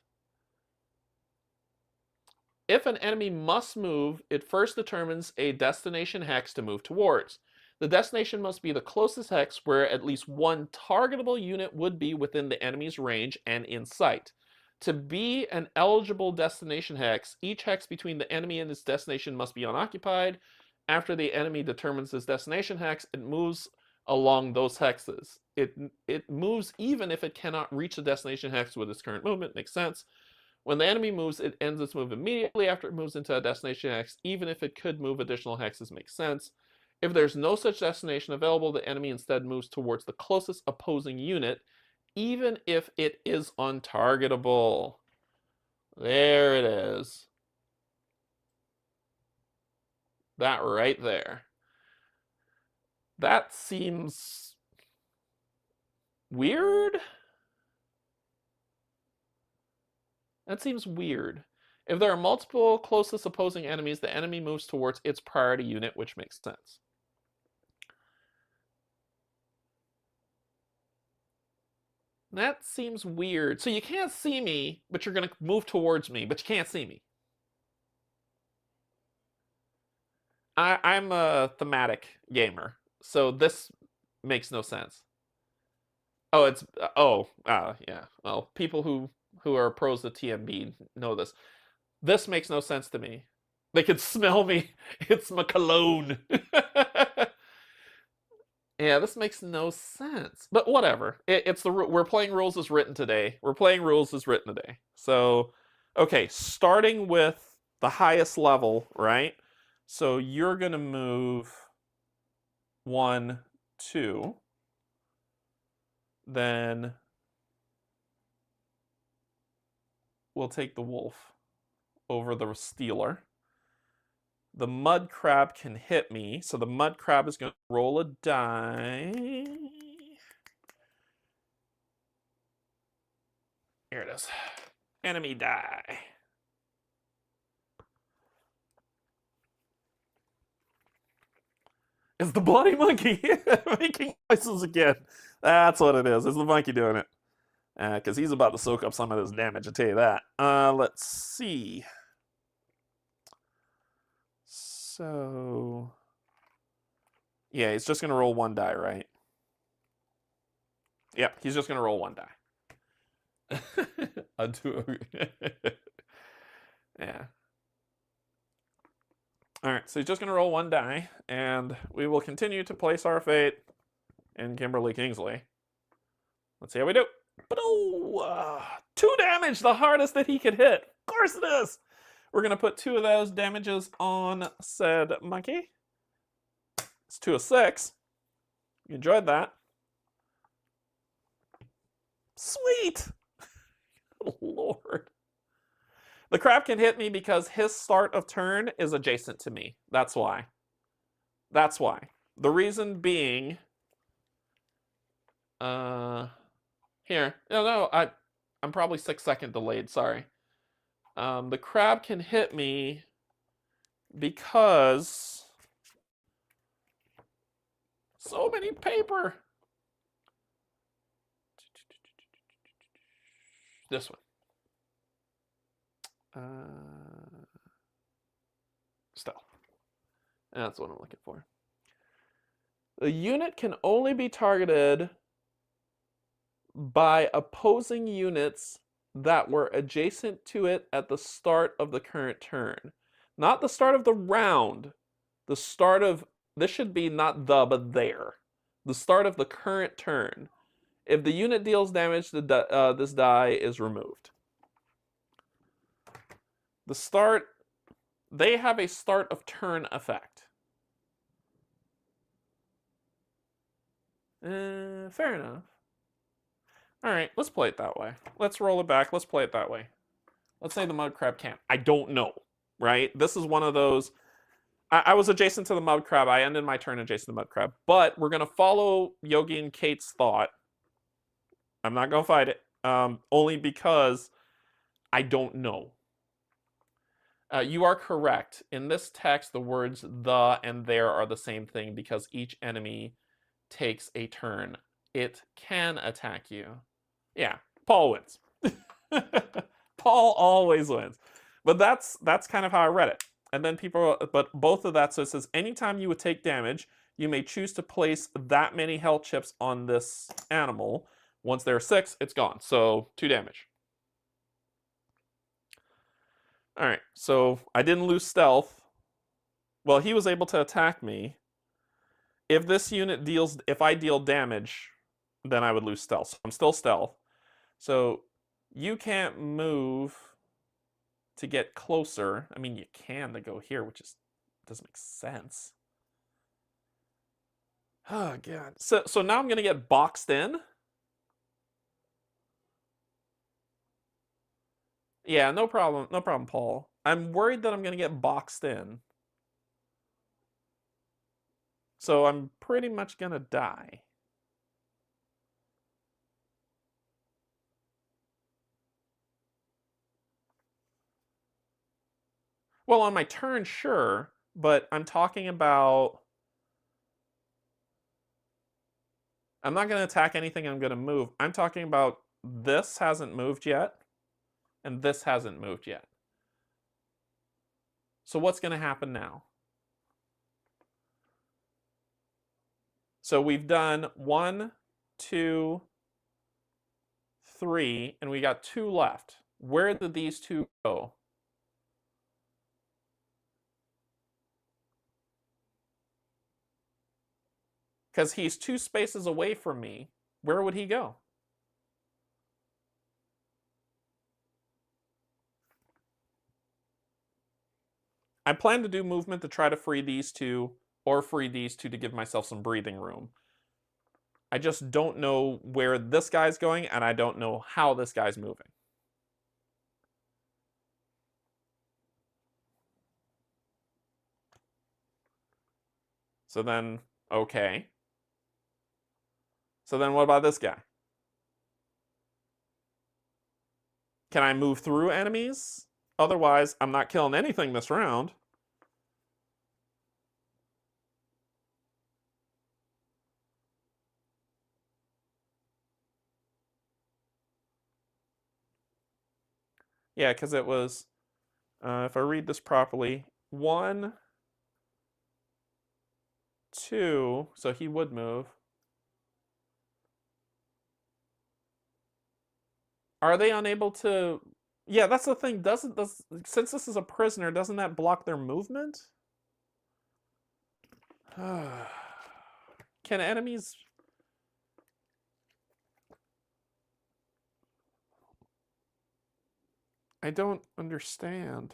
If an enemy must move, it first determines a destination hex to move towards. The destination must be the closest hex where at least 1 targetable unit would be within the enemy's range and in sight. To be an eligible destination hex, each hex between the enemy and its destination must be unoccupied. After the enemy determines its destination hex, it moves along those hexes. It moves even if it cannot reach the destination hex with its current movement. Makes sense. When the enemy moves, it ends its move immediately after it moves into a destination hex, even if it could move additional hexes. Makes sense. If there's no such destination available, the enemy instead moves towards the closest opposing unit, even if it is untargetable. There it is. That right there. That seems weird. That seems weird. If there are multiple closest opposing enemies, the enemy moves towards its priority unit, which makes sense. That seems weird. So you can't see me, but you're going to move towards me, but you can't see me. I'm a thematic gamer, so this makes no sense. Oh, it's... yeah. Well, people who are pros of TMB know this. This makes no sense to me. They can smell me. It's my cologne. Yeah, this makes no sense. But whatever. It's we're playing rules as written today. We're playing rules as written today. So, okay, starting with the highest level, right? So you're gonna move 1, 2. Then we'll take the wolf over the stealer. The mud crab can hit me, so the mud crab is going to roll a die. Here it is. Enemy die. It's the bloody monkey making noises again. That's what it is. It's the monkey doing it. Because he's about to soak up some of this damage, I'll tell you that. Let's see. So, yeah, he's just going to roll 1 die, right? Yep, he's just going to roll 1 die. I do agree. Yeah. All right, so he's just going to roll 1 die, and we will continue to place our fate in Kimberly Kingsley. Let's see how we do. But 2 damage, the hardest that he could hit. Of course it is. We're going to put 2 of those damages on said monkey. It's 2 of 6. You enjoyed that. Sweet. Oh, Lord. The crab can hit me because his start of turn is adjacent to me. That's why. That's why. The reason being... Here. No, I'm probably 6-second delayed, sorry. The crab can hit me because... So many paper! This one. Stealth. That's what I'm looking for. The unit can only be targeted by opposing units that were adjacent to it at the start of the current turn. Not the start of the round. The start of... This should be not the, but there. The start of the current turn. If the unit deals damage, this die is removed. The start... They have a start of turn effect. Fair enough. Alright, let's play it that way. Let's roll it back. Let's play it that way. Let's say the mud crab can't. I don't know, right? This is one of those... I was adjacent to the mud crab. I ended my turn adjacent to the mud crab. But we're going to follow Yogi and Kate's thought. I'm not going to fight it. Only because I don't know. You are correct. In this text, the words the and there are the same thing because each enemy takes a turn. It can attack you. Yeah, Paul wins. Paul always wins. But that's kind of how I read it. And then but both of that, so it says anytime you would take damage, you may choose to place that many health chips on this animal. Once there are 6, it's gone. So 2 damage. All right, so I didn't lose stealth. Well, he was able to attack me. If this unit deals, if I deal damage, then I would lose stealth. So I'm still stealth. So you can't move to get closer. I mean, you can to go here, which doesn't make sense. Oh, God. So now I'm going to get boxed in. Yeah, no problem. No problem, Paul. I'm worried that I'm going to get boxed in. So I'm pretty much going to die. Well, on my turn, sure. But I'm talking about... I'm not going to attack anything I'm going to move. I'm talking about this hasn't moved yet. And this hasn't moved yet. So what's going to happen now? So we've done 1, 2, 3, and we got 2 left. Where did these 2 go? Because he's 2 spaces away from me. Where would he go? I plan to do movement to try to free these 2, or free these 2 to give myself some breathing room. I just don't know where this guy's going, and I don't know how this guy's moving. So then, okay. So then what about this guy? Can I move through enemies? Otherwise, I'm not killing anything this round. Yeah, because it was, if I read this properly, 1, 2, so he would move. Are they unable to... Yeah, that's the thing. Since this is a prisoner, doesn't that block their movement? Can enemies... I don't understand.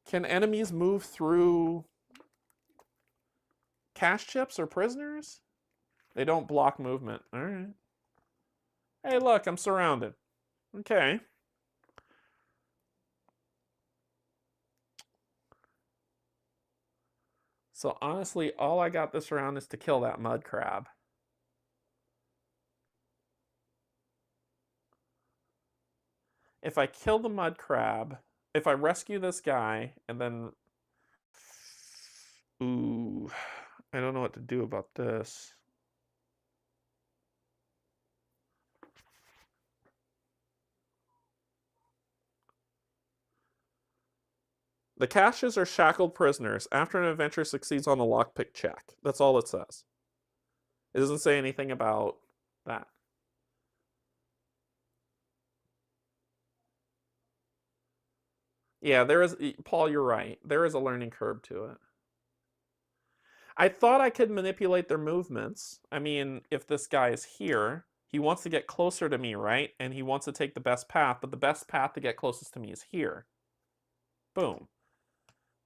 Can enemies move through cash chips or prisoners? They don't block movement. All right. Hey, look, I'm surrounded. Okay. So honestly, all I got this round is to kill that mud crab. If I kill the mud crab, if I rescue this guy, and then... Ooh, I don't know what to do about this. The caches are shackled prisoners after an adventurer succeeds on a lockpick check. That's all it says. It doesn't say anything about that. Yeah, there is... Paul, you're right. There is a learning curve to it. I thought I could manipulate their movements. I mean, if this guy is here, he wants to get closer to me, right? And he wants to take the best path, but the best path to get closest to me is here. Boom.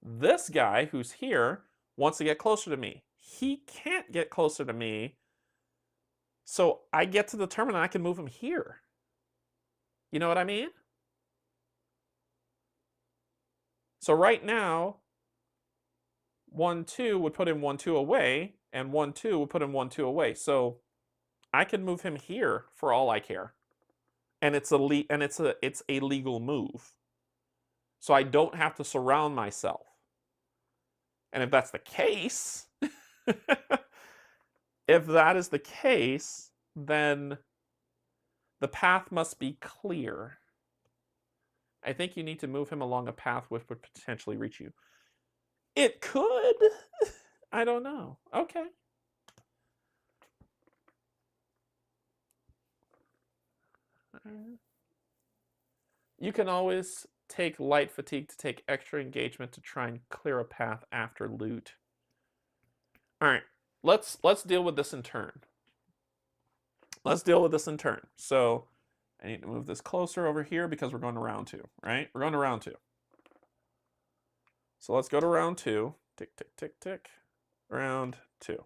This guy who's here wants to get closer to me. He can't get closer to me, so I get to determine I can move him here. You know what I mean? So right now, 1, 2 would put him 1, 2 away, and 1, 2 would put him 1, 2 away. So I can move him here for all I care, and it's a legal move. So I don't have to surround myself. And if that's the case, if that is the case, then the path must be clear. I think you need to move him along a path which would potentially reach you. It could. I don't know. Okay. You can always take light fatigue to take extra engagement to try and clear a path after loot. All right. Let's deal with this in turn. Let's deal with this in turn. So I need to move this closer over here because we're going to round 2, right? We're going to round 2. So let's go to round 2. Tick, tick, tick, tick. Round 2.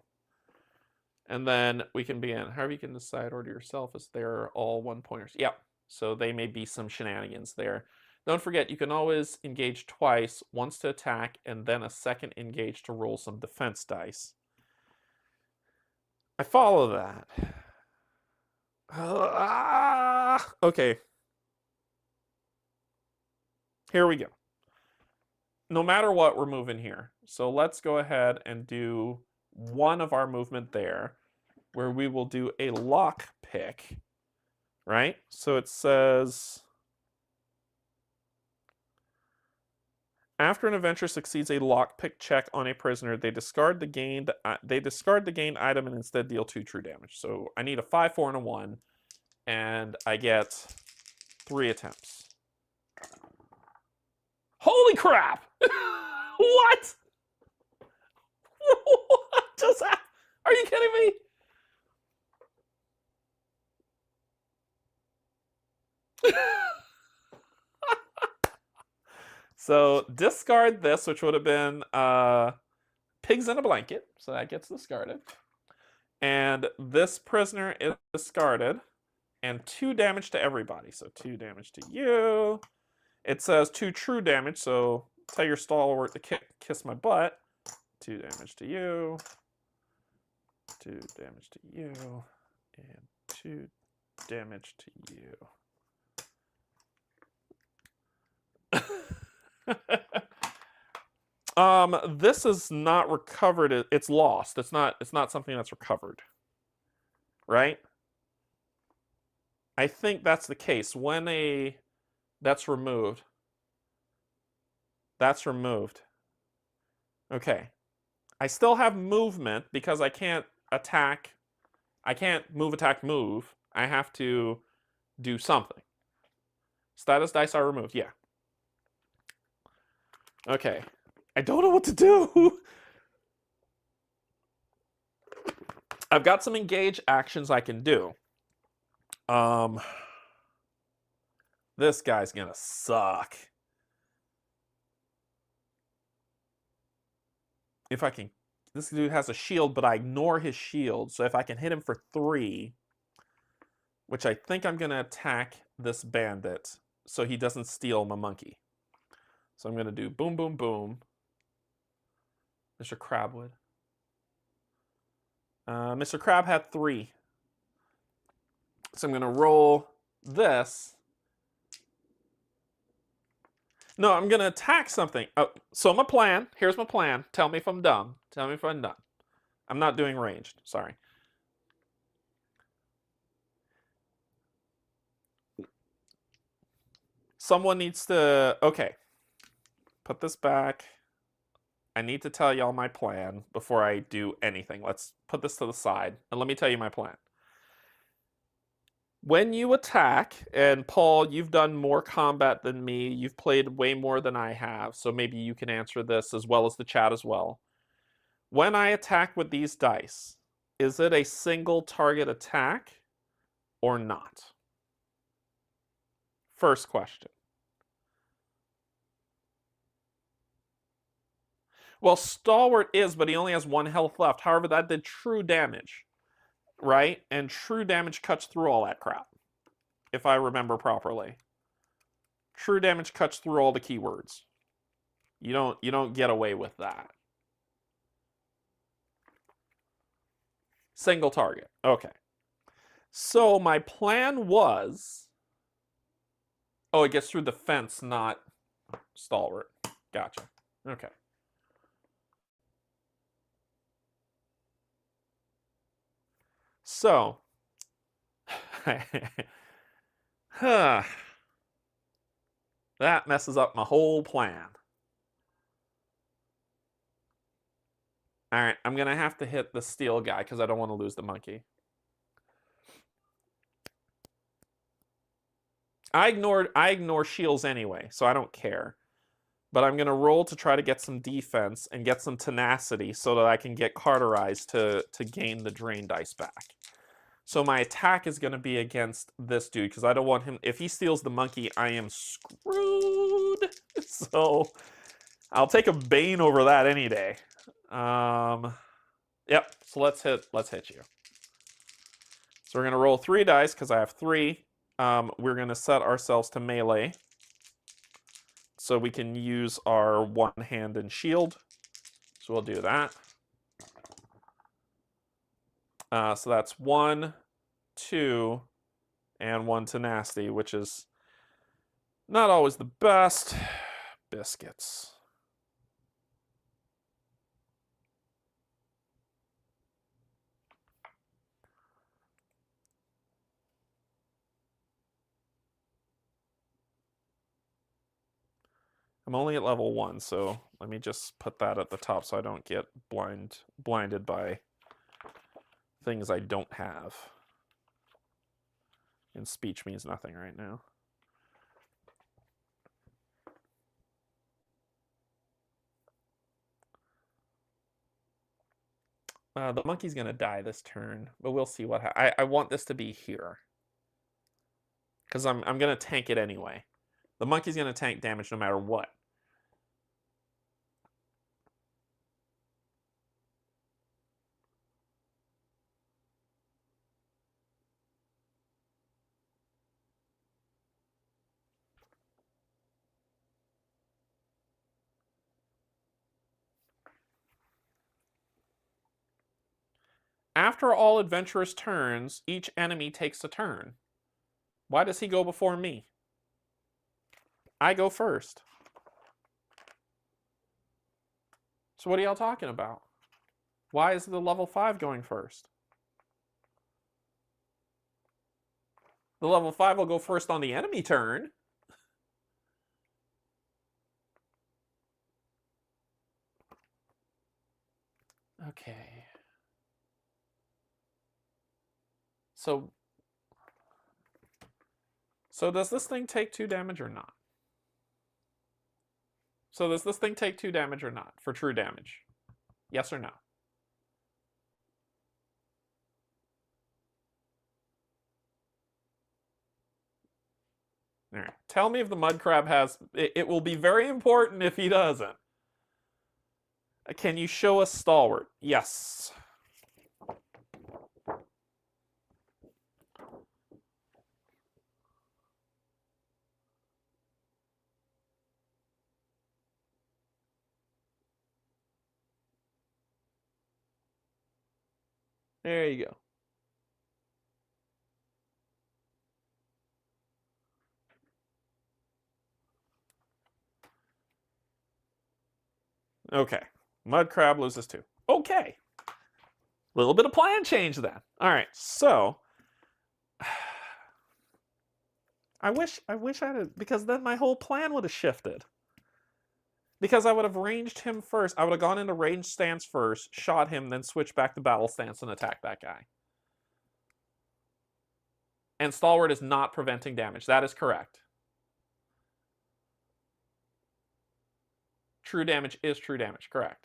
And then we can begin. However, you can decide order yourself as they're all 1-pointers. Yeah, so they may be some shenanigans there. Don't forget, you can always engage twice, once to attack, and then a second engage to roll some defense dice. I follow that. Okay. Here we go. No matter what, we're moving here. So let's go ahead and do one of our movement there, where we will do a lock pick, right? So it says, after an adventurer succeeds a lockpick check on a prisoner, they discard the gained item and instead deal 2 true damage. So I need a 5, 4, and a 1, and I get 3 attempts. Holy crap! What? What just happened? Are you kidding me? So discard this, which would have been pigs in a blanket. So that gets discarded. And this prisoner is discarded. And 2 damage to everybody. So 2 damage to you. It says 2 true damage, so tell your stalwart to kiss my butt. 2 damage to you. 2 damage to you. And 2 damage to you. This is not recovered. It's lost. It's not something that's recovered. Right? I think that's the case. When that's removed. That's removed. Okay. I still have movement because I can't attack. I can't move, attack, move. I have to do something. Status dice are removed. Yeah. Okay. I don't know what to do. I've got some engage actions I can do. This guy's gonna suck. If I can, this dude has a shield, but I ignore his shield. So if I can hit him for 3, which I think I'm gonna attack this bandit so he doesn't steal my monkey. So I'm gonna do boom, boom, boom. Mr. Crabwood. Mr. Crab had 3. So I'm gonna roll this. No, I'm gonna attack something. Oh, so my plan. Here's my plan. Tell me if I'm dumb. Tell me if I'm dumb. I'm not doing ranged. Sorry. Someone needs to. Okay. Put this back. I need to tell y'all my plan before I do anything. Let's put this to the side and let me tell you my plan. When you attack, and Paul, you've done more combat than me. You've played way more than I have, so maybe you can answer this as well as the chat as well. When I attack with these dice, is it a single target attack or not? First question. Well, Stalwart is, but he only has 1 health left. However, that did true damage, right? And true damage cuts through all that crap, if I remember properly. True damage cuts through all the keywords. You don't get away with that. Single target. Okay. So my plan was... Oh, it gets through the fence, not Stalwart. Gotcha. Okay. So, that messes up my whole plan. All right, I'm going to have to hit the steel guy because I don't want to lose the monkey. I ignore shields anyway, so I don't care. But I'm going to roll to try to get some defense and get some tenacity so that I can get cauterized to gain the drain dice back. So my attack is going to be against this dude because I don't want him... If he steals the monkey, I am screwed. So I'll take a Bane over that any day. Yep, so let's hit you. So we're going to roll 3 dice because I have 3. We're going to set ourselves to melee. So we can use our 1 hand and shield. So we'll do that. So that's 1, 2, and 1 tenacity, which is not always the best. Biscuits. I'm only at level 1, so let me just put that at the top so I don't get blinded by things I don't have. And speech means nothing right now. The monkey's gonna die this turn, but we'll see what happens. I want this to be here. Because I'm gonna tank it anyway. The monkey's gonna tank damage no matter what. After all adventurers' turns, each enemy takes a turn. Why does he go before me? I go first. So what are y'all talking about? Why is the level 5 going first? The level 5 will go first on the enemy turn. Okay. So does this thing take 2 damage or not? So does this thing take 2 damage or not for true damage? Yes or no? All right. Tell me if the mud crab has... It will be very important if he doesn't. Can you show us stalwart? Yes. There you go. Okay. Mud crab loses 2. Okay. Little bit of plan change then. All right. So I wish I had, because then my whole plan would have shifted. Because I would have ranged him first. I would have gone into range stance first, shot him, then switched back to battle stance and attacked that guy. And stalwart is not preventing damage. That is correct. True damage is true damage. Correct.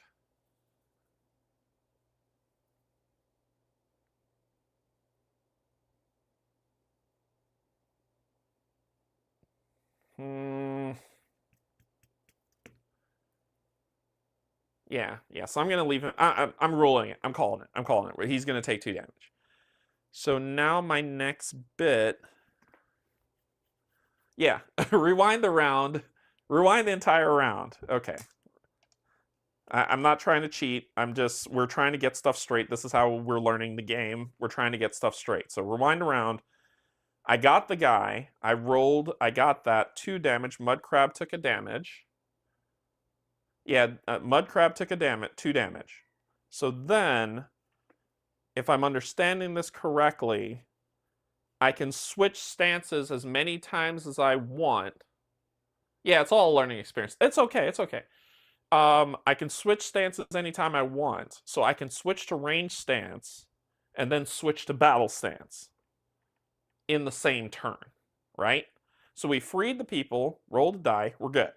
Yeah. So I'm going to leave him. I'm ruling it. I'm calling it. He's going to take 2 damage. So now my next bit... Yeah. Rewind the round. Rewind the entire round. Okay. I'm not trying to cheat. We're trying to get stuff straight. This is how we're learning the game. We're trying to get stuff straight. So rewind around. I got the guy. I got that. 2 damage. Mud crab took a damage. Yeah, mud crab took 2 damage. So then, if I'm understanding this correctly, I can switch stances as many times as I want. Yeah, it's all a learning experience. It's okay. I can switch stances anytime I want. So I can switch to range stance and then switch to battle stance in the same turn, right? So we freed the people, rolled a die, we're good.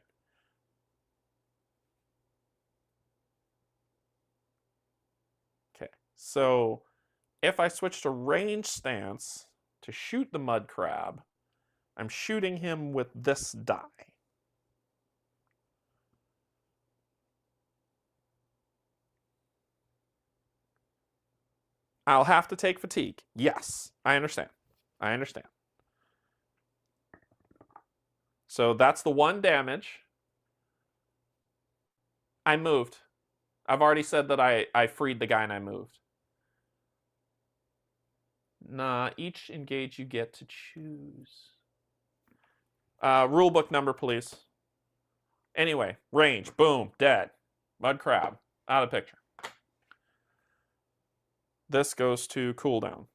Okay, so if I switch to range stance to shoot the mud crab, I'm shooting him with this die. I'll have to take fatigue. Yes, I understand. So that's the 1 damage. I moved. I've already said that I freed the guy and I moved. Nah, each engage you get to choose. Rulebook number, please. Anyway, range, boom, dead. Mud crab, out of picture. This goes to cooldown.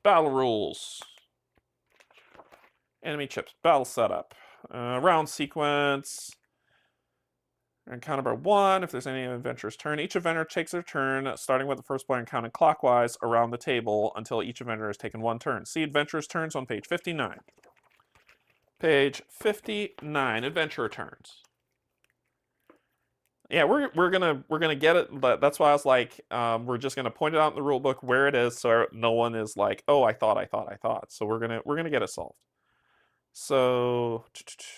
Battle rules. Enemy chips. Battle setup. Round sequence. And counted by 1 if there's any adventurer's turn. Each adventurer takes their turn, starting with the first player and counting clockwise around the table until each adventurer has taken 1 turn. See adventurer's turns on page 59. Page 59, adventurer turns. Yeah, we're gonna get it. But that's why I was like, we're just gonna point it out in the rule book where it is, so no one is like, oh, I thought. So we're gonna get it solved. So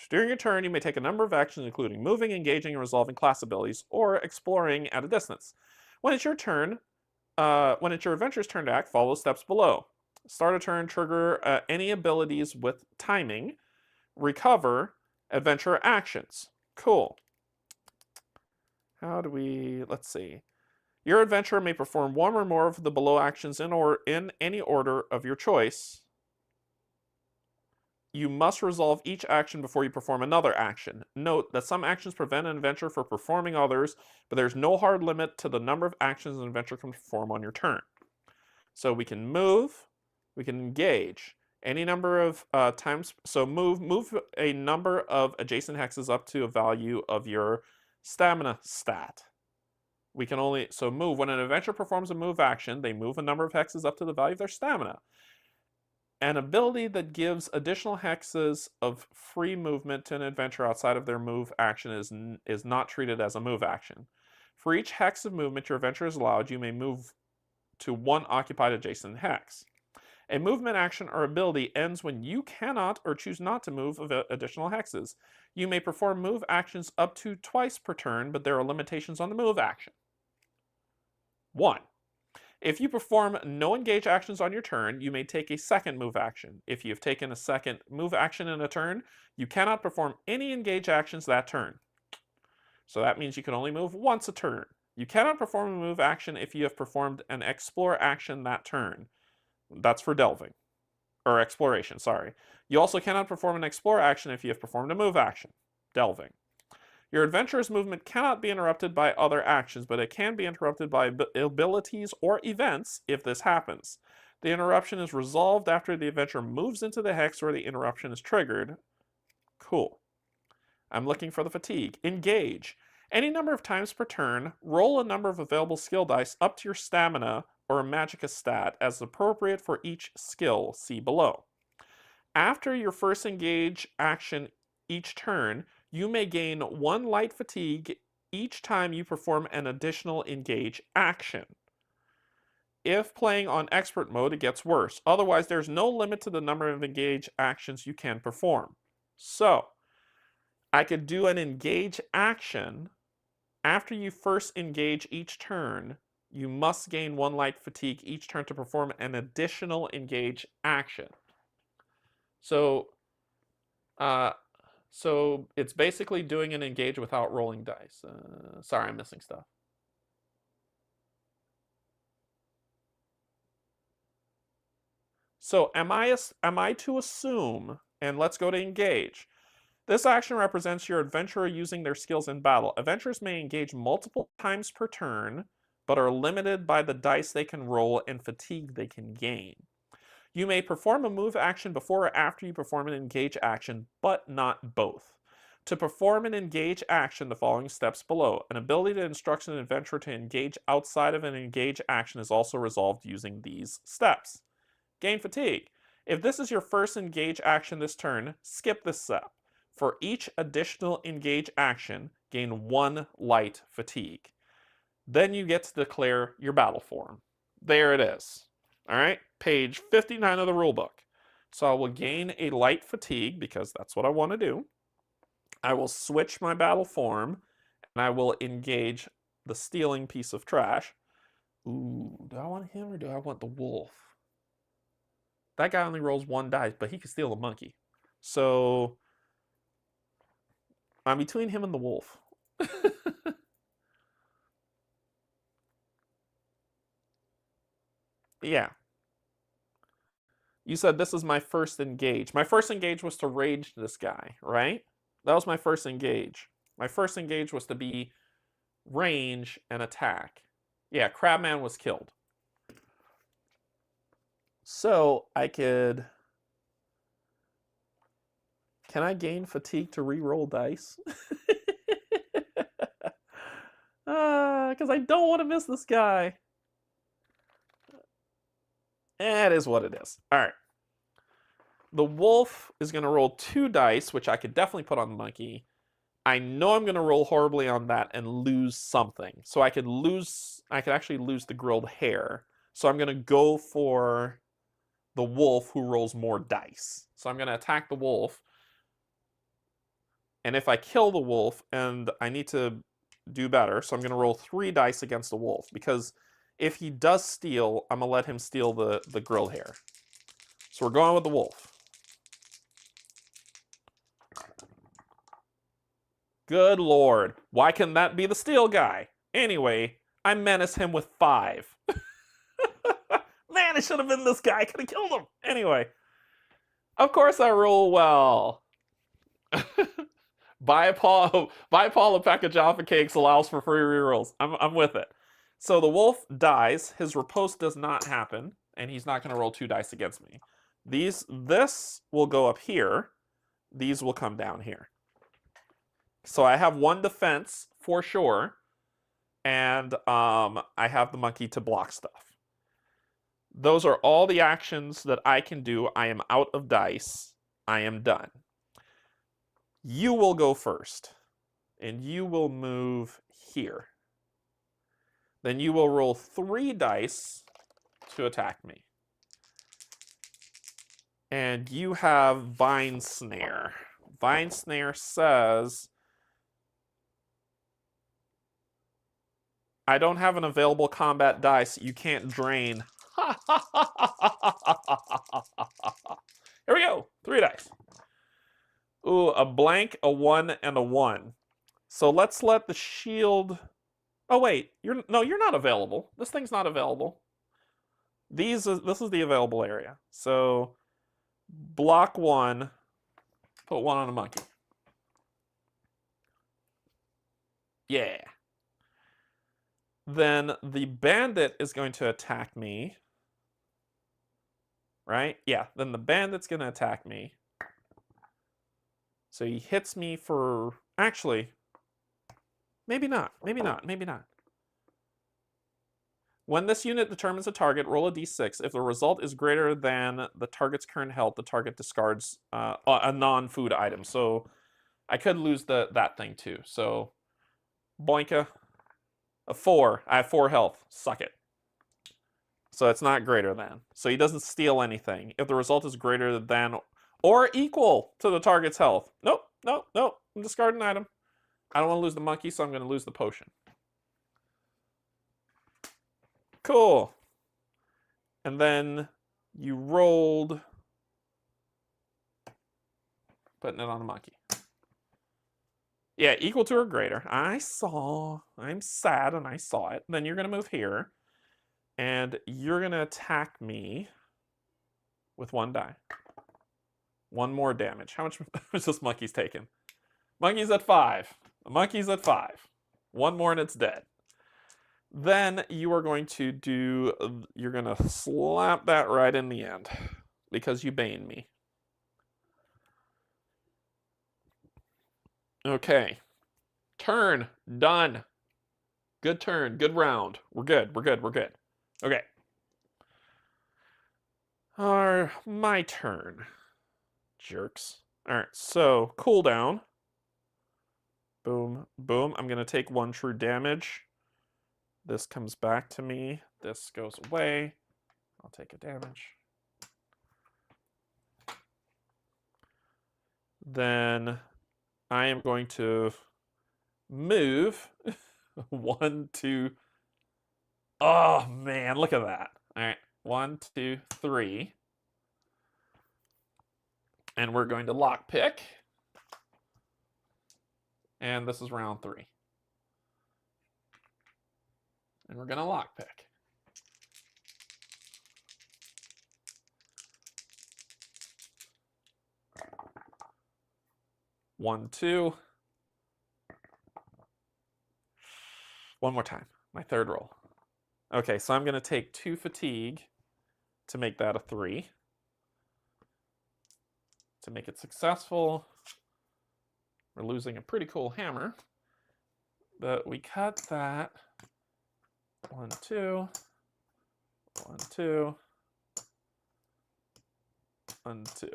during your turn, you may take a number of actions, including moving, engaging, and resolving class abilities, or exploring at a distance. When it's your turn, when it's your adventurer's turn to act, follow the steps below. Start a turn, trigger any abilities with timing, recover, adventurer actions. Cool. How do we, let's see. Your adventurer may perform one or more of the below actions in any order of your choice. You must resolve each action before you perform another action. Note that some actions prevent an adventurer from performing others, but there's no hard limit to the number of actions an adventurer can perform on your turn. So we can move, we can engage any number of times. So move a number of adjacent hexes up to a value of your stamina stat. We can only, so move, when an adventurer performs a move action, they move a number of hexes up to the value of their stamina. An ability that gives additional hexes of free movement to an adventurer outside of their move action is not treated as a move action. For each hex of movement your adventurer is allowed, you may move to one occupied adjacent hex. A movement action or ability ends when you cannot or choose not to move additional hexes. You may perform move actions up to twice per turn, but there are limitations on the move action. 1. If you perform no engage actions on your turn, you may take a second move action. If you have taken a second move action in a turn, you cannot perform any engage actions that turn. So that means you can only move once a turn. You cannot perform a move action if you have performed an explore action that turn. That's for delving. Or exploration, sorry. You also cannot perform an explore action if you have performed a move action. Delving. Your adventurer's movement cannot be interrupted by other actions, but it can be interrupted by abilities or events if this happens. The interruption is resolved after the adventurer moves into the hex where the interruption is triggered. Cool. I'm looking for the fatigue. Engage. Any number of times per turn, roll a number of available skill dice up to your stamina or magicka stat as appropriate for each skill. See below. After your first engage action each turn, you may gain 1 light fatigue each time you perform an additional engage action. If playing on expert mode, it gets worse. Otherwise, there's no limit to the number of engage actions you can perform. So, I could do an engage action. After you first engage each turn, you must gain 1 light fatigue each turn to perform an additional engage action. So it's basically doing an engage without rolling dice. Sorry, I'm missing stuff. So am I to assume, and let's go to engage. This action represents your adventurer using their skills in battle. Adventurers may engage multiple times per turn, but are limited by the dice they can roll and fatigue they can gain. You may perform a move action before or after you perform an engage action, but not both. To perform an engage action, the following steps below. An ability that instructs an adventurer to engage outside of an engage action is also resolved using these steps. Gain fatigue. If this is your first engage action this turn, skip this step. For each additional engage action, gain 1 light fatigue. Then you get to declare your battle form. There it is. All right, page 59 of the rulebook. So I will gain a light fatigue because that's what I want to do. I will switch my battle form and I will engage the stealing piece of trash. Ooh, do I want him or do I want the wolf? That guy only rolls 1 dice, but he can steal the monkey. So I'm between him and the wolf. Yeah. You said this is my first engage. My first engage was to rage this guy, right? That was my first engage. My first engage was to be range and attack. Yeah, Crabman was killed. So I could... Can I gain fatigue to re-roll dice? Because I don't want to miss this guy. That is what it is. All right. The wolf is going to roll 2 dice, which I could definitely put on the monkey. I know I'm going to roll horribly on that and lose something. So I could actually lose the grilled hare. So I'm going to go for the wolf who rolls more dice. So I'm going to attack the wolf. And if I kill the wolf, and I need to do better, so I'm going to roll 3 dice against the wolf. Because if he does steal, I'm going to let him steal the grilled hare. So we're going with the wolf. Good lord. Why couldn't that be the steal guy? Anyway, I menace him with 5. Man, it should have been this guy. I could have killed him. Anyway. Of course I roll well. Buy Paul a pack of Jaffa Cakes allows for free rerolls. I'm with it. So the wolf dies. His riposte does not happen. And he's not going to roll 2 dice against me. This will go up here. These will come down here. So I have 1 defense for sure. And I have the monkey to block stuff. Those are all the actions that I can do. I am out of dice. I am done. You will go first. And you will move here. Then you will roll 3 dice to attack me. And you have Vine Snare. Vine Snare says, I don't have an available combat dice. You can't drain. Here we go. 3 dice. Ooh, a blank, a 1, and a 1. So let's let the shield... Oh, wait. You're not available. This thing's not available. This is the available area. So block 1, put 1 on a monkey. Yeah. Then the bandit is going to attack me. Right? Yeah, then the bandit's going to attack me. So he hits me for... Actually, maybe not. Maybe not. Maybe not. When this unit determines a target, roll a d6. If the result is greater than the target's current health, the target discards a non-food item. So I could lose that thing too. So boinka. A 4. I have 4 health. Suck it. So it's not greater than. So he doesn't steal anything. If the result is greater than or equal to the target's health. Nope, nope, nope. I'm discarding an item. I don't want to lose the monkey, so I'm going to lose the potion. Cool. And then you rolled... Putting it on the monkey. Yeah, equal to or greater. I'm sad and I saw it. Then you're going to move here. And you're going to attack me with 1 die. 1 more damage. How much is this monkey's taken? Monkey's at 5. The monkey's at 5. 1 more and it's dead. Then you are going to you're going to slap that right in the end. Because you bane me. Okay. Turn. Done. Good turn. Good round. We're good. We're good. We're good. Okay. My turn. Jerks. Alright, so cooldown. Boom, boom. I'm going to take 1 true damage. This comes back to me. This goes away. I'll take a damage. Then I am going to move 1, 2. Oh, man, look at that. All right, 1, 2, 3. And we're going to lockpick. And this is round 3. And we're going to lockpick. One, 2. One more time. My 3rd roll. Okay, so I'm going to take 2 fatigue to make that a 3. To make it successful, we're losing a pretty cool hammer. But we cut that. 1, 2. 1, 2. 1, 2.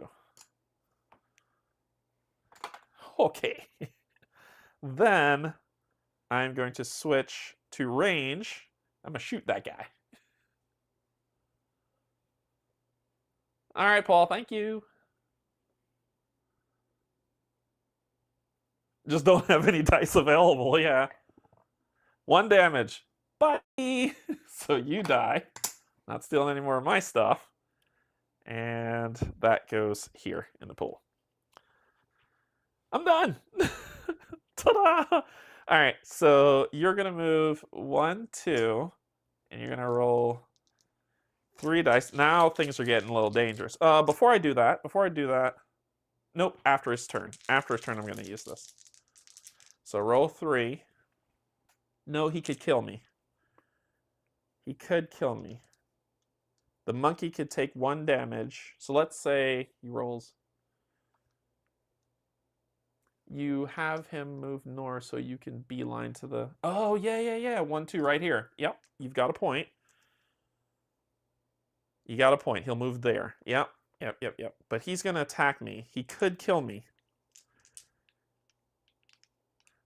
Okay. Then I'm going to switch to range. I'm going to shoot that guy. All right, Paul, thank you. Just don't have any dice available, yeah. 1 damage. Bye! So you die. Not stealing any more of my stuff. And that goes here in the pool. I'm done! Ta-da! Alright, so you're going to move 1, 2, and you're going to roll 3 dice. Now things are getting a little dangerous. Before I do that, nope, after his turn. After his turn, I'm going to use this. So roll 3. No, he could kill me. He could kill me. The monkey could take 1 damage. So let's say he rolls. You have him move north so you can beeline to the... Oh, yeah. 1, 2, right here. Yep, you've got a point. You got a point. He'll move there. Yep. But he's going to attack me. He could kill me.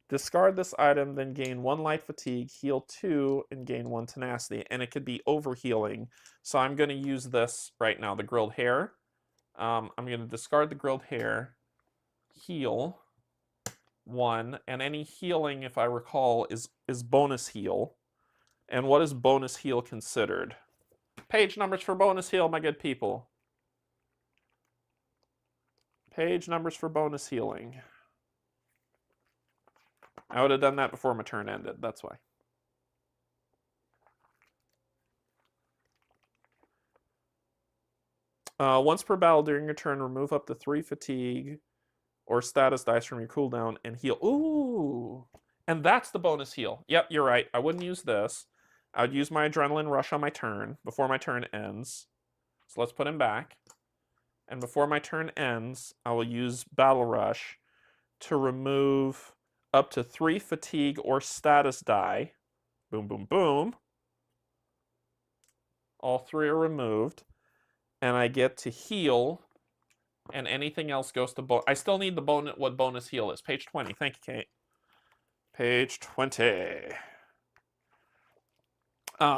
Discard this item, then gain 1 light fatigue, heal 2, and gain 1 tenacity. And it could be overhealing. So I'm going to use this right now, the grilled hair. I'm going to discard the grilled hair, heal 1, and any healing, if I recall, is bonus heal. And what is bonus heal considered? Page numbers for bonus heal, my good people. Page numbers for bonus healing. I would have done that before my turn ended, that's why. Once per battle during your turn, remove up to 3 fatigue or status dice from your cooldown and heal. Ooh! And that's the bonus heal. Yep, you're right. I wouldn't use this. I would use my adrenaline rush on my turn before my turn ends. So let's put him back. And before my turn ends, I will use battle rush to remove up to 3 fatigue or status die. Boom, boom, boom. All 3 are removed. And I get to heal, and anything else goes to bonus. I still need the what bonus heal is. Page 20. Thank you, Kate. Page 20.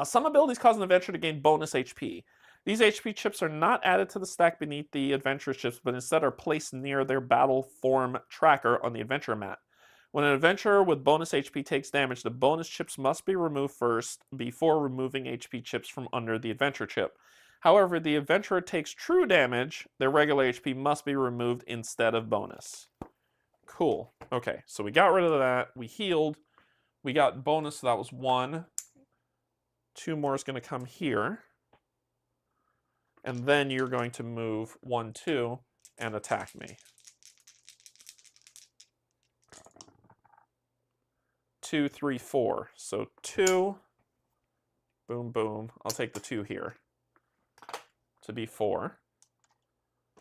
Some abilities cause an adventurer to gain bonus HP. These HP chips are not added to the stack beneath the adventurer's chips, but instead are placed near their battle form tracker on the adventure mat. When an adventurer with bonus HP takes damage, the bonus chips must be removed first before removing HP chips from under the adventure chip. However, if the adventurer takes true damage, their regular HP must be removed instead of bonus. Cool. Okay, so we got rid of that. We healed. We got bonus, so that was 1. 2 more is going to come here. And then you're going to move 1, 2, and attack me. 2, 3, 4. So 2. Boom, boom. I'll take the 2 here to be 4.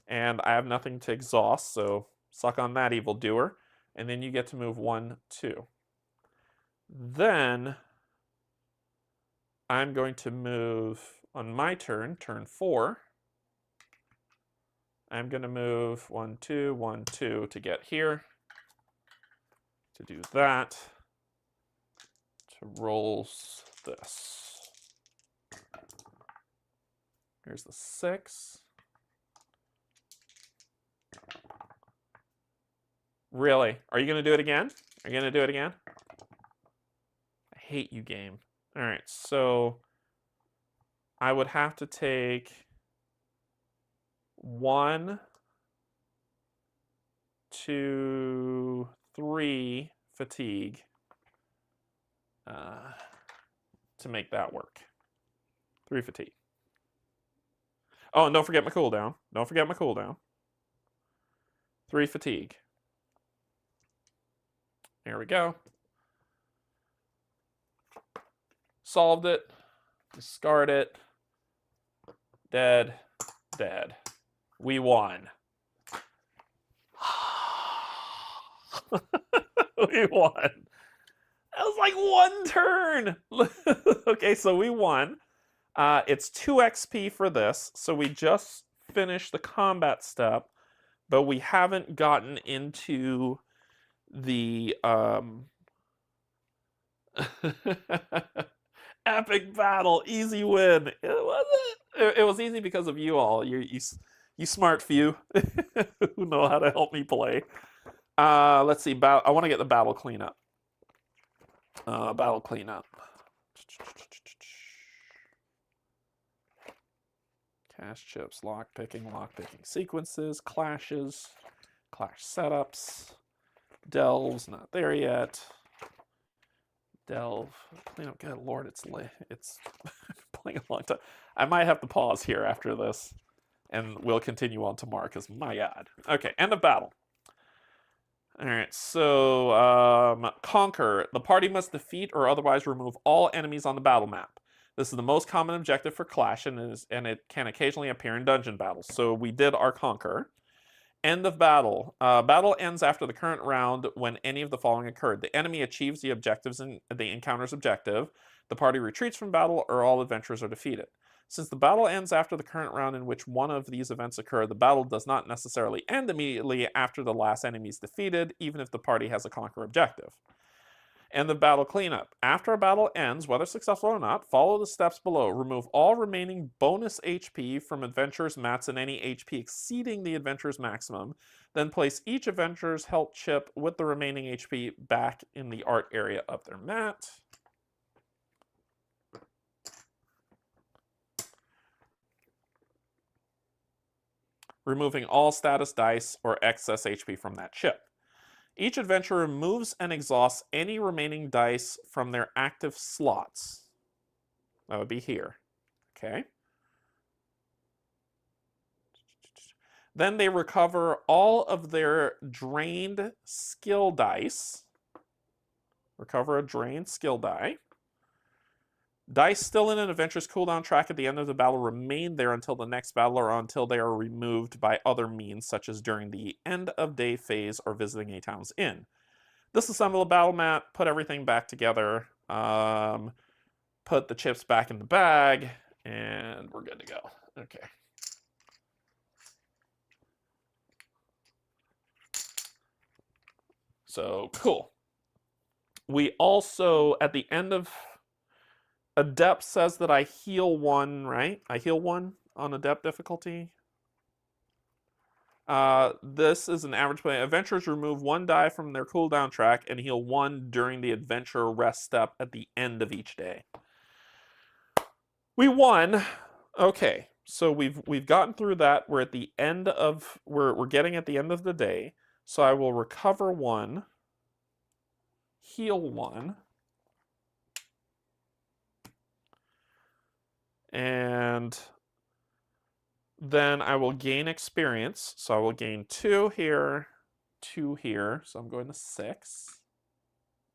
And I have nothing to exhaust, so suck on that, evildoer. And then you get to move 1, 2. Then I'm going to move on my turn, turn 4. I'm going to move 1, 2, 1, 2 to get here. To do that. To rolls this. Here's the 6. Really? Are you going to do it again? Are you going to do it again? I hate you, game. All right, so I would have to take 1, 2, 3 fatigue to make that work. 3 fatigue. Oh, and don't forget my cooldown. Don't forget my cooldown. 3 fatigue. There we go. Solved it. Discard it. Dead. Dead. We won. We won. That was like 1 turn. Okay, so we won. It's 2 XP for this. So we just finished the combat step, but we haven't gotten into the epic battle, easy win. It was it was easy because of you all. You smart few who know how to help me play. Let's see. I want to get the battle cleanup. Battle cleanup. Cache chips, lockpicking sequences, clashes, clash setups, delves, not there yet. Delve, cleanup. Good lord, it's playing a long time. I might have to pause here after this, and we'll continue on tomorrow. Because my god. Okay, end of battle. All right, so conquer. The party must defeat or otherwise remove all enemies on the battle map. This is the most common objective for Clash, and it can occasionally appear in dungeon battles. So we did our conquer. End of battle. Battle ends after the current round when any of the following occurred. The enemy achieves the objectives in the encounter's objective. The party retreats from battle, or all adventurers are defeated. Since the battle ends after the current round in which one of these events occur, the battle does not necessarily end immediately after the last enemy is defeated, even if the party has a conquer objective. And the battle cleanup. After a battle ends, whether successful or not, follow the steps below. Remove all remaining bonus HP from adventurers' mats and any HP exceeding the adventurer's maximum. Then place each adventurer's health chip with the remaining HP back in the art area of their mat. Removing all status dice or excess HP from that chip. Each adventurer removes and exhausts any remaining dice from their active slots. That would be here. Okay. Then they recover all of their drained skill dice. Recover a drained skill die. Dice still in an adventurer's cooldown track at the end of the battle remain there until the next battle or until they are removed by other means, such as during the end of day phase or visiting a town's inn. Disassemble a battle map, put everything back together, put the chips back in the bag, and we're good to go. Okay. So, cool. We also, at the end of Adept says that I heal 1, right? I heal 1 on Adept difficulty. This is an average play. Adventurers remove 1 die from their cooldown track and heal 1 during the adventure rest step at the end of each day. We won. Okay, so we've gotten through that. We're at the end of we're getting at the end of the day. So I will recover 1, heal 1. And then I will gain experience. So I will gain 2 here, 2 here. So I'm going to 6.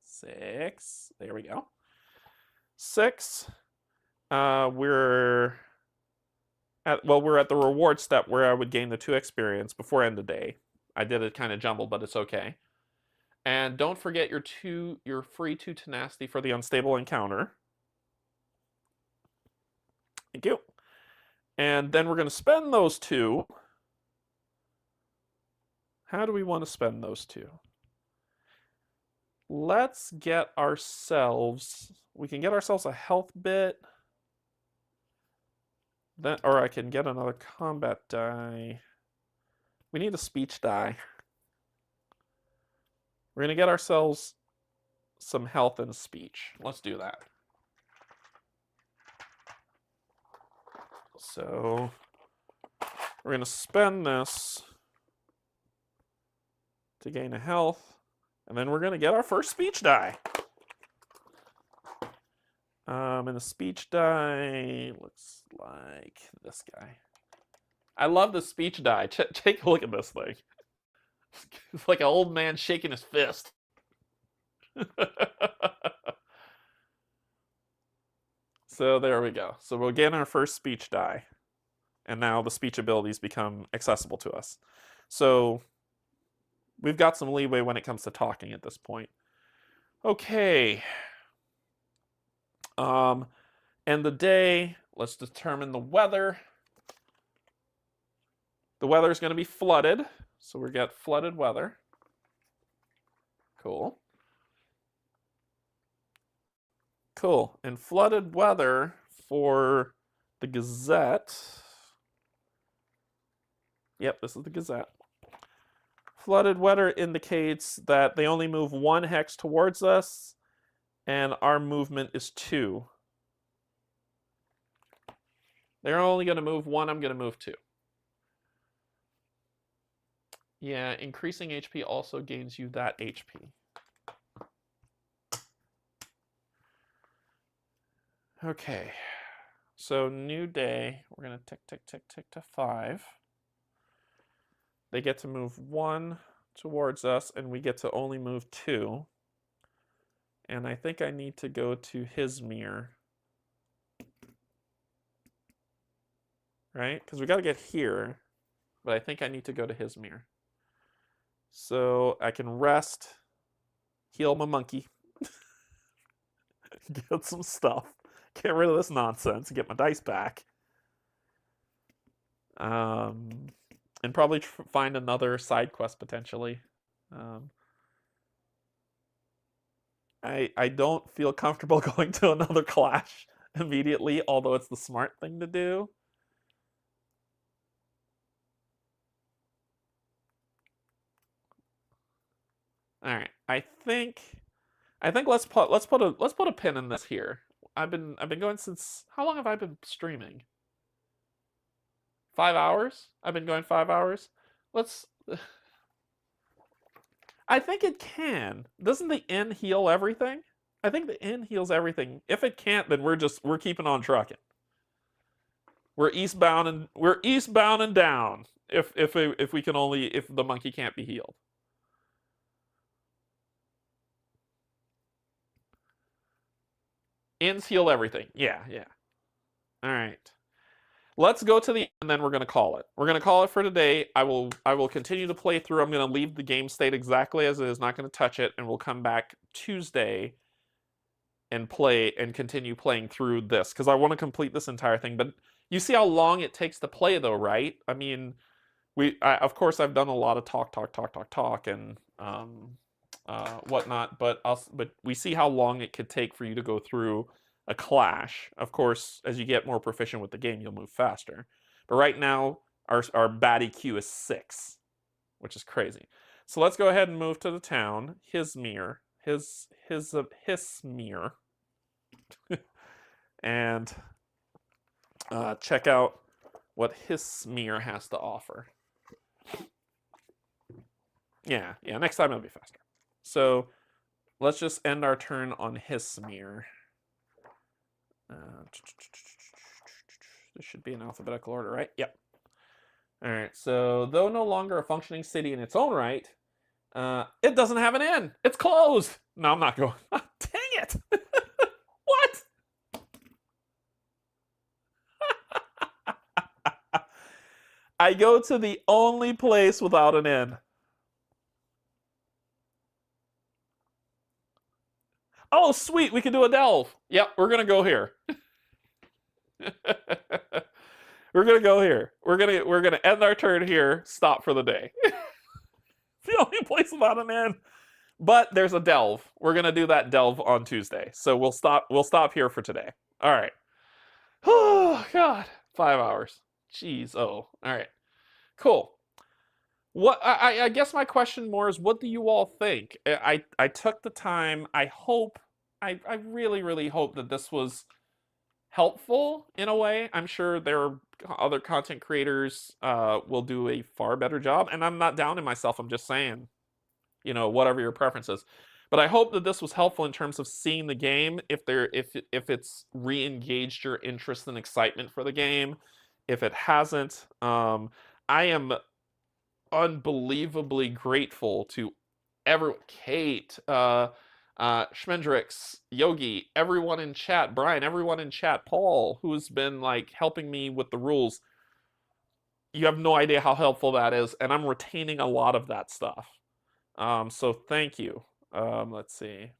6. There we go. 6. We're at the reward step where I would gain the 2 experience before end of day. I did it kind of jumbled, but it's okay. And don't forget your free 2 tenacity for the unstable encounter. Thank you. And then we're going to spend those 2. How do we want to spend those 2? Let's get ourselves... We can get ourselves a health bit. Then, or I can get another combat die. We need a speech die. We're going to get ourselves some health and speech. Let's do that. So we're going to spend this to gain a health, and then we're going to get our first speech die. And the speech die looks like this guy. I love the speech die. Take a look at this thing. It's like an old man shaking his fist. So there we go. So we'll get our first speech die. And now the speech abilities become accessible to us. So we've got some leeway when it comes to talking at this point. Okay. And the day, let's determine the weather. The weather is going to be flooded. So we got flooded weather. Cool. Cool. And flooded weather for the Gazette. Yep, this is the Gazette. Flooded weather indicates that they only move 1 hex towards us, and our movement is 2. They're only going to move 1, I'm going to move 2. Yeah, increasing HP also gains you that HP. Okay, so new day. We're going to tick, tick, tick, tick to 5. They get to move 1 towards us, and we get to only move 2. And I think I need to go to his mirror. Right? Because we got to get here, but I think I need to go to his mirror. So I can rest, heal my monkey, get some stuff, get rid of this nonsense, get my dice back. And probably find another side quest potentially. I don't feel comfortable going to another clash immediately, although it's the smart thing to do. All right, I think let's put a pin in this here. I've been going since, how long have I been streaming? 5 hours? I've been going 5 hours. I think it can. Doesn't the inn heal everything? I think the inn heals everything. If it can't, then we're keeping on trucking. We're eastbound and down. If the monkey can't be healed. Inns heal everything. Yeah. All right. Let's go to the end, and then we're going to call it. We're going to call it for today. I will continue to play through. I'm going to leave the game state exactly as it is, not going to touch it, and we'll come back Tuesday and play and continue playing through this, because I want to complete this entire thing. But you see how long it takes to play, though, right? I mean, of course, I've done a lot of talk, and whatnot, but we see how long it could take for you to go through a clash. Of course, as you get more proficient with the game, you'll move faster. But right now, our baddie queue is 6, which is crazy. So let's go ahead and move to the town. His mirror, his mirror, and check out what his mirror has to offer. Yeah. Next time it'll be faster. So let's just end our turn on his mirror. This should be in alphabetical order, right? Yep. All right. So though no longer a functioning city in its own right, it doesn't have an inn. It's closed. No, I'm not going. Oh, dang it! What? I go to the only place without an inn. Oh, sweet, we can do a delve. Yep, we're gonna go here. We're gonna go here. We're gonna end our turn here. Stop for the day. The only place without an inn. But there's a delve. We're gonna do that delve on Tuesday. So we'll stop here for today. All right. Oh God, 5 hours. Jeez. Oh, all right. Cool. What I guess my question more is, what do you all think? I took the time. I really, really hope that this was helpful in a way. I'm sure there are other content creators will do a far better job, and I'm not downing myself. I'm just saying, whatever your preference is. But I hope that this was helpful in terms of seeing the game, if it's re-engaged your interest and excitement for the game. If it hasn't, I am unbelievably grateful to Kate, Schmendrix, Yogi, everyone in chat, Brian, everyone in chat, Paul, who's been helping me with the rules. You have no idea how helpful that is, and I'm retaining a lot of that stuff. So thank you. Let's see.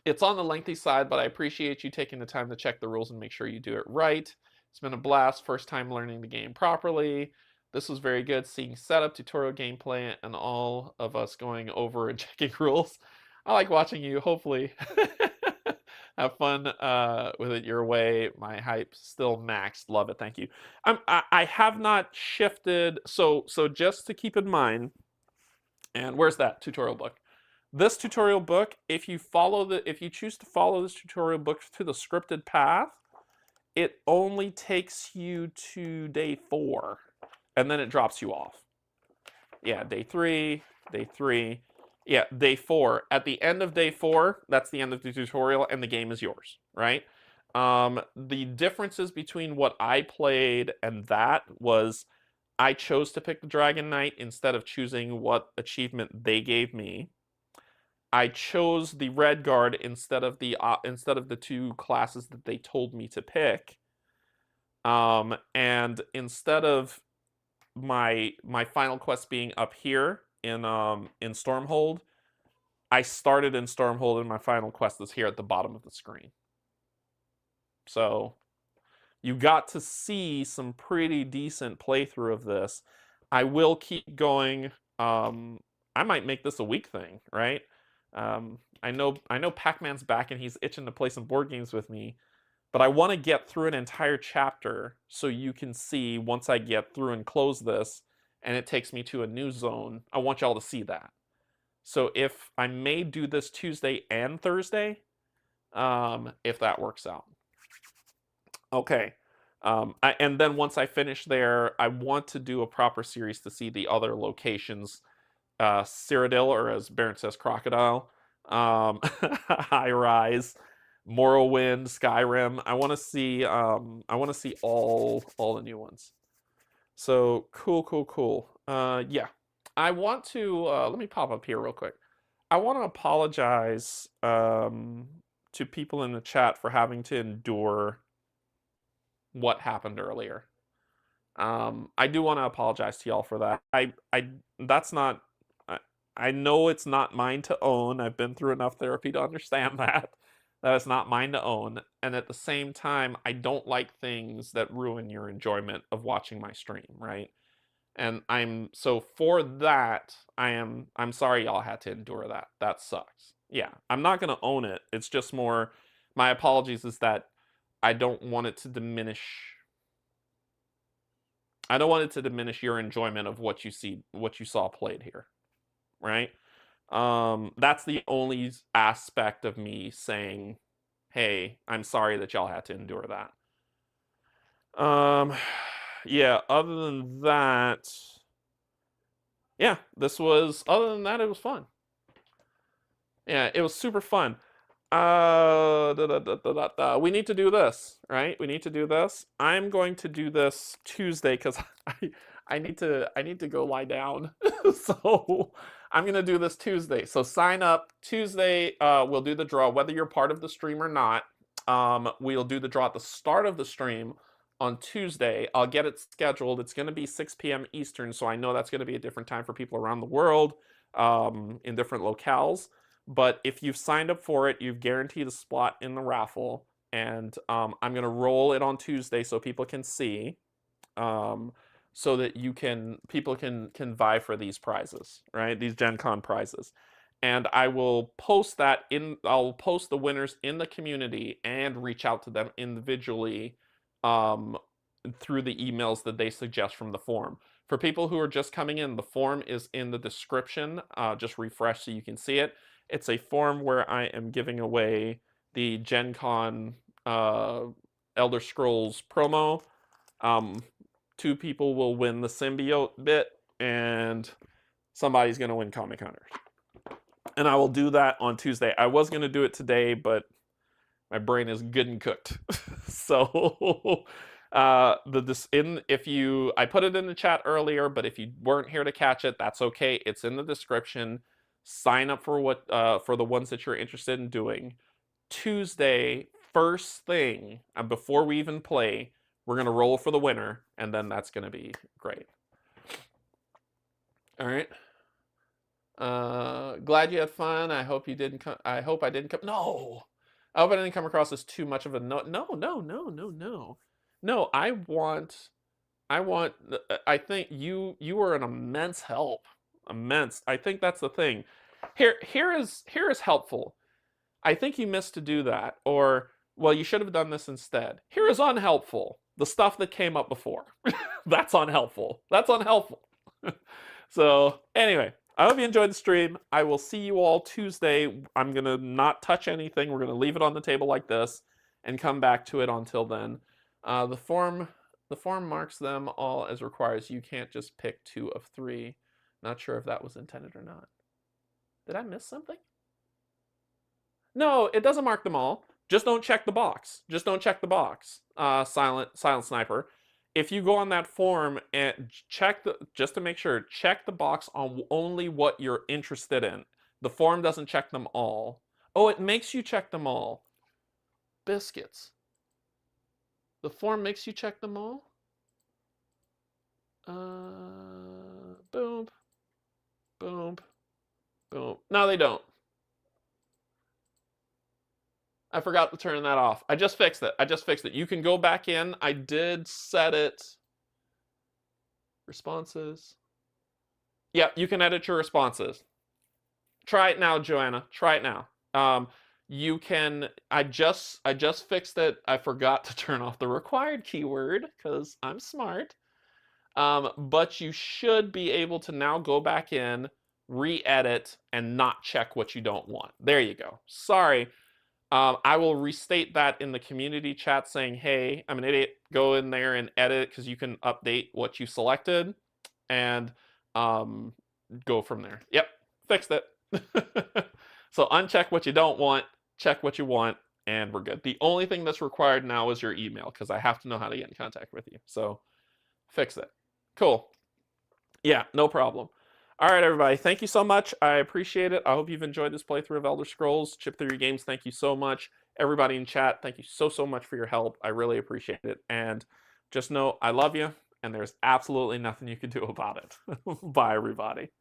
It's on the lengthy side, but I appreciate you taking the time to check the rules and make sure you do it right. It's been a blast. First time learning the game properly. This was very good, seeing setup, tutorial gameplay, and all of us going over and checking rules. I like watching you, hopefully. Have fun with it your way. My hype still maxed. Love it. Thank you. I have not shifted. So just to keep in mind, and where's that tutorial book? This tutorial book, if you choose to follow this tutorial book to the scripted path, it only takes you to day 4, and then it drops you off. Yeah, day 3, day 3. Yeah, day 4. At the end of day 4, that's the end of the tutorial, and the game is yours, right? The differences between what I played and that was I chose to pick the Dragon Knight instead of choosing what achievement they gave me. I chose the Red Guard instead of the 2 classes that they told me to pick. And instead of my final quest being up here in Stormhold, I started in Stormhold and my final quest is here at the bottom of the screen. So you got to see some pretty decent playthrough of this. I will keep going. I might make this a week thing, right? I know Pac-Man's back and he's itching to play some board games with me, but I want to get through an entire chapter so you can see once I get through and close this and it takes me to a new zone. I want y'all to see that. So if I may do this Tuesday and Thursday, if that works out. Okay. And then once I finish there, I want to do a proper series to see the other locations. Cyrodiil, or as Baron says, Crocodile, High Rise, Morrowind, Skyrim. I want to see all the new ones. So cool. Yeah, I want to let me pop up here real quick. I want to apologize to people in the chat for having to endure what happened earlier. I do want to apologize to y'all for that. That's not. I know it's not mine to own. I've been through enough therapy to understand that it's not mine to own. And at the same time, I don't like things that ruin your enjoyment of watching my stream, right? And for that, I'm sorry y'all had to endure that. That sucks. Yeah, I'm not gonna own it. It's just more my apologies is that I don't want it to diminish. I don't want it to diminish your enjoyment of what you saw played here. Right? That's the only aspect of me saying, hey, I'm sorry that y'all had to endure that. Yeah, other than that, yeah, other than that, it was fun. Yeah, it was super fun. We need to do this, right? We need to do this. I'm going to do this Tuesday because I need to go lie down. So I'm gonna do this Tuesday. So sign up Tuesday. We'll do the draw, whether you're part of the stream or not. We'll do the draw at the start of the stream on Tuesday. I'll get it scheduled. It's gonna be 6 p.m. Eastern, so I know that's gonna be a different time for people around the world, in different locales. But if you've signed up for it, you've guaranteed a spot in the raffle, and I'm gonna roll it on Tuesday so people can see. So that people can vie for these prizes, right? These Gen Con prizes. And I will post I'll post the winners in the community and reach out to them individually through the emails that they suggest from the form. For people who are just coming in, the form is in the description. Just refresh so you can see it. It's a form where I am giving away the Gen Con Elder Scrolls promo. 2 people will win the symbiote bit, and somebody's going to win Comic Hunters. And I will do that on Tuesday. I was going to do it today, but my brain is good and cooked. So I put it in the chat earlier, but if you weren't here to catch it, that's okay. It's in the description. Sign up for for the ones that you're interested in doing. Tuesday, first thing, before we even play, we're going to roll for the winner, and then that's going to be great. All right. Glad you had fun. I hope I didn't come. No. I hope I didn't come across as too much of a no. No. I want I think you are an immense help. Immense. I think that's the thing. Here is helpful. I think you missed to do that, or well, you should have done this instead. Here is unhelpful. The stuff that came up before. That's unhelpful. That's unhelpful. So anyway, I hope you enjoyed the stream. I will see you all Tuesday. I'm gonna not touch anything. We're gonna leave it on the table like this and come back to it until then. The form marks them all as requires. You can't just pick 2 of 3. Not sure if that was intended or not. Did I miss something? No, it doesn't mark them all. Just don't check the box. Just don't check the box. Silent Sniper. If you go on that form and check just to make sure, check the box on only what you're interested in. The form doesn't check them all. Oh, it makes you check them all. Biscuits. The form makes you check them all? Boom. Boom. Boom. No, they don't. I forgot to turn that off. I just fixed it. You can go back in. I did set it. Responses. Yeah, you can edit your responses. Try it now, Joanna. Try it now. You can. I just fixed it. I forgot to turn off the required keyword because I'm smart. But you should be able to now go back in, re-edit, and not check what you don't want. There you go. Sorry. I will restate that in the community chat saying, hey, I'm an idiot. Go in there and edit because you can update what you selected and go from there. Yep, fixed it. So uncheck what you don't want, check what you want, and we're good. The only thing that's required now is your email because I have to know how to get in contact with you. So fix it. Cool. Yeah, no problem. All right, everybody. Thank you so much. I appreciate it. I hope you've enjoyed this playthrough of Elder Scrolls. Chip Theory Games, thank you so much. Everybody in chat, thank you so much for your help. I really appreciate it. And just know I love you, and there's absolutely nothing you can do about it. Bye, everybody.